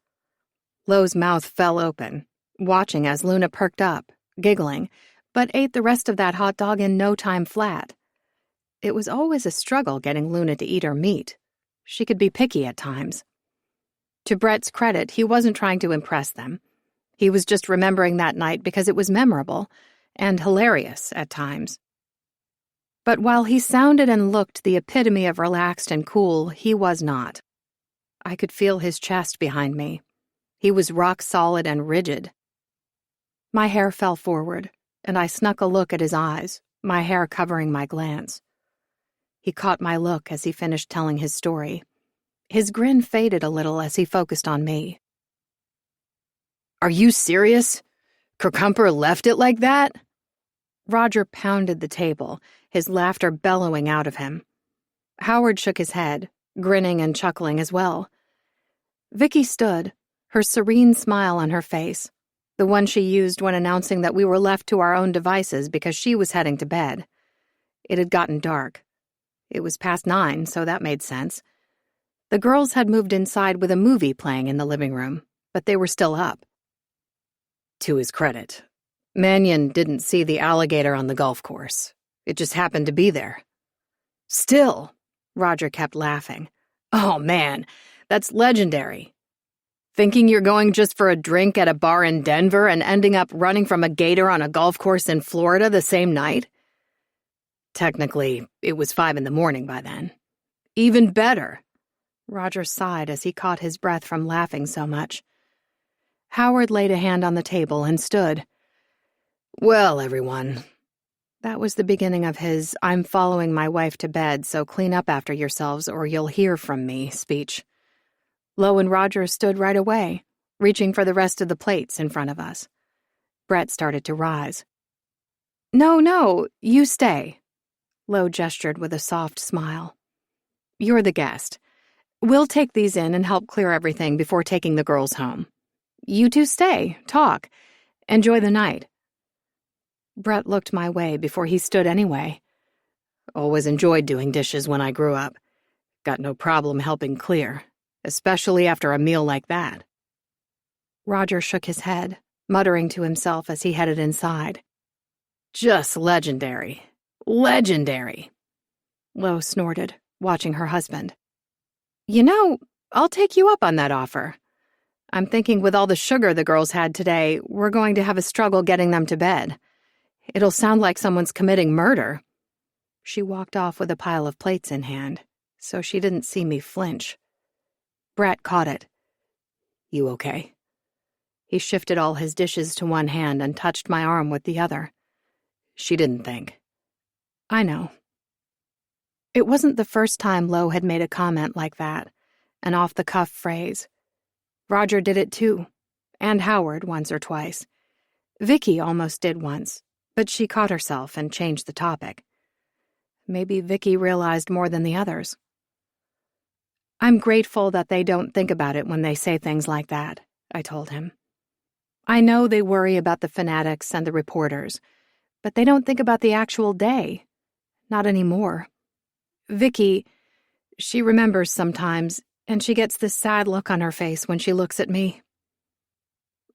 Lo's mouth fell open, watching as Luna perked up, giggling, but ate the rest of that hot dog in no time flat. It was always a struggle getting Luna to eat her meat. She could be picky at times. To Brett's credit, he wasn't trying to impress them. He was just remembering that night because it was memorable and hilarious at times. But while he sounded and looked the epitome of relaxed and cool, he was not. I could feel his chest behind me. He was rock solid and rigid. My hair fell forward, and I snuck a look at his eyes, my hair covering my glance. He caught my look as he finished telling his story. His grin faded a little as he focused on me. Are you serious? Kirkumper left it like that? Roger pounded the table, his laughter bellowing out of him. Howard shook his head, grinning and chuckling as well. Vicky stood, her serene smile on her face, the one she used when announcing that we were left to our own devices because she was heading to bed. It had gotten dark. It was past 9, so that made sense. The girls had moved inside with a movie playing in the living room, but they were still up. To his credit, Mannion didn't see the alligator on the golf course. It just happened to be there. Still, Roger kept laughing. Oh man, that's legendary. Thinking you're going just for a drink at a bar in Denver and ending up running from a gator on a golf course in Florida the same night? Technically, it was 5 a.m. by then. Even better. Roger sighed as he caught his breath from laughing so much. Howard laid a hand on the table and stood. Well, everyone. That was the beginning of his "I'm following my wife to bed, so clean up after yourselves or you'll hear from me" speech. Lo and Roger stood right away, reaching for the rest of the plates in front of us. Brett started to rise. No, you stay. Lo gestured with a soft smile. You're the guest. We'll take these in and help clear everything before taking the girls home. You two stay, talk, enjoy the night. Brett looked my way before he stood anyway. Always enjoyed doing dishes when I grew up. Got no problem helping clear, especially after a meal like that. Roger shook his head, muttering to himself as he headed inside. Just legendary. Legendary. Lo snorted, watching her husband. You know, I'll take you up on that offer. I'm thinking with all the sugar the girls had today, we're going to have a struggle getting them to bed. It'll sound like someone's committing murder. She walked off with a pile of plates in hand, so she didn't see me flinch. Brett caught it. You okay? He shifted all his dishes to one hand and touched my arm with the other. She didn't think. I know. It wasn't the first time Lo had made a comment like that, an off-the-cuff phrase. Roger did it too, and Howard once or twice. Vicky almost did once, but she caught herself and changed the topic. Maybe Vicky realized more than the others. I'm grateful that they don't think about it when they say things like that, I told him. I know they worry about the fanatics and the reporters, but they don't think about the actual day. Not anymore. Vicky, she remembers sometimes, and she gets this sad look on her face when she looks at me.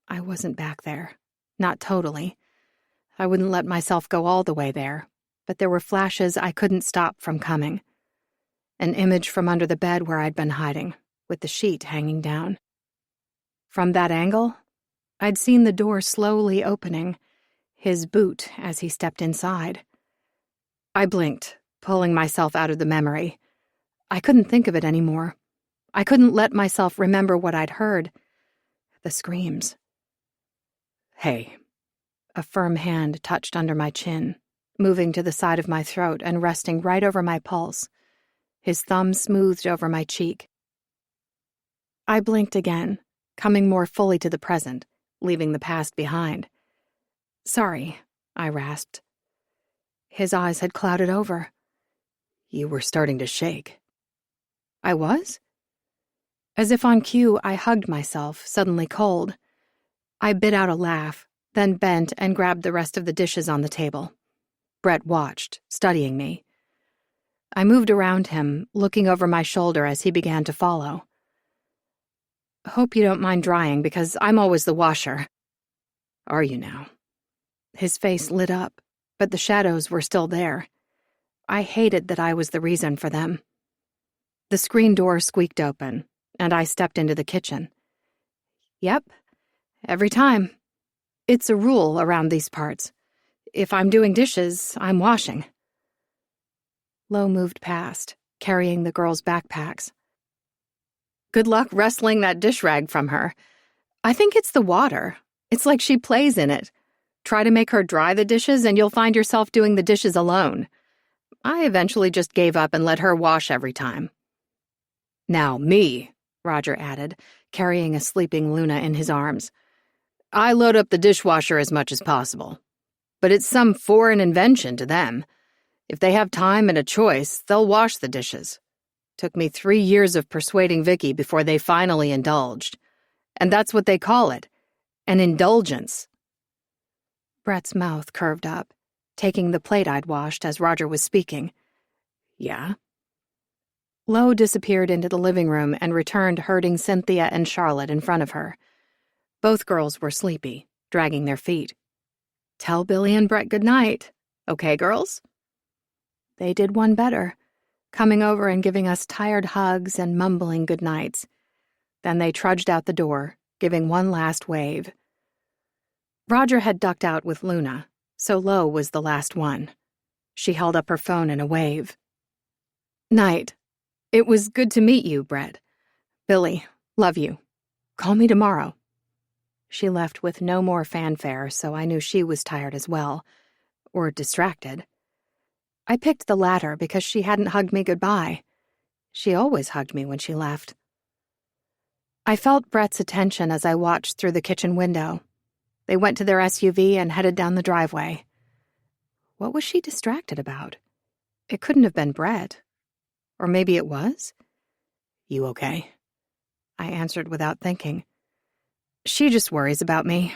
I wasn't back there. Not totally. I wouldn't let myself go all the way there, but there were flashes I couldn't stop from coming. An image from under the bed where I'd been hiding, with the sheet hanging down. From that angle, I'd seen the door slowly opening, his boot as he stepped inside. I blinked, pulling myself out of the memory. I couldn't think of it anymore. I couldn't let myself remember what I'd heard. The screams. Hey. A firm hand touched under my chin, moving to the side of my throat and resting right over my pulse. His thumb smoothed over my cheek. I blinked again, coming more fully to the present, leaving the past behind. Sorry, I rasped. His eyes had clouded over. You were starting to shake. I was? As if on cue, I hugged myself, suddenly cold. I bit out a laugh, then bent and grabbed the rest of the dishes on the table. Brett watched, studying me. I moved around him, looking over my shoulder as he began to follow. Hope you don't mind drying, because I'm always the washer. Are you now? His face lit up, but the shadows were still there. I hated that I was the reason for them. The screen door squeaked open, and I stepped into the kitchen. Yep, every time. It's a rule around these parts. If I'm doing dishes, I'm washing. Lo moved past, carrying the girls' backpacks. Good luck wrestling that dish rag from her. I think it's the water. It's like she plays in it. Try to make her dry the dishes and you'll find yourself doing the dishes alone. I eventually just gave up and let her wash every time. Now me, Roger added, carrying a sleeping Luna in his arms. I load up the dishwasher as much as possible. But it's some foreign invention to them. If they have time and a choice, they'll wash the dishes. Took me 3 years of persuading Vicky before they finally indulged. And that's what they call it, an indulgence. Brett's mouth curved up, taking the plate I'd washed as Roger was speaking. Yeah? Lo disappeared into the living room and returned herding Cynthia and Charlotte in front of her. Both girls were sleepy, dragging their feet. Tell Billy and Brett good night. Okay, girls? They did one better, coming over and giving us tired hugs and mumbling good nights. Then they trudged out the door, giving one last wave. Roger had ducked out with Luna, so Lo was the last one. She held up her phone in a wave. Night. It was good to meet you, Brett. Billy, love you. Call me tomorrow. She left with no more fanfare, so I knew she was tired as well, or distracted. I picked the latter because she hadn't hugged me goodbye. She always hugged me when she left. I felt Brett's attention as I watched through the kitchen window. They went to their SUV and headed down the driveway. What was she distracted about? It couldn't have been Brett. Or maybe it was? You okay? I answered without thinking. She just worries about me.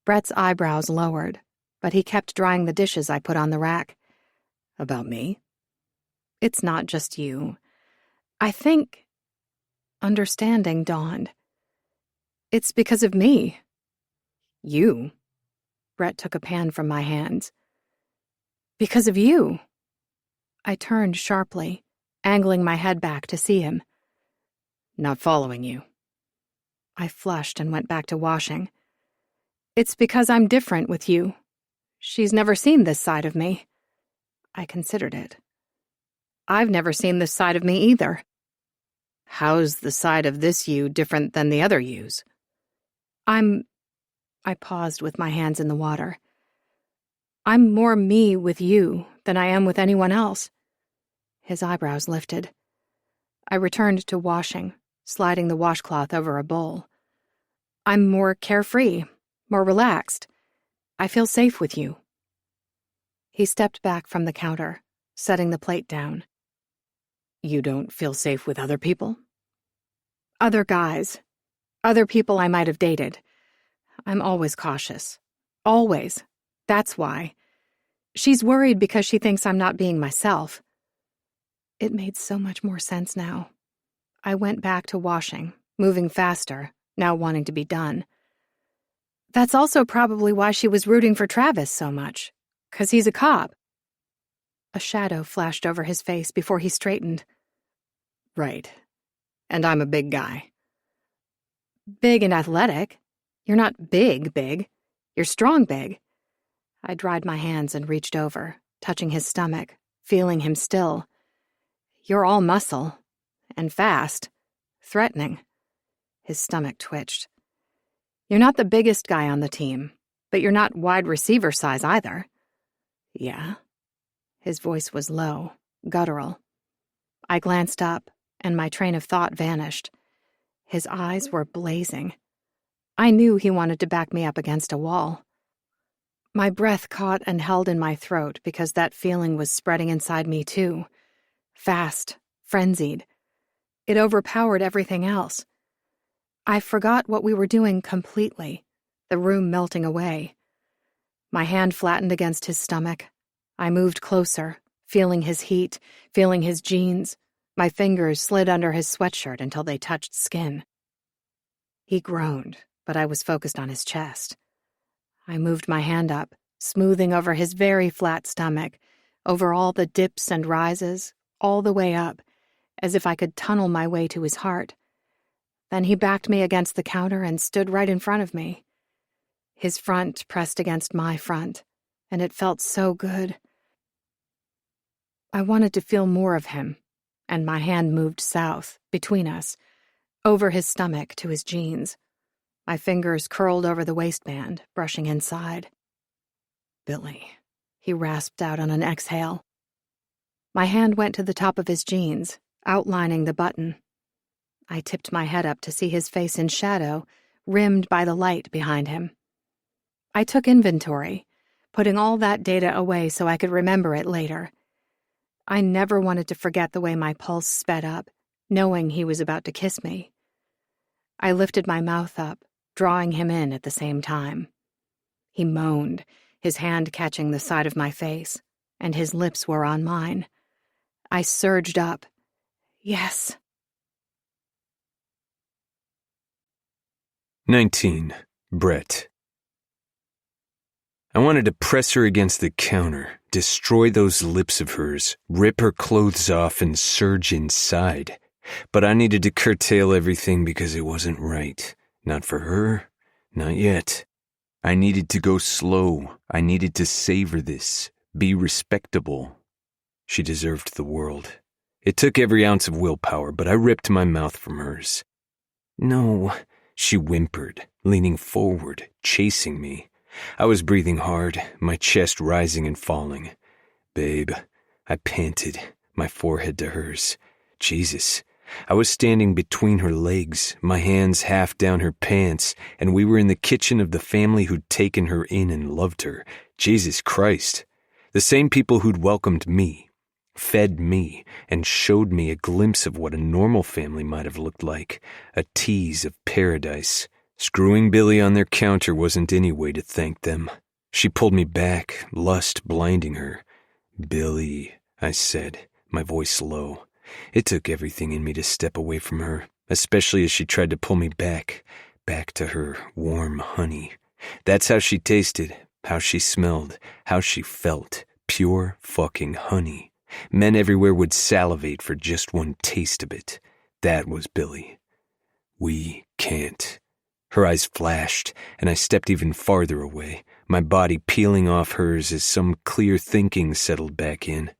Brett's eyebrows lowered, but he kept drying the dishes I put on the rack. About me? It's not just you. I think understanding dawned. It's because of me. You? Brett took a pan from my hands. Because of you. I turned sharply, angling my head back to see him. Not following you. I flushed and went back to washing. It's because I'm different with you. She's never seen this side of me. I considered it. I've never seen this side of me either. How's the side of this you different than the other yous? I paused with my hands in the water. I'm more me with you than I am with anyone else. His eyebrows lifted. I returned to washing, sliding the washcloth over a bowl. I'm more carefree, more relaxed. I feel safe with you. He stepped back from the counter, setting the plate down. You don't feel safe with other people? Other guys. Other people I might have dated. I'm always cautious. Always. That's why. She's worried because she thinks I'm not being myself. It made so much more sense now. I went back to washing, moving faster, now wanting to be done. That's also probably why she was rooting for Travis so much, 'cause he's a cop. A shadow flashed over his face before he straightened. Right. And I'm a big guy. Big and athletic. You're not big. You're strong big. I dried my hands and reached over, touching his stomach, feeling him still. You're all muscle. And fast. threatening. His stomach twitched. "You're not the biggest guy on the team, but you're not wide receiver size either." "Yeah?" His voice was low, guttural. I glanced up, and my train of thought vanished. His eyes were blazing. I knew he wanted to back me up against a wall. My breath caught and held in my throat because that feeling was spreading inside me too. Fast, frenzied. It overpowered everything else. I forgot what we were doing completely, the room melting away. My hand flattened against his stomach. I moved closer, feeling his heat, feeling his jeans. My fingers slid under his sweatshirt until they touched skin. He groaned, but I was focused on his chest. I moved my hand up, smoothing over his very flat stomach, over all the dips and rises, all the way up, as if I could tunnel my way to his heart. Then he backed me against the counter and stood right in front of me. His front pressed against my front, and it felt so good. I wanted to feel more of him, and my hand moved south, between us, over his stomach to his jeans. My fingers curled over the waistband, brushing inside. "Billy," he rasped out on an exhale. My hand went to the top of his jeans, outlining the button. I tipped my head up to see his face in shadow, rimmed by the light behind him. I took inventory, putting all that data away so I could remember it later. I never wanted to forget the way my pulse sped up, knowing he was about to kiss me. I lifted my mouth up, drawing him in at the same time. He moaned, his hand catching the side of my face, and his lips were on mine. I surged up. Yes. 19. Brett. I wanted to press her against the counter, destroy those lips of hers, rip her clothes off, and surge inside. But I needed to curtail everything because it wasn't right. Not for her, not yet. I needed to go slow. I needed to savor this, be respectable. She deserved the world. It took every ounce of willpower, but I ripped my mouth from hers. "No," she whimpered, leaning forward, chasing me. I was breathing hard, my chest rising and falling. "Babe," I panted, my forehead to hers. Jesus. I was standing between her legs, my hands half down her pants, and we were in the kitchen of the family who'd taken her in and loved her. Jesus Christ. The same people who'd welcomed me, fed me, and showed me a glimpse of what a normal family might have looked like, a tease of paradise. Screwing Billy on their counter wasn't any way to thank them. She pulled me back, lust blinding her. "Billy," I said, my voice low. It took everything in me to step away from her, especially as she tried to pull me back to her warm honey. That's how she tasted, how she smelled, how she felt. Pure fucking honey. Men everywhere would salivate for just one taste of it. That was Billy. "We can't." Her eyes flashed, and I stepped even farther away, my body peeling off hers as some clear thinking settled back in.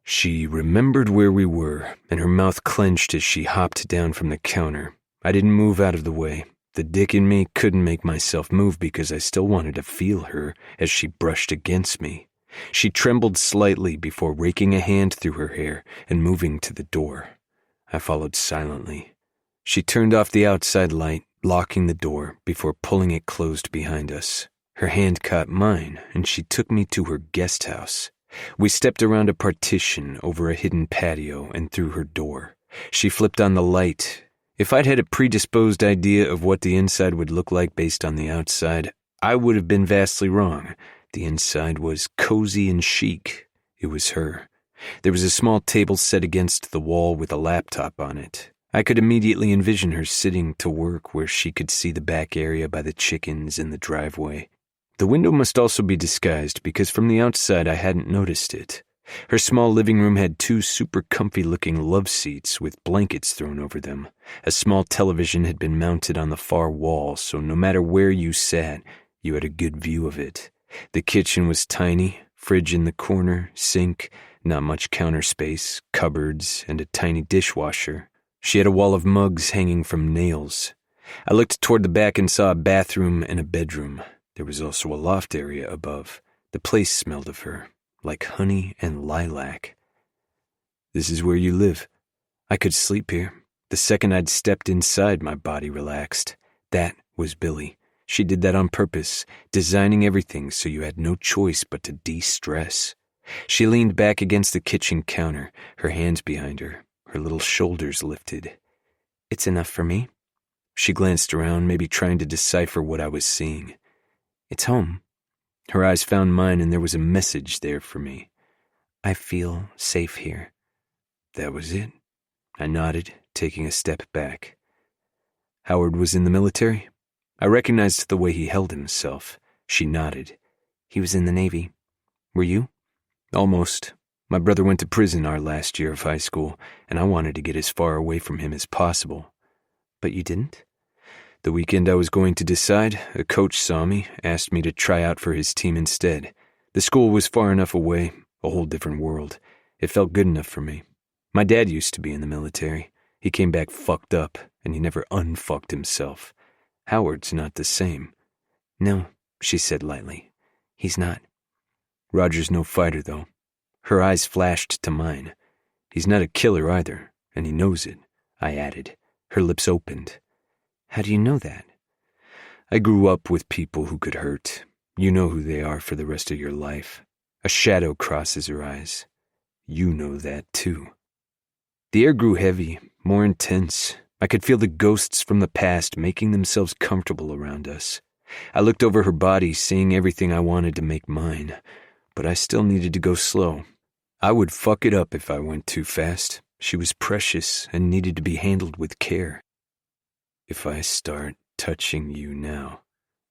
She remembered where we were, and her mouth clenched as she hopped down from the counter. I didn't move out of the way. The dick in me couldn't make myself move because I still wanted to feel her as she brushed against me. She trembled slightly before raking a hand through her hair and moving to the door. I followed silently. She turned off the outside light, locking the door before pulling it closed behind us. Her hand caught mine, and she took me to her guest house. We stepped around a partition over a hidden patio and through her door. She flipped on the light. If I'd had a predisposed idea of what the inside would look like based on the outside, I would have been vastly wrong. The inside was cozy and chic. It was her. There was a small table set against the wall with a laptop on it. I could immediately envision her sitting to work where she could see the back area by the chickens in the driveway. The window must also be disguised because from the outside I hadn't noticed it. Her small living room had 2 super comfy-looking love seats with blankets thrown over them. A small television had been mounted on the far wall, so no matter where you sat, you had a good view of it. The kitchen was tiny, fridge in the corner, sink, not much counter space, cupboards, and a tiny dishwasher. She had a wall of mugs hanging from nails. I looked toward the back and saw a bathroom and a bedroom. There was also a loft area above. The place smelled of her, like honey and lilac. "This is where you live." I could sleep here. The second I'd stepped inside, my body relaxed. That was Billy. She did that on purpose, designing everything so you had no choice but to de-stress. She leaned back against the kitchen counter, her hands behind her, her little shoulders lifted. "It's enough for me." She glanced around, maybe trying to decipher what I was seeing. "It's home." Her eyes found mine, and there was a message there for me. "I feel safe here." That was it. I nodded, taking a step back. "Howard was in the military?" I recognized the way he held himself. She nodded. "He was in the Navy. Were you?" "Almost. My brother went to prison our last year of high school, and I wanted to get as far away from him as possible." "But you didn't?" "The weekend I was going to decide, a coach saw me, asked me to try out for his team instead. The school was far enough away, a whole different world. It felt good enough for me. My dad used to be in the military. He came back fucked up, and he never unfucked himself. Howard's not the same." "No," she said lightly. "He's not." "Roger's no fighter, though." Her eyes flashed to mine. "He's not a killer either, and he knows it," I added. Her lips opened. "How do you know that?" "I grew up with people who could hurt. You know who they are for the rest of your life." A shadow crosses her eyes. "You know that, too." The air grew heavy, more intense. I could feel the ghosts from the past making themselves comfortable around us. I looked over her body, seeing everything I wanted to make mine, but I still needed to go slow. I would fuck it up if I went too fast. She was precious and needed to be handled with care. "If I start touching you now."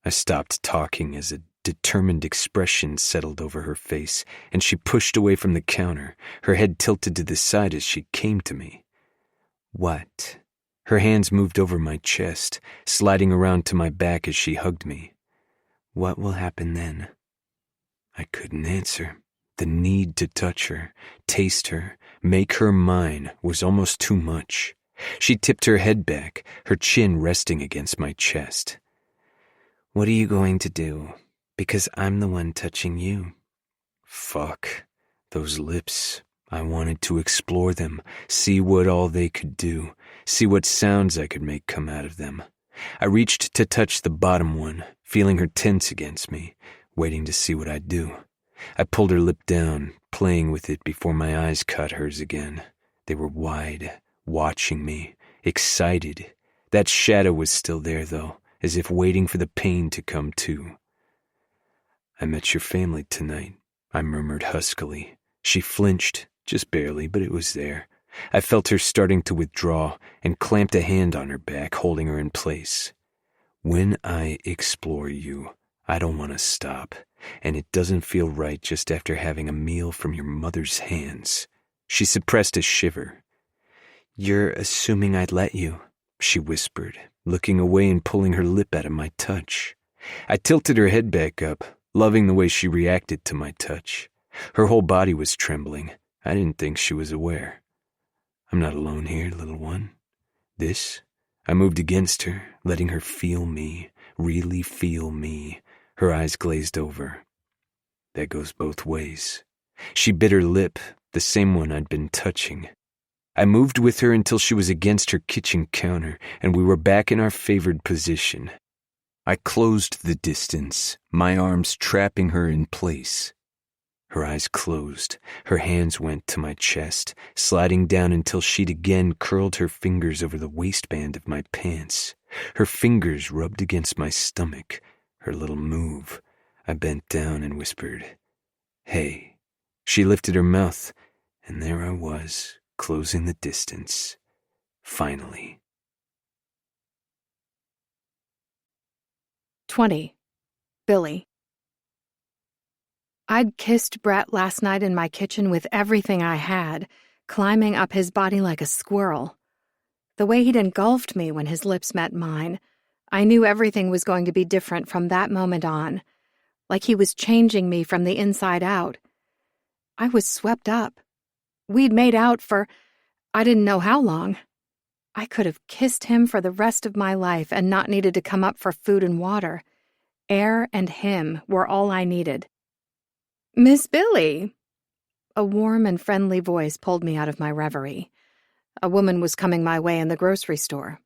I stopped talking as a determined expression settled over her face, and she pushed away from the counter, her head tilted to the side as she came to me. "What?" Her hands moved over my chest, sliding around to my back as she hugged me. "What will happen then?" I couldn't answer. The need to touch her, taste her, make her mine was almost too much. She tipped her head back, her chin resting against my chest. "What are you going to do? Because I'm the one touching you." Fuck. Those lips. I wanted to explore them, see what all they could do, see what sounds I could make come out of them. I reached to touch the bottom one, feeling her tense against me, waiting to see what I'd do. I pulled her lip down, playing with it before my eyes caught hers again. They were wide, watching me, excited. That shadow was still there, though, as if waiting for the pain to come too. "I met your family tonight," I murmured huskily. She flinched, just barely, but it was there. I felt her starting to withdraw and clamped a hand on her back, holding her in place. "When I explore you, I don't want to stop, and it doesn't feel right just after having a meal from your mother's hands." She suppressed a shiver. "You're assuming I'd let you," she whispered, looking away and pulling her lip out of my touch. I tilted her head back up, loving the way she reacted to my touch. Her whole body was trembling. I didn't think she was aware. "I'm not alone here, little one. This?" I moved against her, letting her feel me, really feel me. Her eyes glazed over. "That goes both ways." She bit her lip, the same one I'd been touching. I moved with her until she was against her kitchen counter, and we were back in our favored position. I closed the distance, my arms trapping her in place. Her eyes closed, her hands went to my chest, sliding down until she'd again curled her fingers over the waistband of my pants. Her fingers rubbed against my stomach, her little move. I bent down and whispered, "Hey." She lifted her mouth, and there I was, closing the distance. Finally. 20. Billy. I'd kissed Brett last night in my kitchen with everything I had, climbing up his body like a squirrel. The way he'd engulfed me when his lips met mine, I knew everything was going to be different from that moment on, like he was changing me from the inside out. I was swept up. We'd made out for I didn't know how long. I could have kissed him for the rest of my life and not needed to come up for food and water. Air and him were all I needed. "Miss Billy!" A warm and friendly voice pulled me out of my reverie. A woman was coming my way in the grocery store.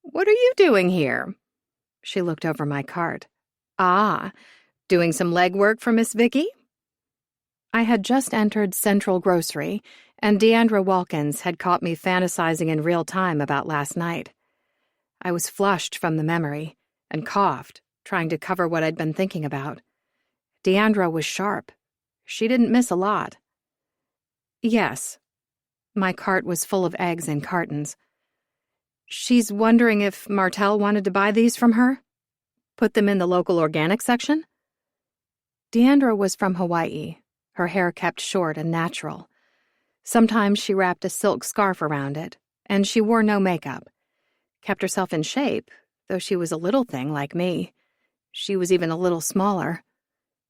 "What are you doing here?" She looked over my cart. "Ah, doing some legwork for Miss Vicky?" I had just entered Central Grocery, and Deandra Walkins had caught me fantasizing in real time about last night. I was flushed from the memory and coughed, trying to cover what I'd been thinking about. Deandra was sharp. She didn't miss a lot. "Yes." My cart was full of eggs in cartons. "She's wondering if Martel wanted to buy these from her? Put them in the local organic section?" Deandra was from Hawaii, her hair kept short and natural. Sometimes she wrapped a silk scarf around it, and she wore no makeup. Kept herself in shape, though she was a little thing like me. She was even a little smaller.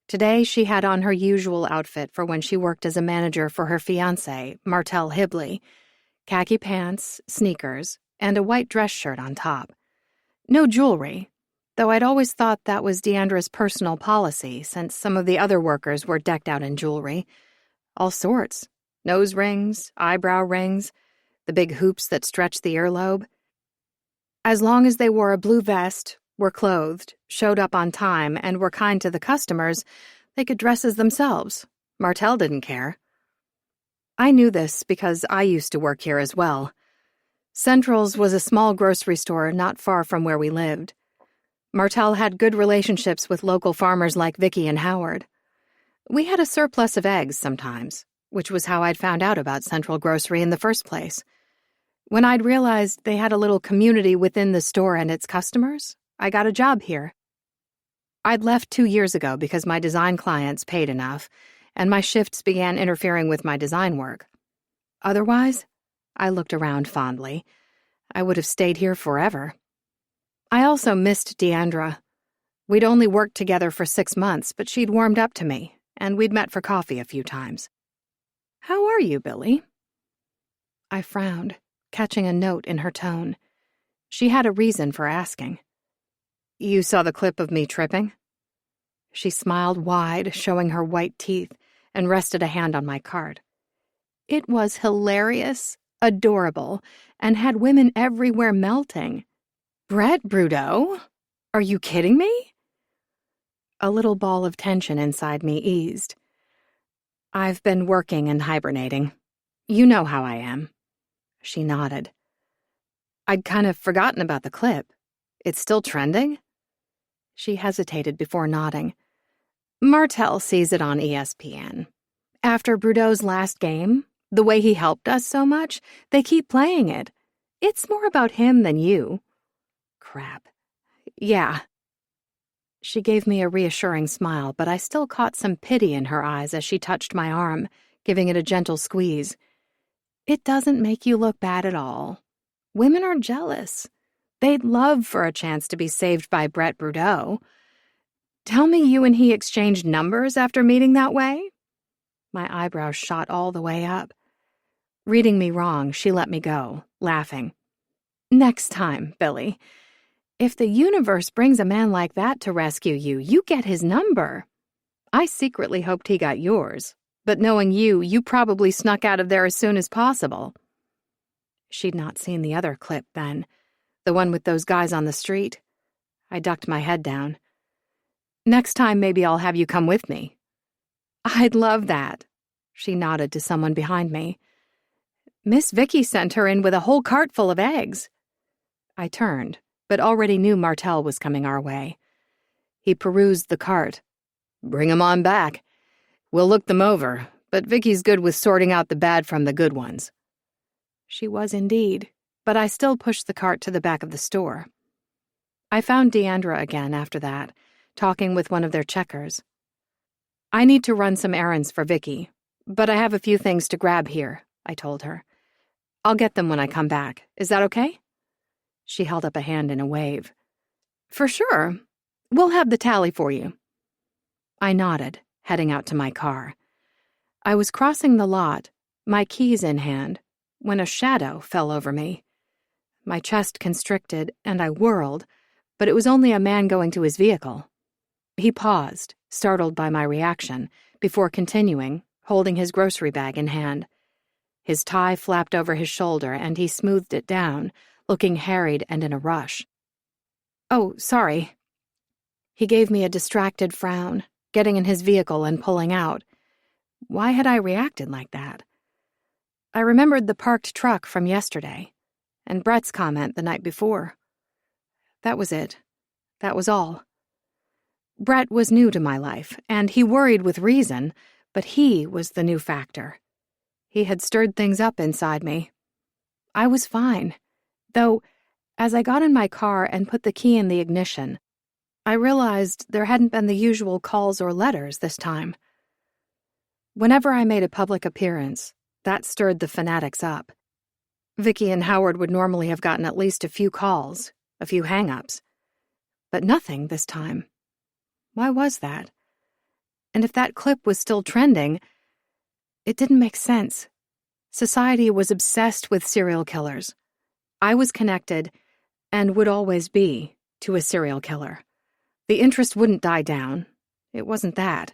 Today she had on her usual outfit for when she worked as a manager for her fiancé, Martel Hibley: khaki pants, sneakers, and a white dress shirt on top. No jewelry, though I'd always thought that was Deandra's personal policy since some of the other workers were decked out in jewelry. All sorts. Nose rings, eyebrow rings, the big hoops that stretched the earlobe. As long as they wore a blue vest, were clothed, showed up on time, and were kind to the customers, they could dress as themselves. Martel didn't care. I knew this because I used to work here as well. Central's was a small grocery store not far from where we lived. Martel had good relationships with local farmers like Vicky and Howard. We had a surplus of eggs sometimes, which was how I'd found out about Central Grocery in the first place. When I'd realized they had a little community within the store and its customers, I got a job here. I'd left 2 years ago because my design clients paid enough, and my shifts began interfering with my design work. Otherwise, I looked around fondly. I would have stayed here forever. I also missed Deandra. We'd only worked together for 6 months, but she'd warmed up to me, and we'd met for coffee a few times. "How are you, Billy?" I frowned, catching a note in her tone. She had a reason for asking. "You saw the clip of me tripping?" She smiled wide, showing her white teeth, and rested a hand on my cart. It was hilarious, adorable, and had women everywhere melting. "Brett Brudeau? Are you kidding me?" A little ball of tension inside me eased. "I've been working and hibernating. You know how I am." She nodded. "I'd kind of forgotten about the clip. It's still trending?" She hesitated before nodding. "Martel sees it on ESPN. After Brudeau's last game, the way he helped us so much, they keep playing it. It's more about him than you." Crap. "Yeah." She gave me a reassuring smile, but I still caught some pity in her eyes as she touched my arm, giving it a gentle squeeze. "It doesn't make you look bad at all. Women are jealous. They'd love for a chance to be saved by Brett Brudeau. Tell me you and he exchanged numbers after meeting that way?" My eyebrows shot all the way up. Reading me wrong, she let me go, laughing. "Next time, Billy. If the universe brings a man like that to rescue you, you get his number. I secretly hoped he got yours, but knowing you, you probably snuck out of there as soon as possible." She'd not seen the other clip then, the one with those guys on the street. I ducked my head down. "Next time maybe I'll have you come with me." "I'd love that." She nodded to someone behind me. "Miss Vicky sent her in with a whole cart full of eggs." I turned, but already knew Martel was coming our way. He perused the cart. "Bring 'em on back. We'll look them over, but Vicky's good with sorting out the bad from the good ones." She was indeed, but I still pushed the cart to the back of the store. I found Deandra again after that, talking with one of their checkers. "I need to run some errands for Vicky, but I have a few things to grab here," I told her. "I'll get them when I come back. Is that okay?" She held up a hand in a wave. "For sure. We'll have the tally for you." I nodded, heading out to my car. I was crossing the lot, my keys in hand, when a shadow fell over me. My chest constricted, and I whirled, but it was only a man going to his vehicle. He paused, startled by my reaction, before continuing, holding his grocery bag in hand. His tie flapped over his shoulder, and he smoothed it down, looking harried and in a rush. "Oh, sorry." He gave me a distracted frown, getting in his vehicle and pulling out. Why had I reacted like that? I remembered the parked truck from yesterday, and Brett's comment the night before. That was it. That was all. Brett was new to my life, and he worried with reason, but he was the new factor. He had stirred things up inside me. I was fine, though as I got in my car and put the key in the ignition, I realized there hadn't been the usual calls or letters this time. Whenever I made a public appearance, that stirred the fanatics up. Vicky and Howard would normally have gotten at least a few calls, a few hang-ups, but nothing this time. Why was that? And if that clip was still trending, it didn't make sense. Society was obsessed with serial killers. I was connected, and would always be, to a serial killer. The interest wouldn't die down. It wasn't that.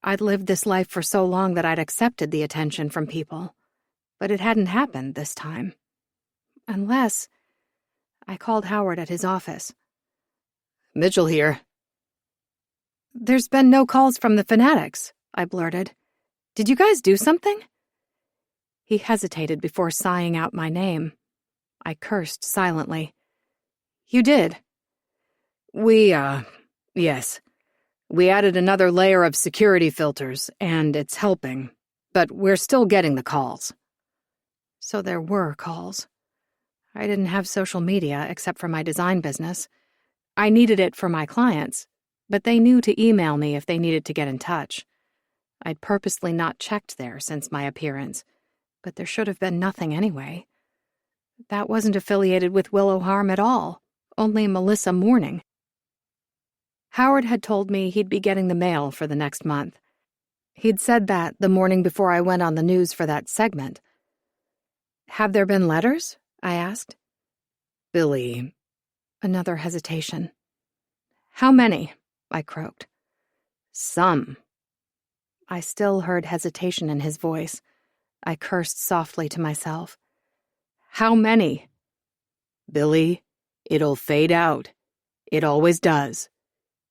I'd lived this life for so long that I'd accepted the attention from people. But it hadn't happened this time. Unless... I called Howard at his office. "Mitchell here." "There's been no calls from the fanatics," I blurted. "Did you guys do something?" He hesitated before sighing out my name. I cursed silently. "You did?" Yes. We added another layer of security filters, and it's helping. But we're still getting the calls." So there were calls. I didn't have social media except for my design business. I needed it for my clients, but they knew to email me if they needed to get in touch. I'd purposely not checked there since my appearance, but there should have been nothing anyway. That wasn't affiliated with Willow Harm at all, only Melissa Mourning. Howard had told me he'd be getting the mail for the next month. He'd said that the morning before I went on the news for that segment. "Have there been letters?" I asked. "Billy..." Another hesitation. "How many?" I croaked. "Some." I still heard hesitation in his voice. I cursed softly to myself. "How many?" "Billy, it'll fade out. It always does.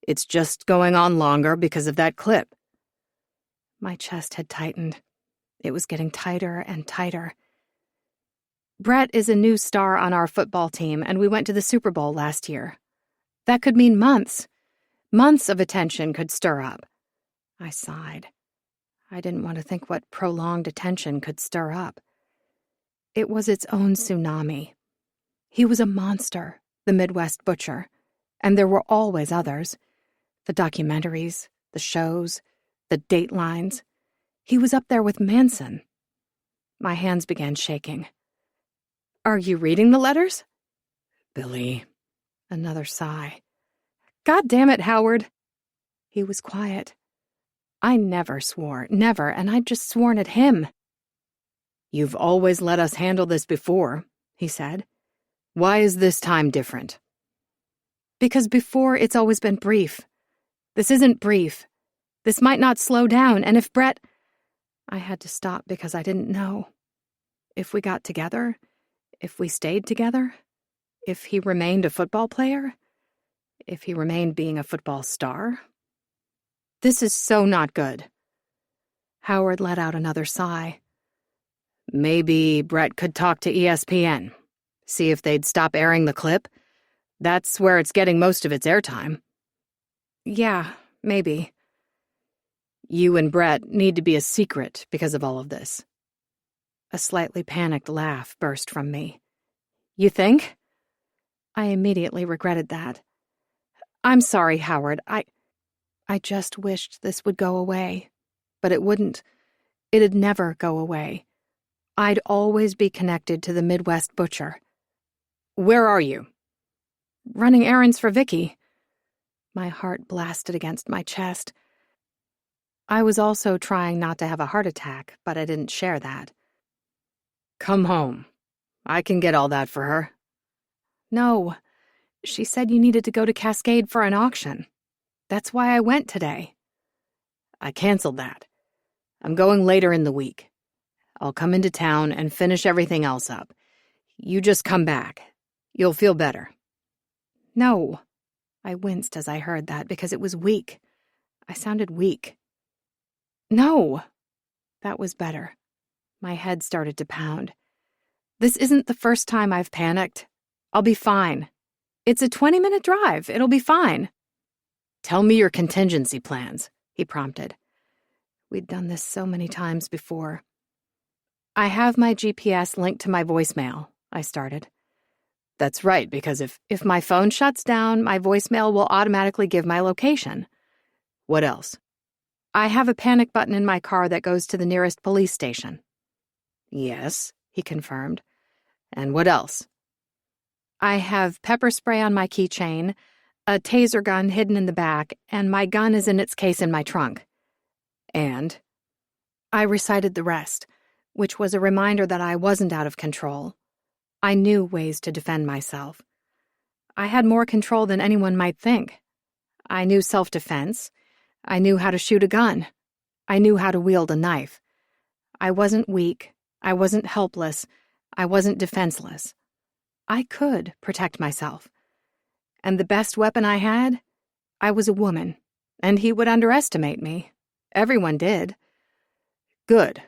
It's just going on longer because of that clip." My chest had tightened. It was getting tighter and tighter. "Brett is a new star on our football team, and we went to the Super Bowl last year. That could mean months. Months of attention could stir up." I sighed. I didn't want to think what prolonged attention could stir up. It was its own tsunami. He was a monster, the Midwest Butcher, and there were always others. The documentaries, the shows, the datelines. He was up there with Manson. My hands began shaking. "Are you reading the letters?" "Billy..." Another sigh. "God damn it, Howard." He was quiet. I never swore, never, and I'd just sworn at him. "You've always let us handle this before," he said. "Why is this time different?" "Because before it's always been brief. This isn't brief. This might not slow down, and if Brett..." I had to stop because I didn't know. If we got together, if we stayed together, if he remained a football player, if he remained being a football star. This is so not good. Howard let out another sigh. "Maybe Brett could talk to ESPN, see if they'd stop airing the clip. That's where it's getting most of its airtime." "Yeah, maybe." "You and Brett need to be a secret because of all of this." A slightly panicked laugh burst from me. "You think?" I immediately regretted that. "I'm sorry, Howard. I just wished this would go away. But it wouldn't. It'd never go away. I'd always be connected to the Midwest Butcher." "Where are you?" "Running errands for Vicky." My heart blasted against my chest. I was also trying not to have a heart attack, but I didn't share that. "Come home. I can get all that for her. No. She said you needed to go to Cascade for an auction. That's why I went today. I canceled that. I'm going later in the week. I'll come into town and finish everything else up. You just come back. You'll feel better. No. I winced as I heard that because it was weak. I sounded weak. No. That was better. My head started to pound. This isn't the first time I've panicked. I'll be fine. It's a 20-minute drive. It'll be fine. Tell me your contingency plans, he prompted. We'd done this so many times before. I have my GPS linked to my voicemail, I started. That's right, because if my phone shuts down, my voicemail will automatically give my location. What else? I have a panic button in my car that goes to the nearest police station. Yes, he confirmed. And what else? I have pepper spray on my keychain, a taser gun hidden in the back, and my gun is in its case in my trunk. And? I recited the rest, which was a reminder that I wasn't out of control. I knew ways to defend myself. I had more control than anyone might think. I knew self-defense. I knew how to shoot a gun. I knew how to wield a knife. I wasn't weak. I wasn't helpless. I wasn't defenseless. I could protect myself. And the best weapon I had? I was a woman, and he would underestimate me. Everyone did. Good.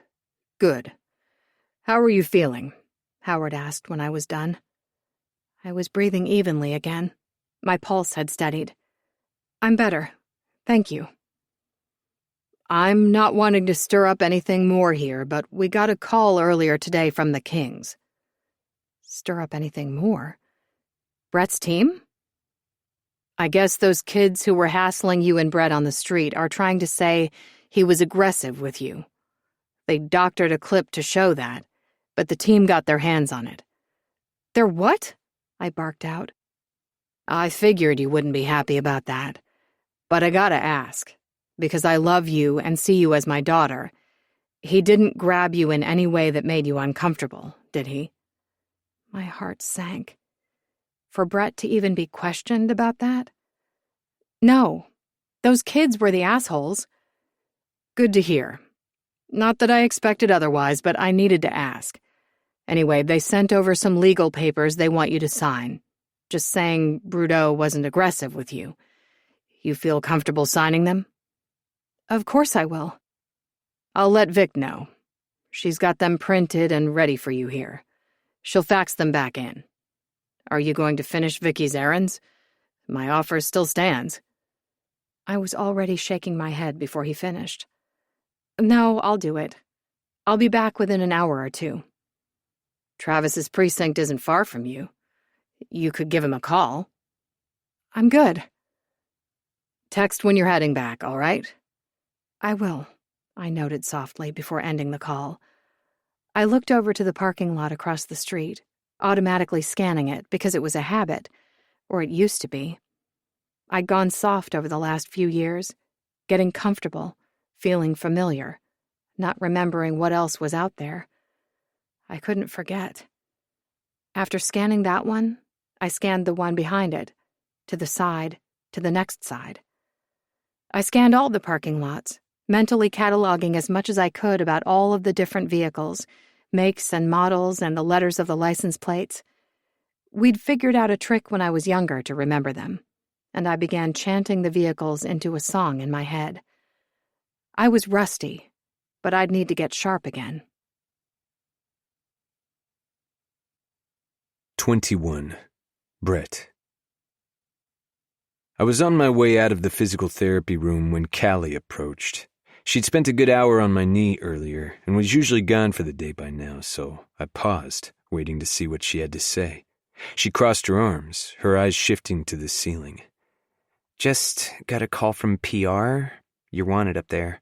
How are you feeling? Howard asked when I was done. I was breathing evenly again. My pulse had steadied. I'm better. Thank you. I'm not wanting to stir up anything more here, but we got a call earlier today from the Kings. Stir up anything more? Brett's team? I guess those kids who were hassling you and Brett on the street are trying to say he was aggressive with you. They doctored a clip to show that, but the team got their hands on it. They're what? I barked out. I figured you wouldn't be happy about that. But I gotta ask, because I love you and see you as my daughter. He didn't grab you in any way that made you uncomfortable, did he? My heart sank. For Brett to even be questioned about that? No. Those kids were the assholes. Good to hear. Not that I expected otherwise, but I needed to ask. Anyway, they sent over some legal papers they want you to sign. Just saying Brudeau wasn't aggressive with you. You feel comfortable signing them? Of course I will. I'll let Vic know. She's got them printed and ready for you here. She'll fax them back in. Are you going to finish Vicky's errands? My offer still stands. I was already shaking my head before he finished. No, I'll do it. I'll be back within an hour or two. Travis's precinct isn't far from you. You could give him a call. I'm good. Text when you're heading back, all right? I will, I noted softly before ending the call. I looked over to the parking lot across the street, automatically scanning it because it was a habit, or it used to be. I'd gone soft over the last few years, getting comfortable, feeling familiar, not remembering what else was out there. I couldn't forget. After scanning that one, I scanned the one behind it, to the side, to the next side. I scanned all the parking lots, mentally cataloging as much as I could about all of the different vehicles, makes and models, and the letters of the license plates. We'd figured out a trick when I was younger to remember them, and I began chanting the vehicles into a song in my head. I was rusty, but I'd need to get sharp again. 21. Brett. I was on my way out of the physical therapy room when Callie approached. She'd spent a good hour on my knee earlier and was usually gone for the day by now, so I paused, waiting to see what she had to say. She crossed her arms, her eyes shifting to the ceiling. Just got a call from PR. You're wanted up there.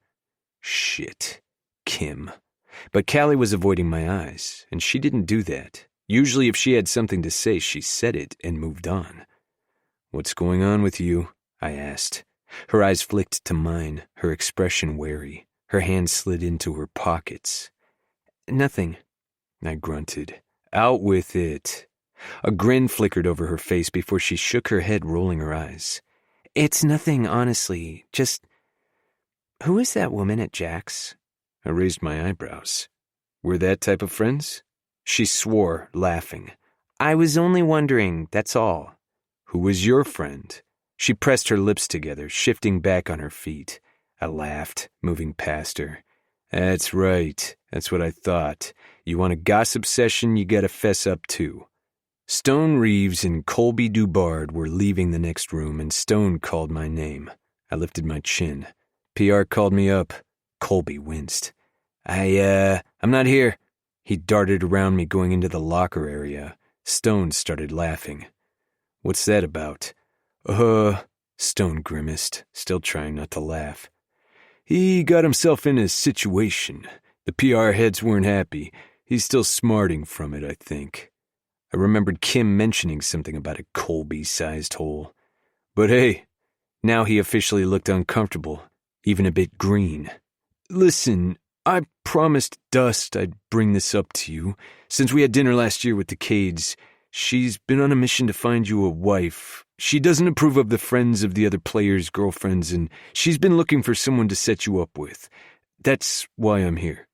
Shit. Kim. But Callie was avoiding my eyes, and she didn't do that. Usually if she had something to say, she said it and moved on. What's going on with you? I asked. Her eyes flicked to mine, her expression wary. Her hands slid into her pockets. Nothing. I grunted. Out with it. A grin flickered over her face before she shook her head, rolling her eyes. It's nothing, honestly. Just, who is that woman at Jack's? I raised my eyebrows. We're that type of friends? She swore, laughing. I was only wondering, that's all. Who was your friend? She pressed her lips together, shifting back on her feet. I laughed, moving past her. That's right. That's what I thought. You want a gossip session, you gotta fess up too. Stone Reeves and Colby Dubard were leaving the next room, and Stone called my name. I lifted my chin. PR called me up. Colby winced. I'm not here. He darted around me, going into the locker area. Stone started laughing. What's that about? Stone grimaced, still trying not to laugh. He got himself in a situation. The PR heads weren't happy. He's still smarting from it, I think. I remembered Kim mentioning something about a Colby-sized hole. But hey, now he officially looked uncomfortable, even a bit green. Listen, I promised Dust I'd bring this up to you. Since we had dinner last year with the Cades, she's been on a mission to find you a wife. She doesn't approve of the friends of the other players' girlfriends, and she's been looking for someone to set you up with. That's why I'm here.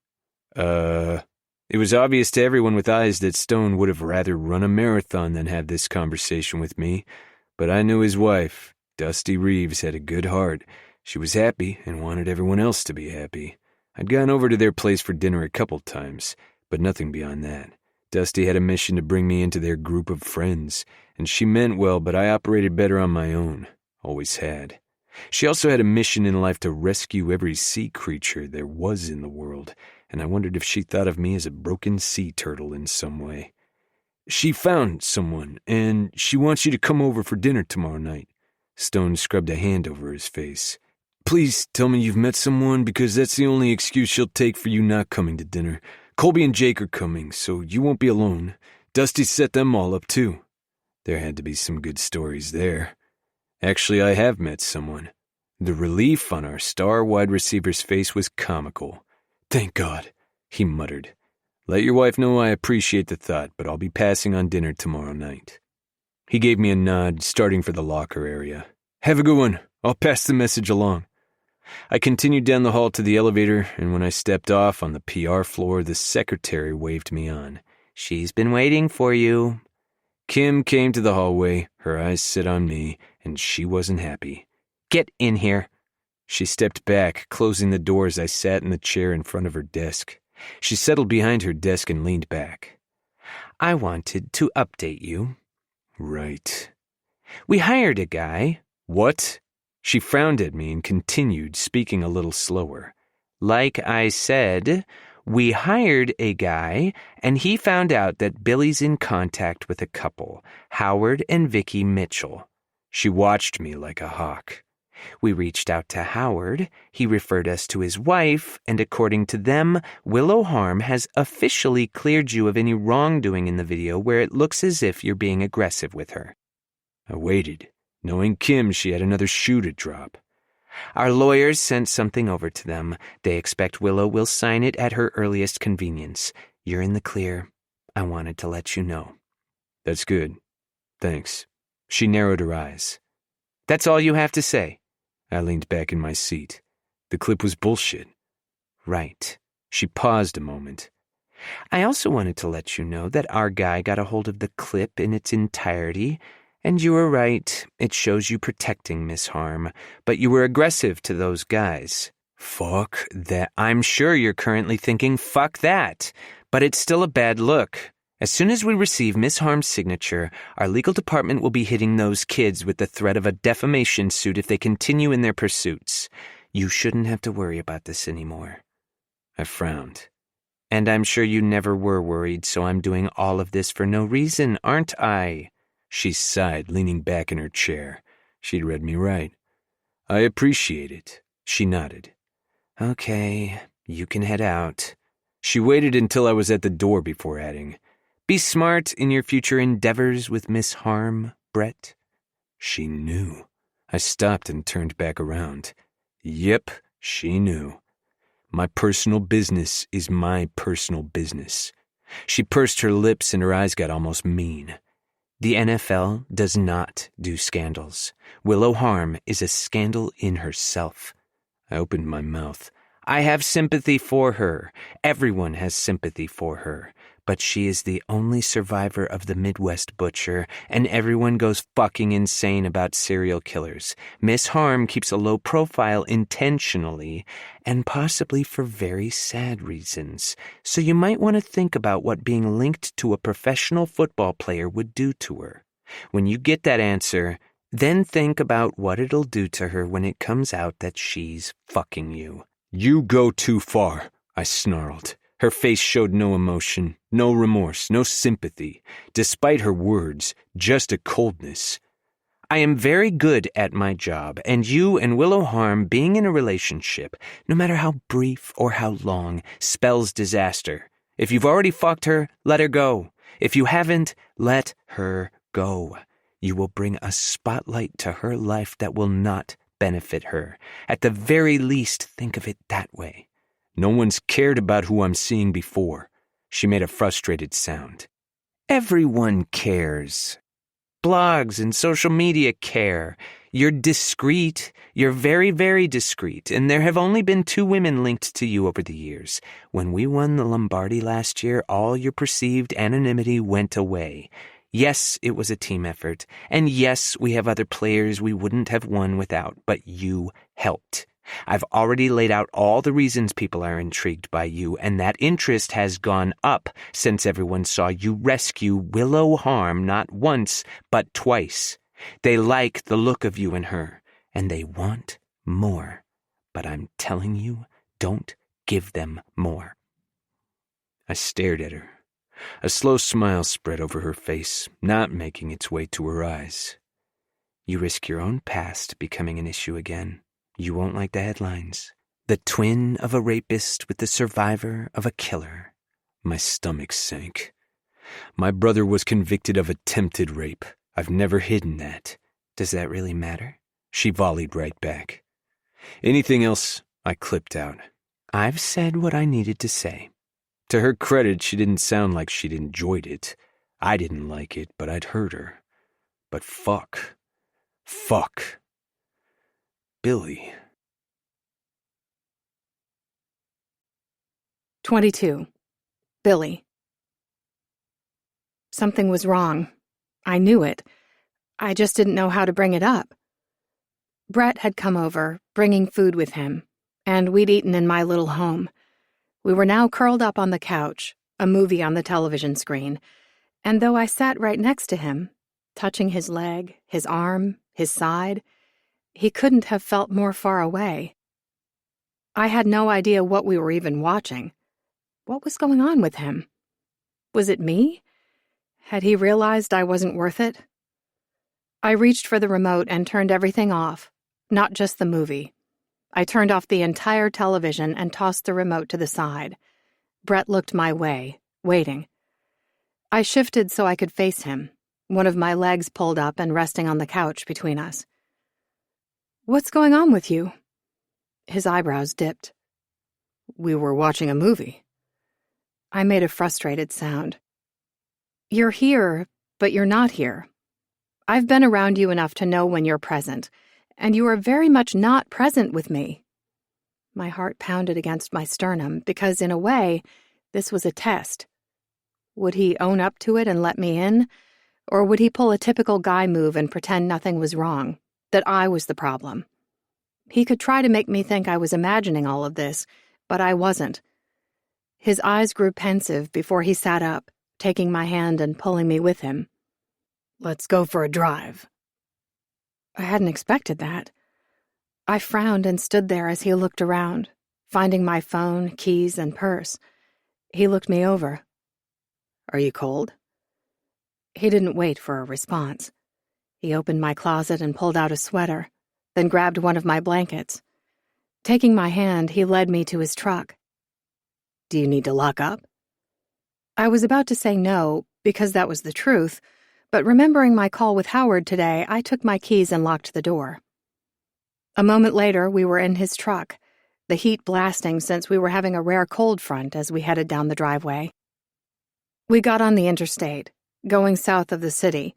It was obvious to everyone with eyes that Stone would have rather run a marathon than have this conversation with me, but I knew his wife, Dusty Reeves, had a good heart. She was happy and wanted everyone else to be happy. I'd gone over to their place for dinner a couple times, but nothing beyond that. Dusty had a mission to bring me into their group of friends, and she meant well, but I operated better on my own. Always had. She also had a mission in life to rescue every sea creature there was in the world, and I wondered if she thought of me as a broken sea turtle in some way. She found someone, and she wants you to come over for dinner tomorrow night. Stone scrubbed a hand over his face. Please tell me you've met someone, because that's the only excuse she'll take for you not coming to dinner. Colby and Jake are coming, so you won't be alone. Dusty set them all up, too. There had to be some good stories there. Actually, I have met someone. The relief on our star wide receiver's face was comical. Thank God, he muttered. Let your wife know I appreciate the thought, but I'll be passing on dinner tomorrow night. He gave me a nod, starting for the locker area. Have a good one. I'll pass the message along. I continued down the hall to the elevator, and when I stepped off on the PR floor, the secretary waved me on. She's been waiting for you. Kim came to the hallway, her eyes set on me, and she wasn't happy. Get in here. She stepped back, closing the door as I sat in the chair in front of her desk. She settled behind her desk and leaned back. I wanted to update you. Right. We hired a guy. What? She frowned at me and continued, speaking a little slower. Like I said, we hired a guy, and he found out that Billy's in contact with a couple, Howard and Vicky Mitchell. She watched me like a hawk. We reached out to Howard, he referred us to his wife, and according to them, Willow Harm has officially cleared you of any wrongdoing in the video where it looks as if you're being aggressive with her. I waited. Knowing Kim, she had another shoe to drop. Our lawyers sent something over to them. They expect Willow will sign it at her earliest convenience. You're in the clear. I wanted to let you know. That's good. Thanks. She narrowed her eyes. That's all you have to say. I leaned back in my seat. The clip was bullshit. Right. She paused a moment. I also wanted to let you know that our guy got a hold of the clip in its entirety. And you were right, it shows you protecting Miss Harm, but you were aggressive to those guys. Fuck that. I'm sure you're currently thinking, fuck that, but it's still a bad look. As soon as we receive Miss Harm's signature, our legal department will be hitting those kids with the threat of a defamation suit if they continue in their pursuits. You shouldn't have to worry about this anymore. I frowned. And I'm sure you never were worried, so I'm doing all of this for no reason, aren't I? She sighed, leaning back in her chair. She'd read me right. I appreciate it. She nodded. Okay, you can head out. She waited until I was at the door before adding, Be smart in your future endeavors with Miss Harm, Brett. She knew. I stopped and turned back around. Yep, she knew. My personal business is my personal business. She pursed her lips and her eyes got almost mean. The NFL does not do scandals. Willow Harm is a scandal in herself. I opened my mouth. I have sympathy for her. Everyone has sympathy for her. But she is the only survivor of the Midwest butcher, and everyone goes fucking insane about serial killers. Miss Harm keeps a low profile intentionally, and possibly for very sad reasons. So you might want to think about what being linked to a professional football player would do to her. When you get that answer, then think about what it'll do to her when it comes out that she's fucking you. You go too far, I snarled. Her face showed no emotion, no remorse, no sympathy. Despite her words, just a coldness. I am very good at my job, and you and Willow Harm being in a relationship, no matter how brief or how long, spells disaster. If you've already fucked her, let her go. If you haven't, let her go. You will bring a spotlight to her life that will not benefit her. At the very least, think of it that way. No one's cared about who I'm seeing before. She made a frustrated sound. Everyone cares. Blogs and social media care. You're discreet. You're very, very discreet. And there have only been 2 women linked to you over the years. When we won the Lombardi last year, all your perceived anonymity went away. Yes, it was a team effort. And yes, we have other players we wouldn't have won without, but you helped. I've already laid out all the reasons people are intrigued by you, and that interest has gone up since everyone saw you rescue Willow Harm not once, but twice. They like the look of you and her, and they want more. But I'm telling you, don't give them more. I stared at her. A slow smile spread over her face, not making its way to her eyes. You risk your own past becoming an issue again. You won't like the headlines. The twin of a rapist with the survivor of a killer. My stomach sank. My brother was convicted of attempted rape. I've never hidden that. Does that really matter? She volleyed right back. Anything else? I clipped out. I've said what I needed to say. To her credit, she didn't sound like she'd enjoyed it. I didn't like it, but I'd heard her. But fuck. Billy. 22. Billy. Something was wrong. I knew it. I just didn't know how to bring it up. Brett had come over, bringing food with him, and we'd eaten in my little home. We were now curled up on the couch, a movie on the television screen, and though I sat right next to him, touching his leg, his arm, his side, he couldn't have felt more far away. I had no idea what we were even watching. What was going on with him? Was it me? Had he realized I wasn't worth it? I reached for the remote and turned everything off, not just the movie. I turned off the entire television and tossed the remote to the side. Brett looked my way, waiting. I shifted so I could face him, one of my legs pulled up and resting on the couch between us. "What's going on with you?" His eyebrows dipped. "We were watching a movie." I made a frustrated sound. "You're here, but you're not here. I've been around you enough to know when you're present, and you are very much not present with me." My heart pounded against my sternum because, in a way, this was a test. Would he own up to it and let me in? Or would he pull a typical guy move and pretend nothing was wrong, that I was the problem? He could try to make me think I was imagining all of this, but I wasn't. His eyes grew pensive before he sat up, taking my hand and pulling me with him. "Let's go for a drive." I hadn't expected that. I frowned and stood there as he looked around, finding my phone, keys, and purse. He looked me over. "Are you cold?" He didn't wait for a response. He opened my closet and pulled out a sweater, then grabbed one of my blankets. Taking my hand, he led me to his truck. "Do you need to lock up?" I was about to say no, because that was the truth, but remembering my call with Howard today, I took my keys and locked the door. A moment later, we were in his truck, the heat blasting since we were having a rare cold front as we headed down the driveway. We got on the interstate, going south of the city,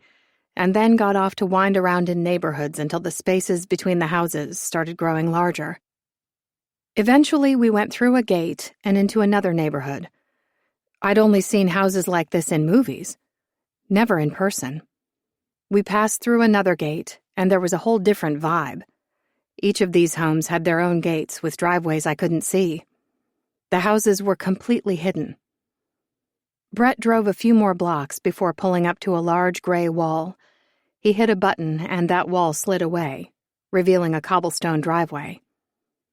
and then got off to wind around in neighborhoods until the spaces between the houses started growing larger. Eventually, we went through a gate and into another neighborhood. I'd only seen houses like this in movies, never in person. We passed through another gate, and there was a whole different vibe. Each of these homes had their own gates with driveways I couldn't see. The houses were completely hidden. Brett drove a few more blocks before pulling up to a large gray wall. He hit a button, and that wall slid away, revealing a cobblestone driveway.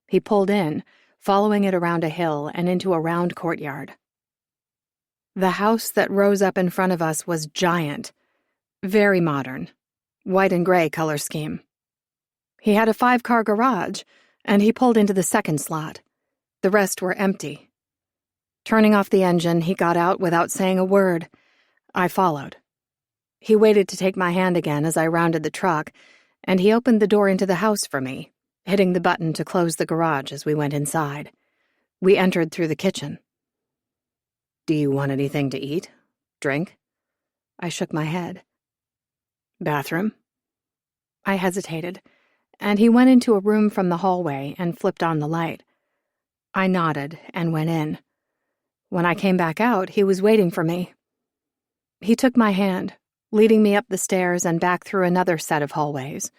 He pulled in, following it around a hill and into a round courtyard. The house that rose up in front of us was giant, very modern, white and gray color scheme. He had a 5-car garage, and he pulled into the second slot. The rest were empty. Turning off the engine, he got out without saying a word. I followed. He waited to take my hand again as I rounded the truck, and he opened the door into the house for me, hitting the button to close the garage as we went inside. We entered through the kitchen. Do you want anything to eat? Drink? I shook my head. Bathroom? I hesitated, and he went into a room from the hallway and flipped on the light. I nodded and went in. When I came back out, he was waiting for me. He took my hand, leading me up the stairs and back through another set of hallways.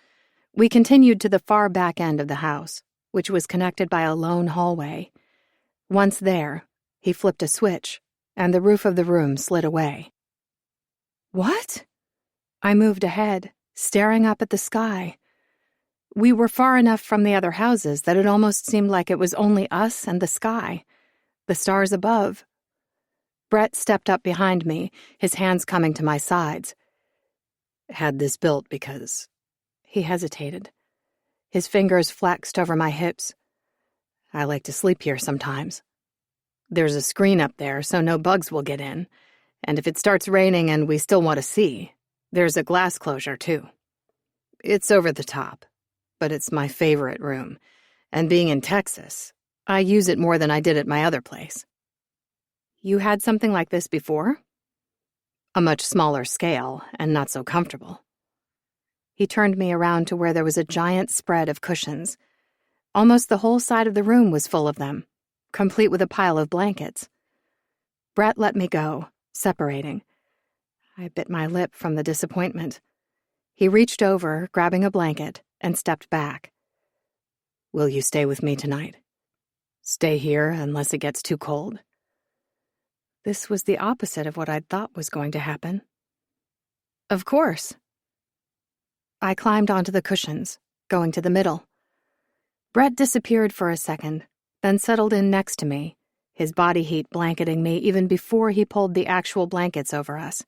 We continued to the far back end of the house, which was connected by a lone hallway. Once there, he flipped a switch, and the roof of the room slid away. What? I moved ahead, staring up at the sky. We were far enough from the other houses that it almost seemed like it was only us and the sky, the stars above. Brett stepped up behind me, his hands coming to my sides. Had this built because... He hesitated. His fingers flexed over my hips. I like to sleep here sometimes. There's a screen up there so no bugs will get in, and if it starts raining and we still want to see, there's a glass closure too. It's over the top, but it's my favorite room, and being in Texas, I use it more than I did at my other place. You had something like this before? A much smaller scale and not so comfortable. He turned me around to where there was a giant spread of cushions. Almost the whole side of the room was full of them, complete with a pile of blankets. Brett let me go, separating. I bit my lip from the disappointment. He reached over, grabbing a blanket, and stepped back. Will you stay with me tonight? Stay here unless it gets too cold? This was the opposite of what I'd thought was going to happen. Of course. I climbed onto the cushions, going to the middle. Brett disappeared for a second, then settled in next to me, his body heat blanketing me even before he pulled the actual blankets over us.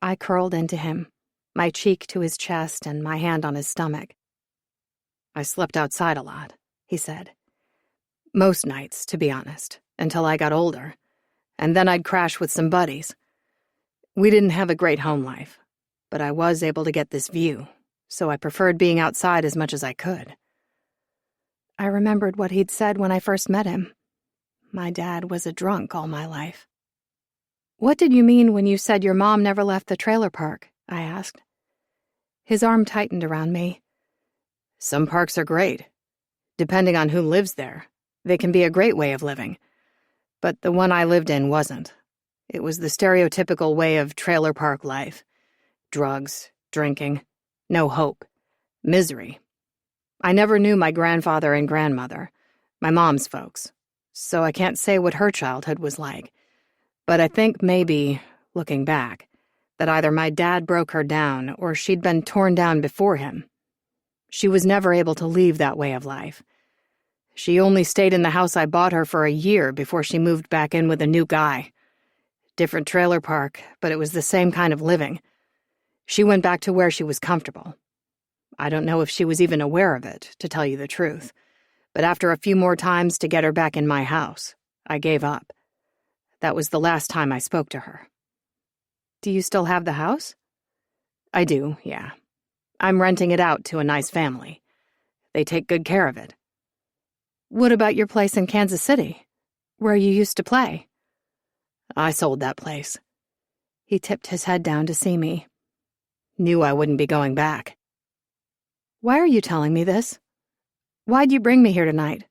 I curled into him, my cheek to his chest and my hand on his stomach. I slept outside a lot, he said. Most nights, to be honest, until I got older, and then I'd crash with some buddies. We didn't have a great home life, but I was able to get this view, so I preferred being outside as much as I could. I remembered what he'd said when I first met him. My dad was a drunk all my life. What did you mean when you said your mom never left the trailer park? I asked. His arm tightened around me. Some parks are great. Depending on who lives there, they can be a great way of living. But the one I lived in wasn't. It was the stereotypical way of trailer park life. Drugs, drinking, no hope, misery. I never knew my grandfather and grandmother, my mom's folks, so I can't say what her childhood was like. But I think maybe, looking back, that either my dad broke her down or she'd been torn down before him. She was never able to leave that way of life. She only stayed in the house I bought her for a year before she moved back in with a new guy. Different trailer park, but it was the same kind of living. She went back to where she was comfortable. I don't know if she was even aware of it, to tell you the truth, but after a few more times to get her back in my house, I gave up. That was the last time I spoke to her. Do you still have the house? I do, yeah. I'm renting it out to a nice family. They take good care of it. What about your place in Kansas City, where you used to play? I sold that place. He tipped his head down to see me. Knew I wouldn't be going back. Why are you telling me this? Why'd you bring me here tonight?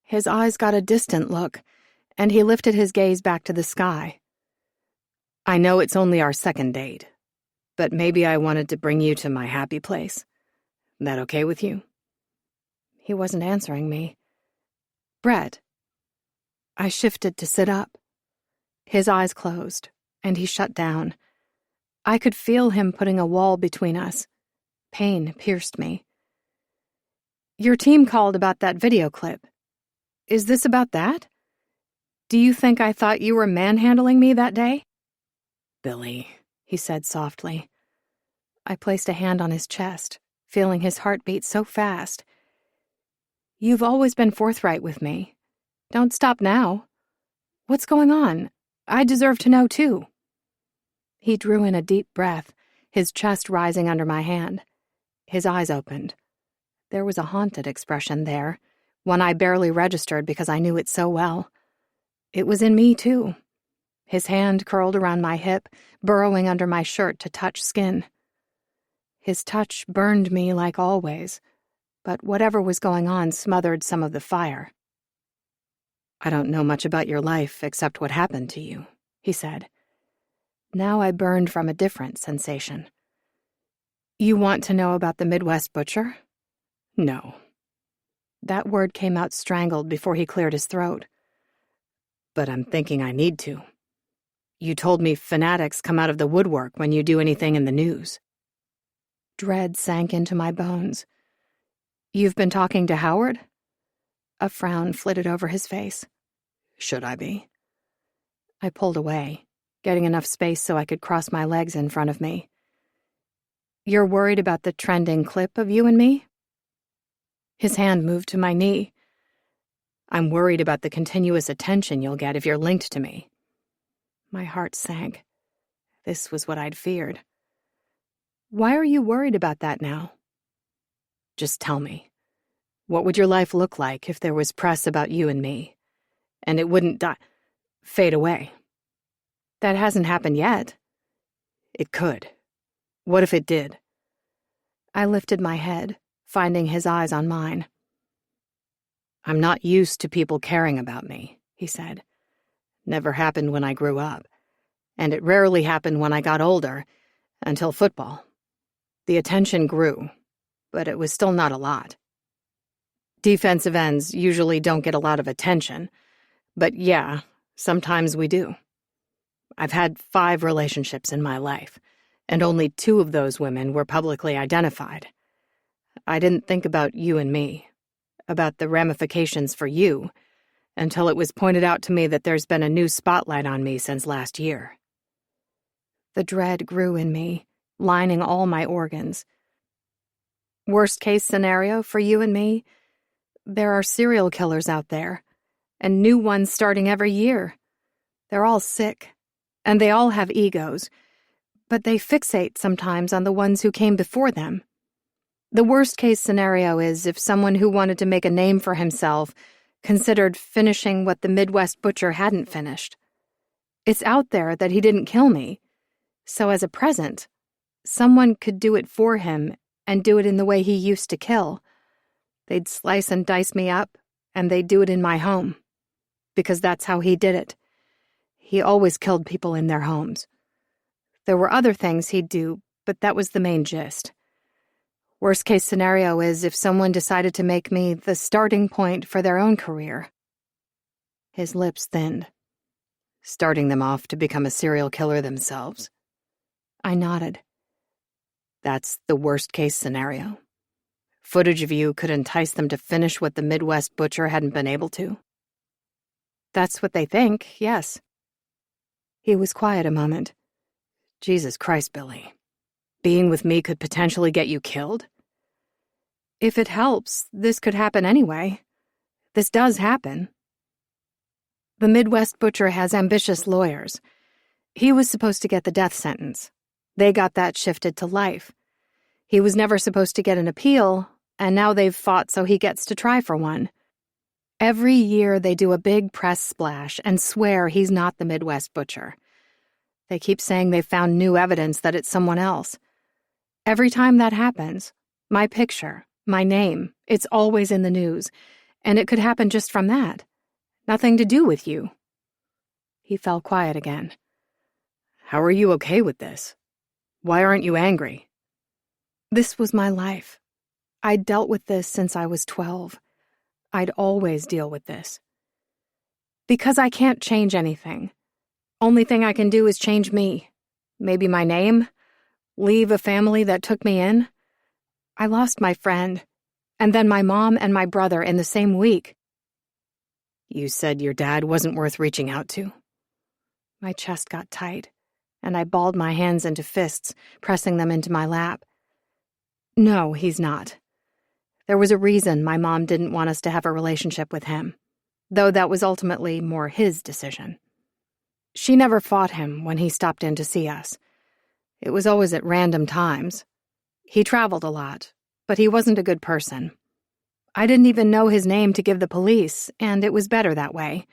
His eyes got a distant look, and he lifted his gaze back to the sky. I know it's only our second date, but maybe I wanted to bring you to my happy place. That okay with you? He wasn't answering me. Brett. I shifted to sit up. His eyes closed, and he shut down. I could feel him putting a wall between us. Pain pierced me. Your team called about that video clip. Is this about that? Do you think I thought you were manhandling me that day? Billy, he said softly. I placed a hand on his chest, feeling his heartbeat so fast. You've always been forthright with me. Don't stop now. What's going on? I deserve to know, too. He drew in a deep breath, his chest rising under my hand. His eyes opened. There was a haunted expression there, one I barely registered because I knew it so well. It was in me, too. His hand curled around my hip, burrowing under my shirt to touch skin. His touch burned me like always, but whatever was going on smothered some of the fire. I don't know much about your life except what happened to you, he said. Now I burned from a different sensation. You want to know about the Midwest butcher? No. That word came out strangled before he cleared his throat. But I'm thinking I need to. You told me fanatics come out of the woodwork when you do anything in the news. Dread sank into my bones. You've been talking to Howard? A frown flitted over his face. Should I be? I pulled away, getting enough space so I could cross my legs in front of me. You're worried about the trending clip of you and me? His hand moved to my knee. I'm worried about the continuous attention you'll get if you're linked to me. My heart sank. This was what I'd feared. Why are you worried about that now? Just tell me. What would your life look like if there was press about you and me? And it wouldn't fade away? That hasn't happened yet. It could. What if it did? I lifted my head, finding his eyes on mine. I'm not used to people caring about me, he said. Never happened when I grew up. And it rarely happened when I got older, until football. The attention grew, but it was still not a lot. Defensive ends usually don't get a lot of attention, but yeah, sometimes we do. I've had 5 relationships in my life, and only 2 of those women were publicly identified. I didn't think about you and me, about the ramifications for you, until it was pointed out to me that there's been a new spotlight on me since last year. The dread grew in me, lining all my organs. Worst case scenario for you and me? There are serial killers out there, and new ones starting every year. They're all sick, and they all have egos, but they fixate sometimes on the ones who came before them. The worst case scenario is if someone who wanted to make a name for himself considered finishing what the Midwest butcher hadn't finished. It's out there that he didn't kill me, so as a present, someone could do it for him and do it in the way he used to kill. They'd slice and dice me up, and they'd do it in my home, because that's how he did it. He always killed people in their homes. There were other things he'd do, but that was the main gist. Worst case scenario is if someone decided to make me the starting point for their own career. His lips thinned. Starting them off to become a serial killer themselves. I nodded. That's the worst case scenario. Footage of you could entice them to finish what the Midwest butcher hadn't been able to. That's what they think, yes. He was quiet a moment. Jesus Christ, Billy. Being with me could potentially get you killed? If it helps, this could happen anyway. This does happen. The Midwest butcher has ambitious lawyers. He was supposed to get the death sentence. They got that shifted to life. He was never supposed to get an appeal, and now they've fought so he gets to try for one. Every year they do a big press splash and swear he's not the Midwest butcher. They keep saying they've found new evidence that it's someone else. Every time that happens, my picture, my name, it's always in the news, and it could happen just from that. Nothing to do with you." He fell quiet again. "How are you okay with this? Why aren't you angry?" This was my life. I'd dealt with this since I was 12. I'd always deal with this. Because I can't change anything. Only thing I can do is change me. Maybe my name. Leave a family that took me in. I lost my friend, and then my mom and my brother in the same week. "You said your dad wasn't worth reaching out to?" My chest got tight, and I balled my hands into fists, pressing them into my lap. No, he's not. There was a reason my mom didn't want us to have a relationship with him, though that was ultimately more his decision. She never fought him when he stopped in to see us. It was always at random times. He traveled a lot, but he wasn't a good person. I didn't even know his name to give the police, and it was better that way.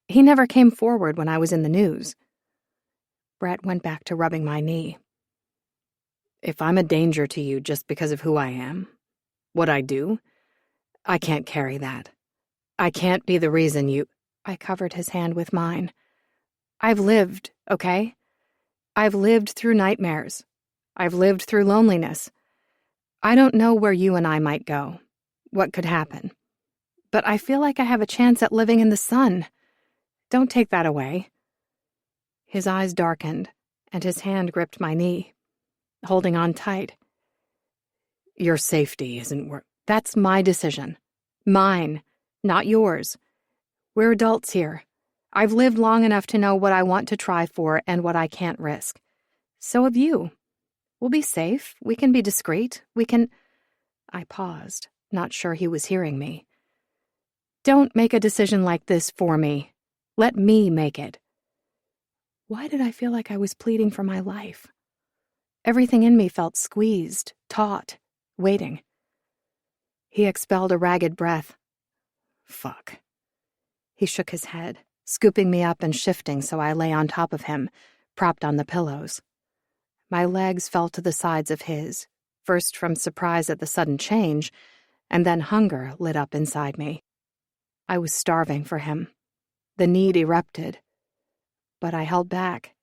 He never came forward when I was in the news. Brett went back to rubbing my knee. "If I'm a danger to you just because of who I am, what I do, I can't carry that. I can't be the reason you—" I covered his hand with mine. "I've lived, okay? I've lived through nightmares. I've lived through loneliness. I don't know where you and I might go, what could happen. But I feel like I have a chance at living in the sun. Don't take that away." His eyes darkened, and his hand gripped my knee, holding on tight. "Your safety isn't worth—" "That's my decision. Mine, not yours. We're adults here. I've lived long enough to know what I want to try for and what I can't risk. So have you. We'll be safe. We can be discreet. We can—" I paused, not sure he was hearing me. "Don't make a decision like this for me. Let me make it." Why did I feel like I was pleading for my life? Everything in me felt squeezed, taut, waiting. He expelled a ragged breath. "Fuck." He shook his head, scooping me up and shifting so I lay on top of him, propped on the pillows. My legs fell to the sides of his, first from surprise at the sudden change, and then hunger lit up inside me. I was starving for him. The need erupted. But I held back,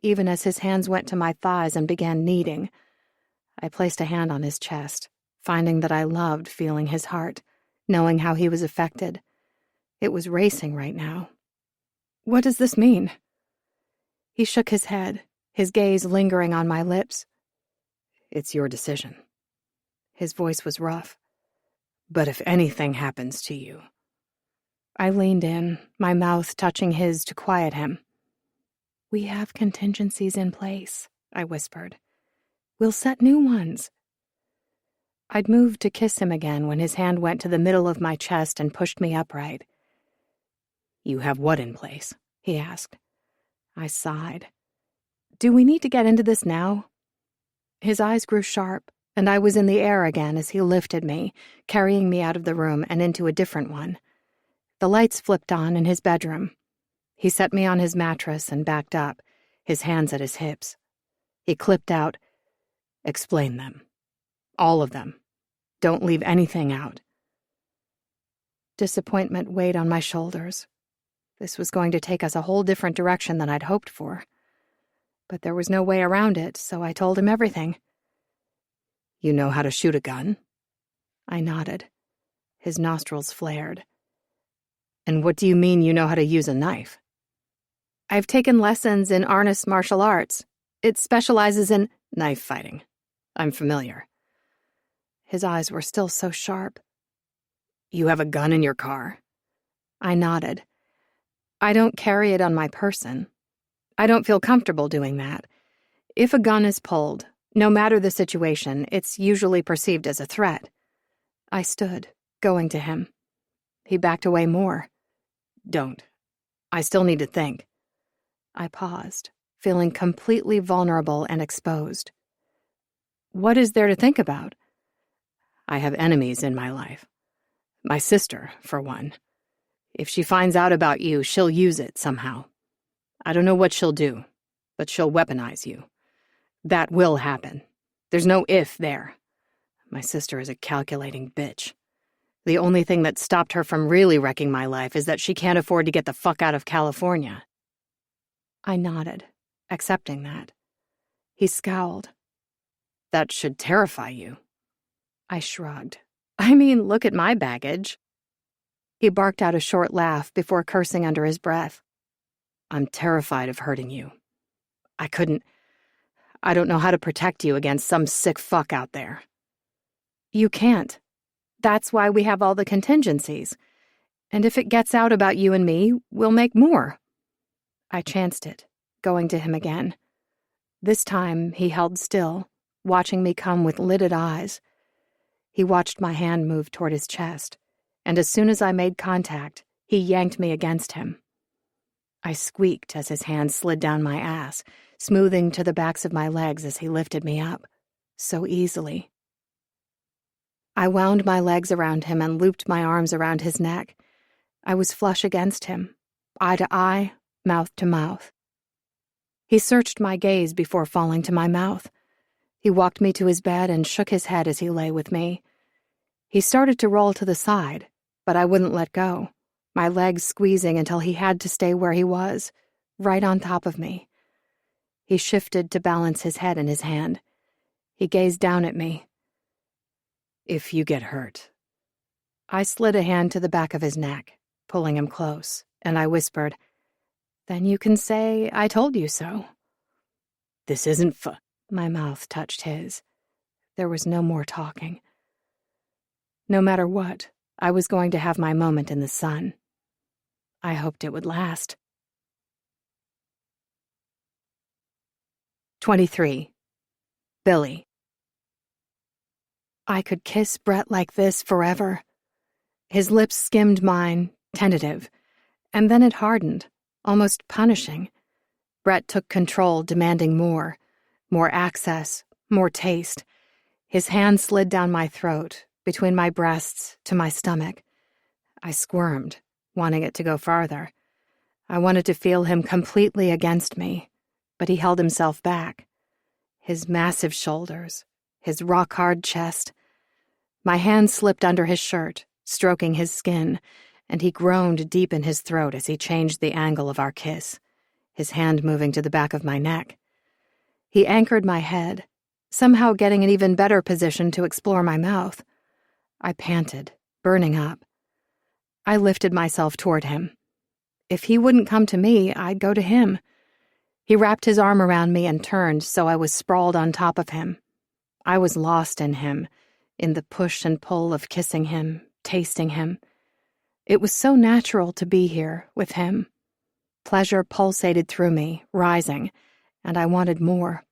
even as his hands went to my thighs and began kneading. I placed a hand on his chest, finding that I loved feeling his heart, knowing how he was affected. It was racing right now. "What does this mean?" He shook his head, his gaze lingering on my lips. "It's your decision." His voice was rough. "But if anything happens to you—" I leaned in, my mouth touching his to quiet him. "We have contingencies in place," I whispered. "We'll set new ones." I'd moved to kiss him again when his hand went to the middle of my chest and pushed me upright. "You have what in place?" he asked. I sighed. "Do we need to get into this now?" His eyes grew sharp, and I was in the air again as he lifted me, carrying me out of the room and into a different one. The lights flipped on in his bedroom. He set me on his mattress and backed up, his hands at his hips. He clipped out, "Explain them. All of them. Don't leave anything out." Disappointment weighed on my shoulders. This was going to take us a whole different direction than I'd hoped for. But there was no way around it, so I told him everything. "You know how to shoot a gun?" I nodded. His nostrils flared. "And what do you mean you know how to use a knife?" "I've taken lessons in Arnis martial arts. It specializes in—" "Knife fighting. I'm familiar." His eyes were still so sharp. "You have a gun in your car?" I nodded. "I don't carry it on my person. I don't feel comfortable doing that. If a gun is pulled, no matter the situation, it's usually perceived as a threat." I stood, going to him. He backed away more. "Don't. I still need to think." I paused, feeling completely vulnerable and exposed. "What is there to think about?" "I have enemies in my life. My sister, for one. If she finds out about you, she'll use it somehow. I don't know what she'll do. but she'll weaponize you. That will happen. There's no if there. My sister is a calculating bitch. The only thing that stopped her from really wrecking my life is that she can't afford to get the fuck out of California." I nodded, accepting that. He scowled. "That should terrify you." I shrugged. I mean, look at my baggage. He barked out a short laugh before cursing under his breath. "I'm terrified of hurting you. I don't know how to protect you against some sick fuck out there." You can't. That's why we have all the contingencies. And if it gets out about you and me, we'll make more. I chanced it, going to him again. This time, he held still, watching me come with lidded eyes. He watched my hand move toward his chest, and as soon as I made contact, he yanked me against him. I squeaked as his hand slid down my ass, smoothing to the backs of my legs as he lifted me up, so easily. I wound my legs around him and looped my arms around his neck. I was flush against him, eye to eye, mouth to mouth. He searched my gaze before falling to my mouth. He walked me to his bed and shook his head as he lay with me. He started to roll to the side, but I wouldn't let go, my legs squeezing until he had to stay where he was, right on top of me. He shifted to balance his head in his hand. He gazed down at me. "If you get hurt." I slid a hand to the back of his neck, pulling him close, and I whispered, "Then you can say I told you so." "This isn't My mouth touched his. There was no more talking. No matter what, I was going to have my moment in the sun. I hoped it would last. 23. Billy. I could kiss Brett like this forever. His lips skimmed mine, tentative, and then it hardened, almost punishing. Brett took control, demanding more access, more taste. His hand slid down my throat, between my breasts to my stomach. I squirmed, wanting it to go farther. I wanted to feel him completely against me, but he held himself back. His massive shoulders, his rock-hard chest. My hand slipped under his shirt, stroking his skin, and he groaned deep in his throat as he changed the angle of our kiss, his hand moving to the back of my neck. He anchored my head, somehow getting an even better position to explore my mouth. I panted, burning up. I lifted myself toward him. If he wouldn't come to me, I'd go to him. He wrapped his arm around me and turned so I was sprawled on top of him. I was lost in him, in the push and pull of kissing him, tasting him. It was so natural to be here with him. Pleasure pulsated through me, rising, and I wanted more.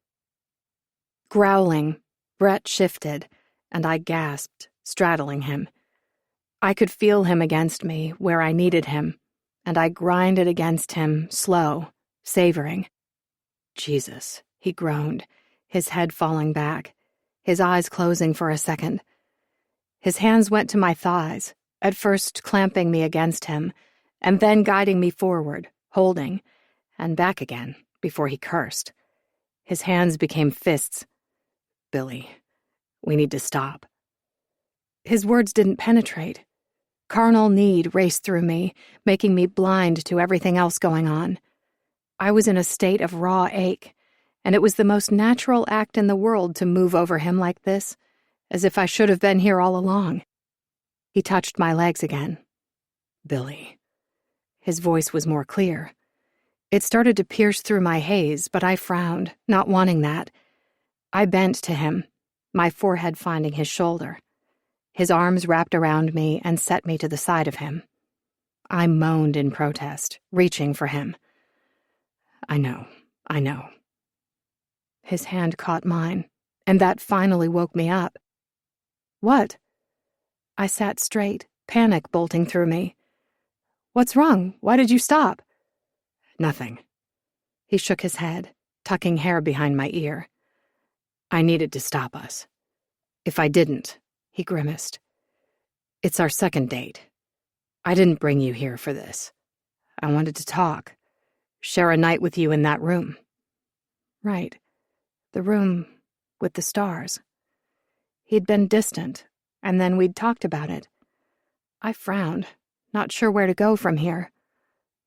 Growling, Brett shifted, and I gasped, straddling him. I could feel him against me where I needed him, and I grinded against him, slow, savoring. "Jesus," he groaned, his head falling back, his eyes closing for a second. His hands went to my thighs, at first clamping me against him, and then guiding me forward, holding, and back again, before he cursed. His hands became fists. "Billy, we need to stop." His words didn't penetrate. Carnal need raced through me, making me blind to everything else going on. I was in a state of raw ache, and it was the most natural act in the world to move over him like this, as if I should have been here all along. He touched my legs again. "Billy." His voice was more clear. It started to pierce through my haze, but I frowned, not wanting that. I bent to him, my forehead finding his shoulder. His arms wrapped around me and set me to the side of him. I moaned in protest, reaching for him. I know. His hand caught mine, and that finally woke me up. What? I sat straight, panic bolting through me. What's wrong? Why did you stop? Nothing. He shook his head, tucking hair behind my ear. I needed to stop us. If I didn't, he grimaced. It's our second date. I didn't bring you here for this. I wanted to talk, share a night with you in that room. Right. The room with the stars. He'd been distant, and then we'd talked about it. I frowned, not sure where to go from here.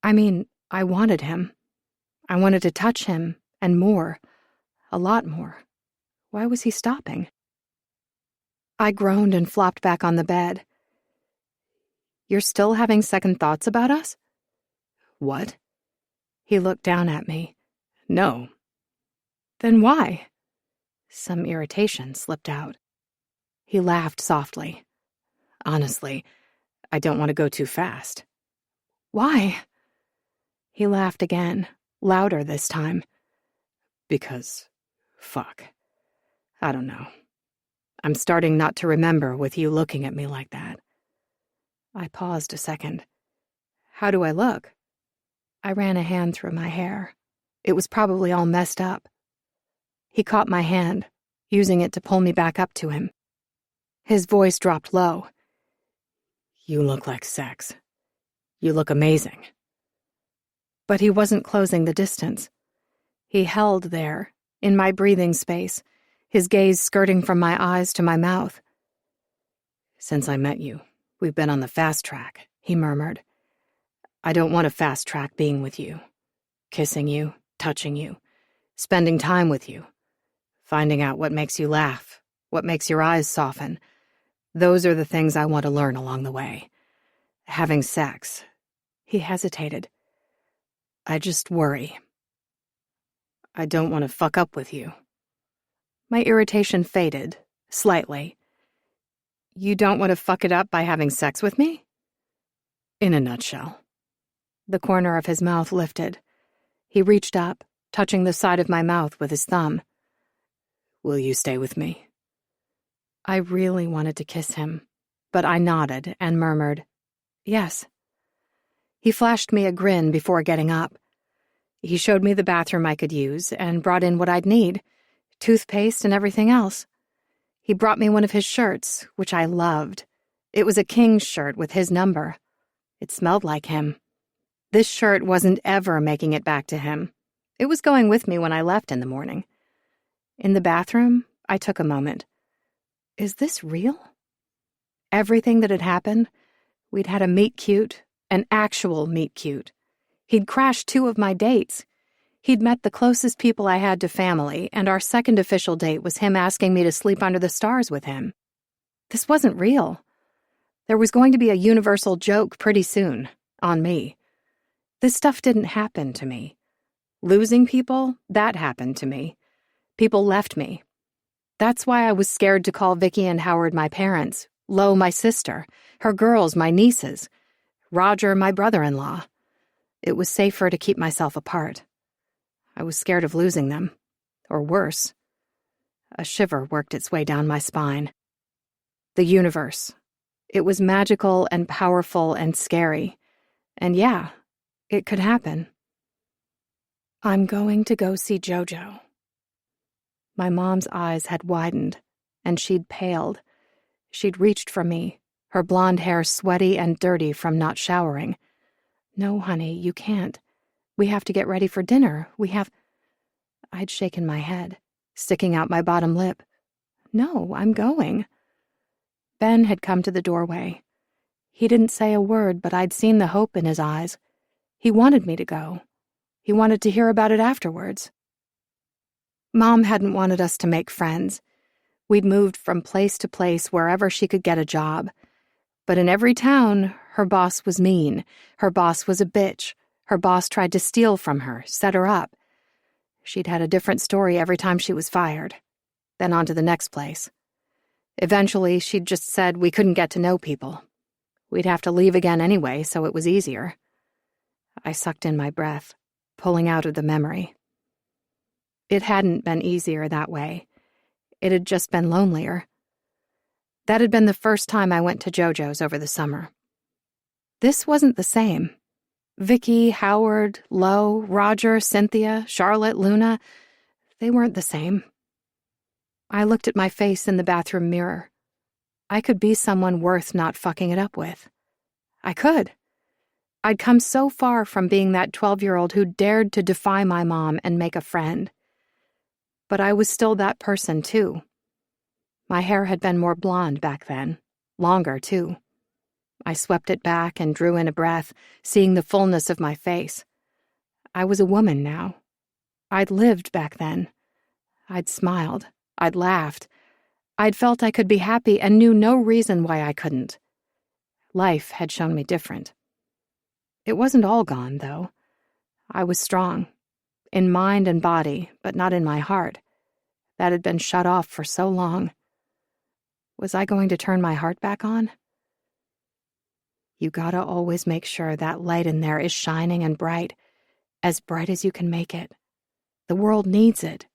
I mean, I wanted him. I wanted to touch him, and more. A lot more. Why was he stopping? I groaned and flopped back on the bed. You're still having second thoughts about us? What? He looked down at me. No. Then why? Some irritation slipped out. He laughed softly. Honestly, I don't want to go too fast. Why? He laughed again, louder this time. Because, fuck. I don't know. I'm starting not to remember with you looking at me like that. I paused a second. How do I look? I ran a hand through my hair. It was probably all messed up. He caught my hand, using it to pull me back up to him. His voice dropped low. You look like sex. You look amazing. But he wasn't closing the distance. He held there, in my breathing space, his gaze skirting from my eyes to my mouth. Since I met you, we've been on the fast track, he murmured. I don't want to fast track being with you. Kissing you, touching you, spending time with you, finding out what makes you laugh, what makes your eyes soften. Those are the things I want to learn along the way. Having sex. He hesitated. I just worry. I don't want to fuck up with you. My irritation faded, slightly. You don't want to fuck it up by having sex with me? In a nutshell. The corner of his mouth lifted. He reached up, touching the side of my mouth with his thumb. Will you stay with me? I really wanted to kiss him, but I nodded and murmured, yes. He flashed me a grin before getting up. He showed me the bathroom I could use and brought in what I'd need, toothpaste and everything else. He brought me one of his shirts, which I loved. It was a King's shirt with his number. It smelled like him. This shirt wasn't ever making it back to him. It was going with me when I left in the morning. In the bathroom, I took a moment. Is this real? Everything that had happened, we'd had a meet-cute, an actual meet-cute. He'd crashed 2 of my dates. He'd met the closest people I had to family, and our second official date was him asking me to sleep under the stars with him. This wasn't real. There was going to be a universal joke pretty soon, on me. This stuff didn't happen to me. Losing people, that happened to me. People left me. That's why I was scared to call Vicky and Howard my parents, Lo my sister, her girls my nieces, Roger my brother-in-law. It was safer to keep myself apart. I was scared of losing them, or worse. A shiver worked its way down my spine. The universe. It was magical and powerful and scary. And yeah, it could happen. I'm going to go see Jojo. My mom's eyes had widened, and she'd paled. She'd reached for me, her blonde hair sweaty and dirty from not showering. No, honey, you can't. We have to get ready for dinner. I'd shaken my head, sticking out my bottom lip. No, I'm going. Ben had come to the doorway. He didn't say a word, but I'd seen the hope in his eyes. He wanted me to go. He wanted to hear about it afterwards. Mom hadn't wanted us to make friends. We'd moved from place to place wherever she could get a job. But in every town, her boss was mean. Her boss was a bitch. Her boss tried to steal from her, set her up. She'd had a different story every time she was fired. Then on to the next place. Eventually, she'd just said we couldn't get to know people. We'd have to leave again anyway, so it was easier. I sucked in my breath, pulling out of the memory. It hadn't been easier that way. It had just been lonelier. That had been the first time I went to JoJo's over the summer. This wasn't the same. Vicky, Howard, Lo, Roger, Cynthia, Charlotte, Luna, they weren't the same. I looked at my face in the bathroom mirror. I could be someone worth not fucking it up with. I could. I'd come so far from being that 12-year-old who dared to defy my mom and make a friend. But I was still that person, too. My hair had been more blonde back then, longer, too. I swept it back and drew in a breath, seeing the fullness of my face. I was a woman now. I'd lived back then. I'd smiled. I'd laughed. I'd felt I could be happy and knew no reason why I couldn't. Life had shown me different. It wasn't all gone, though. I was strong, in mind and body, but not in my heart. That had been shut off for so long. Was I going to turn my heart back on? You gotta always make sure that light in there is shining and bright as you can make it. The world needs it.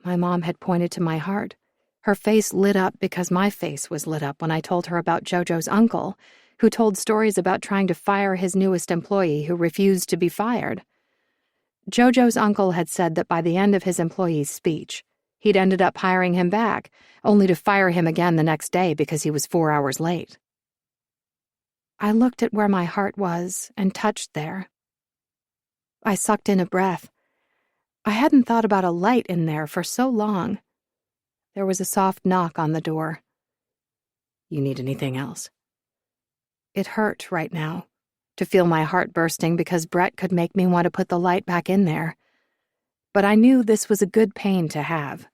My mom had pointed to my heart. Her face lit up because my face was lit up when I told her about Jojo's uncle, who told stories about trying to fire his newest employee who refused to be fired. Jojo's uncle had said that by the end of his employee's speech, he'd ended up hiring him back, only to fire him again the next day because he was 4 hours late. I looked at where my heart was and touched there. I sucked in a breath. I hadn't thought about a light in there for so long. There was a soft knock on the door. You need anything else? It hurt right now, to feel my heart bursting because Brett could make me want to put the light back in there. But I knew this was a good pain to have.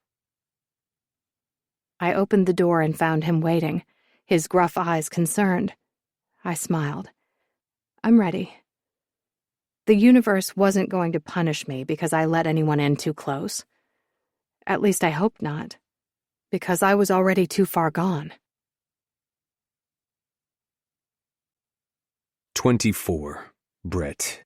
I opened the door and found him waiting, his gruff eyes concerned. I smiled. I'm ready. The universe wasn't going to punish me because I let anyone in too close. At least I hoped not, because I was already too far gone. 24. Brett.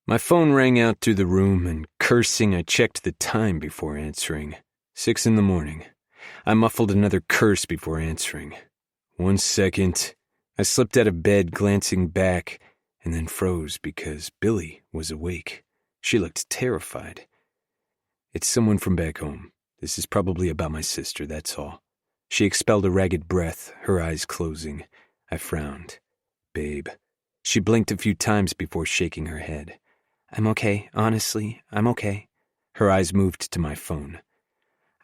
My phone rang out through the room, and cursing, I checked the time before answering. 6 a.m. I muffled another curse before answering. 1 second. I slipped out of bed, glancing back, and then froze because Billy was awake. She looked terrified. It's someone from back home. This is probably about my sister, that's all. She expelled a ragged breath, her eyes closing. I frowned. Babe. She blinked a few times before shaking her head. I'm okay, honestly, I'm okay. Her eyes moved to my phone.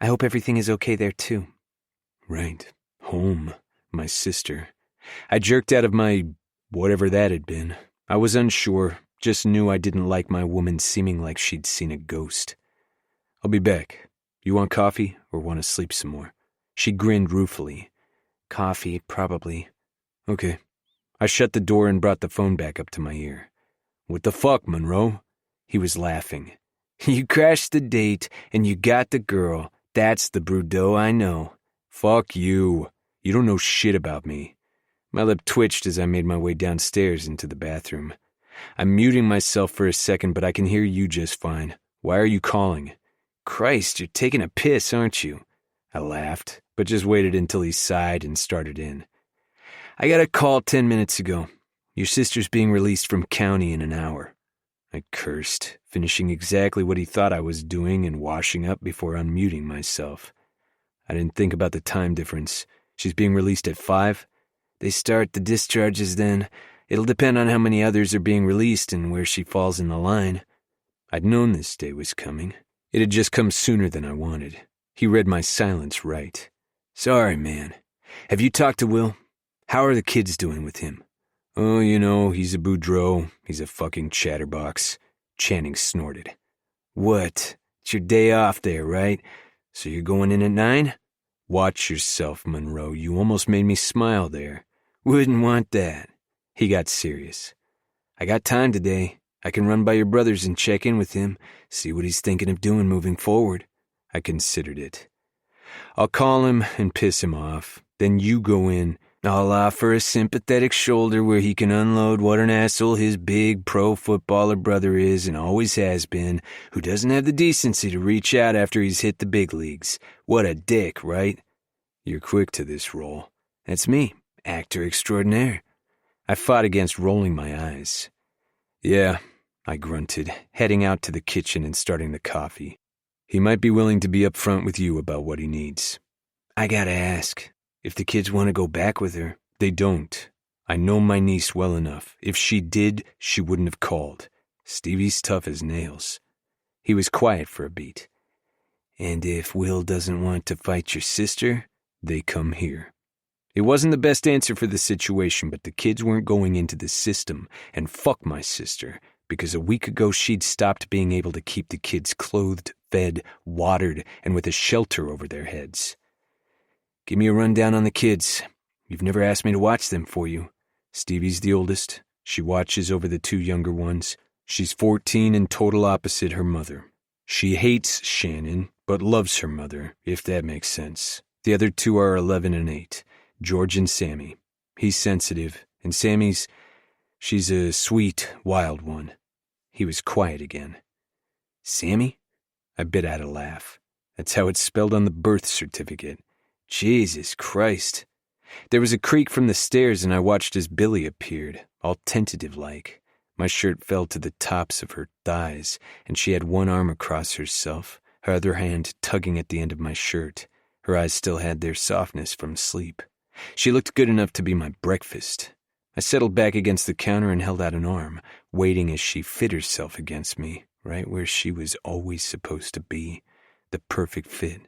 I hope everything is okay there too. Right. Home. My sister. I jerked out of my whatever that had been. I was unsure, just knew I didn't like my woman seeming like she'd seen a ghost. I'll be back. You want coffee or want to sleep some more? She grinned ruefully. Coffee, probably. Okay. I shut the door and brought the phone back up to my ear. What the fuck, Monroe? He was laughing. You crashed the date and you got the girl. That's the Brudeau I know. Fuck you. You don't know shit about me. My lip twitched as I made my way downstairs into the bathroom. I'm muting myself for a second, but I can hear you just fine. Why are you calling? Christ, you're taking a piss, aren't you? I laughed, but just waited until he sighed and started in. I got a call 10 minutes ago. Your sister's being released from county in an hour. I cursed, finishing exactly what he thought I was doing and washing up before unmuting myself. I didn't think about the time difference. She's being released at 5. They start the discharges then. It'll depend on how many others are being released and where she falls in the line. I'd known this day was coming. It had just come sooner than I wanted. He read my silence right. Sorry, man. Have you talked to Will? How are the kids doing with him? Oh, you know, he's a boudreau. He's a fucking chatterbox. Channing snorted. What? It's your day off there, right? So you're going in at 9? Watch yourself, Monroe. You almost made me smile there. Wouldn't want that. He got serious. I got time today. I can run by your brother's and check in with him, see what he's thinking of doing moving forward. I considered it. I'll call him and piss him off. Then you go in. I'll offer a sympathetic shoulder where he can unload what an asshole his big pro footballer brother is and always has been, who doesn't have the decency to reach out after he's hit the big leagues. What a dick, right? You're quick to this role. That's me, actor extraordinaire. I fought against rolling my eyes. Yeah, I grunted, heading out to the kitchen and starting the coffee. He might be willing to be upfront with you about what he needs. I gotta ask. If the kids want to go back with her, they don't. I know my niece well enough. If she did, she wouldn't have called. Stevie's tough as nails. He was quiet for a beat. "And if Will doesn't want to fight your sister, they come here." It wasn't the best answer for the situation, but the kids weren't going into the system, and fuck my sister, because a week ago she'd stopped being able to keep the kids clothed, fed, watered, and with a shelter over their heads. "Give me a rundown on the kids. You've never asked me to watch them for you." Stevie's the oldest. She watches over the 2 younger ones. She's 14 and total opposite her mother. She hates Shannon, but loves her mother, if that makes sense. The other 2 are 11 and 8, George and Sammy. He's sensitive, and she's a sweet, wild one. He was quiet again. "Sammy?" I bit out a laugh. That's how it's spelled on the birth certificate. Jesus Christ. There was a creak from the stairs, and I watched as Billy appeared, all tentative-like. My shirt fell to the tops of her thighs, and she had one arm across herself, her other hand tugging at the end of my shirt. Her eyes still had their softness from sleep. She looked good enough to be my breakfast. I settled back against the counter and held out an arm, waiting as she fit herself against me, right where she was always supposed to be, the perfect fit.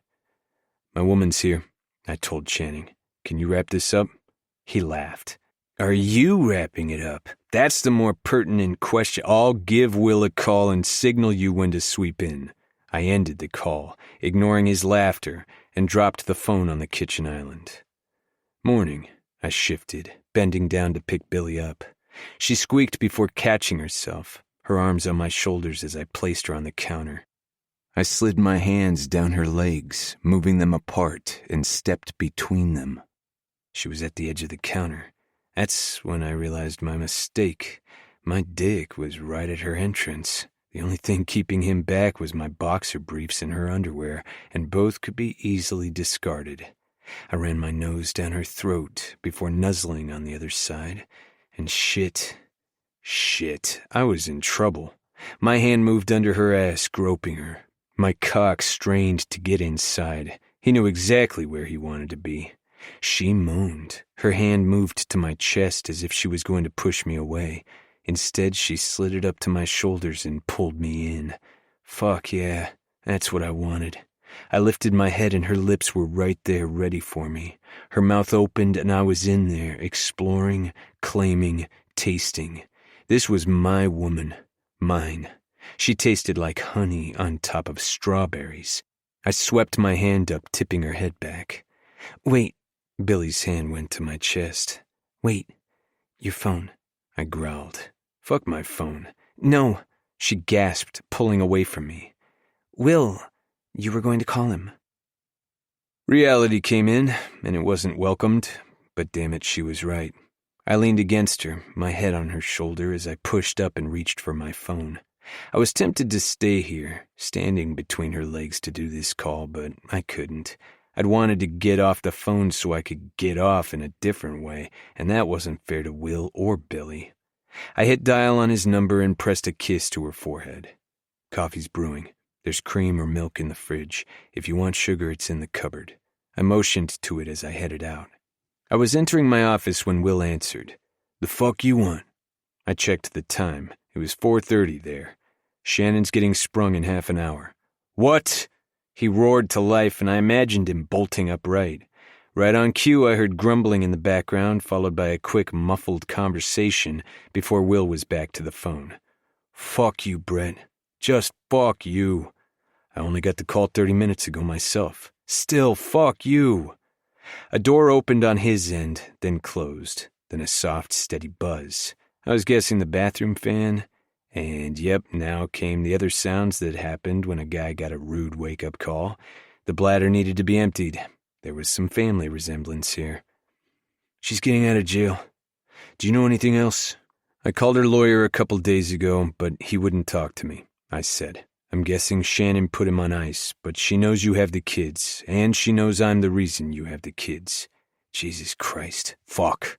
"My woman's here," I told Channing. "Can you wrap this up?" He laughed. "Are you wrapping it up? That's the more pertinent question. I'll give Will a call and signal you when to sweep in." I ended the call, ignoring his laughter, and dropped the phone on the kitchen island. "Morning," I shifted, bending down to pick Billy up. She squeaked before catching herself, her arms on my shoulders as I placed her on the counter. I slid my hands down her legs, moving them apart, and stepped between them. She was at the edge of the counter. That's when I realized my mistake. My dick was right at her entrance. The only thing keeping him back was my boxer briefs and her underwear, and both could be easily discarded. I ran my nose down her throat before nuzzling on the other side, and shit, I was in trouble. My hand moved under her ass, groping her. My cock strained to get inside. He knew exactly where he wanted to be. She moaned. Her hand moved to my chest as if she was going to push me away. Instead, she slid it up to my shoulders and pulled me in. Fuck yeah, that's what I wanted. I lifted my head and her lips were right there ready for me. Her mouth opened and I was in there, exploring, claiming, tasting. This was my woman, mine. She tasted like honey on top of strawberries. I swept my hand up, tipping her head back. "Wait," Billy's hand went to my chest. "Wait, your phone," I growled. "Fuck my phone." "No," she gasped, pulling away from me. "Will, you were going to call him." Reality came in, and it wasn't welcomed, but damn it, she was right. I leaned against her, my head on her shoulder as I pushed up and reached for my phone. I was tempted to stay here, standing between her legs to do this call, but I couldn't. I'd wanted to get off the phone so I could get off in a different way, and that wasn't fair to Will or Billy. I hit dial on his number and pressed a kiss to her forehead. "Coffee's brewing. There's cream or milk in the fridge. If you want sugar, it's in the cupboard." I motioned to it as I headed out. I was entering my office when Will answered. "The fuck you want?" I checked the time. It was 4:30 there. "Shannon's getting sprung in half an hour." "What?" He roared to life, and I imagined him bolting upright. Right on cue, I heard grumbling in the background, followed by a quick, muffled conversation before Will was back to the phone. "Fuck you, Brett. Just fuck you. I only got the call 30 minutes ago myself. Still, fuck you." A door opened on his end, then closed, then a soft, steady buzz. I was guessing the bathroom fan, and yep, now came the other sounds that happened when a guy got a rude wake-up call. The bladder needed to be emptied. There was some family resemblance here. "She's getting out of jail. Do you know anything else?" "I called her lawyer a couple days ago, but he wouldn't talk to me," I said. "I'm guessing Shannon put him on ice, but she knows you have the kids, and she knows I'm the reason you have the kids." Jesus Christ. Fuck.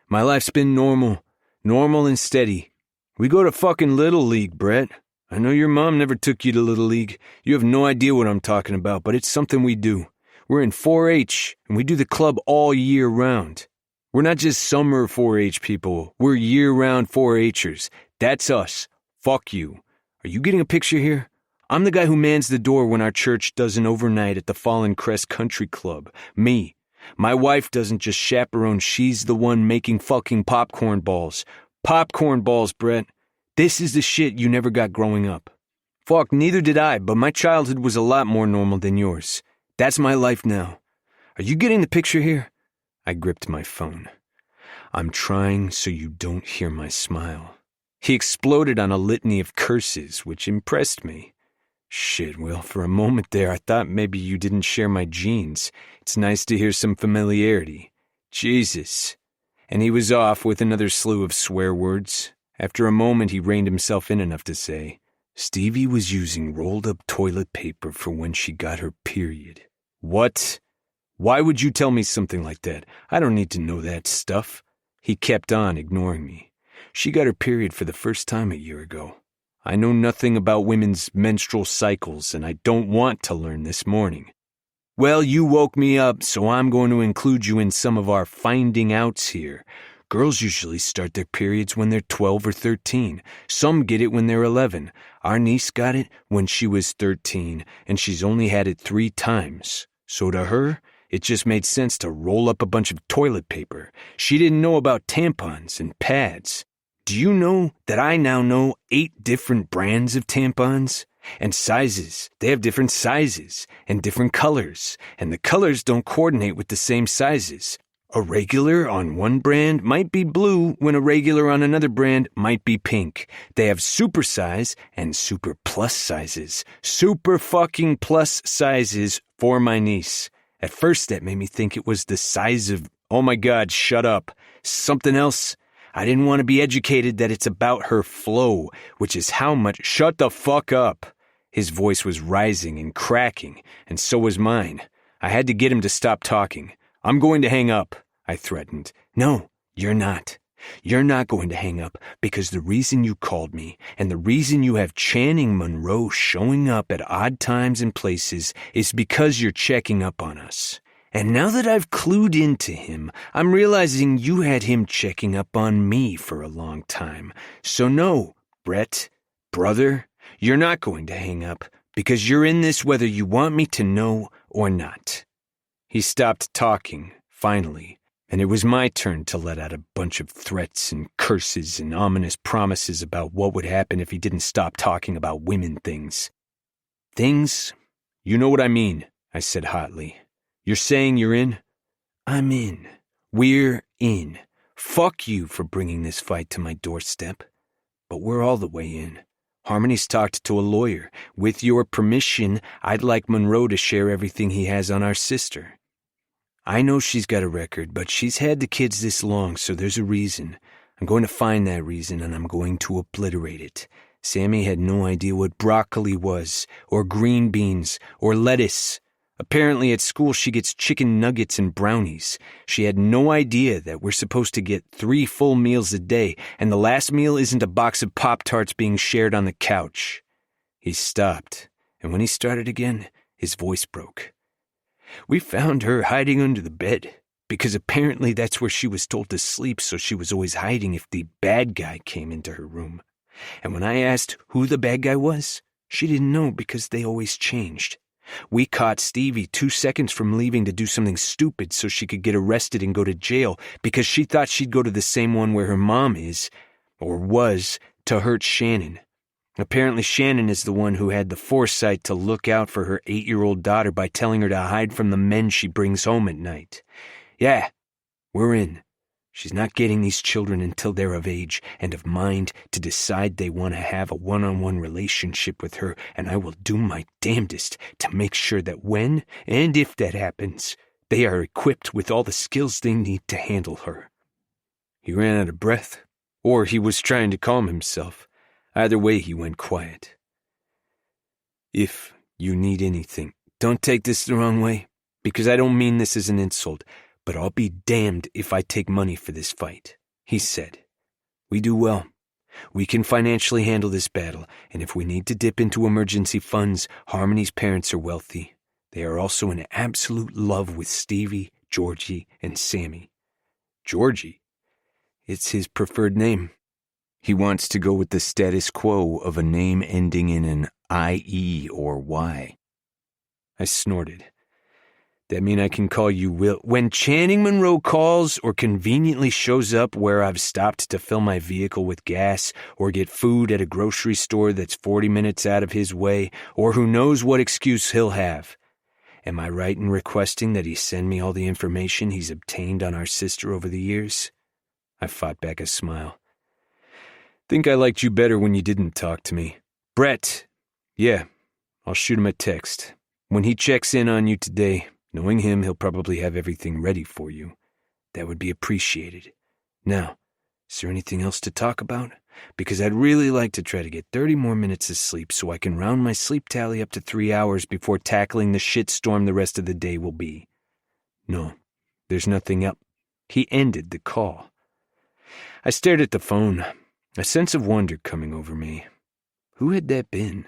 My life's been normal and steady. We go to fucking Little League, Brett. I know your mom never took you to Little League. You have no idea what I'm talking about, but it's something we do. We're in 4-H, and we do the club all year round. We're not just summer 4-H people. We're year-round 4-H'ers. That's us. Fuck you. Are you getting a picture here? I'm the guy who mans the door when our church does an overnight at the Fallen Crest Country Club. Me. My wife doesn't just chaperone, she's the one making fucking popcorn balls. Popcorn balls, Brett. This is the shit you never got growing up. Fuck, neither did I, but my childhood was a lot more normal than yours. That's my life now. Are you getting the picture here? I gripped my phone. I'm trying so you don't hear my smile. He exploded on a litany of curses, which impressed me. Shit, Will, for a moment there I thought maybe you didn't share my genes. It's nice to hear some familiarity. Jesus. And he was off with another slew of swear words. After a moment he reined himself in enough to say, Stevie was using rolled-up toilet paper for when she got her period. What? Why would you tell me something like that? I don't need to know that stuff. He kept on, ignoring me. She got her period for the first time a year ago. I know nothing about women's menstrual cycles, and I don't want to learn this morning. Well, you woke me up, so I'm going to include you in some of our finding outs here. Girls usually start their periods when they're 12 or 13. Some get it when they're 11. Our niece got it when she was 13, and she's only had it 3 times. So to her, it just made sense to roll up a bunch of toilet paper. She didn't know about tampons and pads. Do you know that I now know 8 different brands of tampons? And sizes. They have different sizes and different colors, and the colors don't coordinate with the same sizes. A regular on one brand might be blue when a regular on another brand might be pink. They have super size and super plus sizes. Super fucking plus sizes for my niece. At first that made me think it was the size of, oh my God, shut up, something else. I didn't want to be educated that it's about her flow, which is how much, shut the fuck up. His voice was rising and cracking, and so was mine. I had to get him to stop talking. I'm going to hang up, I threatened. No, you're not. You're not going to hang up because the reason you called me and the reason you have Channing Monroe showing up at odd times and places is because you're checking up on us. And now that I've clued into him, I'm realizing you had him checking up on me for a long time. So no, Brett, brother, you're not going to hang up because you're in this whether you want me to know or not. He stopped talking, finally, and it was my turn to let out a bunch of threats and curses and ominous promises about what would happen if he didn't stop talking about women things. Things? You know what I mean, I said hotly. You're saying you're in? I'm in. We're in. Fuck you for bringing this fight to my doorstep. But we're all the way in. Harmony's talked to a lawyer. With your permission, I'd like Monroe to share everything he has on our sister. I know she's got a record, but she's had the kids this long, so there's a reason. I'm going to find that reason, and I'm going to obliterate it. Sammy had no idea what broccoli was, or green beans, or lettuce. Apparently at school she gets chicken nuggets and brownies. She had no idea that we're supposed to get 3 full meals a day, and the last meal isn't a box of Pop-Tarts being shared on the couch. He stopped, and when he started again, his voice broke. We found her hiding under the bed, because apparently that's where she was told to sleep, so she was always hiding if the bad guy came into her room. And when I asked who the bad guy was, she didn't know because they always changed. We caught Stevie 2 seconds from leaving to do something stupid so she could get arrested and go to jail because she thought she'd go to the same one where her mom is, or was, to hurt Shannon. Apparently Shannon is the one who had the foresight to look out for her 8-year-old daughter by telling her to hide from the men she brings home at night. Yeah, we're in. She's not getting these children until they're of age and of mind to decide they want to have a one-on-one relationship with her, and I will do my damnedest to make sure that when and if that happens, they are equipped with all the skills they need to handle her. He ran out of breath, or he was trying to calm himself. Either way, he went quiet. If you need anything, don't take this the wrong way, because I don't mean this as an insult, but I'll be damned if I take money for this fight, he said. We do well. We can financially handle this battle, and if we need to dip into emergency funds, Harmony's parents are wealthy. They are also in absolute love with Stevie, Georgie, and Sammy. Georgie? It's his preferred name. He wants to go with the status quo of a name ending in an I-E or Y. I snorted. That mean I can call you Will? When Channing Monroe calls or conveniently shows up where I've stopped to fill my vehicle with gas or get food at a grocery store that's 40 minutes out of his way, or who knows what excuse he'll have. Am I right in requesting that he send me all the information he's obtained on our sister over the years? I fought back a smile. Think I liked you better when you didn't talk to me. Brett. Yeah, I'll shoot him a text. When he checks in on you today, knowing him, he'll probably have everything ready for you. That would be appreciated. Now, is there anything else to talk about? Because I'd really like to try to get 30 more minutes of sleep so I can round my sleep tally up to 3 hours before tackling the shitstorm the rest of the day will be. No, there's nothing else. He ended the call. I stared at the phone, a sense of wonder coming over me. Who had that been?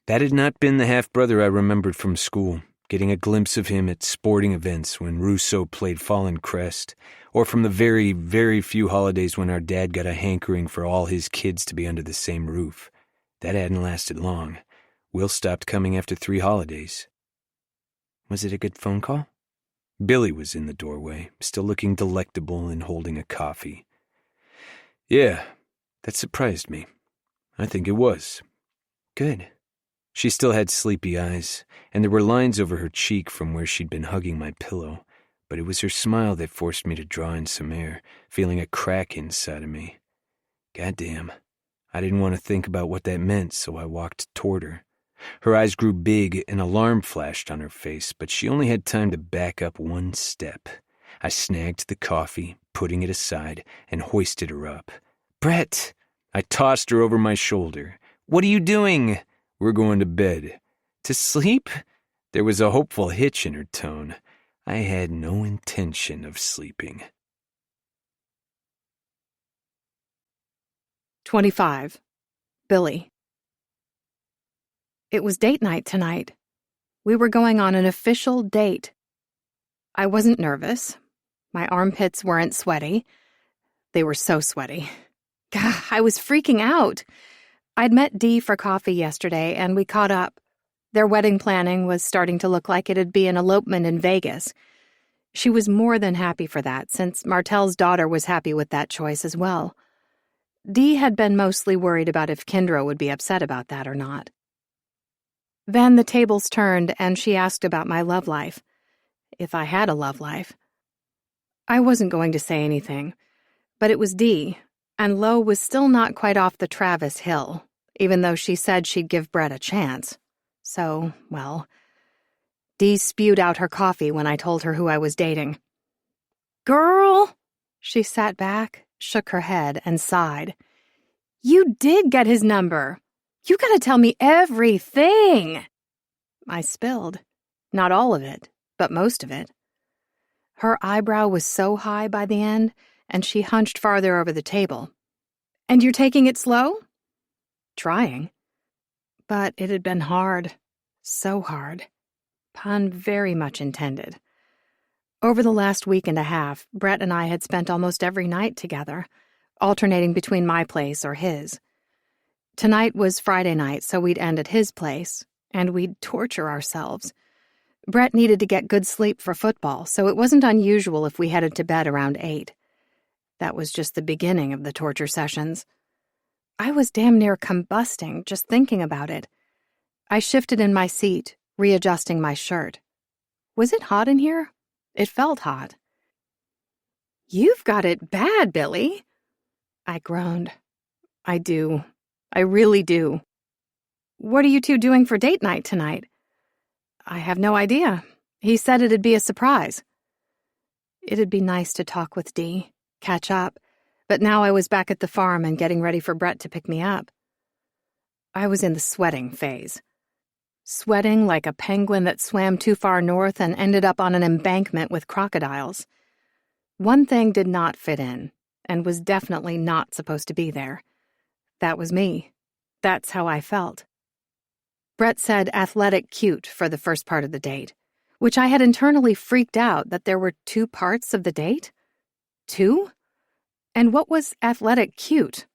That had not been the half-brother I remembered from school, getting a glimpse of him at sporting events when Rousseau played Fallen Crest, or from the very, very few holidays when our dad got a hankering for all his kids to be under the same roof. That hadn't lasted long. Will stopped coming after 3 holidays. Was it a good phone call? Billy was in the doorway, still looking delectable and holding a coffee. Yeah, that surprised me. I think it was. Good. She still had sleepy eyes, and there were lines over her cheek from where she'd been hugging my pillow, but it was her smile that forced me to draw in some air, feeling a crack inside of me. Goddamn. I didn't want to think about what that meant, so I walked toward her. Her eyes grew big, and alarm flashed on her face, but she only had time to back up 1 step. I snagged the coffee, putting it aside, and hoisted her up. Brett! I tossed her over my shoulder. What are you doing? We're going to bed. To sleep? There was a hopeful hitch in her tone. I had no intention of sleeping. 25. Billy. It was date night tonight. We were going on an official date. I wasn't nervous. My armpits weren't sweaty. They were so sweaty. Gah, I was freaking out. I'd met Dee for coffee yesterday, and we caught up. Their wedding planning was starting to look like it'd be an elopement in Vegas. She was more than happy for that, since Martel's daughter was happy with that choice as well. Dee had been mostly worried about if Kendra would be upset about that or not. Then the tables turned, and she asked about my love life. If I had a love life. I wasn't going to say anything, but it was Dee, and Lo was still not quite off the Travis hill, even though she said she'd give Brett a chance. So, well, Dee spewed out her coffee when I told her who I was dating. Girl! She sat back, shook her head, and sighed. You did get his number. You gotta tell me everything. I spilled. Not all of it, but most of it. Her eyebrow was so high by the end, and she hunched farther over the table. And you're taking it slow? Trying. But it had been hard. So hard. Pun very much intended. Over the last week and a half, Brett and I had spent almost every night together, alternating between my place or his. Tonight was Friday night, so we'd end at his place, and we'd torture ourselves. Brett needed to get good sleep for football, so it wasn't unusual if we headed to bed around 8. That was just the beginning of the torture sessions. I was damn near combusting just thinking about it. I shifted in my seat, readjusting my shirt. Was it hot in here? It felt hot. You've got it bad, Billy. I groaned. I do. I really do. What are you two doing for date night tonight? I have no idea. He said it'd be a surprise. It'd be nice to talk with Dee, catch up, but now I was back at the farm and getting ready for Brett to pick me up. I was in the sweating phase. Sweating like a penguin that swam too far north and ended up on an embankment with crocodiles. One thing did not fit in, and was definitely not supposed to be there. That was me. That's how I felt. Brett said athletic cute for the first part of the date, which I had internally freaked out that there were 2 parts of the date? 2? And what was athletic cute?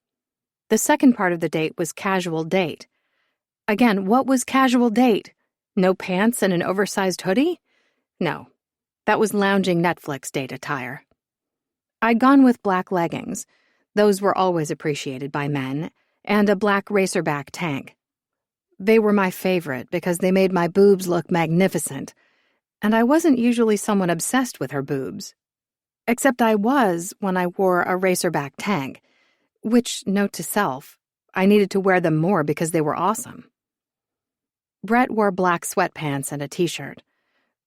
The second part of the date was casual date. Again, what was casual date? No pants and an oversized hoodie? No, that was lounging Netflix date attire. I'd gone with black leggings. Those were always appreciated by men, and a black racerback tank. They were my favorite because they made my boobs look magnificent, and I wasn't usually someone obsessed with her boobs. Except I was when I wore a racerback tank, which, note to self, I needed to wear them more because they were awesome. Brett wore black sweatpants and a t-shirt,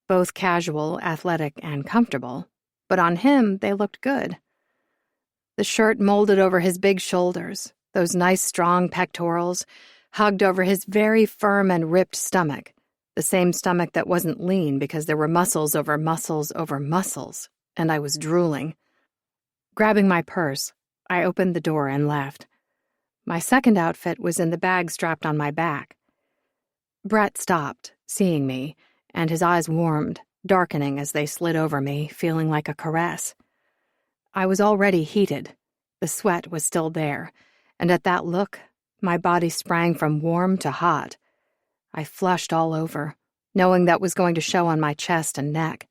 both casual, athletic, and comfortable, but on him they looked good. The shirt molded over his big shoulders, those nice strong pectorals, hugged over his very firm and ripped stomach, the same stomach that wasn't lean because there were muscles over muscles over muscles, and I was drooling. Grabbing my purse, I opened the door and left. My second outfit was in the bag strapped on my back. Brett stopped, seeing me, and his eyes warmed, darkening as they slid over me, feeling like a caress. I was already heated. The sweat was still there, and at that look, my body sprang from warm to hot. I flushed all over, knowing that was going to show on my chest and neck.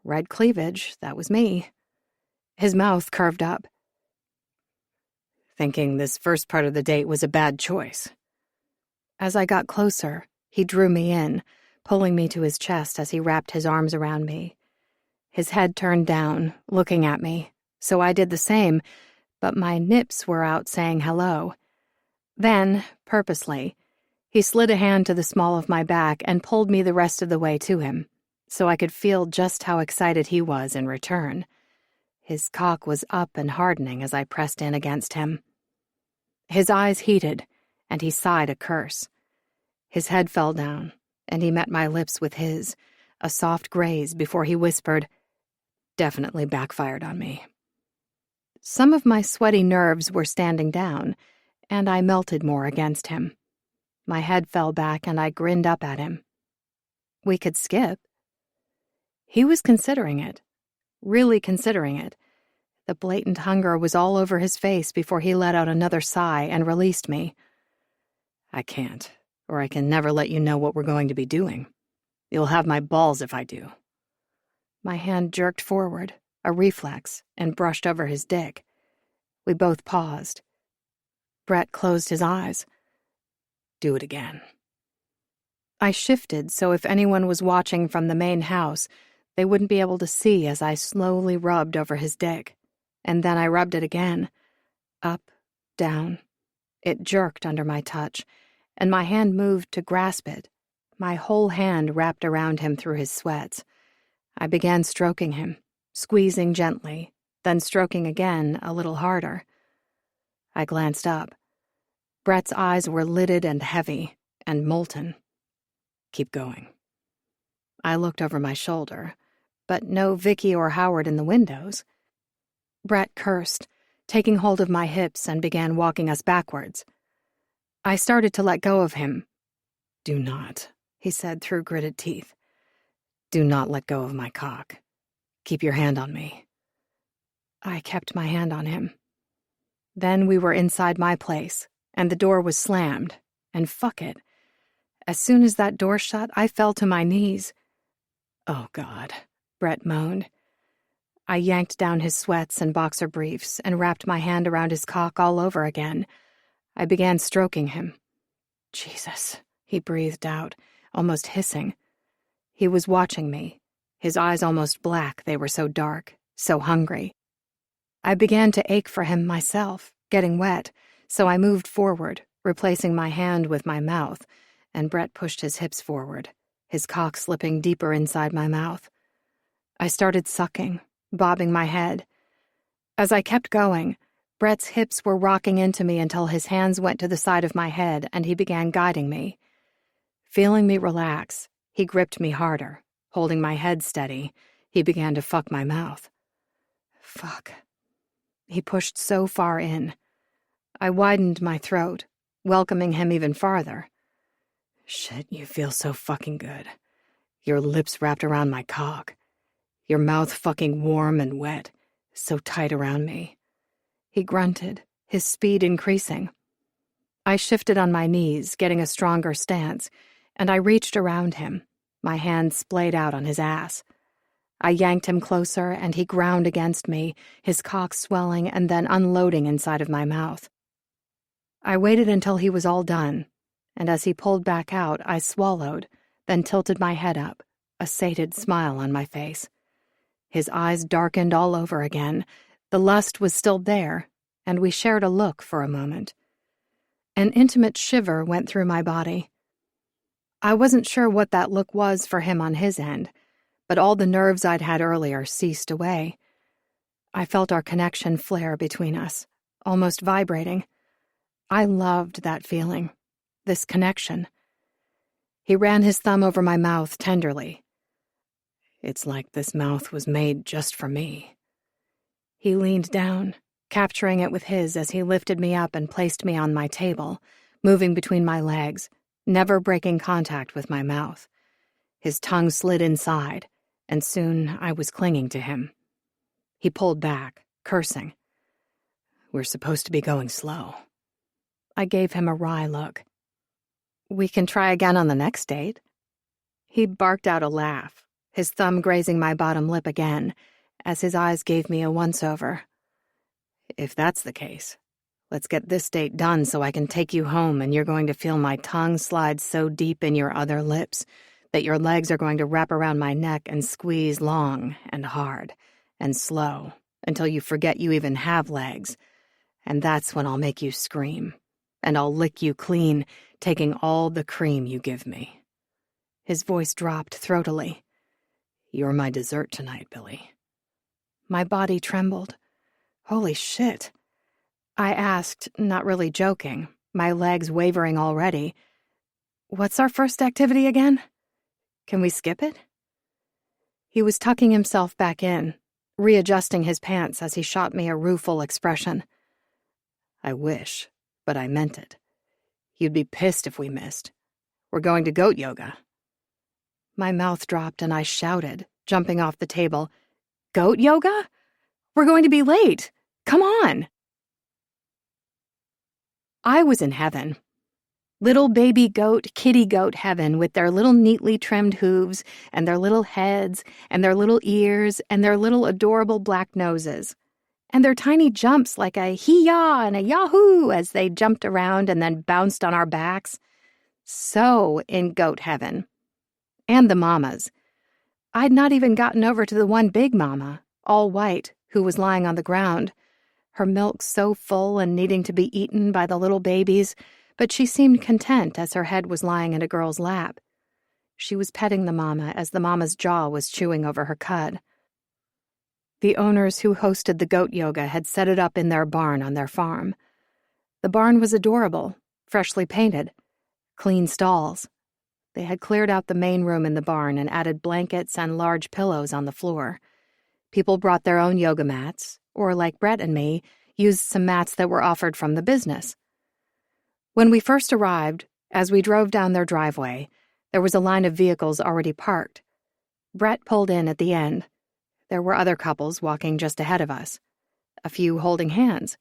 Red cleavage, that was me. His mouth curved up. Thinking this first part of the date was a bad choice. As I got closer, he drew me in, pulling me to his chest as he wrapped his arms around me. His head turned down, looking at me, so I did the same, but my nips were out saying hello. Then, purposely, he slid a hand to the small of my back and pulled me the rest of the way to him, so I could feel just how excited he was in return. His cock was up and hardening as I pressed in against him. His eyes heated, and he sighed a curse. His head fell down, and he met my lips with his, a soft graze before he whispered, "Definitely backfired on me." Some of my sweaty nerves were standing down, and I melted more against him. My head fell back and I grinned up at him. We could skip. He was considering it, really considering it. The blatant hunger was all over his face before he let out another sigh and released me. "I can't, or I can never let you know what we're going to be doing. You'll have my balls if I do." My hand jerked forward, a reflex, and brushed over his dick. We both paused. Brett closed his eyes. "Do it again." I shifted so if anyone was watching from the main house, they wouldn't be able to see as I slowly rubbed over his dick. And then I rubbed it again. Up, down. It jerked under my touch, and my hand moved to grasp it. My whole hand wrapped around him through his sweats. I began stroking him, squeezing gently, then stroking again a little harder. I glanced up. Brett's eyes were lidded and heavy, and molten. "Keep going." I looked over my shoulder, but no Vicky or Howard in the windows. Brett cursed, taking hold of my hips and began walking us backwards. I started to let go of him. "Do not," he said through gritted teeth. "Do not let go of my cock. Keep your hand on me." I kept my hand on him. Then we were inside my place, and the door was slammed, and fuck it. As soon as that door shut, I fell to my knees. "Oh, God," Brett moaned. I yanked down his sweats and boxer briefs and wrapped my hand around his cock all over again. I began stroking him. "Jesus," he breathed out, almost hissing. He was watching me, his eyes almost black, they were so dark, so hungry. I began to ache for him myself, getting wet, so I moved forward, replacing my hand with my mouth, and Brett pushed his hips forward, his cock slipping deeper inside my mouth. I started sucking, bobbing my head. As I kept going, Brett's hips were rocking into me until his hands went to the side of my head and he began guiding me. Feeling me relax, he gripped me harder. Holding my head steady, he began to fuck my mouth. Fuck. He pushed so far in. I widened my throat, welcoming him even farther. "Shit, you feel so fucking good. Your lips wrapped around my cock. Your mouth fucking warm and wet, so tight around me." He grunted, his speed increasing. I shifted on my knees, getting a stronger stance, and I reached around him, my hand splayed out on his ass. I yanked him closer, and he ground against me, his cock swelling and then unloading inside of my mouth. I waited until he was all done, and as he pulled back out, I swallowed, then tilted my head up, a sated smile on my face. His eyes darkened all over again. The lust was still there, and we shared a look for a moment. An intimate shiver went through my body. I wasn't sure what that look was for him on his end, but all the nerves I'd had earlier ceased away. I felt our connection flare between us, almost vibrating. I loved that feeling, this connection. He ran his thumb over my mouth tenderly. It's like this mouth was made just for me. He leaned down, capturing it with his as he lifted me up and placed me on my table, moving between my legs, never breaking contact with my mouth. His tongue slid inside, and soon I was clinging to him. He pulled back, cursing. We're supposed to be going slow. I gave him a wry look. We can try again on the next date. He barked out a laugh, his thumb grazing my bottom lip again, as his eyes gave me a once-over. If that's the case, let's get this date done so I can take you home and you're going to feel my tongue slide so deep in your other lips that your legs are going to wrap around my neck and squeeze long and hard and slow until you forget you even have legs. And that's when I'll make you scream. And I'll lick you clean, taking all the cream you give me. His voice dropped throatily. You're my dessert tonight, Billy. My body trembled. Holy shit. I asked, not really joking, my legs wavering already. What's our first activity again? Can we skip it? He was tucking himself back in, readjusting his pants as he shot me a rueful expression. I wish, but I meant it. You'd be pissed if we missed. We're going to goat yoga. My mouth dropped and I shouted, jumping off the table. Goat yoga? We're going to be late. Come on. I was in heaven. Little baby goat, kitty goat heaven with their little neatly trimmed hooves and their little heads and their little ears and their little adorable black noses. And their tiny jumps like a hee-yaw and a yahoo as they jumped around and then bounced on our backs. So in goat heaven. And the mamas. I'd not even gotten over to the one big mama, all white, who was lying on the ground, her milk so full and needing to be eaten by the little babies, but she seemed content as her head was lying in a girl's lap. She was petting the mama as the mama's jaw was chewing over her cud. The owners who hosted the goat yoga had set it up in their barn on their farm. The barn was adorable, freshly painted, clean stalls. They had cleared out the main room in the barn and added blankets and large pillows on the floor. People brought their own yoga mats, or like Brett and me, used some mats that were offered from the business. When we first arrived, as we drove down their driveway, there was a line of vehicles already parked. Brett pulled in at the end. There were other couples walking just ahead of us, a few holding hands.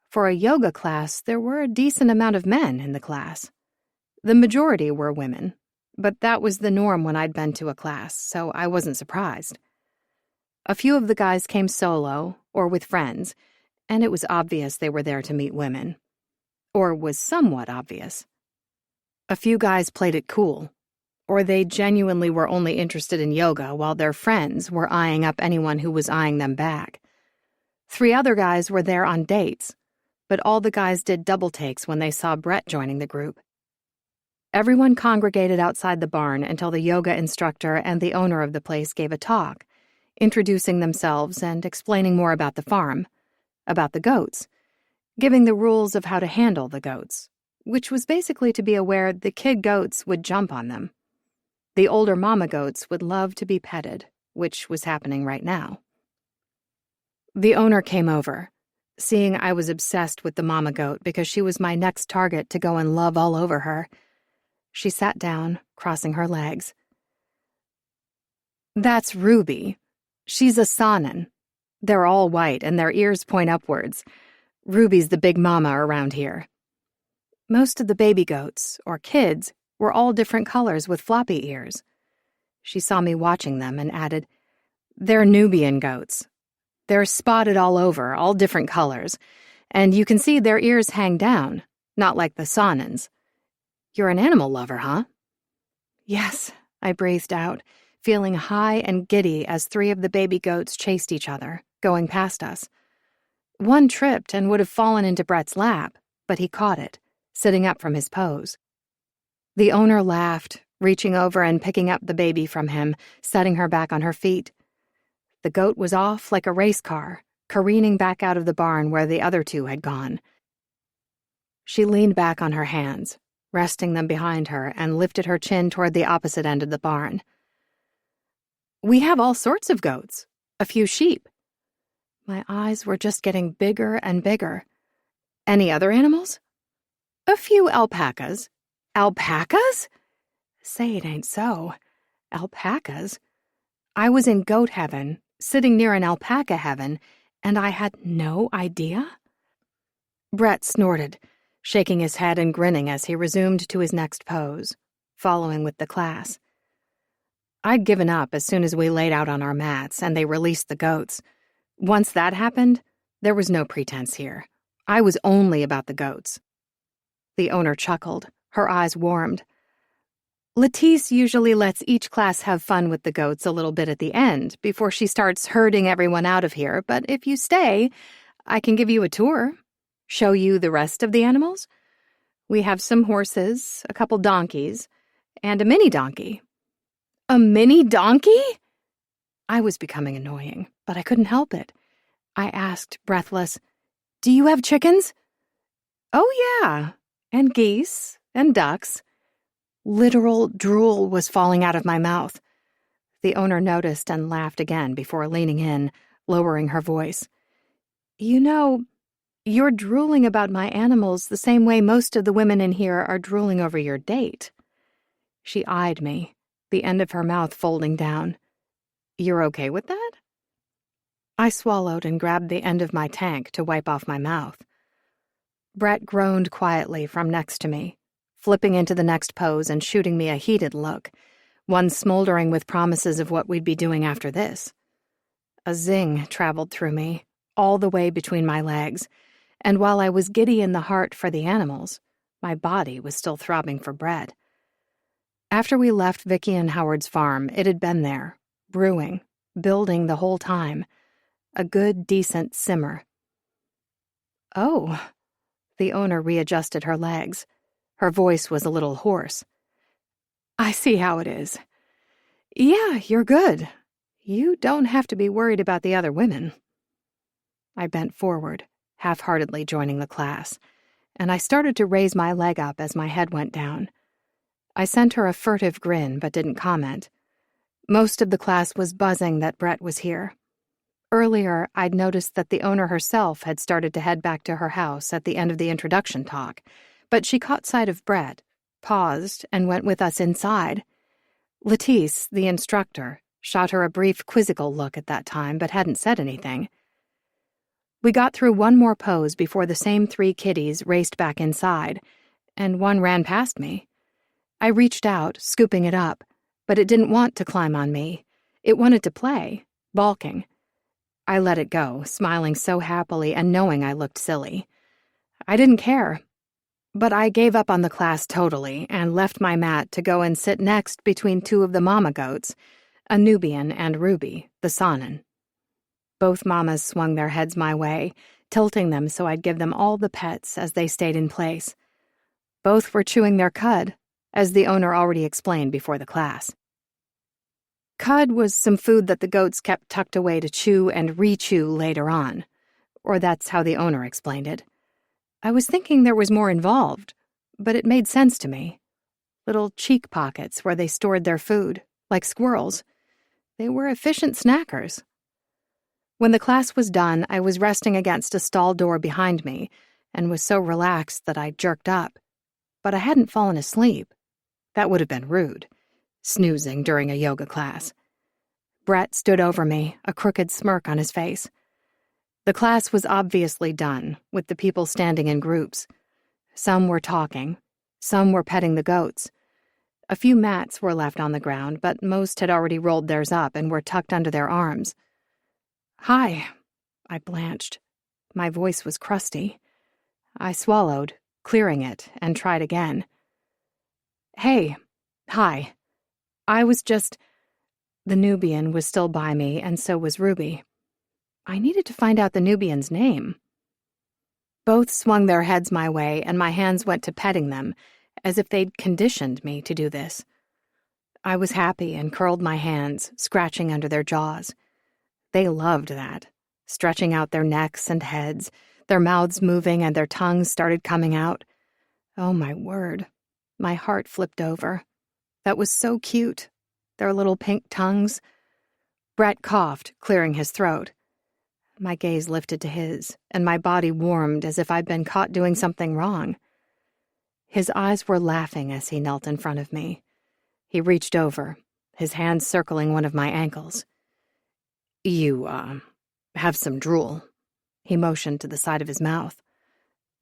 For a yoga class, there were a decent amount of men in the class. The majority were women, but that was the norm when I'd been to a class, so I wasn't surprised. A few of the guys came solo, or with friends, and it was obvious they were there to meet women. Or was somewhat obvious. A few guys played it cool, or they genuinely were only interested in yoga while their friends were eyeing up anyone who was eyeing them back. 3 other guys were there on dates, but all the guys did double takes when they saw Brett joining the group. Everyone congregated outside the barn until the yoga instructor and the owner of the place gave a talk, introducing themselves and explaining more about the farm, about the goats, giving the rules of how to handle the goats, which was basically to be aware the kid goats would jump on them. The older mama goats would love to be petted, which was happening right now. The owner came over, seeing I was obsessed with the mama goat because she was my next target to go and love all over her. She sat down, crossing her legs. That's Ruby. She's a Saanen. They're all white and their ears point upwards. Ruby's the big mama around here. Most of the baby goats, or kids, were all different colors with floppy ears. She saw me watching them and added, "They're Nubian goats. They're spotted all over, all different colors, and you can see their ears hang down, not like the Saanans. You're an animal lover, huh?" "Yes," I breathed out, feeling high and giddy as 3 of the baby goats chased each other, going past us. One tripped and would have fallen into Brett's lap, but he caught it, sitting up from his pose. The owner laughed, reaching over and picking up the baby from him, setting her back on her feet. The goat was off like a race car, careening back out of the barn where the other 2 had gone. She leaned back on her hands, resting them behind her, and lifted her chin toward the opposite end of the barn. "We have all sorts of goats, a few sheep." My eyes were just getting bigger and bigger. "Any other animals?" "A few alpacas." "Alpacas?" Say it ain't so. Alpacas? I was in goat heaven, sitting near an alpaca heaven, and I had no idea? Brett snorted, shaking his head and grinning as he resumed to his next pose, following with the class. I'd given up as soon as we laid out on our mats and they released the goats. Once that happened, there was no pretense here. I was only about the goats. The owner chuckled, her eyes warmed. Lettice usually lets each class have fun with the goats a little bit at the end before she starts herding everyone out of here, but if you stay, I can give you a tour, show you the rest of the animals. We have some horses, a couple donkeys, and a mini donkey. A mini donkey? I was becoming annoying, but I couldn't help it. I asked, breathless, "Do you have chickens?" "Oh, yeah, and geese, and ducks." Literal drool was falling out of my mouth. The owner noticed and laughed again before leaning in, lowering her voice. "You know, you're drooling about my animals the same way most of the women in here are drooling over your date." She eyed me, the end of her mouth folding down. "You're okay with that?" I swallowed and grabbed the end of my tank to wipe off my mouth. Brett groaned quietly from next to me, flipping into the next pose and shooting me a heated look, one smoldering with promises of what we'd be doing after this. A zing traveled through me, all the way between my legs, and while I was giddy in the heart for the animals, my body was still throbbing for Brett. After we left Vicky and Howard's farm, it had been there, brewing, building the whole time. A good, decent simmer. "Oh," the owner readjusted her legs. Her voice was a little hoarse. "I see how it is. Yeah, you're good. You don't have to be worried about the other women." I bent forward, half-heartedly joining the class, and I started to raise my leg up as my head went down. I sent her a furtive grin but didn't comment. Most of the class was buzzing that Brett was here. Earlier, I'd noticed that the owner herself had started to head back to her house at the end of the introduction talk, but she caught sight of Brett, paused, and went with us inside. Lettice, the instructor, shot her a brief quizzical look at that time but hadn't said anything. We got through one more pose before the same 3 kiddies raced back inside, and one ran past me. I reached out, scooping it up, but it didn't want to climb on me. It wanted to play, balking. I let it go, smiling so happily and knowing I looked silly. I didn't care. But I gave up on the class totally and left my mat to go and sit next between 2 of the mama goats, a Nubian and Ruby, the Saanen. Both mamas swung their heads my way, tilting them so I'd give them all the pets as they stayed in place. Both were chewing their cud, as the owner already explained before the class. Cud was some food that the goats kept tucked away to chew and re-chew later on, or that's how the owner explained it. I was thinking there was more involved, but it made sense to me. Little cheek pockets where they stored their food, like squirrels. They were efficient snackers. When the class was done, I was resting against a stall door behind me and was so relaxed that I jerked up. But I hadn't fallen asleep. That would have been rude, snoozing during a yoga class. Brett stood over me, a crooked smirk on his face. The class was obviously done, with the people standing in groups. Some were talking. Some were petting the goats. A few mats were left on the ground, but most had already rolled theirs up and were tucked under their arms. "Hi," I blanched. My voice was crusty. I swallowed, clearing it, and tried again. "Hey, hi. I was just—" The Nubian was still by me, and so was Ruby. I needed to find out the Nubian's name. Both swung their heads my way, and my hands went to petting them, as if they'd conditioned me to do this. I was happy and curled my hands, scratching under their jaws. They loved that, stretching out their necks and heads, their mouths moving and their tongues started coming out. Oh, my word. My heart flipped over. That was so cute. Their little pink tongues. Brett coughed, clearing his throat. My gaze lifted to his, and my body warmed as if I'd been caught doing something wrong. His eyes were laughing as he knelt in front of me. He reached over, his hand circling one of my ankles. "You, have some drool." He motioned to the side of his mouth.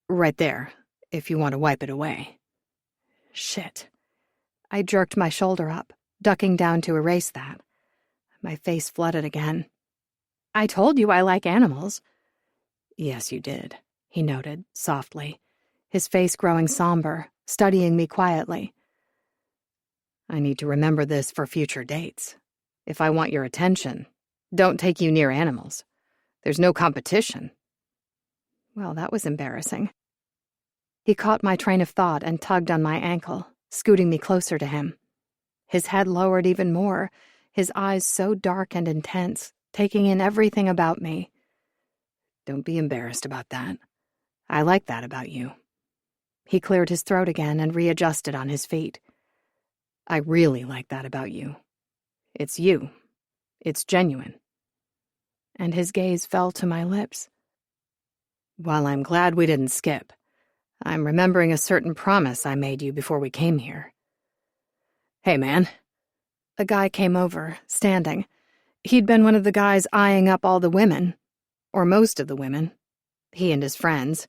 "Right there, if you want to wipe it away." Shit. I jerked my shoulder up, ducking down to erase that. My face flooded again. "I told you I like animals." "Yes, you did," he noted, softly, his face growing somber, studying me quietly. "I need to remember this for future dates. If I want your attention, don't take you near animals. There's no competition." Well, that was embarrassing. He caught my train of thought and tugged on my ankle, scooting me closer to him. His head lowered even more, his eyes so dark and intense, taking in everything about me. "Don't be embarrassed about that. I like that about you." He cleared his throat again and readjusted on his feet. "I really like that about you. It's you. It's genuine." And his gaze fell to my lips. "While I'm glad we didn't skip, I'm remembering a certain promise I made you before we came here." "Hey, man." A guy came over, standing. He'd been one of the guys eyeing up all the women. Or most of the women. He and his friends.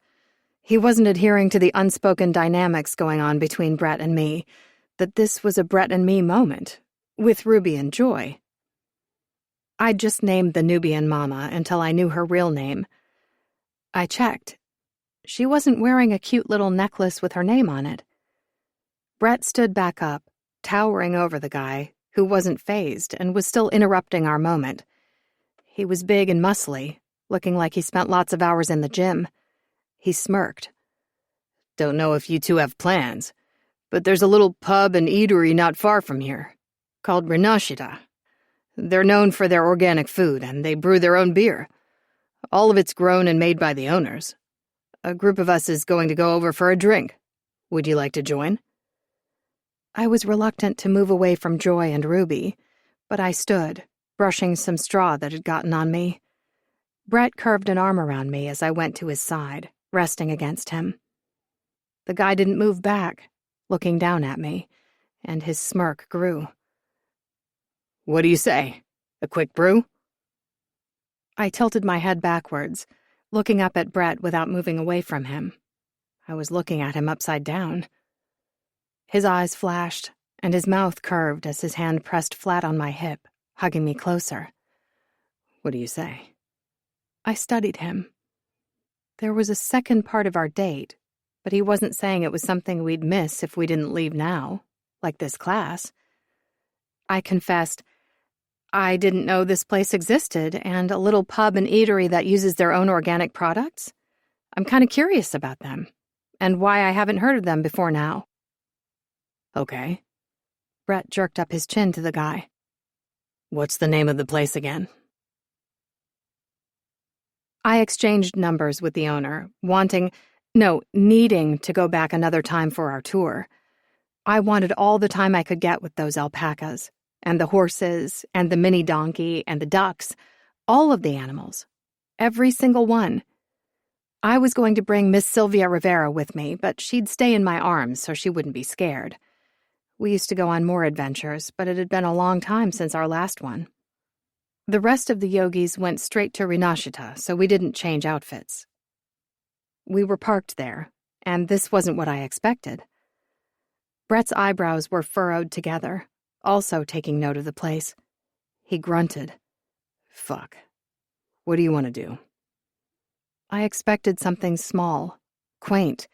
He wasn't adhering to the unspoken dynamics going on between Brett and me, that this was a Brett and me moment, with Ruby and Joy. I'd just named the Nubian Mama until I knew her real name. I checked. She wasn't wearing a cute little necklace with her name on it. Brett stood back up, towering over the guy, who wasn't fazed and was still interrupting our moment. He was big and muscly, looking like he spent lots of hours in the gym. He smirked. "Don't know if you two have plans, but there's a little pub and eatery not far from here, called Rinashita. They're known for their organic food, and they brew their own beer. All of it's grown and made by the owners. A group of us is going to go over for a drink. Would you like to join?" I was reluctant to move away from Joy and Ruby, but I stood, brushing some straw that had gotten on me. Brett curved an arm around me as I went to his side, resting against him. The guy didn't move back, looking down at me, and his smirk grew. "What do you say? A quick brew?" I tilted my head backwards, looking up at Brett without moving away from him. I was looking at him upside down. His eyes flashed, and his mouth curved as his hand pressed flat on my hip, hugging me closer. "What do you say?" I studied him. There was a second part of our date, but he wasn't saying it was something we'd miss if we didn't leave now, like this class. I confessed, "I didn't know this place existed, and a little pub and eatery that uses their own organic products. I'm kind of curious about them, and why I haven't heard of them before now." "Okay." Brett jerked up his chin to the guy. "What's the name of the place again?" I exchanged numbers with the owner, needing to go back another time for our tour. I wanted all the time I could get with those alpacas, and the horses, and the mini donkey, and the ducks, all of the animals. Every single one. I was going to bring Miss Sylvia Rivera with me, but she'd stay in my arms so she wouldn't be scared. We used to go on more adventures, but it had been a long time since our last one. The rest of the yogis went straight to Rinashita, so we didn't change outfits. We were parked there, and this wasn't what I expected. Brett's eyebrows were furrowed together, also taking note of the place. He grunted. Fuck. What do you want to do? I expected something small, quaint,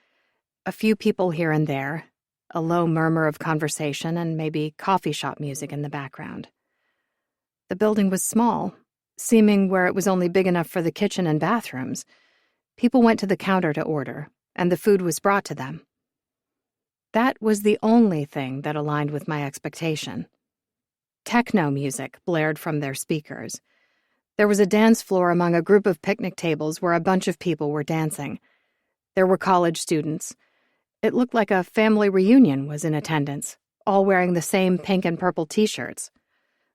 a few people here and there, a low murmur of conversation, and maybe coffee shop music in the background. The building was small, seeming where it was only big enough for the kitchen and bathrooms. People went to the counter to order, and the food was brought to them. That was the only thing that aligned with my expectation. Techno music blared from their speakers. There was a dance floor among a group of picnic tables where a bunch of people were dancing. There were college students. It looked like a family reunion was in attendance, all wearing the same pink and purple t-shirts.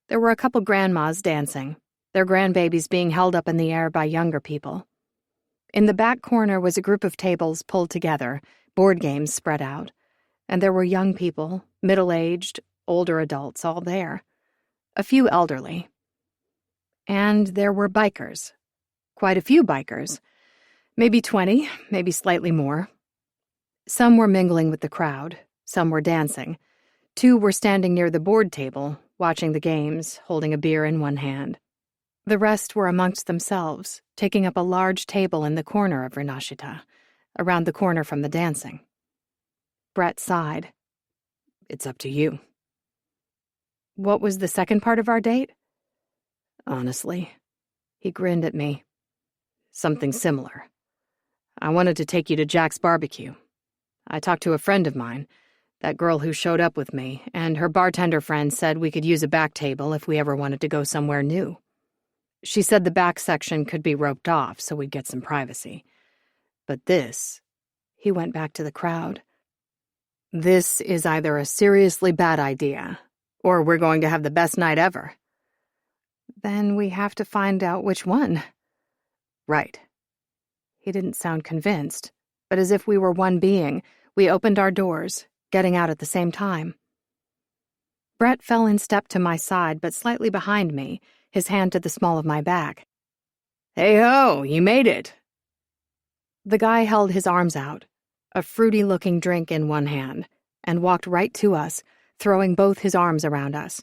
There were a couple grandmas dancing, their grandbabies being held up in the air by younger people. In the back corner was a group of tables pulled together, board games spread out, and there were young people, middle-aged, older adults all there. A few elderly. And there were bikers. Quite a few bikers. Maybe 20, maybe slightly more. Some were mingling with the crowd, some were dancing. 2 were standing near the board table, watching the games, holding a beer in one hand. The rest were amongst themselves, taking up a large table in the corner of Renashita, around the corner from the dancing. Brett sighed. It's up to you. What was the second part of our date? Honestly, he grinned at me. Something similar. I wanted to take you to Jack's barbecue. I talked to a friend of mine, that girl who showed up with me, and her bartender friend said we could use a back table if we ever wanted to go somewhere new. She said the back section could be roped off so we'd get some privacy. But this, he went back to the crowd. This is either a seriously bad idea, or we're going to have the best night ever. Then we have to find out which one. Right. He didn't sound convinced, but as if we were one being, we opened our doors, getting out at the same time. Brett fell in step to my side, but slightly behind me, his hand to the small of my back. Hey-ho, you made it. The guy held his arms out, a fruity-looking drink in one hand, and walked right to us, throwing both his arms around us.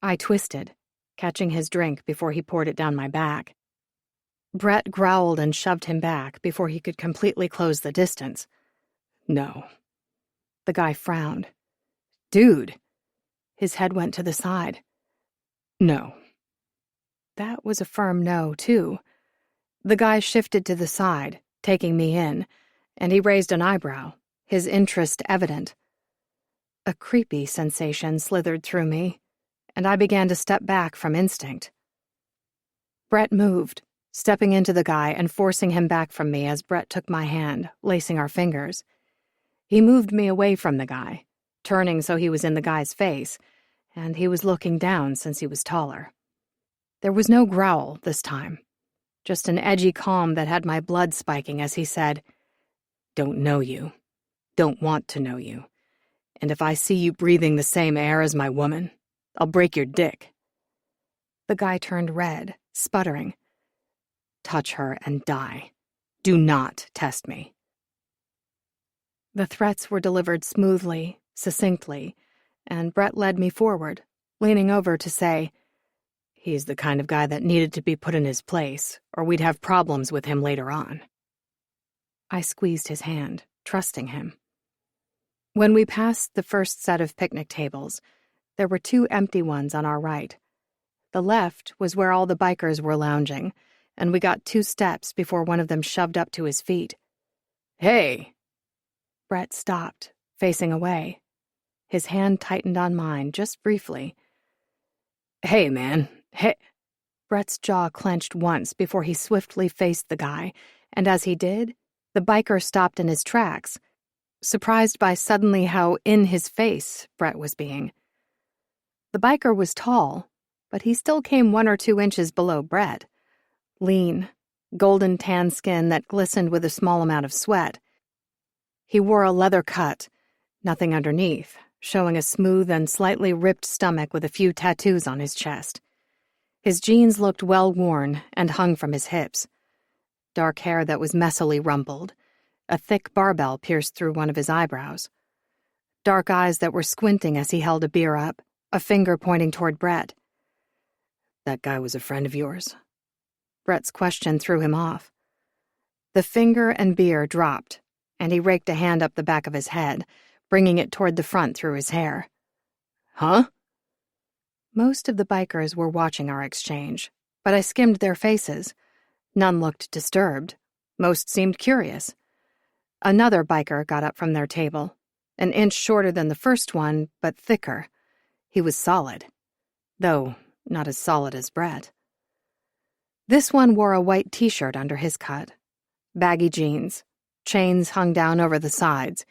I twisted, catching his drink before he poured it down my back. Brett growled and shoved him back before he could completely close the distance. No. The guy frowned. Dude. His head went to the side. No. That was a firm no, too. The guy shifted to the side, taking me in, and he raised an eyebrow, his interest evident. A creepy sensation slithered through me, and I began to step back from instinct. Brett moved, stepping into the guy and forcing him back from me as Brett took my hand, lacing our fingers. He moved me away from the guy, turning so he was in the guy's face, and he was looking down since he was taller. There was no growl this time, just an edgy calm that had my blood spiking as he said, "Don't know you. Don't want to know you. And if I see you breathing the same air as my woman, I'll break your dick." The guy turned red, sputtering. "Touch her and die. Do not test me." The threats were delivered smoothly, succinctly, and Brett led me forward, leaning over to say, "He's the kind of guy that needed to be put in his place, or we'd have problems with him later on." I squeezed his hand, trusting him. When we passed the first set of picnic tables, there were 2 empty ones on our right. The left was where all the bikers were lounging, and we got 2 steps before one of them shoved up to his feet. "Hey!" Brett stopped, facing away. His hand tightened on mine just briefly. "Hey, man. Hey." Brett's jaw clenched once before he swiftly faced the guy, and as he did, the biker stopped in his tracks, surprised by suddenly how in his face Brett was being. The biker was tall, but he still came 1 or 2 inches below Brett. Lean, golden tan skin that glistened with a small amount of sweat. He wore a leather cut, nothing underneath, showing a smooth and slightly ripped stomach with a few tattoos on his chest. His jeans looked well worn and hung from his hips. Dark hair that was messily rumpled, A thick barbell pierced through one of his eyebrows. Dark eyes that were squinting as he held a beer up, a finger pointing toward Brett. That guy was a friend of yours? Brett's question threw him off. The finger and beer dropped, and he raked a hand up the back of his head, bringing it toward the front through his hair. Huh? Most of the bikers were watching our exchange, but I skimmed their faces. None looked disturbed. Most seemed curious. Another biker got up from their table, an inch shorter than the first one, but thicker. He was solid, though not as solid as Brett. This one wore a white t-shirt under his cut, baggy jeans, chains hung down over the sides.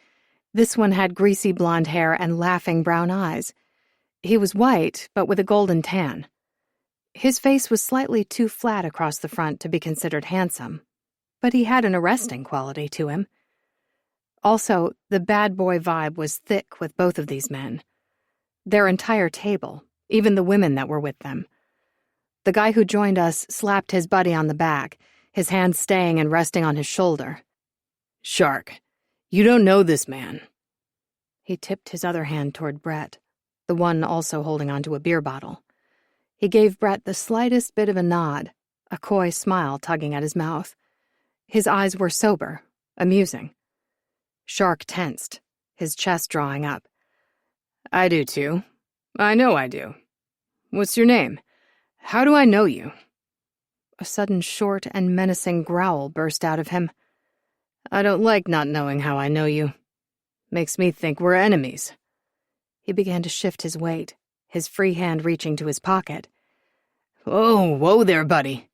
This one had greasy blonde hair and laughing brown eyes. He was white, but with a golden tan. His face was slightly too flat across the front to be considered handsome, but he had an arresting quality to him. Also, the bad boy vibe was thick with both of these men. Their entire table, even the women that were with them. The guy who joined us slapped his buddy on the back, his hand staying and resting on his shoulder. Shark, you don't know this man. He tipped his other hand toward Brett, the one also holding onto a beer bottle. He gave Brett the slightest bit of a nod, a coy smile tugging at his mouth. His eyes were sober, amusing. Shark tensed, his chest drawing up. I do too. I know I do. What's your name? How do I know you? A sudden short and menacing growl burst out of him. I don't like not knowing how I know you. Makes me think we're enemies. He began to shift his weight, his free hand reaching to his pocket. Oh, whoa there, buddy.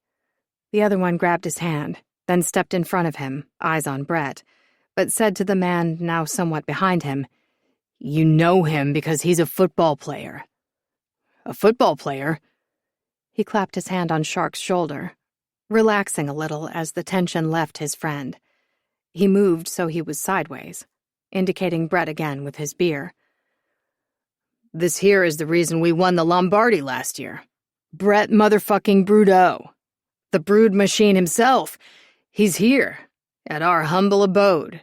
The other one grabbed his hand, then stepped in front of him, eyes on Brett, but said to the man now somewhat behind him, You know him because he's a football player. A football player? He clapped his hand on Shark's shoulder, relaxing a little as the tension left his friend. He moved so he was sideways, indicating Brett again with his beer. This here is the reason we won the Lombardi last year. Brett motherfucking Brudeau. The brood machine himself. He's here, at our humble abode.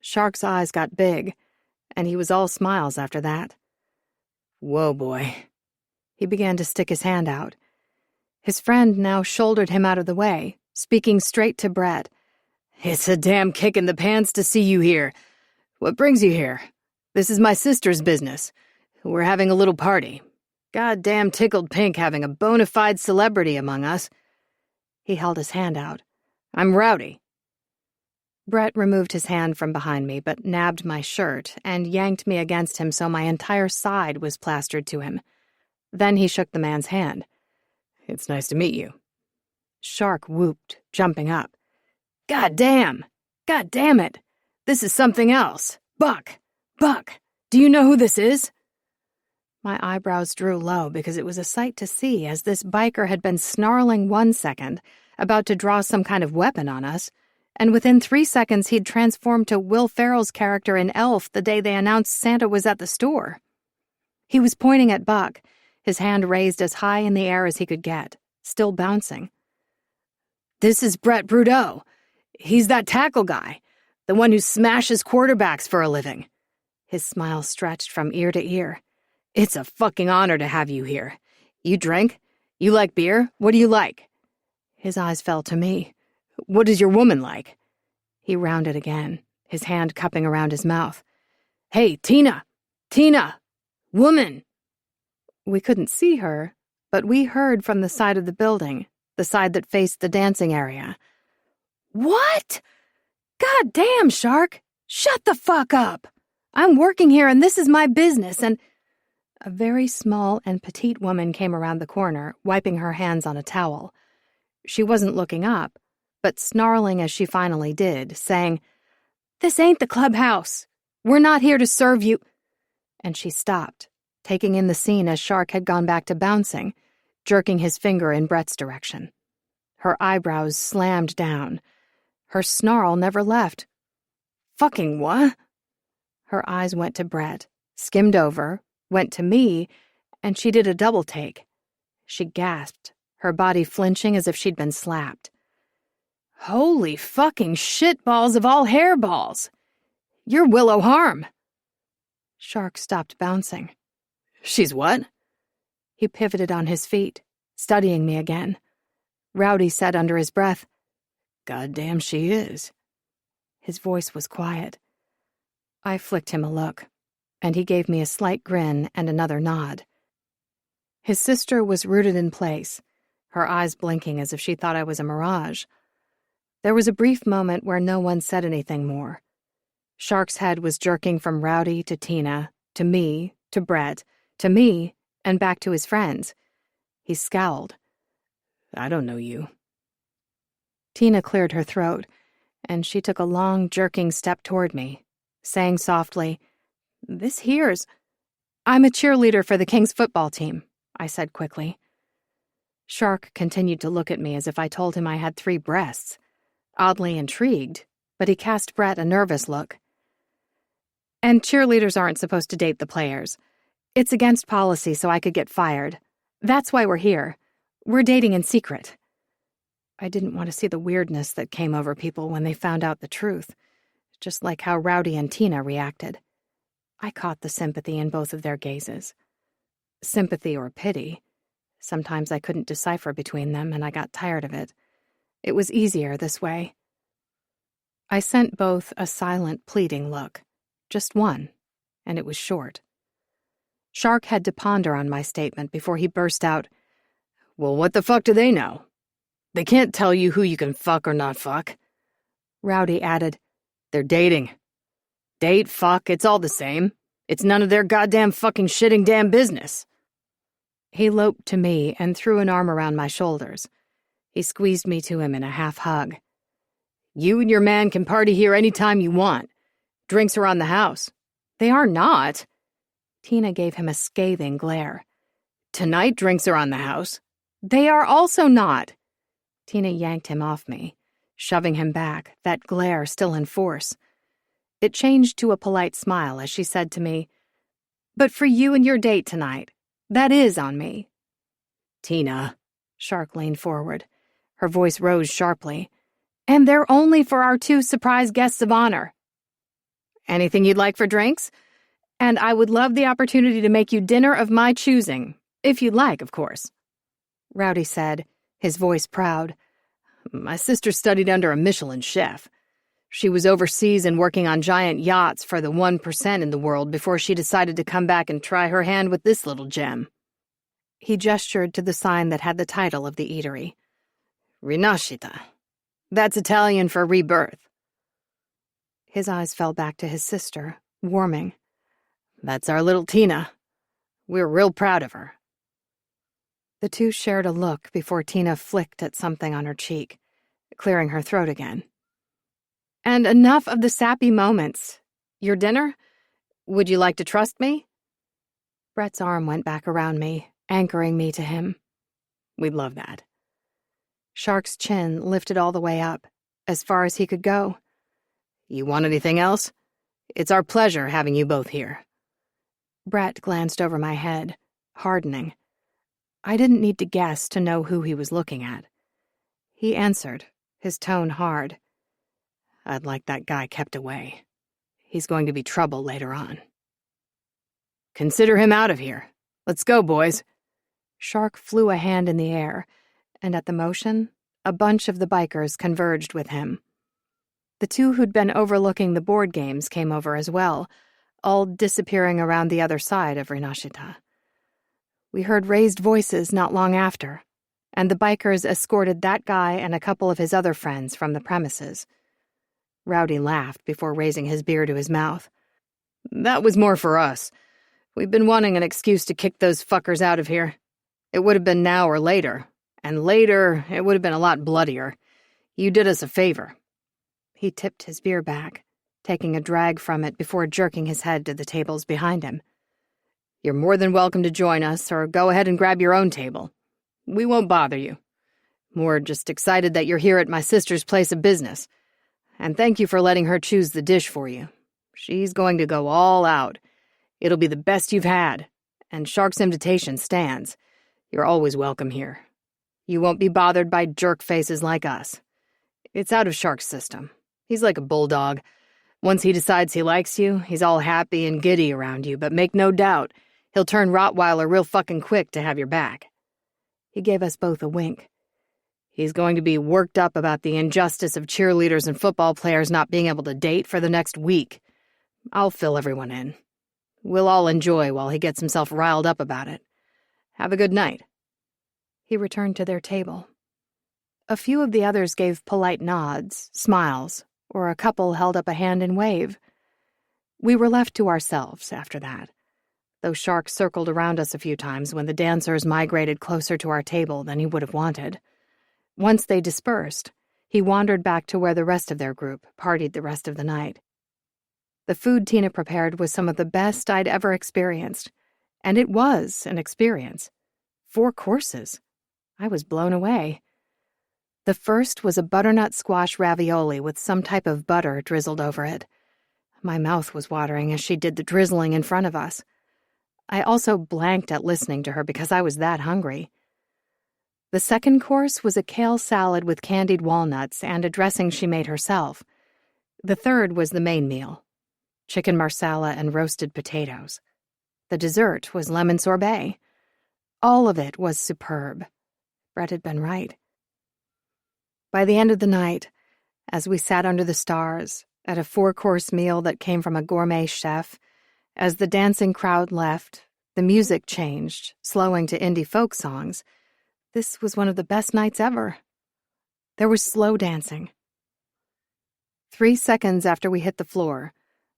Shark's eyes got big, and he was all smiles after that. Whoa, boy. He began to stick his hand out. His friend now shouldered him out of the way, speaking straight to Brett. It's a damn kick in the pants to see you here. What brings you here? This is my sister's business. We're having a little party. Goddamn tickled pink having a bona fide celebrity among us. He held his hand out. I'm Rowdy. Brett removed his hand from behind me but nabbed my shirt and yanked me against him so my entire side was plastered to him. Then he shook the man's hand. It's nice to meet you. Shark whooped, jumping up. God damn it. This is something else. Buck, do you know who this is? My eyebrows drew low because it was a sight to see as this biker had been snarling 1 second, about to draw some kind of weapon on us, and within 3 seconds he'd transformed to Will Ferrell's character in Elf the day they announced Santa was at the store. He was pointing at Buck, his hand raised as high in the air as he could get, still bouncing. This is Brett Brudeau. He's that tackle guy, the one who smashes quarterbacks for a living. His smile stretched from ear to ear. It's a fucking honor to have you here. You drink? You like beer? What do you like? His eyes fell to me. What is your woman like? He rounded again, his hand cupping around his mouth. Hey, Tina! Woman! We couldn't see her, but we heard from the side of the building, the side that faced the dancing area. What? God damn, Shark! Shut the fuck up! I'm working here and this is my business and... A very small and petite woman came around the corner, wiping her hands on a towel. She wasn't looking up, but snarling as she finally did, saying, "This ain't the clubhouse. We're not here to serve you." And she stopped, taking in the scene as Shark had gone back to bouncing, jerking his finger in Brett's direction. Her eyebrows slammed down. Her snarl never left. Fucking what? Her eyes went to Brett, skimmed over, went to me, and she did a double take. She gasped, her body flinching as if she'd been slapped. Holy fucking shitballs of all hairballs! You're Willow Harm. Shark stopped bouncing. She's what? He pivoted on his feet, studying me again. Rowdy said under his breath, Goddamn she is. His voice was quiet. I flicked him a look, and he gave me a slight grin and another nod. His sister was rooted in place, her eyes blinking as if she thought I was a mirage. There was a brief moment where no one said anything more. Shark's head was jerking from Rowdy to Tina, to me, to Brett, to me, and back to his friends. He scowled. I don't know you. Tina cleared her throat, and she took a long, jerking step toward me, saying softly, This here's... I'm a cheerleader for the Kings football team, I said quickly. Shark continued to look at me as if I told him I had 3 breasts. Oddly intrigued, but he cast Brett a nervous look. And cheerleaders aren't supposed to date the players. It's against policy, so I could get fired. That's why we're here. We're dating in secret. I didn't want to see the weirdness that came over people when they found out the truth, just like how Rowdy and Tina reacted. I caught the sympathy in both of their gazes. Sympathy or pity. Sometimes I couldn't decipher between them, and I got tired of it. It was easier this way. I sent both a silent, pleading look. Just one, and it was short. Shark had to ponder on my statement before he burst out, Well, what the fuck do they know? They can't tell you who you can fuck or not fuck. Rowdy added, They're dating. Date, fuck, it's all the same. It's none of their goddamn fucking shitting damn business. He loped to me and threw an arm around my shoulders. He squeezed me to him in a half hug. You and your man can party here any time you want. Drinks are on the house. They are not. Tina gave him a scathing glare. Tonight, drinks are on the house. They are also not. Tina yanked him off me, shoving him back, that glare still in force. It changed to a polite smile as she said to me, But for you and your date tonight, that is on me. Tina. Shark leaned forward. Her voice rose sharply. And they're only for our 2 surprise guests of honor. Anything you'd like for drinks? And I would love the opportunity to make you dinner of my choosing, if you'd like, of course. Rowdy said, his voice proud. My sister studied under a Michelin chef. She was overseas and working on giant yachts for the 1% in the world before she decided to come back and try her hand with this little gem. He gestured to the sign that had the title of the eatery. Rinascita. That's Italian for rebirth. His eyes fell back to his sister, warming. That's our little Tina. We're real proud of her. The 2 shared a look before Tina flicked at something on her cheek, clearing her throat again. And enough of the sappy moments. Your dinner? Would you like to trust me? Brett's arm went back around me, anchoring me to him. We'd love that. Shark's chin lifted all the way up, as far as he could go. You want anything else? It's our pleasure having you both here. Brett glanced over my head, hardening. I didn't need to guess to know who he was looking at. He answered, his tone hard. I'd like that guy kept away. He's going to be trouble later on. Consider him out of here. Let's go, boys. Shark flew a hand in the air, and at the motion, a bunch of the bikers converged with him. The 2 who'd been overlooking the board games came over as well, all disappearing around the other side of Rinascita. We heard raised voices not long after, and the bikers escorted that guy and a couple of his other friends from the premises. Rowdy laughed before raising his beer to his mouth. That was more for us. We've been wanting an excuse to kick those fuckers out of here. It would have been now or later, and later it would have been a lot bloodier. You did us a favor. He tipped his beer back, taking a drag from it before jerking his head to the tables behind him. You're more than welcome to join us, or go ahead and grab your own table. We won't bother you. We're just excited that you're here at my sister's place of business. And thank you for letting her choose the dish for you. She's going to go all out. It'll be the best you've had, and Shark's invitation stands. You're always welcome here. You won't be bothered by jerk faces like us. It's out of Shark's system. He's like a bulldog. Once he decides he likes you, he's all happy and giddy around you, but make no doubt, he'll turn Rottweiler real fucking quick to have your back. He gave us both a wink. He's going to be worked up about the injustice of cheerleaders and football players not being able to date for the next week. I'll fill everyone in. We'll all enjoy while he gets himself riled up about it. Have a good night. He returned to their table. A few of the others gave polite nods, smiles, or a couple held up a hand in wave. We were left to ourselves after that, though Shark circled around us a few times when the dancers migrated closer to our table than he would have wanted. Once they dispersed, he wandered back to where the rest of their group partied the rest of the night. The food Tina prepared was some of the best I'd ever experienced, and it was an experience. 4 courses. I was blown away. The first was a butternut squash ravioli with some type of butter drizzled over it. My mouth was watering as she did the drizzling in front of us. I also blanked at listening to her because I was that hungry. The second course was a kale salad with candied walnuts and a dressing she made herself. The third was the main meal, chicken marsala and roasted potatoes. The dessert was lemon sorbet. All of it was superb. Brett had been right. By the end of the night, as we sat under the stars at a 4-course meal that came from a gourmet chef, as the dancing crowd left, the music changed, slowing to indie folk songs. This was one of the best nights ever. There was slow dancing. 3 seconds after we hit the floor,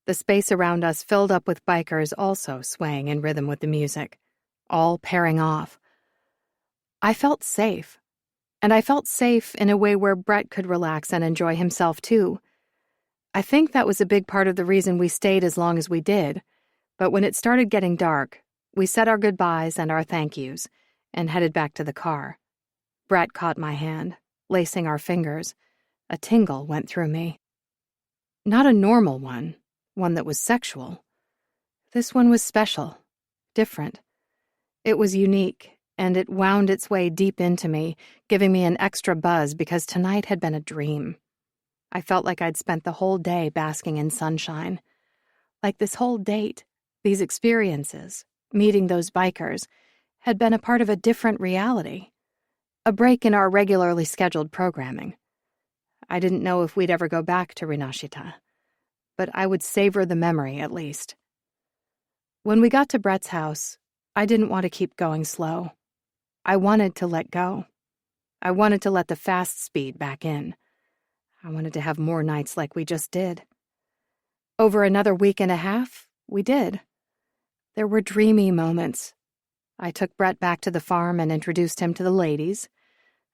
the space around us filled up with bikers also swaying in rhythm with the music, all pairing off. I felt safe, and I felt safe in a way where Brett could relax and enjoy himself too. I think that was a big part of the reason we stayed as long as we did, but when it started getting dark, we said our goodbyes and our thank yous and headed back to the car. Brett caught my hand, lacing our fingers. A tingle went through me. Not a normal one that was sexual. This one was special, different. It was unique, and it wound its way deep into me, giving me an extra buzz because tonight had been a dream. I felt like I'd spent the whole day basking in sunshine. Like this whole date, these experiences, meeting those bikers, had been a part of a different reality. A break in our regularly scheduled programming. I didn't know if we'd ever go back to Rinashita, but I would savor the memory at least. When we got to Brett's house, I didn't want to keep going slow. I wanted to let go. I wanted to let the fast speed back in. I wanted to have more nights like we just did. Over another week and a half, we did. There were dreamy moments. I took Brett back to the farm and introduced him to the ladies.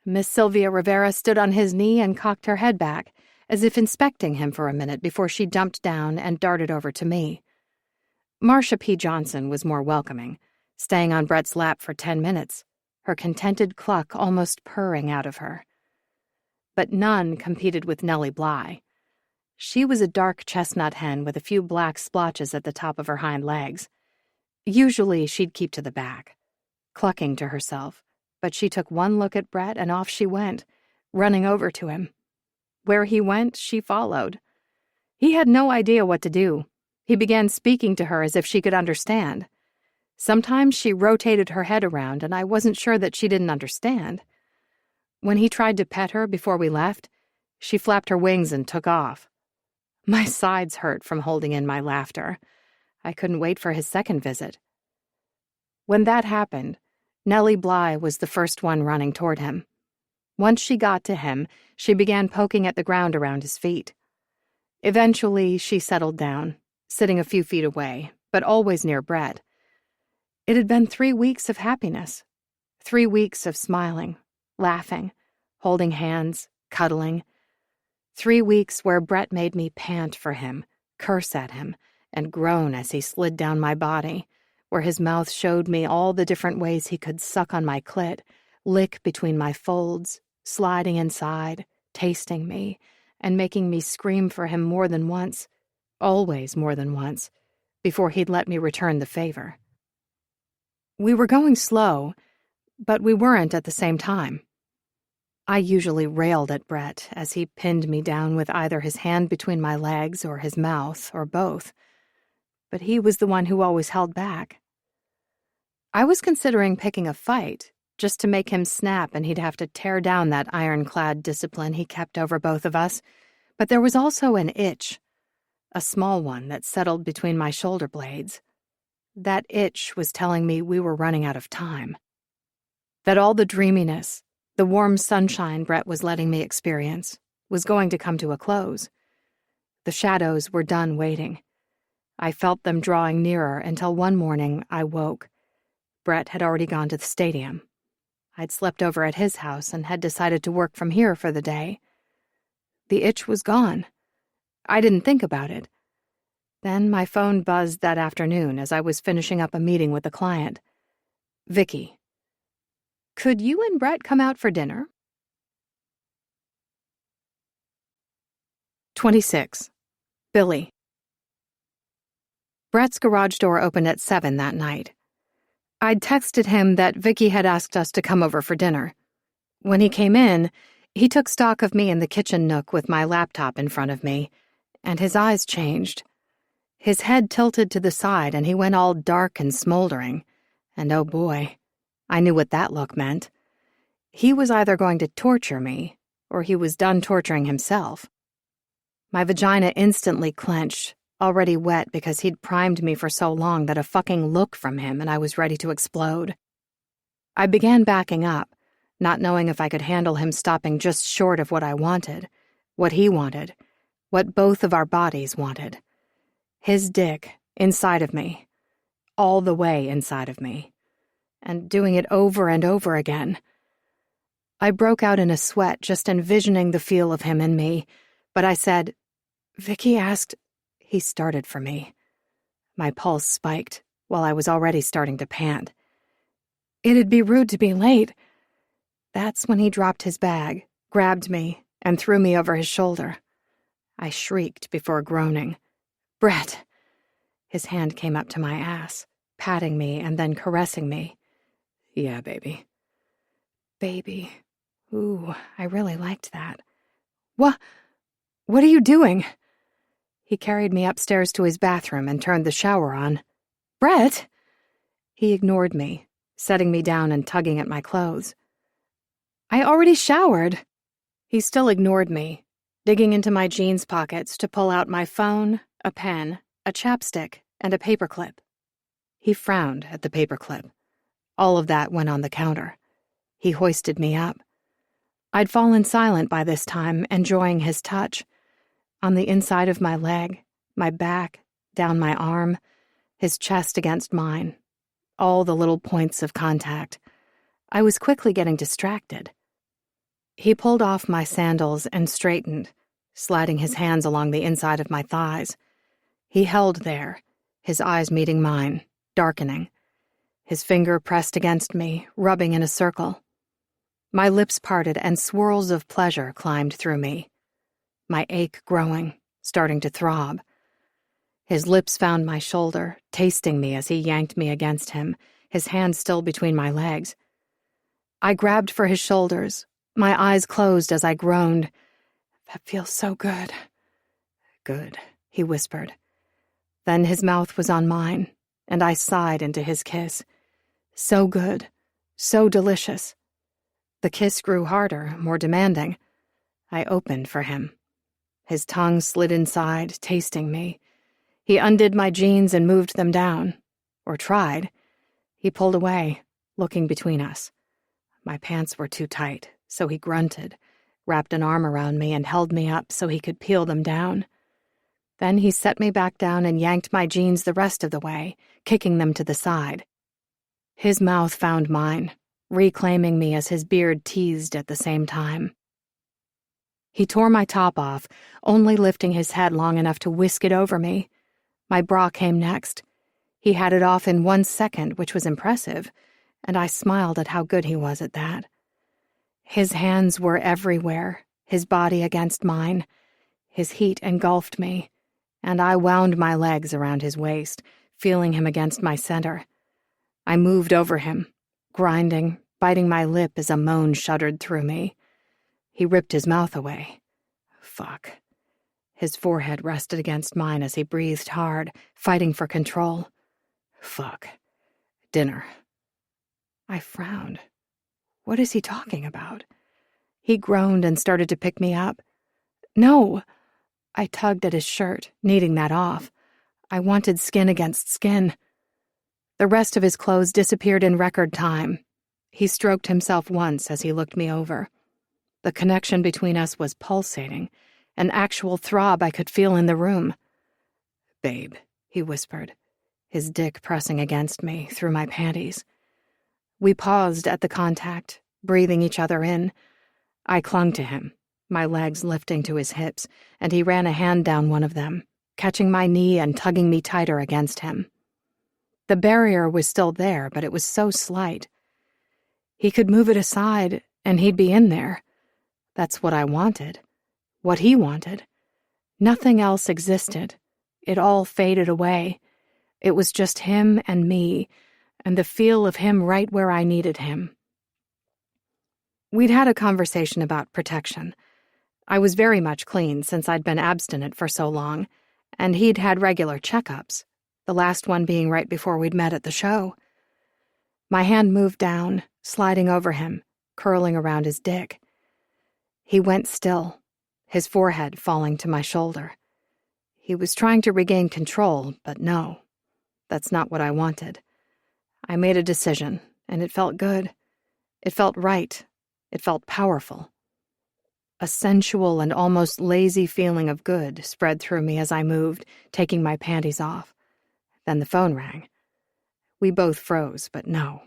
Miss Sylvia Rivera stood on his knee and cocked her head back, as if inspecting him for a minute before she dumped down and darted over to me. Marcia P. Johnson was more welcoming, staying on Brett's lap for 10 minutes, her contented cluck almost purring out of her. But none competed with Nellie Bly. She was a dark chestnut hen with a few black splotches at the top of her hind legs. Usually she'd keep to the back, clucking to herself, but she took one look at Brett and off she went, running over to him. Where he went, she followed. He had no idea what to do. He began speaking to her as if she could understand. Sometimes she rotated her head around, and I wasn't sure that she didn't understand. When he tried to pet her before we left, she flapped her wings and took off. My sides hurt from holding in my laughter. I couldn't wait for his second visit. When that happened, Nellie Bly was the first one running toward him. Once she got to him, she began poking at the ground around his feet. Eventually, she settled down, sitting a few feet away, but always near Brett. It had been 3 weeks of happiness, 3 weeks of smiling, laughing, holding hands, cuddling. 3 weeks where Brett made me pant for him, curse at him, and groan as he slid down my body, where his mouth showed me all the different ways he could suck on my clit, lick between my folds, sliding inside, tasting me, and making me scream for him more than once, always more than once, before he'd let me return the favor. We were going slow, but we weren't at the same time. I usually railed at Brett as he pinned me down with either his hand between my legs or his mouth, or both. But he was the one who always held back. I was considering picking a fight, just to make him snap and he'd have to tear down that ironclad discipline he kept over both of us. But there was also an itch, a small one that settled between my shoulder blades. That itch was telling me we were running out of time. That all the dreaminess, the warm sunshine Brett was letting me experience, was going to come to a close. The shadows were done waiting. I felt them drawing nearer until one morning I woke. Brett had already gone to the stadium. I'd slept over at his house and had decided to work from here for the day. The itch was gone. I didn't think about it. Then my phone buzzed that afternoon as I was finishing up a meeting with a client. Vicky. Could you and Brett come out for dinner? 26. Billy. Brett's garage door opened at 7 that night. I'd texted him that Vicky had asked us to come over for dinner. When he came in, he took stock of me in the kitchen nook with my laptop in front of me, and his eyes changed. His head tilted to the side and he went all dark and smoldering. And oh boy, I knew what that look meant. He was either going to torture me, or he was done torturing himself. My vagina instantly clenched, already wet because he'd primed me for so long that a fucking look from him and I was ready to explode. I began backing up, not knowing if I could handle him stopping just short of what I wanted, what he wanted, what both of our bodies wanted. His dick inside of me, all the way inside of me, and doing it over and over again. I broke out in a sweat just envisioning the feel of him in me, but I said, Vicky asked. He started for me. My pulse spiked while I was already starting to pant. It'd be rude to be late. That's when he dropped his bag, grabbed me, and threw me over his shoulder. I shrieked before groaning. Brett! His hand came up to my ass, patting me and then caressing me. Yeah, baby. Baby. Ooh, I really liked that. What are you doing? He carried me upstairs to his bathroom and turned the shower on. Brett! He ignored me, setting me down and tugging at my clothes. I already showered. He still ignored me, digging into my jeans pockets to pull out my phone, a pen, a chapstick, and a paperclip. He frowned at the paperclip. All of that went on the counter. He hoisted me up. I'd fallen silent by this time, enjoying his touch. On the inside of my leg, my back, down my arm, his chest against mine. All the little points of contact. I was quickly getting distracted. He pulled off my sandals and straightened, sliding his hands along the inside of my thighs. He held there, his eyes meeting mine, darkening. His finger pressed against me, rubbing in a circle. My lips parted and swirls of pleasure climbed through me. My ache growing, starting to throb. His lips found my shoulder, tasting me as he yanked me against him, his hand still between my legs. I grabbed for his shoulders, my eyes closed as I groaned. That feels so good. Good, he whispered. Then his mouth was on mine, and I sighed into his kiss. So good, so delicious. The kiss grew harder, more demanding. I opened for him. His tongue slid inside, tasting me. He undid my jeans and moved them down. Or tried. He pulled away, looking between us. My pants were too tight, so he grunted, wrapped an arm around me and held me up so he could peel them down. Then he set me back down and yanked my jeans the rest of the way, kicking them to the side. His mouth found mine, reclaiming me as his beard teased at the same time. He tore my top off, only lifting his head long enough to whisk it over me. My bra came next. He had it off in 1 second, which was impressive, and I smiled at how good he was at that. His hands were everywhere, his body against mine. His heat engulfed me, and I wound my legs around his waist, feeling him against my center. I moved over him, grinding, biting my lip as a moan shuddered through me. He ripped his mouth away. Fuck. His forehead rested against mine as he breathed hard, fighting for control. Fuck. Dinner. I frowned. What is he talking about? He groaned and started to pick me up. No! I tugged at his shirt, needing that off. I wanted skin against skin. The rest of his clothes disappeared in record time. He stroked himself once as he looked me over. The connection between us was pulsating, an actual throb I could feel in the room. "Babe," he whispered, his dick pressing against me through my panties. We paused at the contact, breathing each other in. I clung to him, my legs lifting to his hips, and he ran a hand down one of them, catching my knee and tugging me tighter against him. The barrier was still there, but it was so slight. He could move it aside, and he'd be in there. That's what I wanted. What he wanted. Nothing else existed. It all faded away. It was just him and me, and the feel of him right where I needed him. We'd had a conversation about protection. I was very much clean since I'd been abstinent for so long, and he'd had regular checkups, the last one being right before we'd met at the show. My hand moved down, sliding over him, curling around his dick. He went still, his forehead falling to my shoulder. He was trying to regain control, but no, that's not what I wanted. I made a decision, and it felt good. It felt right. It felt powerful. A sensual and almost lazy feeling of good spread through me as I moved, taking my panties off. Then the phone rang. We both froze, but no.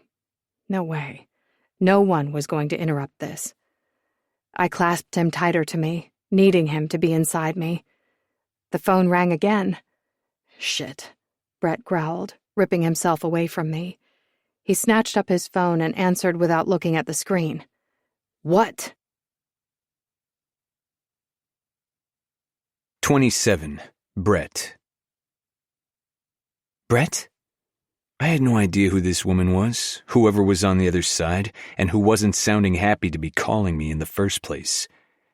No way. No one was going to interrupt this. I clasped him tighter to me, needing him to be inside me. The phone rang again. "Shit," Brett growled, ripping himself away from me. He snatched up his phone and answered without looking at the screen. "What?" 27. Brett. Brett? I had no idea who this woman was, whoever was on the other side, and who wasn't sounding happy to be calling me in the first place.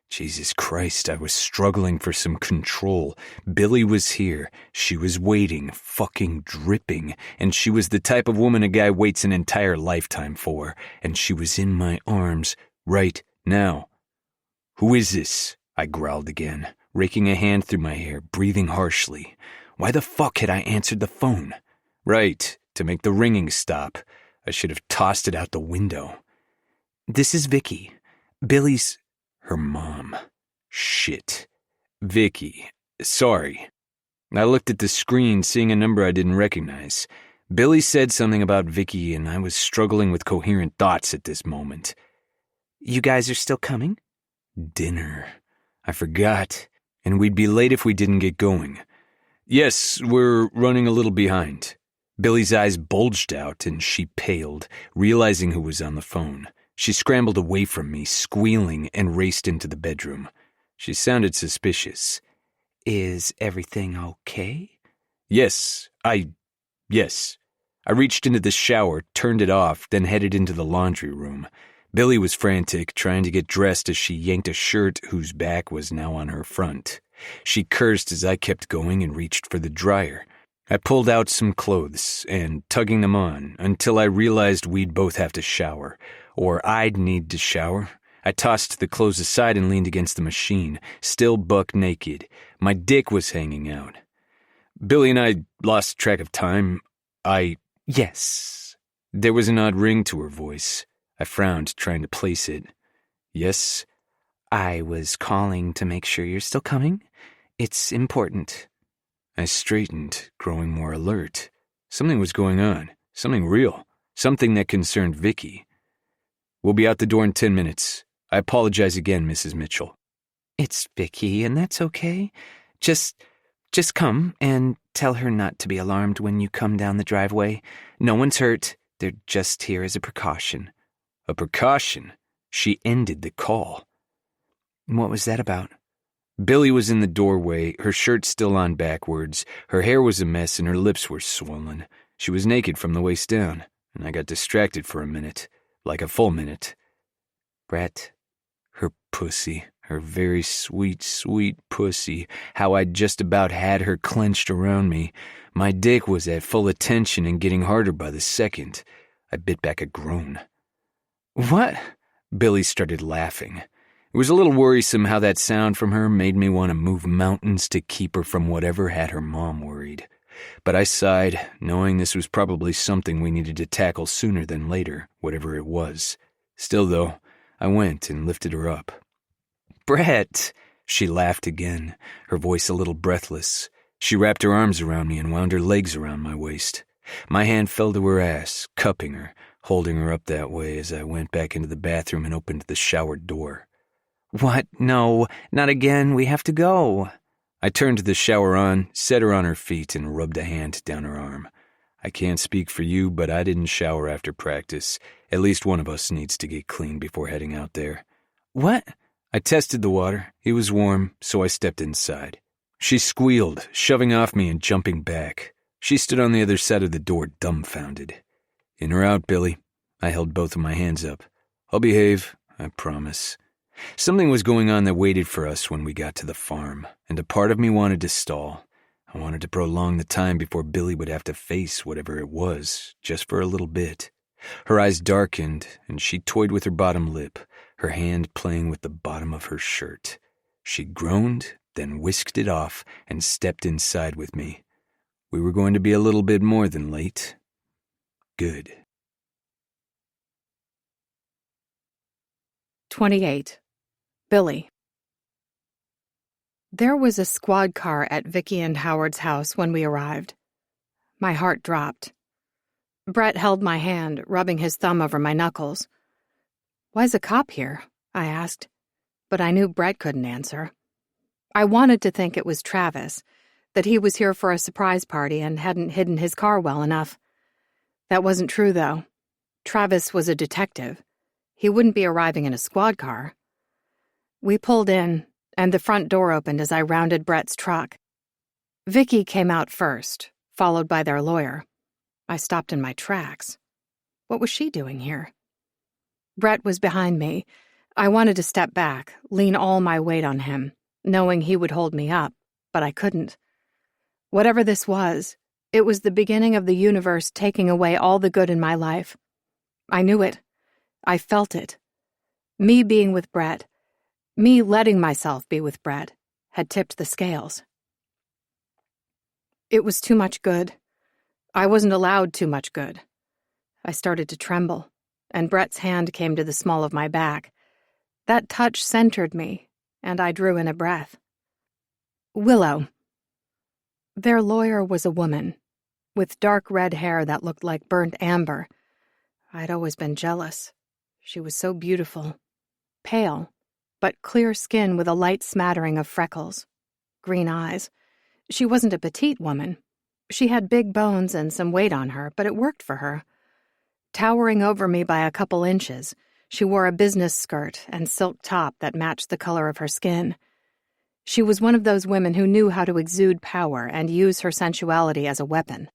Jesus Christ, I was struggling for some control. Billy was here. She was waiting, fucking dripping, and she was the type of woman a guy waits an entire lifetime for, and she was in my arms right now. "Who is this?" I growled again, raking a hand through my hair, breathing harshly. Why the fuck had I answered the phone? Right, to make the ringing stop. I should have tossed it out the window. "This is Vicky. Billy's..." Her mom. Shit. Vicky. Sorry. I looked at the screen, seeing a number I didn't recognize. Billy said something about Vicky, and I was struggling with coherent thoughts at this moment. "You guys are still coming?" Dinner. I forgot, and we'd be late if we didn't get going. "Yes, we're running a little behind." Billy's eyes bulged out, and she paled, realizing who was on the phone. She scrambled away from me, squealing, and raced into the bedroom. She sounded suspicious. "Is everything okay?" Yes. I reached into the shower, turned it off, then headed into the laundry room. Billy was frantic, trying to get dressed as she yanked a shirt whose back was now on her front. She cursed as I kept going and reached for the dryer. I pulled out some clothes and tugging them on until I realized we'd both have to shower, or I'd need to shower. I tossed the clothes aside and leaned against the machine, still buck naked. My dick was hanging out. Billy and I lost track of time. Yes. There was an odd ring to her voice. I frowned, trying to place it. Yes? "I was calling to make sure you're still coming. It's important." I straightened, growing more alert. Something was going on. Something real. Something that concerned Vicky. "We'll be out the door in 10 minutes. I apologize again, Mrs. Mitchell." "It's Vicky, and that's okay. Just come and tell her not to be alarmed when you come down the driveway. No one's hurt. They're just here as a precaution." A precaution? She ended the call. "What was that about?" Billy was in the doorway, her shirt still on backwards. Her hair was a mess and her lips were swollen. She was naked from the waist down, and I got distracted for a minute, like a full minute. "Brett, Her pussy, her very sweet, sweet pussy, how I'd just about had her clenched around me. My dick was at full attention and getting harder by the second. I bit back a groan. "What?" Billy started laughing. It was a little worrisome how that sound from her made me want to move mountains to keep her from whatever had her mom worried. But I sighed, knowing this was probably something we needed to tackle sooner than later, whatever it was. Still, though, I went and lifted her up. "Brett!" She laughed again, her voice a little breathless. She wrapped her arms around me and wound her legs around my waist. My hand fell to her ass, cupping her, holding her up that way as I went back into the bathroom and opened the shower door. "What? No, not again. We have to go." I turned the shower on, set her on her feet, and rubbed a hand down her arm. I can't speak for you, but I didn't shower after practice. At least one of us needs to get clean before heading out there. "What?" I tested the water. It was warm, so I stepped inside. She squealed, shoving off me and jumping back. She stood on the other side of the door, dumbfounded. "In or out, Billy?" I held both of my hands up. "I'll behave, I promise." Something was going on that waited for us when we got to the farm, and a part of me wanted to stall. I wanted to prolong the time before Billy would have to face whatever it was, just for a little bit. Her eyes darkened, and she toyed with her bottom lip, her hand playing with the bottom of her shirt. She groaned, then whisked it off and stepped inside with me. We were going to be a little bit more than late. Good. 28. Billy. There was a squad car at Vicky and Howard's house when we arrived. My heart dropped. Brett held my hand, rubbing his thumb over my knuckles. "Why's a cop here?" I asked, but I knew Brett couldn't answer. I wanted to think it was Travis, that he was here for a surprise party and hadn't hidden his car well enough. That wasn't true, though. Travis was a detective. He wouldn't be arriving in a squad car. We pulled in, and the front door opened as I rounded Brett's truck. Vicky came out first, followed by their lawyer. I stopped in my tracks. What was she doing here? Brett was behind me. I wanted to step back, lean all my weight on him, knowing he would hold me up, but I couldn't. Whatever this was, it was the beginning of the universe taking away all the good in my life. I knew it. I felt it. Me being with Brett, me letting myself be with Brett, had tipped the scales. It was too much good. I wasn't allowed too much good. I started to tremble, and Brett's hand came to the small of my back. That touch centered me, and I drew in a breath. Willow. Their lawyer was a woman, with dark red hair that looked like burnt amber. I'd always been jealous. She was so beautiful. Pale, but clear skin with a light smattering of freckles. Green eyes. She wasn't a petite woman. She had big bones and some weight on her, but it worked for her. Towering over me by a couple inches, she wore a business skirt and silk top that matched the color of her skin. She was one of those women who knew how to exude power and use her sensuality as a weapon.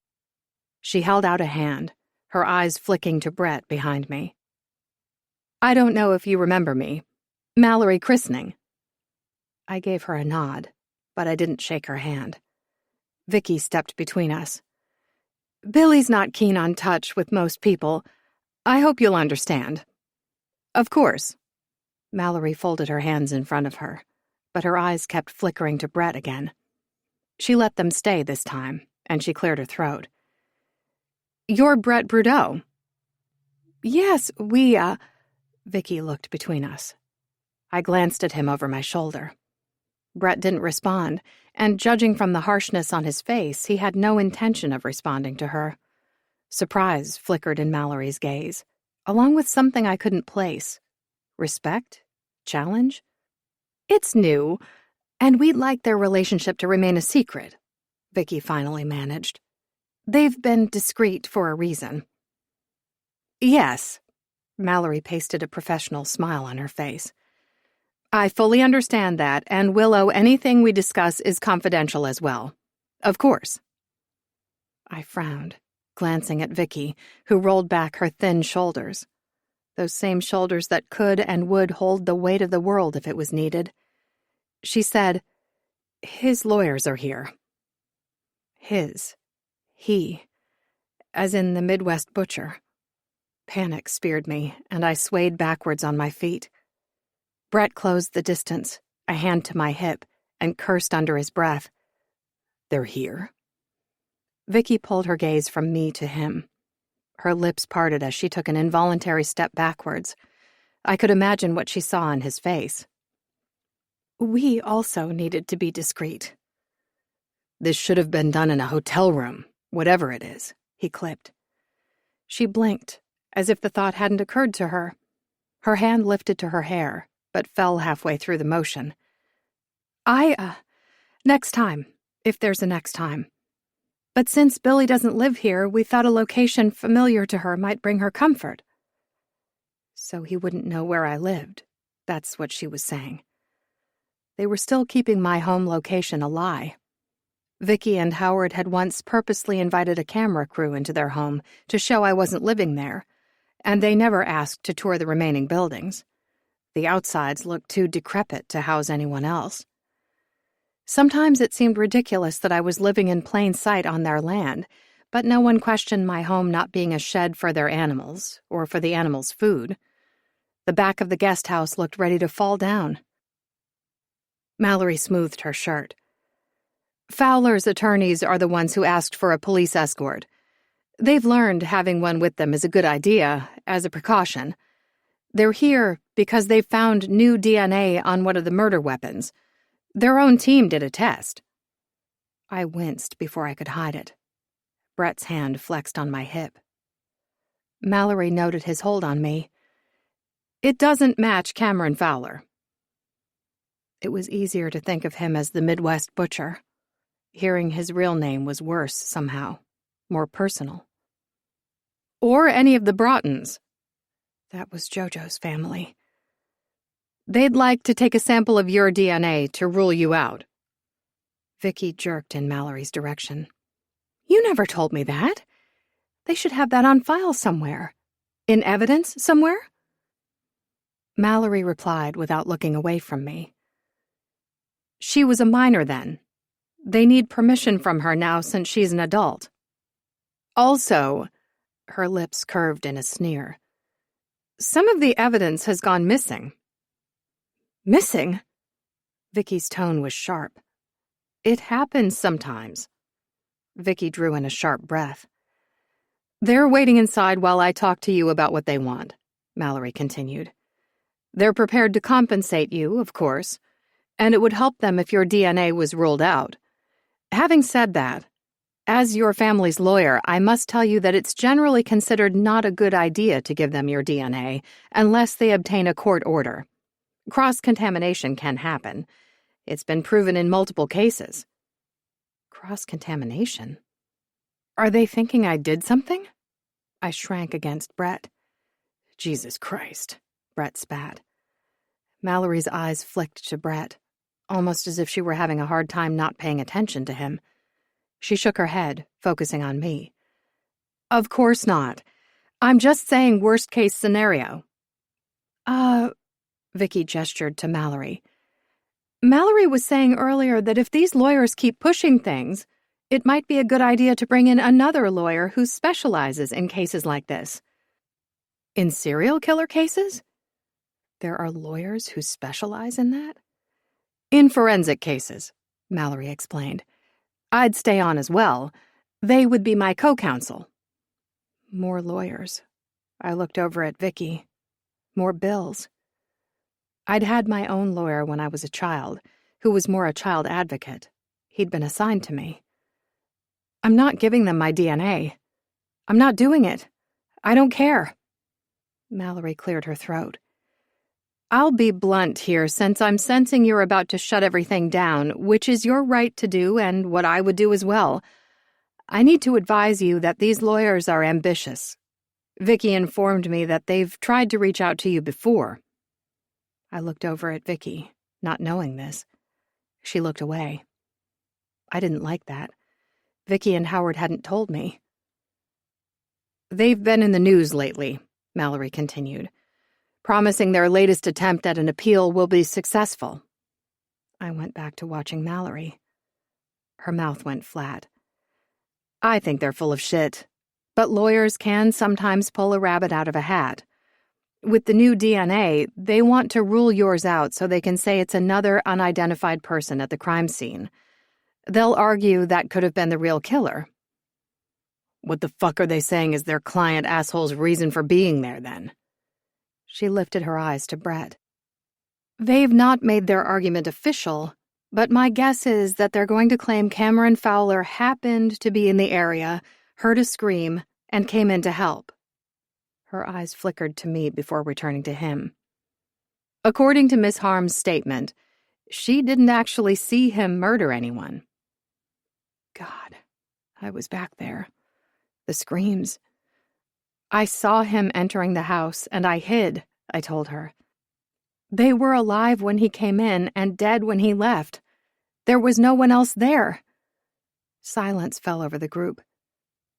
She held out a hand, her eyes flicking to Brett behind me. "I don't know if you remember me. Mallory Christening." I gave her a nod, but I didn't shake her hand. Vicky stepped between us. "Billy's not keen on touch with most people. I hope you'll understand." "Of course." Mallory folded her hands in front of her, but her eyes kept flickering to Brett again. She let them stay this time, and she cleared her throat. "You're Brett Brudeau." "Yes, Vicky looked between us. I glanced at him over my shoulder. Brett didn't respond, and judging from the harshness on his face, he had no intention of responding to her. Surprise flickered in Mallory's gaze, along with something I couldn't place. Respect? Challenge? "It's new, and we'd like their relationship to remain a secret," Vicky finally managed. "They've been discreet for a reason." "Yes." Mallory pasted a professional smile on her face. "I fully understand that, and Willow, anything we discuss is confidential as well. Of course." I frowned, glancing at Vicky, who rolled back her thin shoulders. those same shoulders that could and would hold the weight of the world if it was needed. She said, "His lawyers are here." His. He. As in the Midwest butcher. Panic speared me, and I swayed backwards on my feet. Brett closed the distance, a hand to my hip, and cursed under his breath. "They're here?" Vicky pulled her gaze from me to him. Her lips parted as she took an involuntary step backwards. I could imagine what she saw on his face. We also needed to be discreet. "This should have been done in a hotel room, whatever it is," he clipped. She blinked, as if the thought hadn't occurred to her. Her hand lifted to her hair, but fell halfway through the motion. Next time, if there's a next time. But since Billy doesn't live here, we thought a location familiar to her might bring her comfort." So he wouldn't know where I lived. That's what she was saying. They were still keeping my home location a lie. Vicky and Howard had once purposely invited a camera crew into their home to show I wasn't living there, and they never asked to tour the remaining buildings. The outsides looked too decrepit to house anyone else. Sometimes it seemed ridiculous that I was living in plain sight on their land, but no one questioned my home not being a shed for their animals, or for the animals' food. The back of the guest house looked ready to fall down. Mallory smoothed her shirt. "Fowler's attorneys are the ones who asked for a police escort. They've learned having one with them is a good idea, as a precaution. They're here because they've found new DNA on one of the murder weapons. Their own team did a test." I winced before I could hide it. Brett's hand flexed on my hip. Mallory noted his hold on me. "It doesn't match Cameron Fowler." It was easier to think of him as the Midwest butcher. Hearing his real name was worse somehow, more personal. "Or any of the Broughtons." That was JoJo's family. "They'd like to take a sample of your DNA to rule you out." Vicky jerked in Mallory's direction. "You never told me that. They should have that on file somewhere. In evidence somewhere?" Mallory replied without looking away from me. "She was a minor then. They need permission from her now since she's an adult. Also," her lips curved in a sneer, "some of the evidence has gone missing." "Missing?" Vicky's tone was sharp. "It happens sometimes." Vicky drew in a sharp breath. "They're waiting inside while I talk to you about what they want," Mallory continued. "They're prepared to compensate you, of course, and it would help them if your DNA was ruled out. Having said that, as your family's lawyer, I must tell you that it's generally considered not a good idea to give them your DNA unless they obtain a court order. Cross-contamination can happen. It's been proven in multiple cases." Cross-contamination? Are they thinking I did something? I shrank against Brett. "Jesus Christ," Brett spat. Mallory's eyes flicked to Brett, almost as if she were having a hard time not paying attention to him. She shook her head, focusing on me. "Of course not. I'm just saying worst-case scenario." Vicky gestured to Mallory. "Mallory was saying earlier that if these lawyers keep pushing things, it might be a good idea to bring in another lawyer who specializes in cases like this." "In serial killer cases? There are lawyers who specialize in that?" "In forensic cases," Mallory explained. "I'd stay on as well. They would be my co-counsel." More lawyers. I looked over at Vicky. More bills. I'd had my own lawyer when I was a child, who was more a child advocate. He'd been assigned to me. "I'm not giving them my DNA. I'm not doing it. I don't care." Mallory cleared her throat. "I'll be blunt here since I'm sensing you're about to shut everything down, which is your right to do and what I would do as well. I need to advise you that these lawyers are ambitious. Vicky informed me that they've tried to reach out to you before." I looked over at Vicky, not knowing this. She looked away. I didn't like that. Vicky and Howard hadn't told me. "They've been in the news lately," Mallory continued. promising their latest attempt at an appeal will be successful. I went back to watching Mallory. Her mouth went flat. I think they're full of shit, but lawyers can sometimes pull a rabbit out of a hat. With the new DNA, they want to rule yours out so they can say it's another unidentified person at the crime scene. They'll argue that could have been the real killer. What the fuck are they saying is their client asshole's reason for being there, then? She lifted her eyes to Brett. They've not made their argument official, but my guess is that they're going to claim Cameron Fowler happened to be in the area, heard a scream, and came in to help. Her eyes flickered to me before returning to him. According to Miss Harm's statement, she didn't actually see him murder anyone. God, I was back there. The screams. I saw him entering the house, and I hid, I told her. They were alive when he came in and dead when he left. There was no one else there. Silence fell over the group.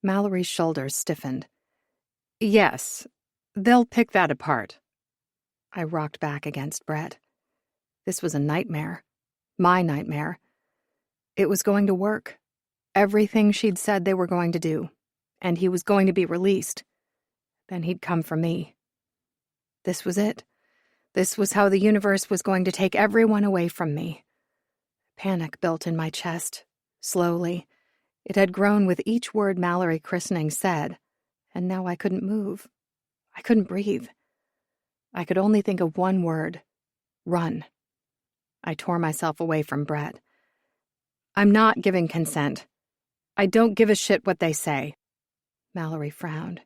Mallory's shoulders stiffened. Yes, they'll pick that apart. I rocked back against Brett. This was a nightmare. My nightmare. It was going to work. Everything she'd said they were going to do. And he was going to be released. Then he'd come for me. This was it. This was how the universe was going to take everyone away from me. Panic built in my chest, slowly. It had grown with each word Mallory christening said, and now I couldn't move. I couldn't breathe. I could only think of one word. Run. I tore myself away from Brett. I'm not giving consent. I don't give a shit what they say. Mallory frowned.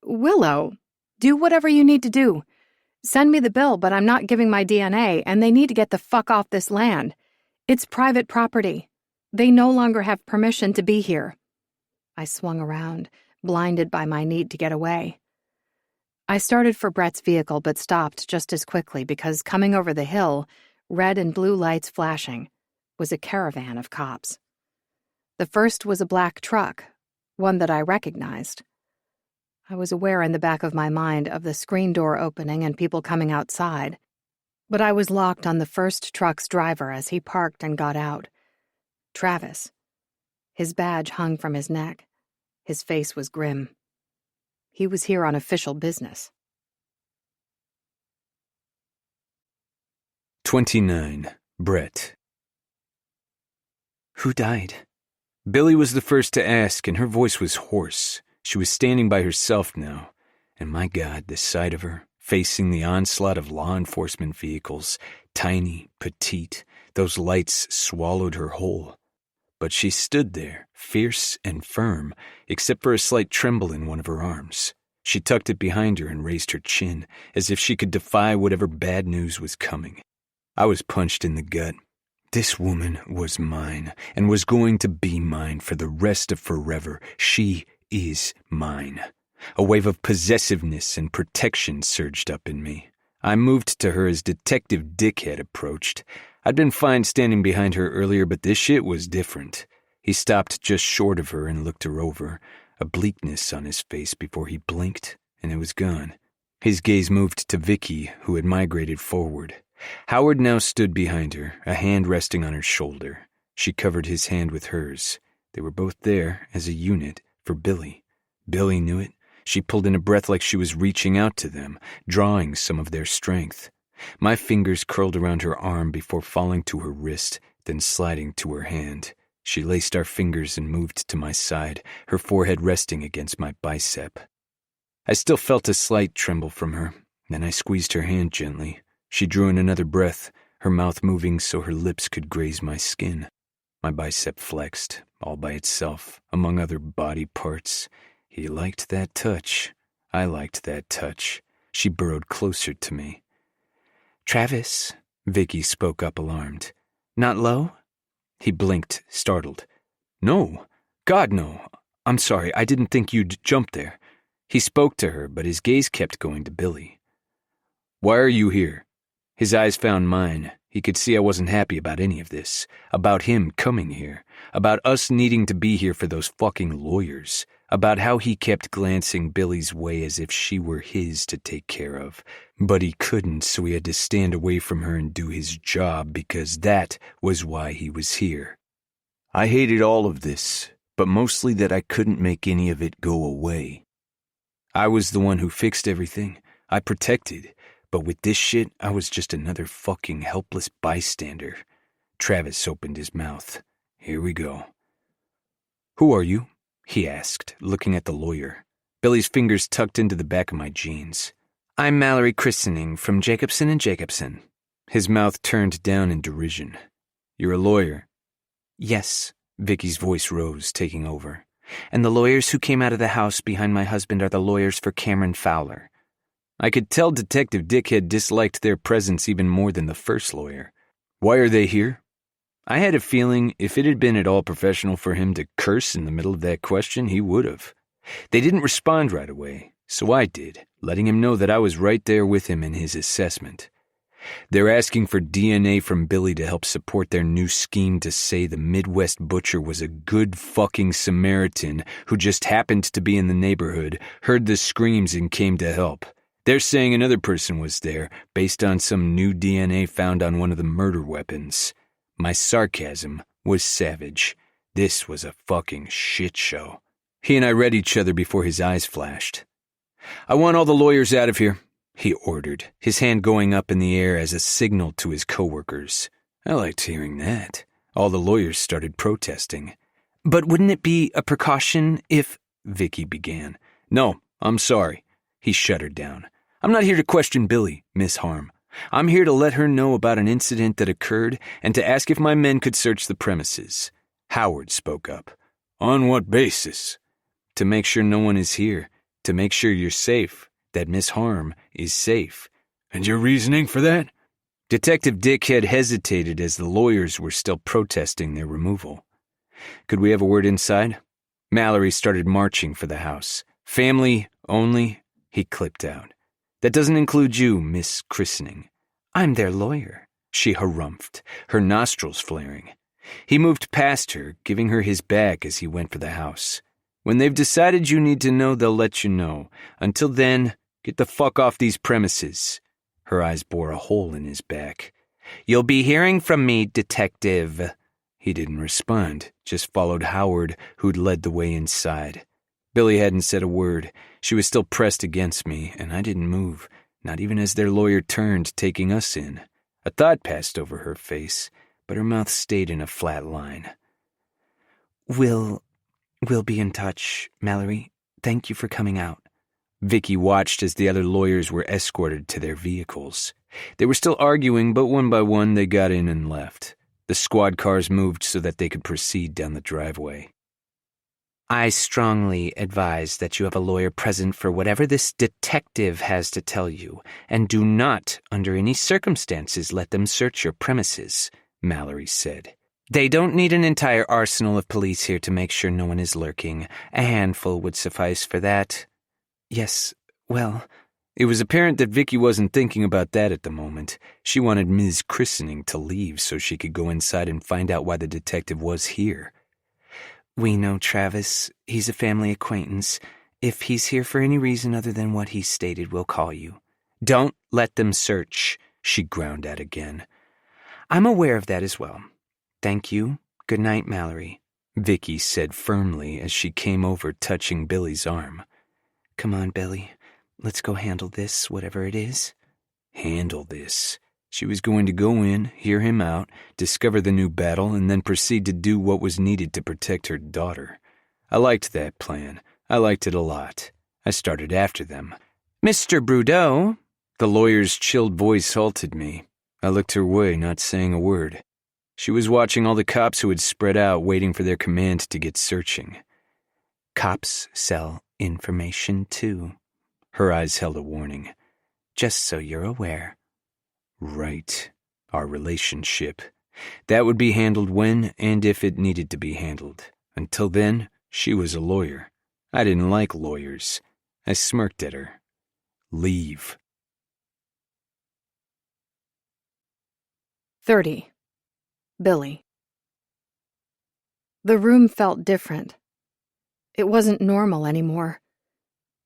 Willow, do whatever you need to do. Send me the bill, but I'm not giving my DNA, and they need to get the fuck off this land. It's private property. They no longer have permission to be here. I swung around, blinded by my need to get away. I started for Brett's vehicle, but stopped just as quickly because coming over the hill, red and blue lights flashing, was a caravan of cops. The first was a black truck, one that I recognized. I was aware in the back of my mind of the screen door opening and people coming outside, but I was locked on the first truck's driver as he parked and got out. Travis. His badge hung from his neck. His face was grim. He was here on official business. 29. Brett. Who died? Billy was the first to ask, and her voice was hoarse. She was standing by herself now, and my God, the sight of her, facing the onslaught of law enforcement vehicles, tiny, petite, those lights swallowed her whole. But she stood there, fierce and firm, except for a slight tremble in one of her arms. She tucked it behind her and raised her chin, as if she could defy whatever bad news was coming. I was punched in the gut. This woman was mine, and was going to be mine for the rest of forever. She is mine. A wave of possessiveness and protection surged up in me. I moved to her as Detective Dickhead approached. I'd been fine standing behind her earlier, but this shit was different. He stopped just short of her and looked her over, a bleakness on his face before he blinked, and it was gone. His gaze moved to Vicky, who had migrated forward. Howard now stood behind her, a hand resting on her shoulder. She covered his hand with hers. They were both there, as a unit, for Billy. Billy knew it. She pulled in a breath like she was reaching out to them, drawing some of their strength. My fingers curled around her arm before falling to her wrist, then sliding to her hand. She laced our fingers and moved to my side, her forehead resting against my bicep. I still felt a slight tremble from her. Then I squeezed her hand gently. She drew in another breath, her mouth moving so her lips could graze my skin. My bicep flexed, all by itself, among other body parts. He liked that touch. I liked that touch. She burrowed closer to me. Travis, Vicky spoke up, alarmed. Not low? He blinked, startled. No. God, no. I'm sorry, I didn't think you'd jump there. He spoke to her, but his gaze kept going to Billy. Why are you here? His eyes found mine. He could see I wasn't happy about any of this. About him coming here. About us needing to be here for those fucking lawyers. about how he kept glancing Billy's way as if she were his to take care of, but he couldn't, so he had to stand away from her and do his job because that was why he was here. I hated all of this, but mostly that I couldn't make any of it go away. I was the one who fixed everything. I protected, but with this shit, I was just another fucking helpless bystander. Travis opened his mouth. Here we go. Who are you? He asked, looking at the lawyer. Billy's fingers tucked into the back of my jeans. I'm Mallory Christening from Jacobson and Jacobson. His mouth turned down in derision. You're a lawyer? Yes. Vicky's voice rose, taking over. And the lawyers who came out of the house behind my husband are the lawyers for Cameron Fowler. I could tell Detective Dickhead disliked their presence even more than the first lawyer. Why are they here? I had a feeling if it had been at all professional for him to curse in the middle of that question, he would have. They didn't respond right away, so I did, letting him know that I was right there with him in his assessment. They're asking for DNA from Billy to help support their new scheme to say the Midwest butcher was a good fucking Samaritan who just happened to be in the neighborhood, heard the screams and came to help. They're saying another person was there, based on some new DNA found on one of the murder weapons. My sarcasm was savage. This was a fucking shit show. He and I read each other before his eyes flashed. I want all the lawyers out of here, he ordered, his hand going up in the air as a signal to his coworkers. I liked hearing that. All the lawyers started protesting. But wouldn't it be a precaution if... Vicky began. No, I'm sorry. He shuddered down. I'm not here to question Billy, Miss Harm. I'm here to let her know about an incident that occurred and to ask if my men could search the premises. Howard spoke up. On what basis? To make sure no one is here. To make sure you're safe. That Miss Harm is safe. And your reasoning for that? Detective Dickhead hesitated as the lawyers were still protesting their removal. Could we have a word inside? Mallory started marching for the house. Family only, he clipped out. That doesn't include you, Miss Christening. I'm their lawyer, she harumphed, her nostrils flaring. He moved past her, giving her his back as he went for the house. When they've decided you need to know, they'll let you know. Until then, get the fuck off these premises. Her eyes bore a hole in his back. You'll be hearing from me, detective. He didn't respond, just followed Howard, who'd led the way inside. Billy hadn't said a word. She was still pressed against me, and I didn't move, not even as their lawyer turned, taking us in. A thought passed over her face, but her mouth stayed in a flat line. We'll be in touch, Mallory. Thank you for coming out. Vicky watched as the other lawyers were escorted to their vehicles. They were still arguing, but one by one they got in and left. The squad cars moved so that they could proceed down the driveway. I strongly advise that you have a lawyer present for whatever this detective has to tell you, and do not, under any circumstances, let them search your premises, Mallory said. They don't need an entire arsenal of police here to make sure no one is lurking. A handful would suffice for that. Yes, well... It was apparent that Vicky wasn't thinking about that at the moment. She wanted Ms. Christening to leave so she could go inside and find out why the detective was here. We know Travis. He's a family acquaintance. If he's here for any reason other than what he stated, we'll call you. Don't let them search, she ground out again. I'm aware of that as well. Thank you. Good night, Mallory, Vicky said firmly as she came over, touching Billy's arm. Come on, Billy. Let's go handle this, whatever it is. Handle this. She was going to go in, hear him out, discover the new battle, and then proceed to do what was needed to protect her daughter. I liked that plan. I liked it a lot. I started after them. Mr. Brudeau. The lawyer's chilled voice halted me. I looked her way, not saying a word. She was watching all the cops who had spread out, waiting for their command to get searching. Cops sell information, too. Her eyes held a warning. Just so you're aware. Right. Our relationship. That would be handled when and if it needed to be handled. Until then, she was a lawyer. I didn't like lawyers. I smirked at her. Leave. 30. Billy. The room felt different. It wasn't normal anymore.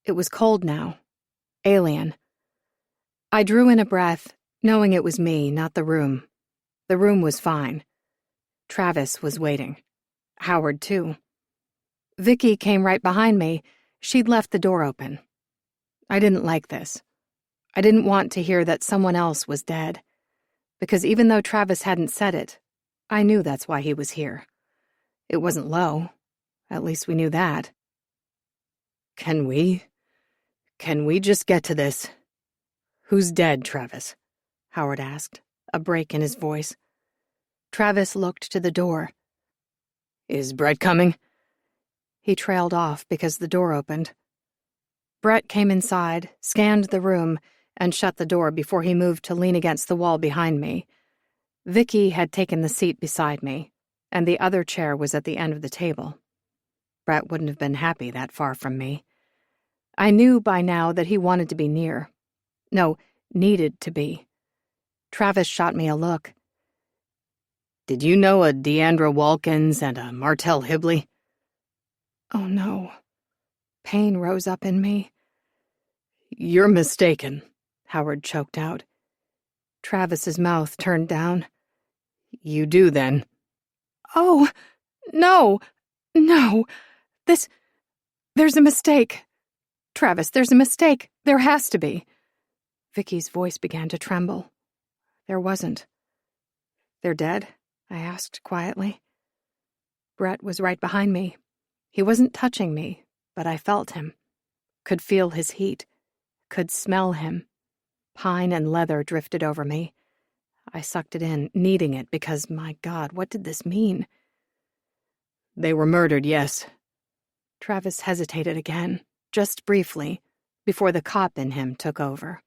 It was cold now. Alien. I drew in a breath, knowing it was me, not the room. The room was fine. Travis was waiting. Howard, too. Vicky came right behind me. She'd left the door open. I didn't like this. I didn't want to hear that someone else was dead. Because even though Travis hadn't said it, I knew that's why he was here. It wasn't low. At least we knew that. Can we just get to this? Who's dead, Travis? Howard asked, a break in his voice. Travis looked to the door. Is Brett coming? He trailed off because the door opened. Brett came inside, scanned the room, and shut the door before he moved to lean against the wall behind me. Vicky had taken the seat beside me, and the other chair was at the end of the table. Brett wouldn't have been happy that far from me. I knew by now that he wanted to be near. No, needed to be. Travis shot me a look. Did you know a Deandra Walkins and a Martell Hibley? Oh no. Pain rose up in me. You're mistaken, Howard choked out. Travis's mouth turned down. You do, then. Oh, no. There's a mistake. Travis, there's a mistake. There has to be. Vicky's voice began to tremble. There wasn't. They're dead? I asked quietly. Brett was right behind me. He wasn't touching me, but I felt him. Could feel his heat. Could smell him. Pine and leather drifted over me. I sucked it in, needing it, because, my God, what did this mean? They were murdered, yes. Travis hesitated again, just briefly, before the cop in him took over.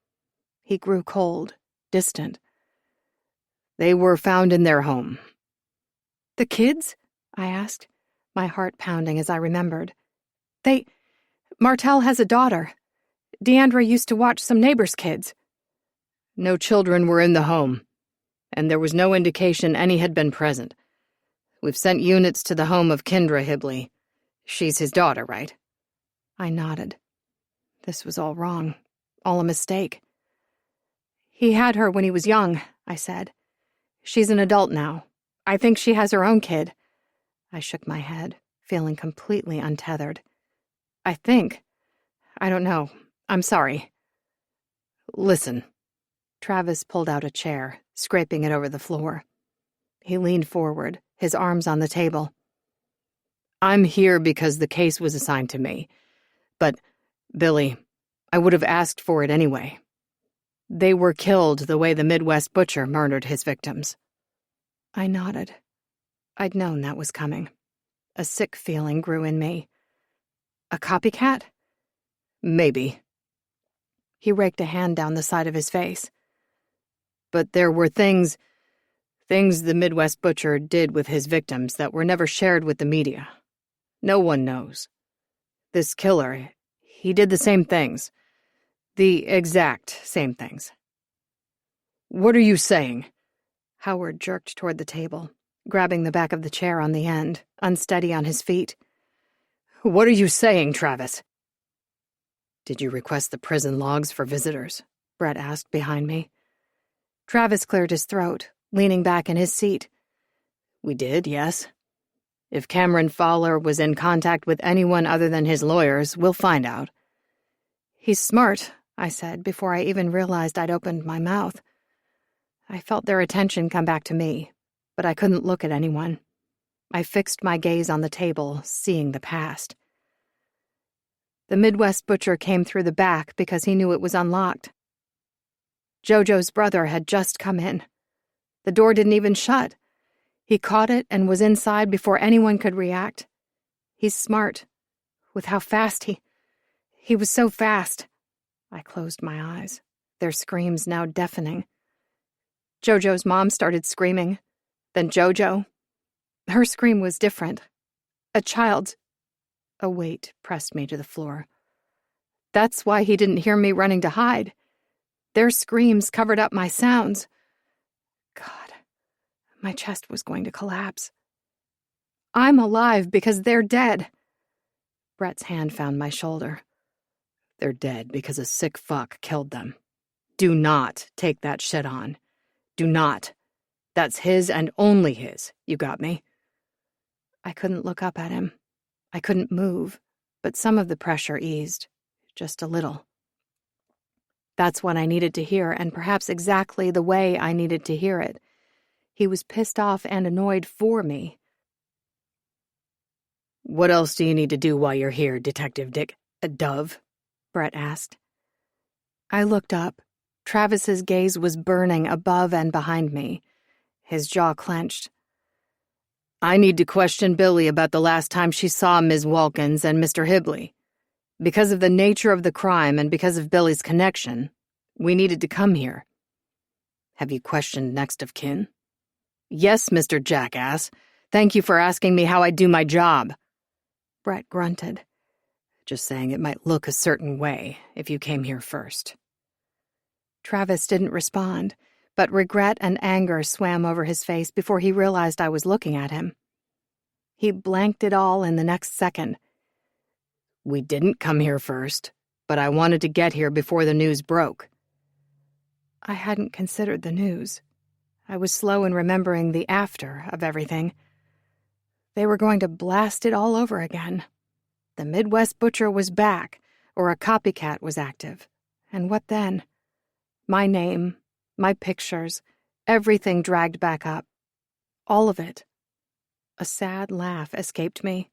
He grew cold, distant. They were found in their home. The kids? I asked, my heart pounding as I remembered. Martell has a daughter. Deandra used to watch some neighbors' kids. No children were in the home, and there was no indication any had been present. We've sent units to the home of Kendra Hibley. She's his daughter, right? I nodded. This was all wrong. All a mistake. He had her when he was young, I said. She's an adult now. I think she has her own kid. I shook my head, feeling completely untethered. I don't know. I'm sorry. Listen. Travis pulled out a chair, scraping it over the floor. He leaned forward, his arms on the table. I'm here because the case was assigned to me. But, Billy, I would have asked for it anyway. They were killed the way the Midwest butcher murdered his victims. I nodded. I'd known that was coming. A sick feeling grew in me. A copycat? Maybe. He raked a hand down the side of his face. But there were things the Midwest butcher did with his victims that were never shared with the media. No one knows. This killer, he did the same things. The exact same things. What are you saying? Howard jerked toward the table, grabbing the back of the chair on the end, unsteady on his feet. What are you saying, Travis? Did you request the prison logs for visitors? Brett asked behind me. Travis cleared his throat, leaning back in his seat. We did, yes. If Cameron Fowler was in contact with anyone other than his lawyers, we'll find out. He's smart, I said, before I even realized I'd opened my mouth. I felt their attention come back to me, but I couldn't look at anyone. I fixed my gaze on the table, seeing the past. The Midwest butcher came through the back because he knew it was unlocked. Jojo's brother had just come in. The door didn't even shut. He caught it and was inside before anyone could react. He's smart. With how fast he was so fast. I closed my eyes, their screams now deafening. Jojo's mom started screaming. Then Jojo. Her scream was different. A child's. A weight pressed me to the floor. That's why he didn't hear me running to hide. Their screams covered up my sounds. God, my chest was going to collapse. I'm alive because they're dead. Brett's hand found my shoulder. They're dead because a sick fuck killed them. Do not take that shit on. Do not. That's his and only his. You got me? I couldn't look up at him. I couldn't move, but some of the pressure eased. Just a little. That's what I needed to hear, and perhaps exactly the way I needed to hear it. He was pissed off and annoyed for me. What else do you need to do while you're here, Detective Dove? Brett asked. I looked up. Travis's gaze was burning above and behind me. His jaw clenched. I need to question Billy about the last time she saw Ms. Walkins and Mr. Hibley. Because of the nature of the crime and because of Billy's connection, we needed to come here. Have you questioned next of kin? Yes, Mr. Jackass. Thank you for asking me how I do my job. Brett grunted. Just saying it might look a certain way if you came here first. Travis didn't respond, but regret and anger swam over his face before he realized I was looking at him. He blanked it all in the next second. We didn't come here first, but I wanted to get here before the news broke. I hadn't considered the news. I was slow in remembering the after of everything. They were going to blast it all over again. The Midwest Butcher was back, or a copycat was active. And what then? My name, my pictures, everything dragged back up. All of it. A sad laugh escaped me.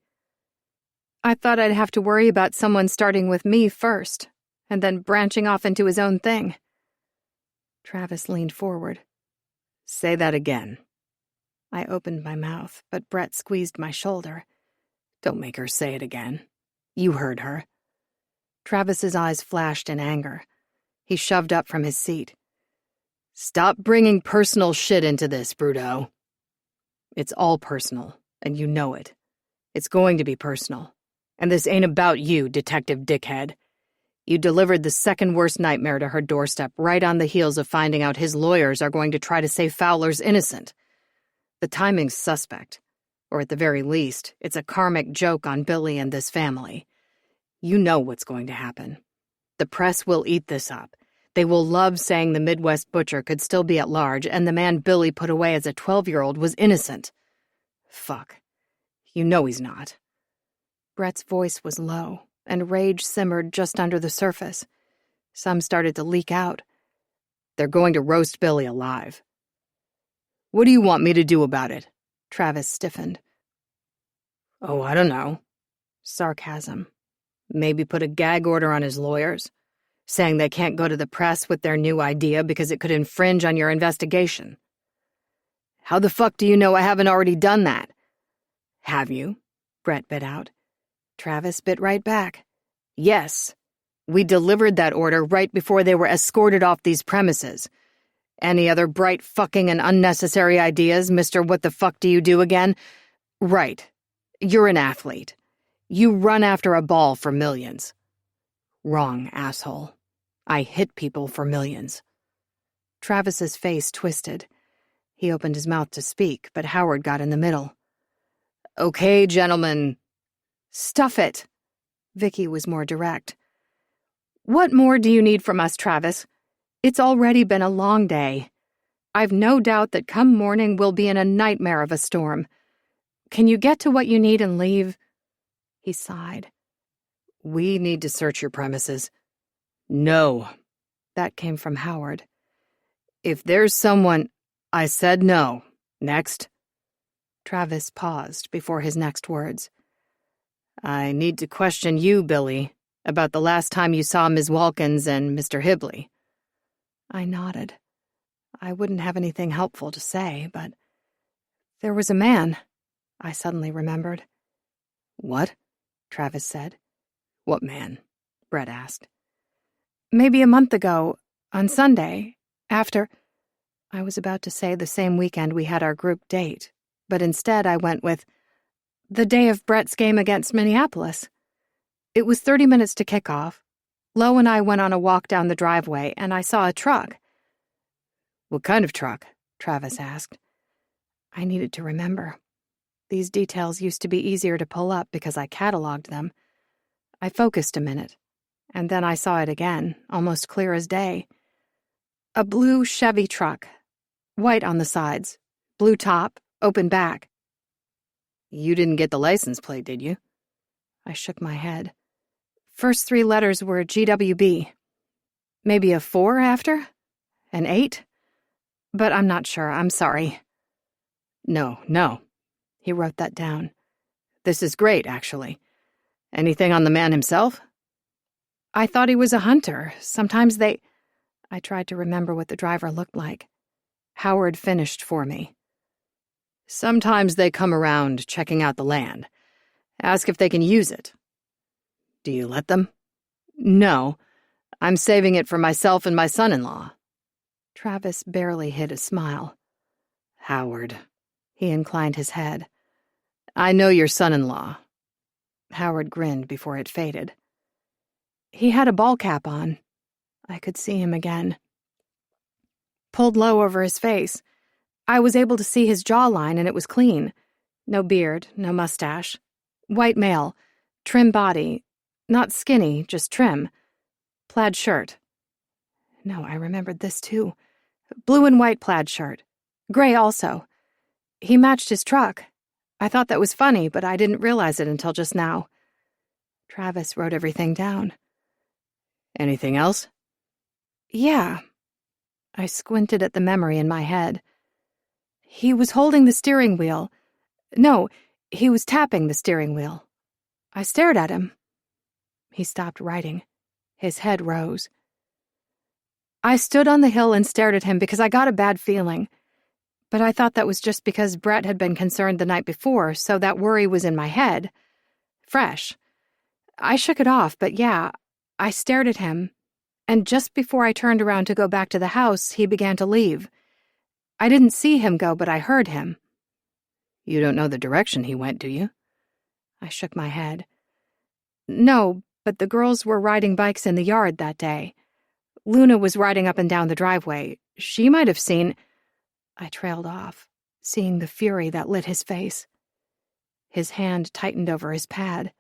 I thought I'd have to worry about someone starting with me first, and then branching off into his own thing. Travis leaned forward. Say that again. I opened my mouth, but Brett squeezed my shoulder. Don't make her say it again. You heard her. Travis's eyes flashed in anger. He shoved up from his seat. Stop bringing personal shit into this, Bruto. It's all personal, and you know it. It's going to be personal. And this ain't about you, Detective Dickhead. You delivered the second worst nightmare to her doorstep right on the heels of finding out his lawyers are going to try to say Fowler's innocent. The timing's suspect. Or at the very least, it's a karmic joke on Billy and this family. You know what's going to happen. The press will eat this up. They will love saying the Midwest Butcher could still be at large and the man Billy put away as a 12-year-old was innocent. Fuck. You know he's not. Brett's voice was low, and rage simmered just under the surface. Some started to leak out. They're going to roast Billy alive. What do you want me to do about it? Travis stiffened. Oh, I don't know. Sarcasm. Maybe put a gag order on his lawyers, saying they can't go to the press with their new idea because it could infringe on your investigation. How the fuck do you know I haven't already done that? Have you? Brett bit out. Travis bit right back. Yes. We delivered that order right before they were escorted off these premises. Any other bright fucking and unnecessary ideas, Mr. What the fuck do you do again? Right. You're an athlete. You run after a ball for millions. Wrong, asshole. I hit people for millions. Travis's face twisted. He opened his mouth to speak, but Howard got in the middle. Okay, gentlemen. Stuff it. Vicky was more direct. What more do you need from us, Travis? It's already been a long day. I've no doubt that come morning we'll be in a nightmare of a storm. Can you get to what you need and leave? He sighed. We need to search your premises. No. That came from Howard. If there's someone... I said no. Next. Travis paused before his next words. I need to question you, Billy, about the last time you saw Ms. Walkins and Mr. Hibley. I nodded. I wouldn't have anything helpful to say, but... There was a man, I suddenly remembered. What? Travis said. What man? Brett asked. Maybe a month ago, on Sunday, after... I was about to say the same weekend we had our group date, but instead I went with the day of Brett's game against Minneapolis. It was 30 minutes to kick off. Lo and I went on a walk down the driveway, and I saw a truck. What kind of truck? Travis asked. I needed to remember. These details used to be easier to pull up because I cataloged them. I focused a minute, and then I saw it again, almost clear as day. A blue Chevy truck, white on the sides, blue top, open back. You didn't get the license plate, did you? I shook my head. First 3 letters were GWB. Maybe a 4 after? An 8? But I'm not sure, I'm sorry. No. He wrote that down. This is great, actually. Anything on the man himself? I thought he was a hunter. Sometimes they... I tried to remember what the driver looked like. Howard finished for me. Sometimes they come around checking out the land. Ask if they can use it. Do you let them? No. I'm saving it for myself and my son-in-law. Travis barely hid a smile. Howard. He inclined his head. I know your son-in-law. Howard grinned before it faded. He had a ball cap on. I could see him again. Pulled low over his face. I was able to see his jawline, and it was clean. No beard, no mustache. White male. Trim body. Not skinny, just trim. Plaid shirt. No, I remembered this too. Blue and white plaid shirt. Gray also. He matched his truck. I thought that was funny, but I didn't realize it until just now. Travis wrote everything down. Anything else? Yeah. I squinted at the memory in my head. He was holding the steering wheel. No, he was tapping the steering wheel. I stared at him. He stopped writing. His head rose. I stood on the hill and stared at him because I got a bad feeling. But I thought that was just because Brett had been concerned the night before, so that worry was in my head. Fresh. I shook it off, but yeah, I stared at him, and just before I turned around to go back to the house, he began to leave. I didn't see him go, but I heard him. You don't know the direction he went, do you? I shook my head. No, but the girls were riding bikes in the yard that day. Luna was riding up and down the driveway. She might have seen... I trailed off, seeing the fury that lit his face. His hand tightened over his pad.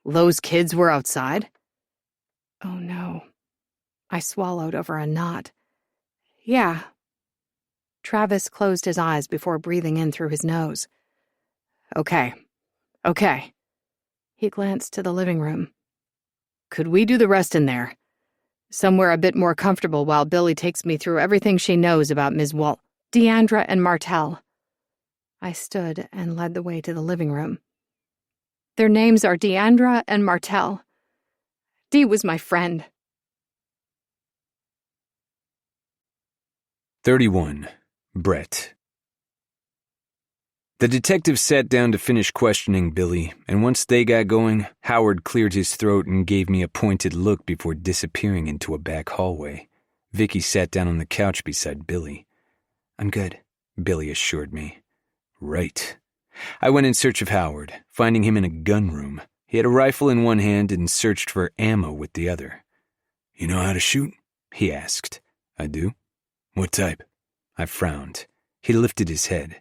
Those kids were outside? Oh, no. I swallowed over a knot. Yeah. Travis closed his eyes before breathing in through his nose. Okay. He glanced to the living room. Could we do the rest in there? Somewhere a bit more comfortable while Billy takes me through everything she knows about Ms. Deandra and Martell. I stood and led the way to the living room. Their names are Deandra and Martell. Dee was my friend. 31. Brett. The detective sat down to finish questioning Billy, and once they got going, Howard cleared his throat and gave me a pointed look before disappearing into a back hallway. Vicky sat down on the couch beside Billy. I'm good, Billy assured me. Right. I went in search of Howard, finding him in a gun room. He had a rifle in one hand and searched for ammo with the other. You know how to shoot? He asked. I do. What type? I frowned. He lifted his head.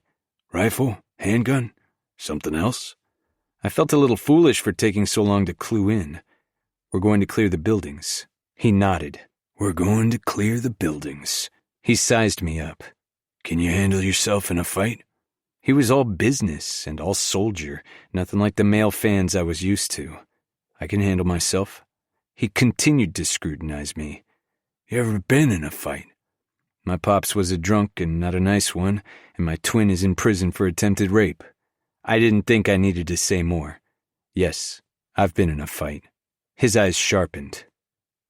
Rifle? Handgun? Something else? I felt a little foolish for taking so long to clue in. We're going to clear the buildings. He nodded. We're going to clear the buildings. He sized me up. Can you handle yourself in a fight? He was all business and all soldier, nothing like the male fans I was used to. I can handle myself. He continued to scrutinize me. You ever been in a fight? My pops was a drunk and not a nice one, and my twin is in prison for attempted rape. I didn't think I needed to say more. Yes, I've been in a fight. His eyes sharpened.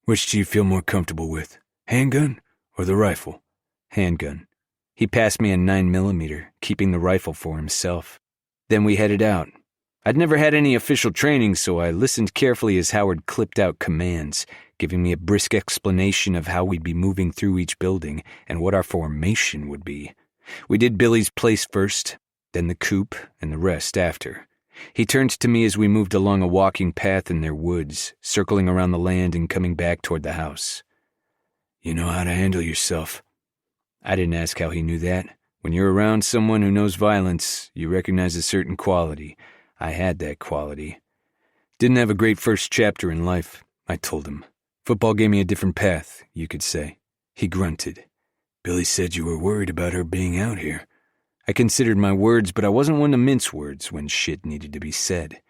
Which do you feel more comfortable with, handgun or the rifle? Handgun. He passed me a 9mm, keeping the rifle for himself. Then we headed out. I'd never had any official training, so I listened carefully as Howard clipped out commands, giving me a brisk explanation of how we'd be moving through each building and what our formation would be. We did Billy's place first, then the coop, and the rest after. He turned to me as we moved along a walking path in their woods, circling around the land and coming back toward the house. You know how to handle yourself. I didn't ask how he knew that. When you're around someone who knows violence, you recognize a certain quality. I had that quality. Didn't have a great first chapter in life, I told him. Football gave me a different path, you could say. He grunted. Billy said you were worried about her being out here. I considered my words, but I wasn't one to mince words when shit needed to be said.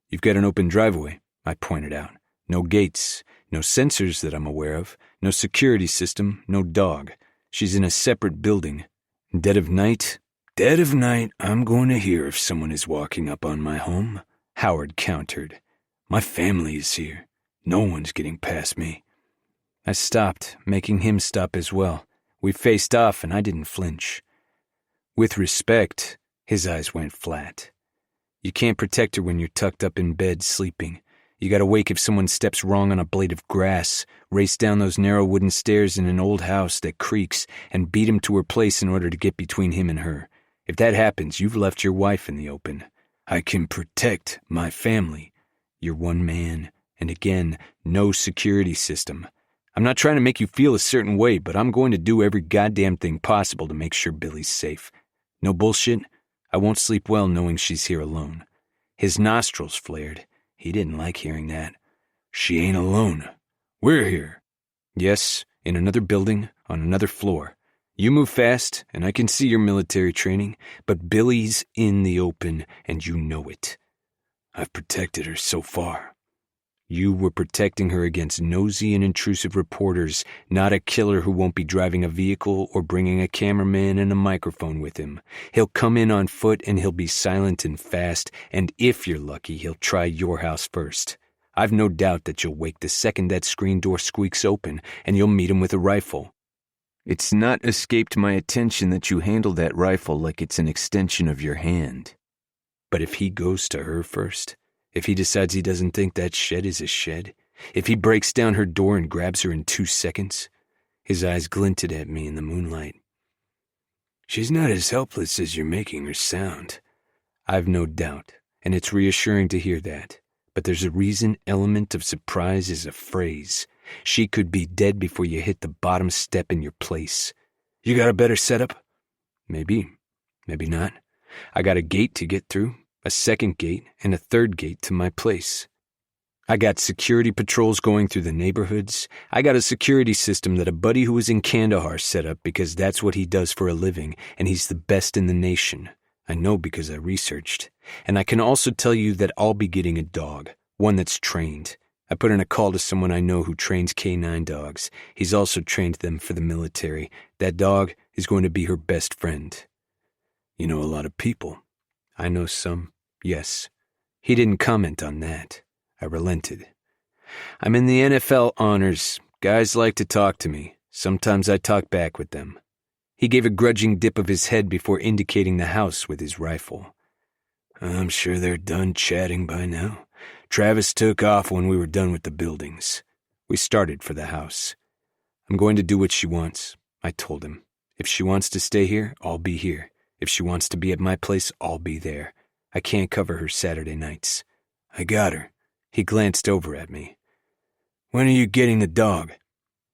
You've got an open driveway, I pointed out. No gates, no sensors that I'm aware of, no security system, no dog. She's in a separate building. Dead of night? Dead of night, I'm going to hear if someone is walking up on my home, Howard countered. My family is here. No one's getting past me. I stopped, making him stop as well. We faced off and I didn't flinch. With respect, his eyes went flat. You can't protect her when you're tucked up in bed sleeping. You gotta wake if someone steps wrong on a blade of grass, race down those narrow wooden stairs in an old house that creaks, and beat him to her place in order to get between him and her. If that happens, you've left your wife in the open. I can protect my family. You're one man, and again, no security system. I'm not trying to make you feel a certain way, but I'm going to do every goddamn thing possible to make sure Billy's safe. No bullshit. I won't sleep well knowing she's here alone. His nostrils flared. He didn't like hearing that. She ain't alone. We're here. Yes, in another building, on another floor. You move fast, and I can see your military training, but Billy's in the open, and you know it. I've protected her so far. You were protecting her against nosy and intrusive reporters, not a killer who won't be driving a vehicle or bringing a cameraman and a microphone with him. He'll come in on foot and he'll be silent and fast, and if you're lucky, he'll try your house first. I've no doubt that you'll wake the second that screen door squeaks open, and you'll meet him with a rifle. It's not escaped my attention that you handle that rifle like it's an extension of your hand. But if he goes to her first, if he decides he doesn't think that shed is a shed, if he breaks down her door and grabs her in 2 seconds, his eyes glinted at me in the moonlight. She's not as helpless as you're making her sound. I've no doubt, and it's reassuring to hear that. But there's a reason element of surprise is a phrase. She could be dead before you hit the bottom step in your place. You got a better setup? Maybe. Maybe not. I got a gate to get through, a second gate, and a third gate to my place. I got security patrols going through the neighborhoods. I got a security system that a buddy who was in Kandahar set up because that's what he does for a living, and he's the best in the nation. I know because I researched. And I can also tell you that I'll be getting a dog, one that's trained. I put in a call to someone I know who trains K9 dogs. He's also trained them for the military. That dog is going to be her best friend. You know a lot of people. I know some, yes. He didn't comment on that. I relented. I'm in the NFL honors. Guys like to talk to me. Sometimes I talk back with them. He gave a grudging dip of his head before indicating the house with his rifle. I'm sure they're done chatting by now. Travis took off when we were done with the buildings. We started for the house. I'm going to do what she wants, I told him. If she wants to stay here, I'll be here. If she wants to be at my place, I'll be there. I can't cover her Saturday nights. I got her. He glanced over at me. When are you getting the dog?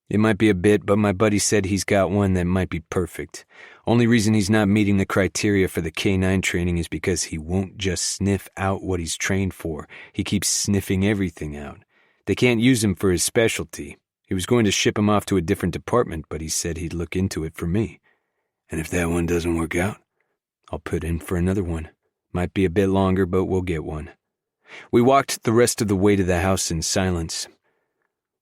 It might be a bit, but my buddy said he's got one that might be perfect. Only reason he's not meeting the criteria for the K9 training is because he won't just sniff out what he's trained for. He keeps sniffing everything out. They can't use him for his specialty. He was going to ship him off to a different department, but he said he'd look into it for me. And if that one doesn't work out, I'll put in for another one. Might be a bit longer, but we'll get one. We walked the rest of the way to the house in silence.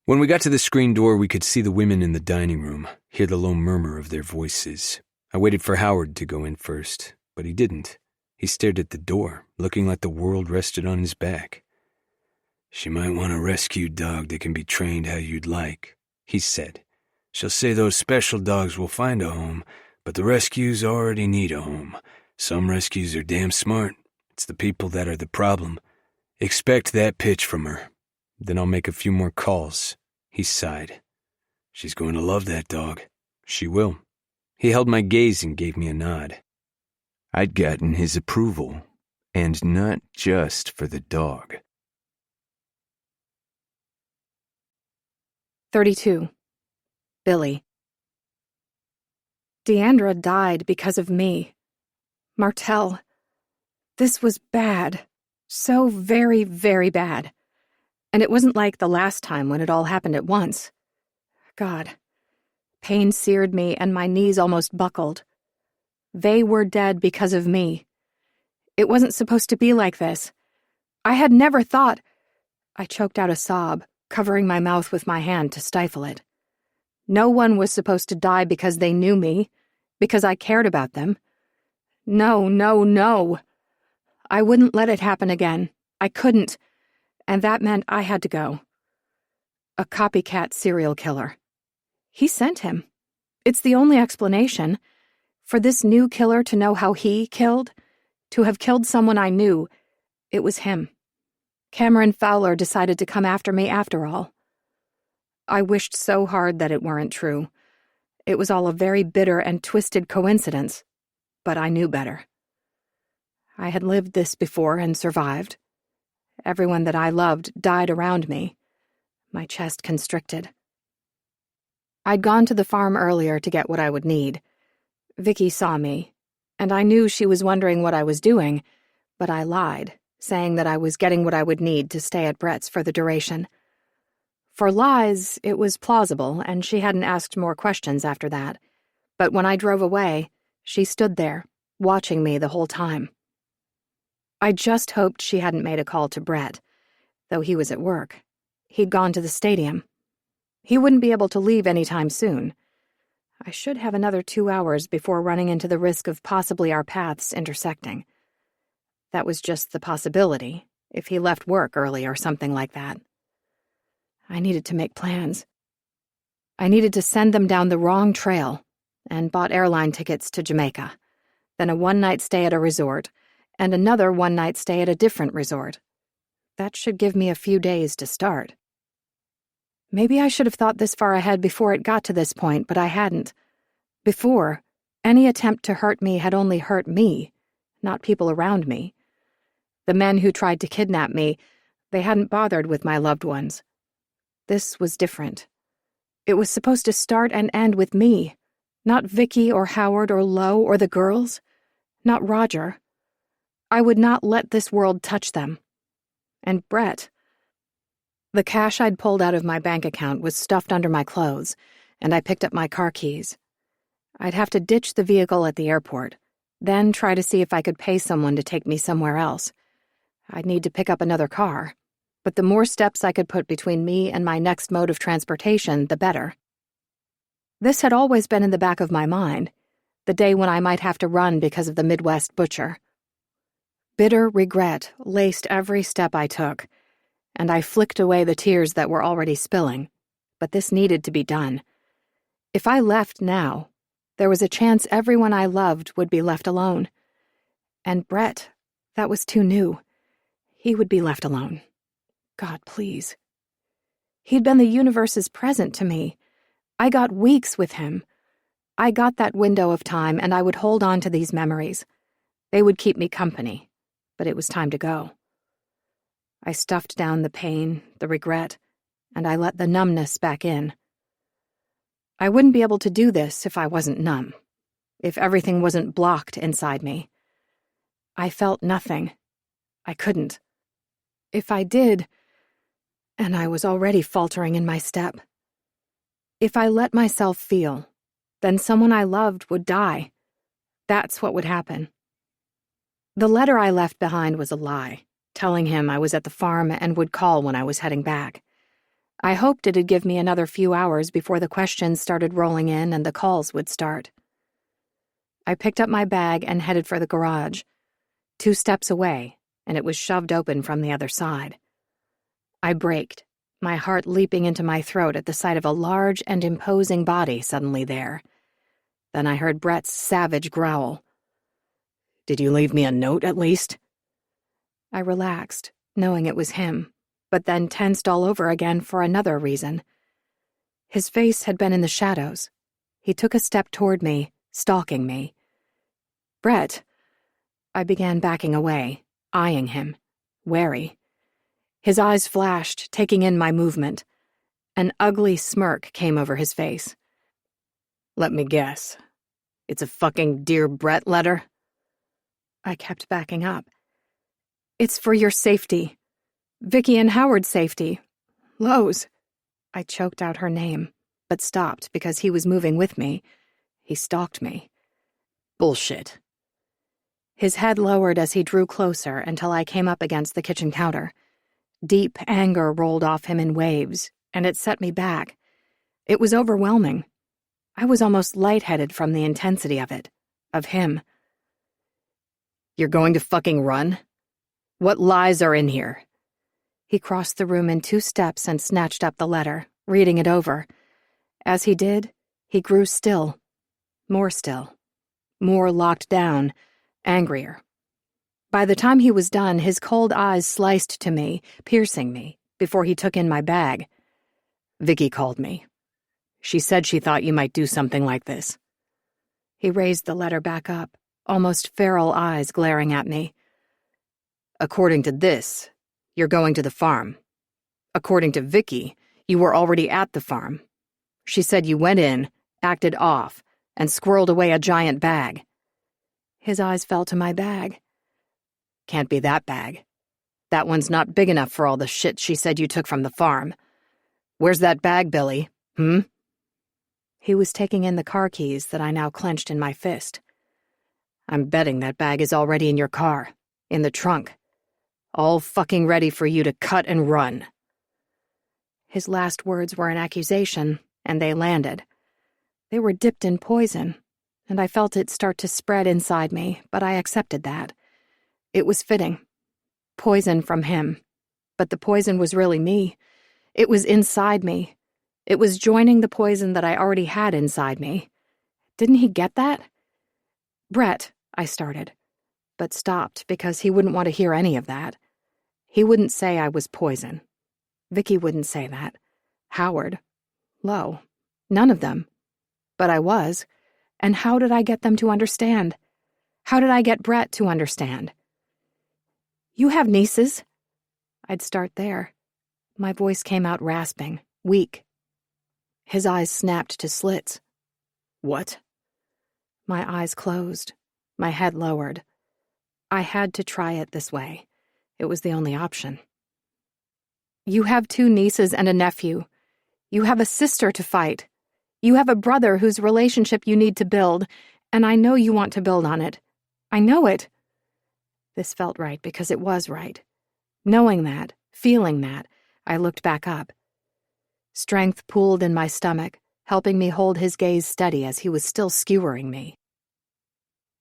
When we got to the screen door, we could see the women in the dining room, hear the low murmur of their voices. I waited for Howard to go in first, but he didn't. He stared at the door, looking like the world rested on his back. She might want a rescue dog that can be trained how you'd like, he said. She'll say those special dogs will find a home, but the rescues already need a home. Some rescues are damn smart. It's the people that are the problem. Expect that pitch from her. Then I'll make a few more calls. He sighed. She's going to love that dog. She will. He held my gaze and gave me a nod. I'd gotten his approval, and not just for the dog. 32. Billy. Deandra died because of me. Martell. This was bad. So very, very bad. And it wasn't like the last time when it all happened at once. God. Pain seared me and my knees almost buckled. They were dead because of me. It wasn't supposed to be like this. I had never thought... I choked out a sob, covering my mouth with my hand to stifle it. No one was supposed to die because they knew me, because I cared about them. No, no, no. I wouldn't let it happen again. I couldn't. And that meant I had to go. A copycat serial killer. He sent him. It's the only explanation. For this new killer to know how he killed, to have killed someone I knew, it was him. Cameron Fowler decided to come after me after all. I wished so hard that it weren't true. It was all a very bitter and twisted coincidence, but I knew better. I had lived this before and survived. Everyone that I loved died around me. My chest constricted. I'd gone to the farm earlier to get what I would need. Vicky saw me, and I knew she was wondering what I was doing, but I lied, saying that I was getting what I would need to stay at Brett's for the duration. For lies, it was plausible, and she hadn't asked more questions after that. But when I drove away, she stood there, watching me the whole time. I just hoped she hadn't made a call to Brett, though he was at work. He'd gone to the stadium. He wouldn't be able to leave anytime soon. I should have another 2 hours before running into the risk of possibly our paths intersecting. That was just the possibility, if he left work early or something like that. I needed to make plans. I needed to send them down the wrong trail, and bought airline tickets to Jamaica, then a one-night stay at a resort, and another one-night stay at a different resort. That should give me a few days to start. Maybe I should have thought this far ahead before it got to this point, but I hadn't. Before, any attempt to hurt me had only hurt me, not people around me. The men who tried to kidnap me, they hadn't bothered with my loved ones. This was different. It was supposed to start and end with me, not Vicky or Howard or Lo or the girls, not Roger. I would not let this world touch them. And Brett. The cash I'd pulled out of my bank account was stuffed under my clothes, and I picked up my car keys. I'd have to ditch the vehicle at the airport, then try to see if I could pay someone to take me somewhere else. I'd need to pick up another car, but the more steps I could put between me and my next mode of transportation, the better. This had always been in the back of my mind, the day when I might have to run because of the Midwest butcher. Bitter regret laced every step I took, and I flicked away the tears that were already spilling, but this needed to be done. If I left now, there was a chance everyone I loved would be left alone. And Brett, that was too new. He would be left alone. God, please. He'd been the universe's present to me. I got weeks with him. I got that window of time, and I would hold on to these memories. They would keep me company, but it was time to go. I stuffed down the pain, the regret, and I let the numbness back in. I wouldn't be able to do this if I wasn't numb, if everything wasn't blocked inside me. I felt nothing. I couldn't. If I did, and I was already faltering in my step. If I let myself feel, then someone I loved would die. That's what would happen. The letter I left behind was a lie, telling him I was at the farm and would call when I was heading back. I hoped it'd give me another few hours before the questions started rolling in and the calls would start. I picked up my bag and headed for the garage. 2 steps away, and it was shoved open from the other side. I braked, my heart leaping into my throat at the sight of a large and imposing body suddenly there. Then I heard Brett's savage growl. "Did you leave me a note, at least?" I relaxed, knowing it was him, but then tensed all over again for another reason. His face had been in the shadows. He took a step toward me, stalking me. "Brett." I began backing away, eyeing him, wary. His eyes flashed, taking in my movement. An ugly smirk came over his face. "Let me guess. It's a fucking Dear Brett letter?" I kept backing up. It's for your safety. Vicky and Howard's safety. Lowe's. I choked out her name, but stopped because he was moving with me. He stalked me. Bullshit. His head lowered as he drew closer until I came up against the kitchen counter. Deep anger rolled off him in waves, and it set me back. It was overwhelming. I was almost lightheaded from the intensity of it, of him. You're going to fucking run? What lies are in here? He crossed the room in 2 steps and snatched up the letter, reading it over. As he did, he grew still. More still. More locked down, angrier. By the time he was done, his cold eyes sliced to me, piercing me, before he took in my bag. Vicky called me. She said she thought you might do something like this. He raised the letter back up, almost feral eyes glaring at me. According to this, you're going to the farm. According to Vicky, you were already at the farm. She said you went in, acted off, and squirreled away a giant bag. His eyes fell to my bag. Can't be that bag. That one's not big enough for all the shit she said you took from the farm. Where's that bag, Billy? He was taking in the car keys that I now clenched in my fist. I'm betting that bag is already in your car, in the trunk. All fucking ready for you to cut and run. His last words were an accusation, and they landed. They were dipped in poison, and I felt it start to spread inside me, but I accepted that. It was fitting. Poison from him. But the poison was really me. It was inside me. It was joining the poison that I already had inside me. Didn't he get that? Brett, I started, but stopped because he wouldn't want to hear any of that. He wouldn't say I was poison. Vicky wouldn't say that. Howard. Lowe. None of them. But I was. And how did I get them to understand? How did I get Brett to understand? You have nieces? I'd start there. My voice came out rasping, weak. His eyes snapped to slits. What? My eyes closed, my head lowered. I had to try it this way. It was the only option. You have 2 nieces and a nephew. You have a sister to fight. You have a brother whose relationship you need to build, and I know you want to build on it. I know it. This felt right because it was right. Knowing that, feeling that, I looked back up. Strength pooled in my stomach, helping me hold his gaze steady as he was still skewering me.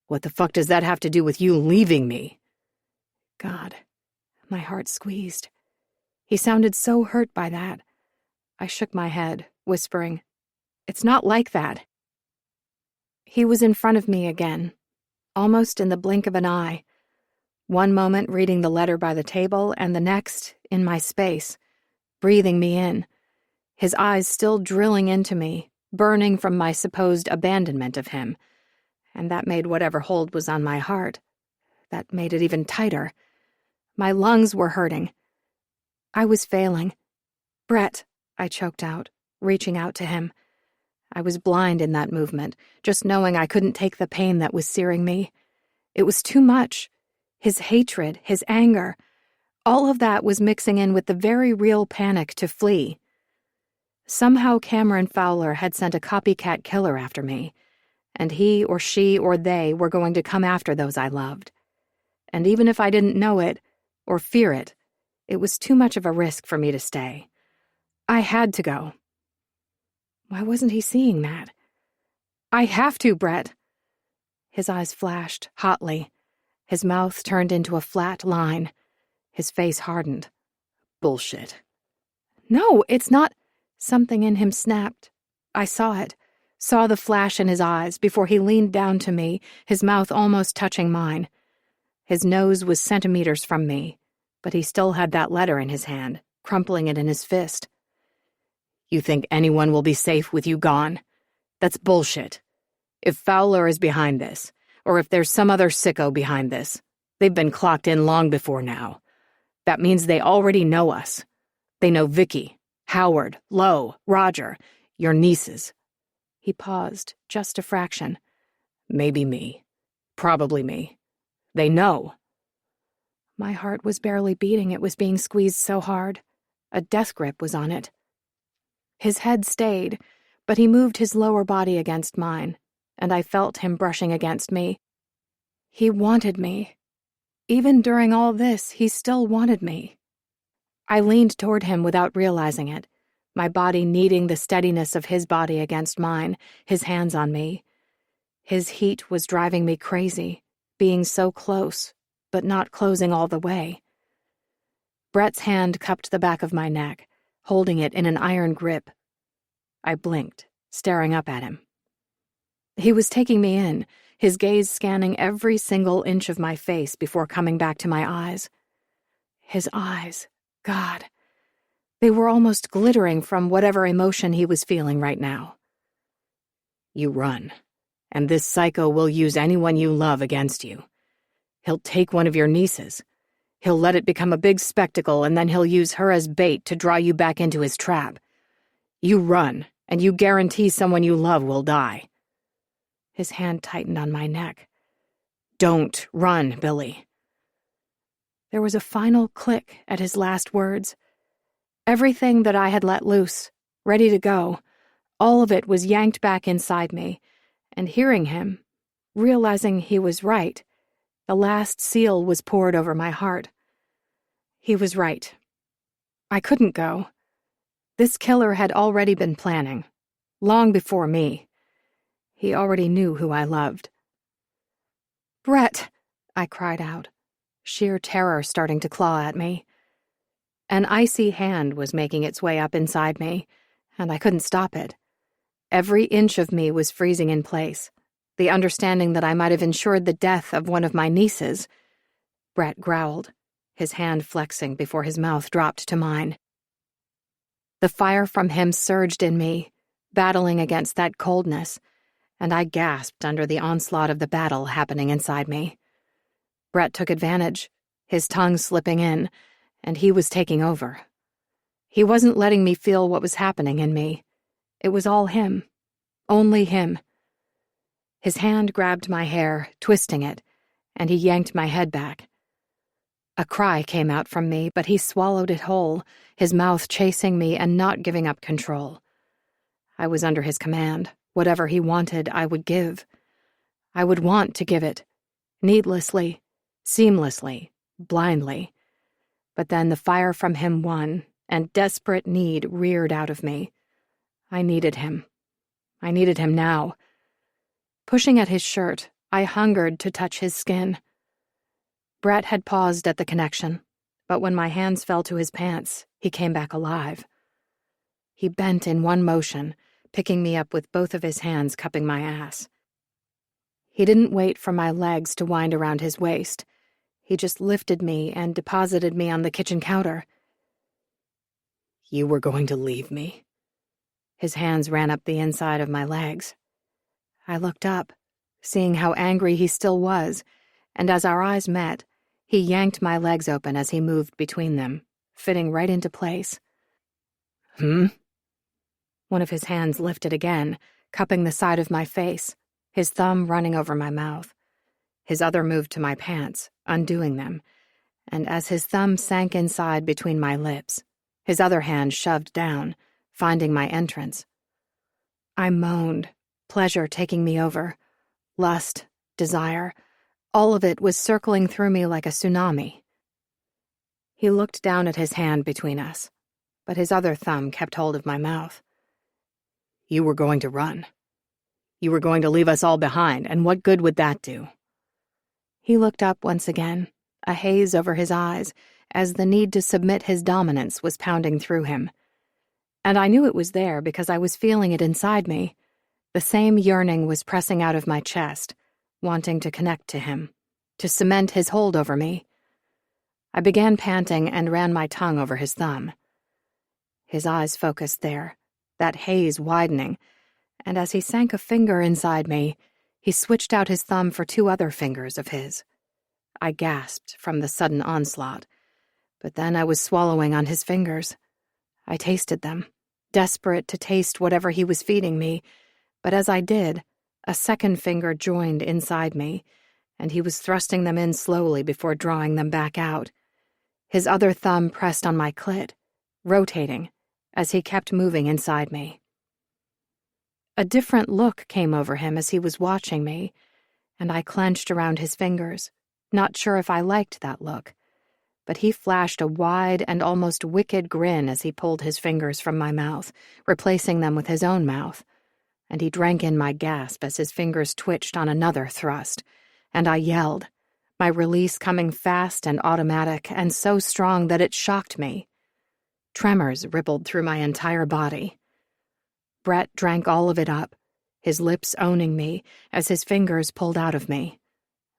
What the fuck does that have to do with you leaving me? God, my heart squeezed. He sounded so hurt by that. I shook my head, whispering, "It's not like that." He was in front of me again, almost in the blink of an eye. One moment reading the letter by the table, and the next in my space, breathing me in, his eyes still drilling into me, burning from my supposed abandonment of him. And that made whatever hold was on my heart. That made it even tighter. My lungs were hurting. I was failing. "Brett," I choked out, reaching out to him. I was blind in that movement, just knowing I couldn't take the pain that was searing me. It was too much. His hatred, his anger, all of that was mixing in with the very real panic to flee. Somehow Cameron Fowler had sent a copycat killer after me, and he or she or they were going to come after those I loved. And even if I didn't know it, or fear it, it was too much of a risk for me to stay. I had to go. Why wasn't he seeing that? "I have to, Brett." His eyes flashed, hotly. His mouth turned into a flat line. His face hardened. Bullshit. "No, it's not." Something in him snapped. I saw it, saw the flash in his eyes before he leaned down to me, his mouth almost touching mine. His nose was centimeters from me, but he still had that letter in his hand, crumpling it in his fist. You think anyone will be safe with you gone? That's bullshit. If Fowler is behind this, or if there's some other sicko behind this, they've been clocked in long before now. That means they already know us. They know Vicky, Howard, Lowe, Roger, your nieces. He paused, just a fraction. Maybe me. Probably me. They know. My heart was barely beating, it was being squeezed so hard. A death grip was on it. His head stayed, but he moved his lower body against mine, and I felt him brushing against me. He wanted me. Even during all this, he still wanted me. I leaned toward him without realizing it, my body needing the steadiness of his body against mine, his hands on me. His heat was driving me crazy, being so close, but not closing all the way. Brett's hand cupped the back of my neck, holding it in an iron grip. I blinked, staring up at him. He was taking me in, his gaze scanning every single inch of my face before coming back to my eyes. His eyes, God, they were almost glittering from whatever emotion he was feeling right now. You run, and this psycho will use anyone you love against you. He'll take one of your nieces. He'll let it become a big spectacle, and then he'll use her as bait to draw you back into his trap. You run, and you guarantee someone you love will die. His hand tightened on my neck. Don't run, Billy. There was a final click at his last words. Everything that I had let loose, ready to go, all of it was yanked back inside me, and hearing him, realizing he was right, the last seal was poured over my heart. He was right. I couldn't go. This killer had already been planning, long before me. He already knew who I loved. "Brett!" I cried out, sheer terror starting to claw at me. An icy hand was making its way up inside me, and I couldn't stop it. Every inch of me was freezing in place, the understanding that I might have ensured the death of one of my nieces. Brett growled, his hand flexing before his mouth dropped to mine. The fire from him surged in me, battling against that coldness, and I gasped under the onslaught of the battle happening inside me. Brett took advantage, his tongue slipping in, and he was taking over. He wasn't letting me feel what was happening in me. It was all him. Only him. His hand grabbed my hair, twisting it, and he yanked my head back. A cry came out from me, but he swallowed it whole, his mouth chasing me and not giving up control. I was under his command. Whatever he wanted, I would give. I would want to give it, needlessly, seamlessly, blindly. But then the fire from him won, and desperate need reared out of me. I needed him. I needed him now. Pushing at his shirt, I hungered to touch his skin. Brett had paused at the connection, but when my hands fell to his pants, he came back alive. He bent in one motion, picking me up with both of his hands cupping my ass. He didn't wait for my legs to wind around his waist. He just lifted me and deposited me on the kitchen counter. You were going to leave me? His hands ran up the inside of my legs. I looked up, seeing how angry he still was, and as our eyes met, he yanked my legs open as he moved between them, fitting right into place. One of his hands lifted again, cupping the side of my face, his thumb running over my mouth. His other moved to my pants, undoing them, and as his thumb sank inside between my lips, his other hand shoved down, finding my entrance. I moaned, pleasure taking me over. Lust, desire, all of it was circling through me like a tsunami. He looked down at his hand between us, but his other thumb kept hold of my mouth. You were going to run. You were going to leave us all behind, and what good would that do? He looked up once again, a haze over his eyes, as the need to submit his dominance was pounding through him. And I knew it was there because I was feeling it inside me. The same yearning was pressing out of my chest, wanting to connect to him, to cement his hold over me. I began panting and ran my tongue over his thumb. His eyes focused there, that haze widening, and as he sank a finger inside me, he switched out his thumb for two other fingers of his. I gasped from the sudden onslaught, but then I was swallowing on his fingers. I tasted them, desperate to taste whatever he was feeding me, but as I did, a second finger joined inside me, and he was thrusting them in slowly before drawing them back out. His other thumb pressed on my clit, rotating, as he kept moving inside me. A different look came over him as he was watching me, and I clenched around his fingers, not sure if I liked that look. But he flashed a wide and almost wicked grin as he pulled his fingers from my mouth, replacing them with his own mouth. And he drank in my gasp as his fingers twitched on another thrust, and I yelled, my release coming fast and automatic and so strong that it shocked me. Tremors rippled through my entire body. Brett drank all of it up, his lips owning me as his fingers pulled out of me.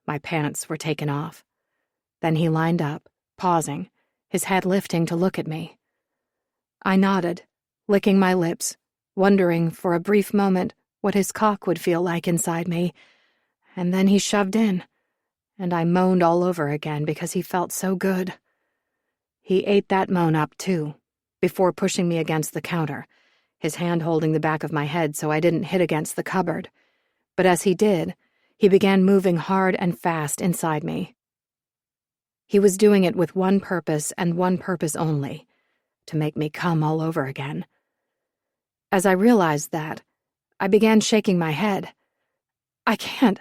My pants were taken off. Then he lined up, pausing, his head lifting to look at me. I nodded, licking my lips, wondering for a brief moment what his cock would feel like inside me, and then he shoved in, and I moaned all over again because he felt so good. He ate that moan up, too, before pushing me against the counter, his hand holding the back of my head so I didn't hit against the cupboard. But as he did, he began moving hard and fast inside me. He was doing it with one purpose and one purpose only, to make me come all over again. As I realized that, I began shaking my head. I can't.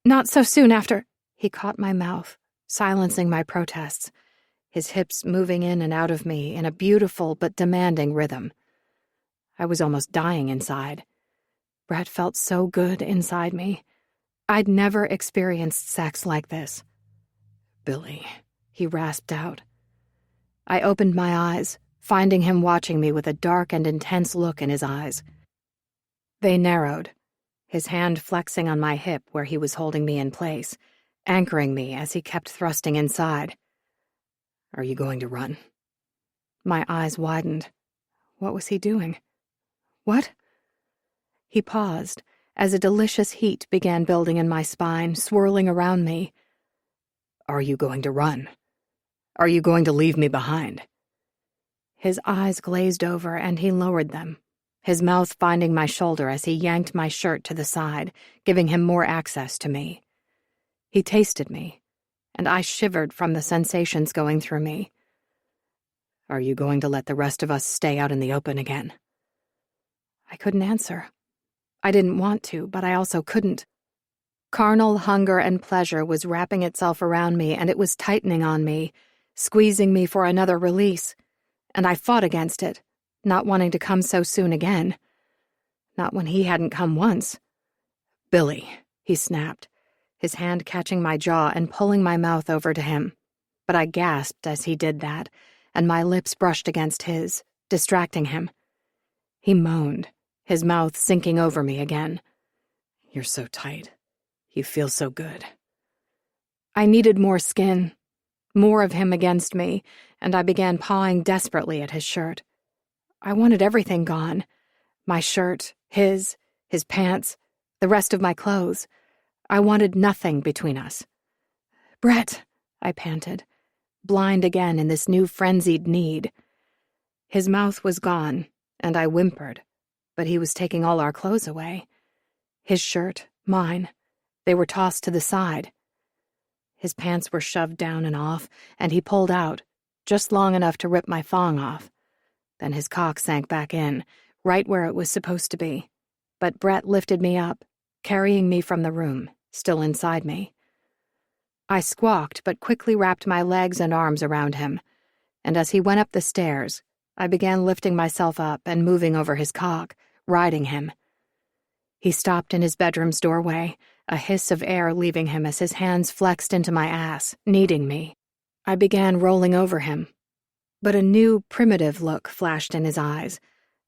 Not so soon after. He caught my mouth, silencing my protests, his hips moving in and out of me in a beautiful but demanding rhythm. I was almost dying inside. Brett felt so good inside me. I'd never experienced sex like this. Billy, he rasped out. I opened my eyes, finding him watching me with a dark and intense look in his eyes. They narrowed, his hand flexing on my hip where he was holding me in place, anchoring me as he kept thrusting inside. Are you going to run? My eyes widened. What was he doing? What? He paused as a delicious heat began building in my spine, swirling around me. Are you going to run? Are you going to leave me behind? His eyes glazed over and he lowered them, his mouth finding my shoulder as he yanked my shirt to the side, giving him more access to me. He tasted me, and I shivered from the sensations going through me. Are you going to let the rest of us stay out in the open again? I couldn't answer. I didn't want to, but I also couldn't. Carnal hunger and pleasure was wrapping itself around me, and it was tightening on me, squeezing me for another release, and I fought against it, not wanting to come so soon again. Not when he hadn't come once. Billy, he snapped, his hand catching my jaw and pulling my mouth over to him. But I gasped as he did that, and my lips brushed against his, distracting him. He moaned, his mouth sinking over me again. You're so tight. You feel so good. I needed more skin, more of him against me, and I began pawing desperately at his shirt. I wanted everything gone. My shirt, his pants, the rest of my clothes. I wanted nothing between us. Brett, I panted, blind again in this new frenzied need. His mouth was gone, and I whimpered, but he was taking all our clothes away. His shirt, mine. They were tossed to the side. His pants were shoved down and off, and he pulled out, just long enough to rip my thong off. Then his cock sank back in, right where it was supposed to be. But Brett lifted me up, carrying me from the room, still inside me. I squawked, but quickly wrapped my legs and arms around him, and as he went up the stairs, I began lifting myself up and moving over his cock, riding him. He stopped in his bedroom's doorway, a hiss of air leaving him as his hands flexed into my ass, kneading me. I began rolling over him, but a new, primitive look flashed in his eyes.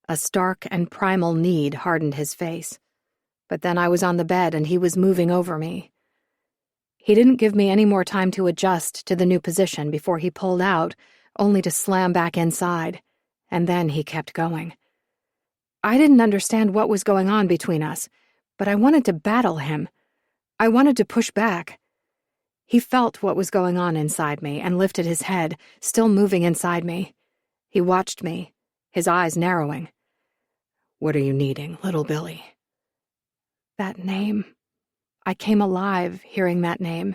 A stark and primal need hardened his face. But then I was on the bed and he was moving over me. He didn't give me any more time to adjust to the new position before he pulled out, only to slam back inside, and then he kept going. I didn't understand what was going on between us, but I wanted to battle him. I wanted to push back. He felt what was going on inside me and lifted his head, still moving inside me. He watched me, his eyes narrowing. What are you needing, little Billy? That name. I came alive hearing that name.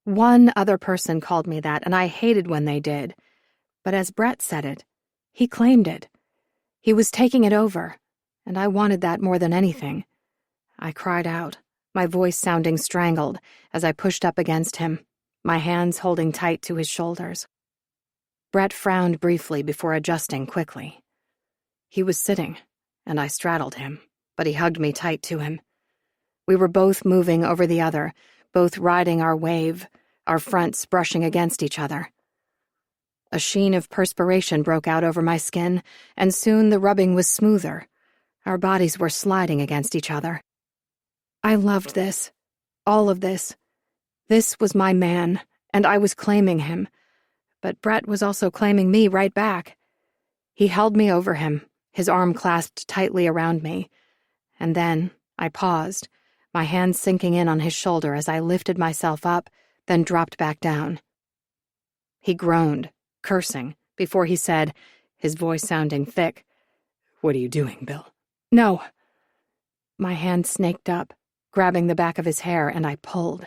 One other person called me that, and I hated when they did. But as Brett said it, he claimed it. He was taking it over, and I wanted that more than anything. I cried out, my voice sounding strangled as I pushed up against him, my hands holding tight to his shoulders. Brett frowned briefly before adjusting quickly. He was sitting, and I straddled him, but he hugged me tight to him. We were both moving over the other, both riding our wave, our fronts brushing against each other. A sheen of perspiration broke out over my skin, and soon the rubbing was smoother. Our bodies were sliding against each other. I loved this. All of this. This was my man, and I was claiming him. But Brett was also claiming me right back. He held me over him, his arm clasped tightly around me. And then I paused, my hand sinking in on his shoulder as I lifted myself up, then dropped back down. He groaned, cursing, before he said, his voice sounding thick, "What are you doing, Bill?" "No." My hand snaked up, grabbing the back of his hair, and I pulled.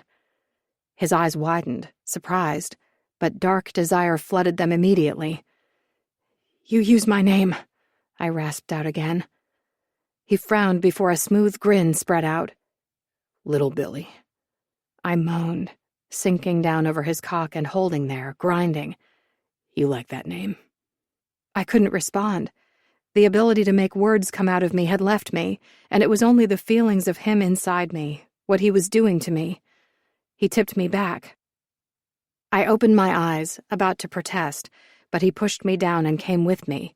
His eyes widened, surprised, but dark desire flooded them immediately. "You use my name," I rasped out again. He frowned before a smooth grin spread out. "Little Billy." I moaned, sinking down over his cock and holding there, grinding. "You like that name?" I couldn't respond. The ability to make words come out of me had left me, and it was only the feelings of him inside me, what he was doing to me. He tipped me back. I opened my eyes, about to protest, but he pushed me down and came with me,